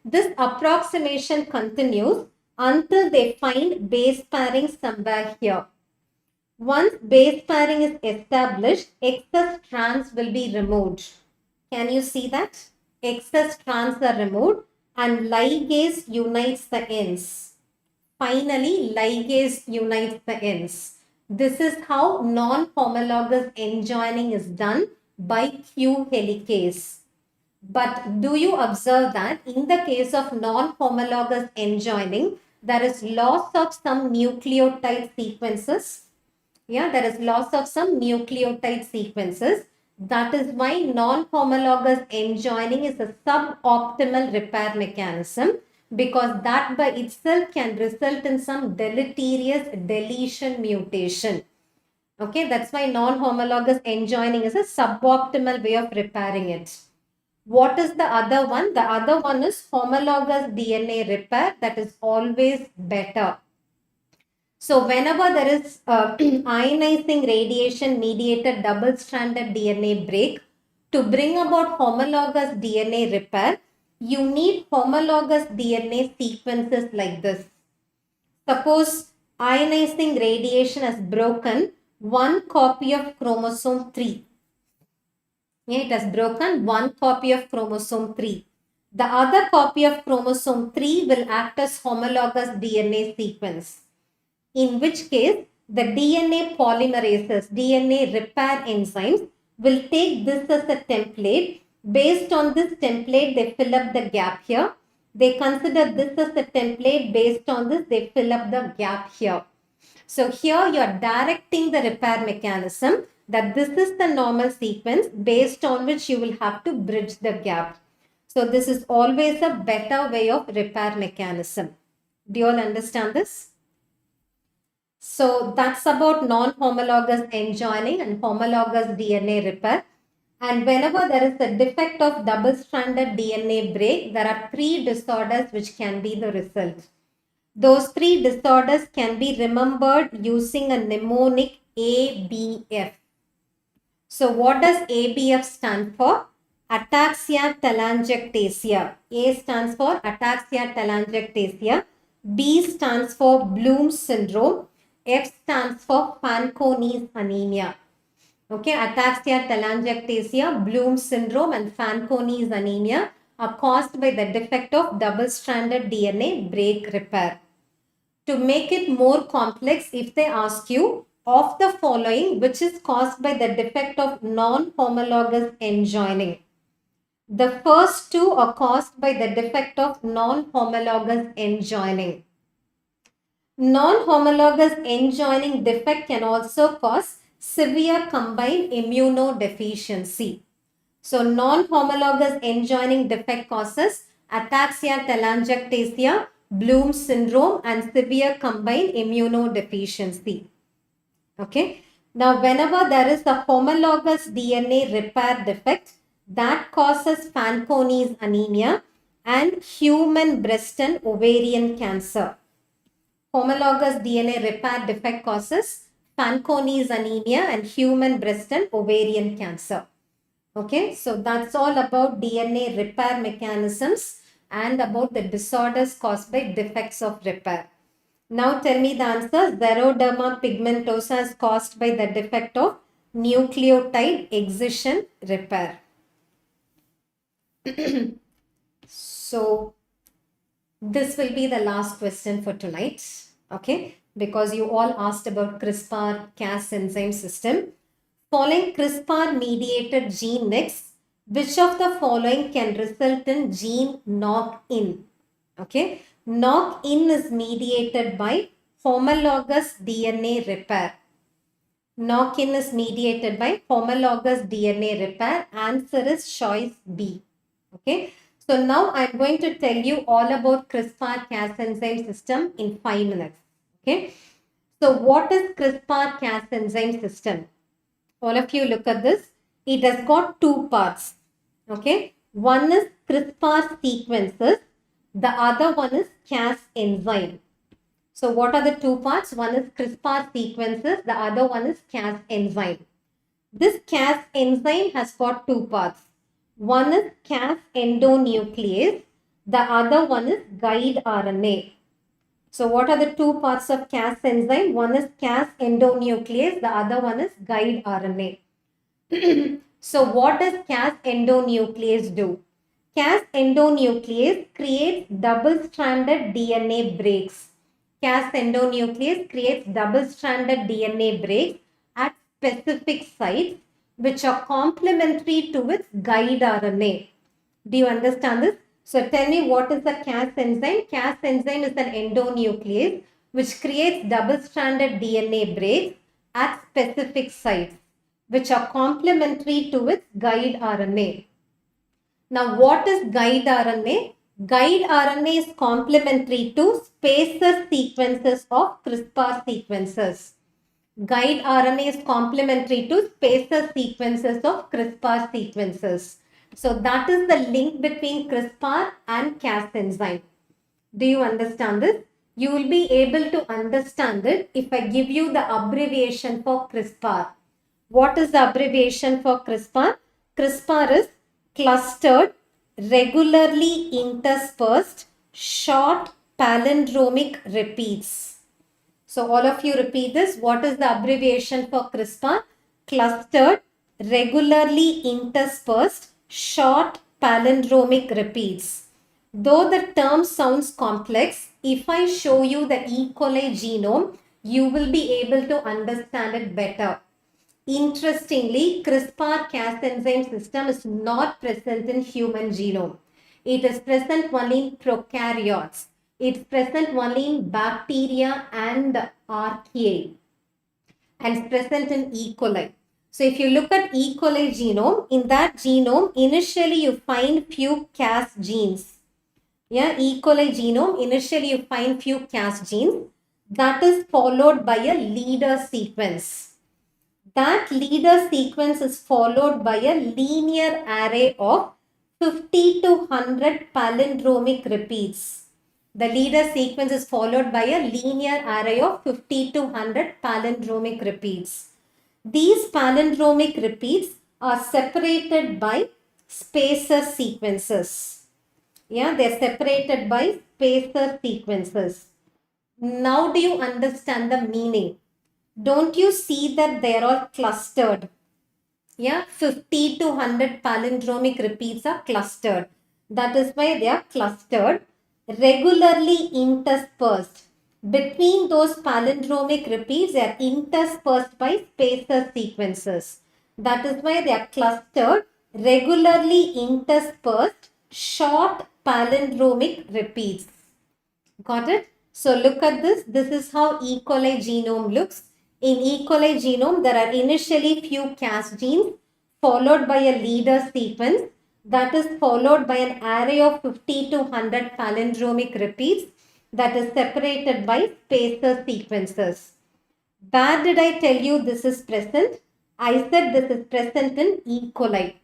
This approximation continues until they find base pairing somewhere here. Once base pairing is established, excess strands will be removed. Can you see that? Excess strands are removed and ligase unites the ends. Finally, ligase unites the ends. This is how non-homologous enjoining is done by Q helicase. But do you observe that in the case of non-homologous enjoining, there is loss of some nucleotide sequences. Yeah, there is loss of some nucleotide sequences. That is why non-homologous enjoining is a suboptimal repair mechanism because that by itself can result in some deleterious deletion mutation. Okay, that's why non-homologous enjoining is a suboptimal way of repairing it. What is the other one? The other one is homologous DNA repair that is always better. So whenever there is ionizing radiation mediated double-stranded DNA break, to bring about homologous DNA repair, you need homologous DNA sequences like this. Suppose ionizing radiation has broken one copy of chromosome 3. Yeah, it has broken one copy of chromosome 3. The other copy of chromosome 3 will act as homologous DNA sequence. In which case, the DNA polymerases, DNA repair enzymes will take this as a template. Based on this template, they fill up the gap here. They consider this as a template. Based on this, they fill up the gap here. So here you are directing the repair mechanism that this is the normal sequence based on which you will have to bridge the gap. So this is always a better way of repair mechanism. Do you all understand this? So that's about non-homologous enjoining and homologous DNA repair. And whenever there is a defect of double-stranded DNA break, there are three disorders which can be the result. Those three disorders can be remembered using a mnemonic ABF. So what does ABF stand for? Ataxia telangiectasia. A stands for ataxia telangiectasia. B stands for Bloom's syndrome. F stands for Fanconi's anemia. Okay, ataxia telangiectasia, Bloom's syndrome and Fanconi's anemia are caused by the defect of double-stranded DNA break repair. To make it more complex, if they ask you, of the following, which is caused by the defect of non-homologous enjoining? The first two are caused by the defect of non-homologous enjoining. Non-homologous enjoining defect can also cause severe combined immunodeficiency. So non-homologous end joining defect causes ataxia telangiectasia, Bloom syndrome, and severe combined immunodeficiency. Okay. Now, whenever there is a homologous DNA repair defect that causes Fanconi's anemia and human breast and ovarian cancer. Homologous DNA repair defect causes Fanconi's anemia and human breast and ovarian cancer. Okay, so that's all about DNA repair mechanisms and about the disorders caused by defects of repair. Now tell me the answer. Xeroderma pigmentosa is caused by the defect of nucleotide excision repair. So this will be the last question for tonight. Okay, because you all asked about CRISPR-Cas enzyme system. Following CRISPR-mediated gene next, which of the following can result in gene knock-in? Okay, knock-in is mediated by homologous DNA repair. Knock-in is mediated by homologous DNA repair. Answer is choice B. Okay, so now I'm going to tell you all about CRISPR-Cas enzyme system in 5 minutes. Okay, so what is CRISPR-Cas enzyme system? All of you look at this. It has got 2 parts. Okay. One is CRISPR sequences. The other one is Cas enzyme. So what are the 2 parts? One is CRISPR sequences. The other one is Cas enzyme. This Cas enzyme has got 2 parts. One is Cas endonuclease. The other one is guide RNA. So what are the 2 parts of Cas enzyme? One is Cas endonuclease, the other one is guide RNA. So what does Cas endonuclease do? Cas endonuclease creates double-stranded DNA breaks. Cas endonuclease creates double-stranded DNA breaks at specific sites which are complementary to its guide RNA. Do you understand this? So tell me, what is the Cas enzyme? Cas enzyme is an endonuclease which creates double-stranded DNA breaks at specific sites which are complementary to its guide RNA. Now, what is guide RNA? Guide RNA is complementary to spacer sequences of CRISPR sequences. Guide RNA is complementary to spacer sequences of CRISPR sequences. So that is the link between CRISPR and Cas enzyme. Do you understand this? You will be able to understand it if I give you the abbreviation for CRISPR. What is the abbreviation for CRISPR? CRISPR is clustered, regularly interspersed, short palindromic repeats. So all of you repeat this. What is the abbreviation for CRISPR? Clustered, regularly interspersed, short palindromic repeats. Though the term sounds complex, if I show you the E. coli genome, you will be able to understand it better. Interestingly, CRISPR-Cas enzyme system is not present in human genome. It is present only in prokaryotes. It's present only in bacteria and archaea, and it's present in E. coli. So if you look at E. coli genome, in that genome, initially you find few Cas genes. Yeah, E. coli genome, initially you find few Cas genes. That is followed by a leader sequence. That leader sequence is followed by a linear array of 50 to 100 palindromic repeats. The leader sequence is followed by a linear array of 50 to 100 palindromic repeats. These palindromic repeats are separated by spacer sequences. Yeah, they're separated by spacer sequences. Now do you understand the meaning? Don't you see that they are all clustered? Yeah, 50 to 100 palindromic repeats are clustered. That is why they are clustered, regularly interspersed. Between those palindromic repeats, they are interspersed by spacer sequences. That is why they are clustered, regularly interspersed, short palindromic repeats. Got it? So look at this. This is how E. coli genome looks. In E. coli genome, there are initially few Cas genes followed by a leader sequence that is followed by an array of 50 to 100 palindromic repeats that is separated by spacer sequences. Where did I tell you this is present? I said this is present in E. coli.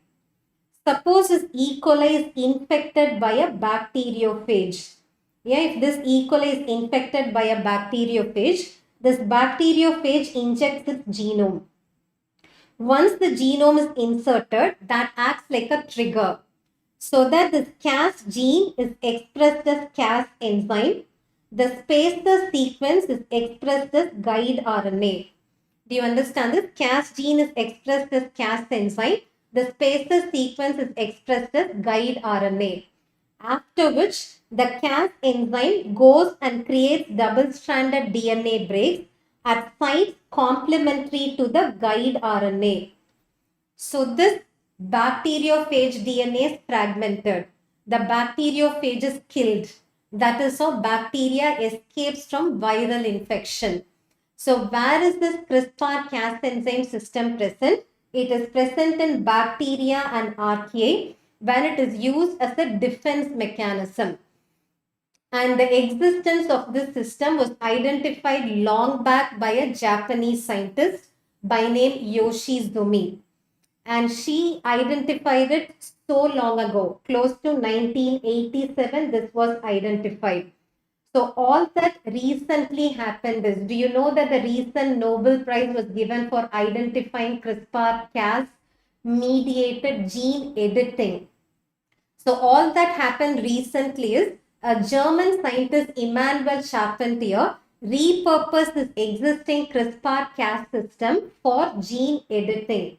Suppose this E. coli is infected by a bacteriophage. Yeah, if this E. coli is infected by a bacteriophage, this bacteriophage injects its genome. Once the genome is inserted, that acts like a trigger so that this Cas gene is expressed as Cas enzyme. The spacer sequence is expressed as guide RNA. Do you understand this? Cas gene is expressed as Cas enzyme. The spacer sequence is expressed as guide RNA. After which, the Cas enzyme goes and creates double-stranded DNA breaks at sites complementary to the guide RNA. So this bacteriophage DNA is fragmented. The bacteriophage is killed. That is how bacteria escapes from viral infection. So where is this CRISPR-Cas enzyme system present? It is present in bacteria and archaea when it is used as a defense mechanism. And the existence of this system was identified long back by a Japanese scientist by name Yoshizumi. And she identified it so long ago, close to 1987, this was identified. So all that recently happened is, do you know that the recent Nobel Prize was given for identifying CRISPR-Cas mediated gene editing? So all that happened recently is a German scientist, Immanuel Charpentier, repurposed this existing CRISPR-Cas system for gene editing.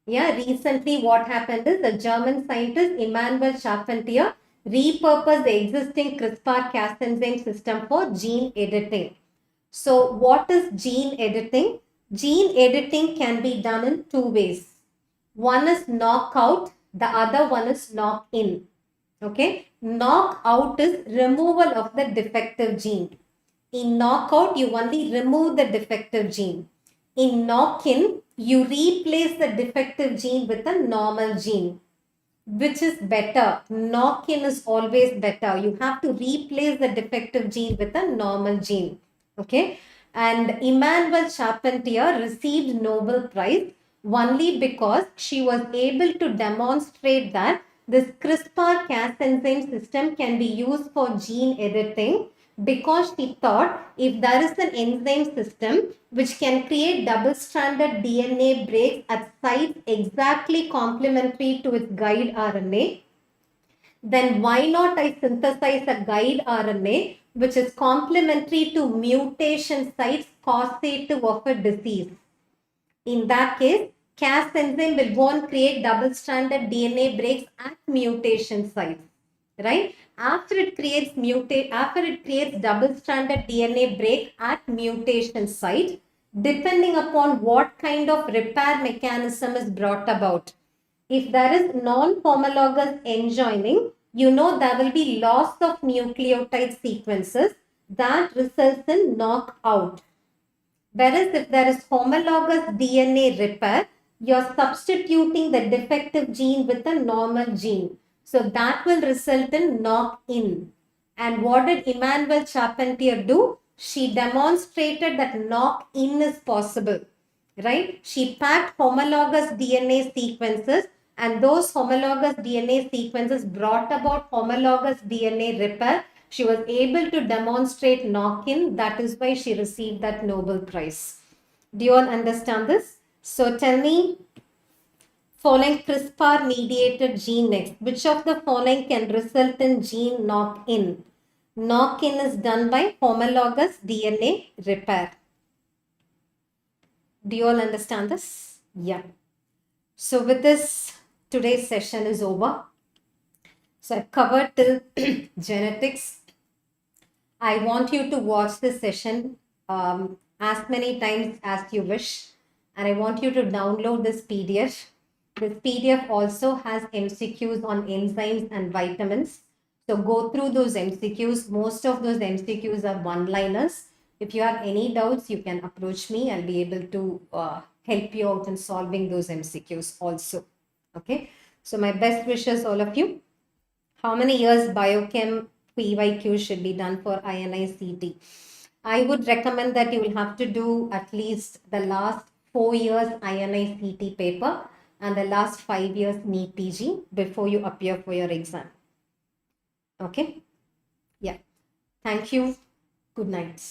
Yeah, recently what happened is the German scientist Immanuel Charpentier repurposed the existing CRISPR-Cas enzyme system for gene editing. So what is gene editing? Gene editing can be done in two ways. One is knockout, the other one is knock-in. Okay, knockout is removal of the defective gene. In knockout, you only remove the defective gene. In knock-in, you replace the defective gene with a normal gene. Which is better? Knock-in is always better. You have to replace the defective gene with a normal gene. Okay. And Immanuel Charpentier received Nobel Prize only because she was able to demonstrate that this CRISPR-Cas enzyme system can be used for gene editing, because she thought if there is an enzyme system which can create double-stranded DNA breaks at sites exactly complementary to its guide RNA, then why not I synthesize a guide RNA which is complementary to mutation sites causative of a disease. In that case, Cas enzyme will go and create double-stranded DNA breaks at mutation sites, right? After it creates double-stranded DNA break at mutation site, depending upon what kind of repair mechanism is brought about. If there is non-homologous end joining, you know there will be loss of nucleotide sequences that results in knockout. Whereas if there is homologous DNA repair, you're substituting the defective gene with a normal gene. So that will result in knock-in. And what did Immanuel Charpentier do? She demonstrated that knock-in is possible, right? She packed homologous DNA sequences, and those homologous DNA sequences brought about homologous DNA repair. She was able to demonstrate knock-in. That is why she received that Nobel Prize. Do you all understand this? So tell me, following CRISPR mediated gene next, which of the following can result in gene knock-in? Knock-in is done by homologous DNA repair. Do you all understand this? Yeah. So with this, today's session is over. So I've covered till genetics. I want you to watch this session as many times as you wish. And I want you to download this PDF. This PDF also has MCQs on enzymes and vitamins. So go through those MCQs. Most of those MCQs are one-liners. If you have any doubts, you can approach me. I'll be able to help you out in solving those MCQs also. Okay. So my best wishes, all of you. How many years biochem PYQ should be done for INI-CET? I would recommend that you will have to do at least the last 4 years INI-CET paper and the last 5 years NEET PG before you appear for your exam. Okay. Yeah. Thank you. Good night.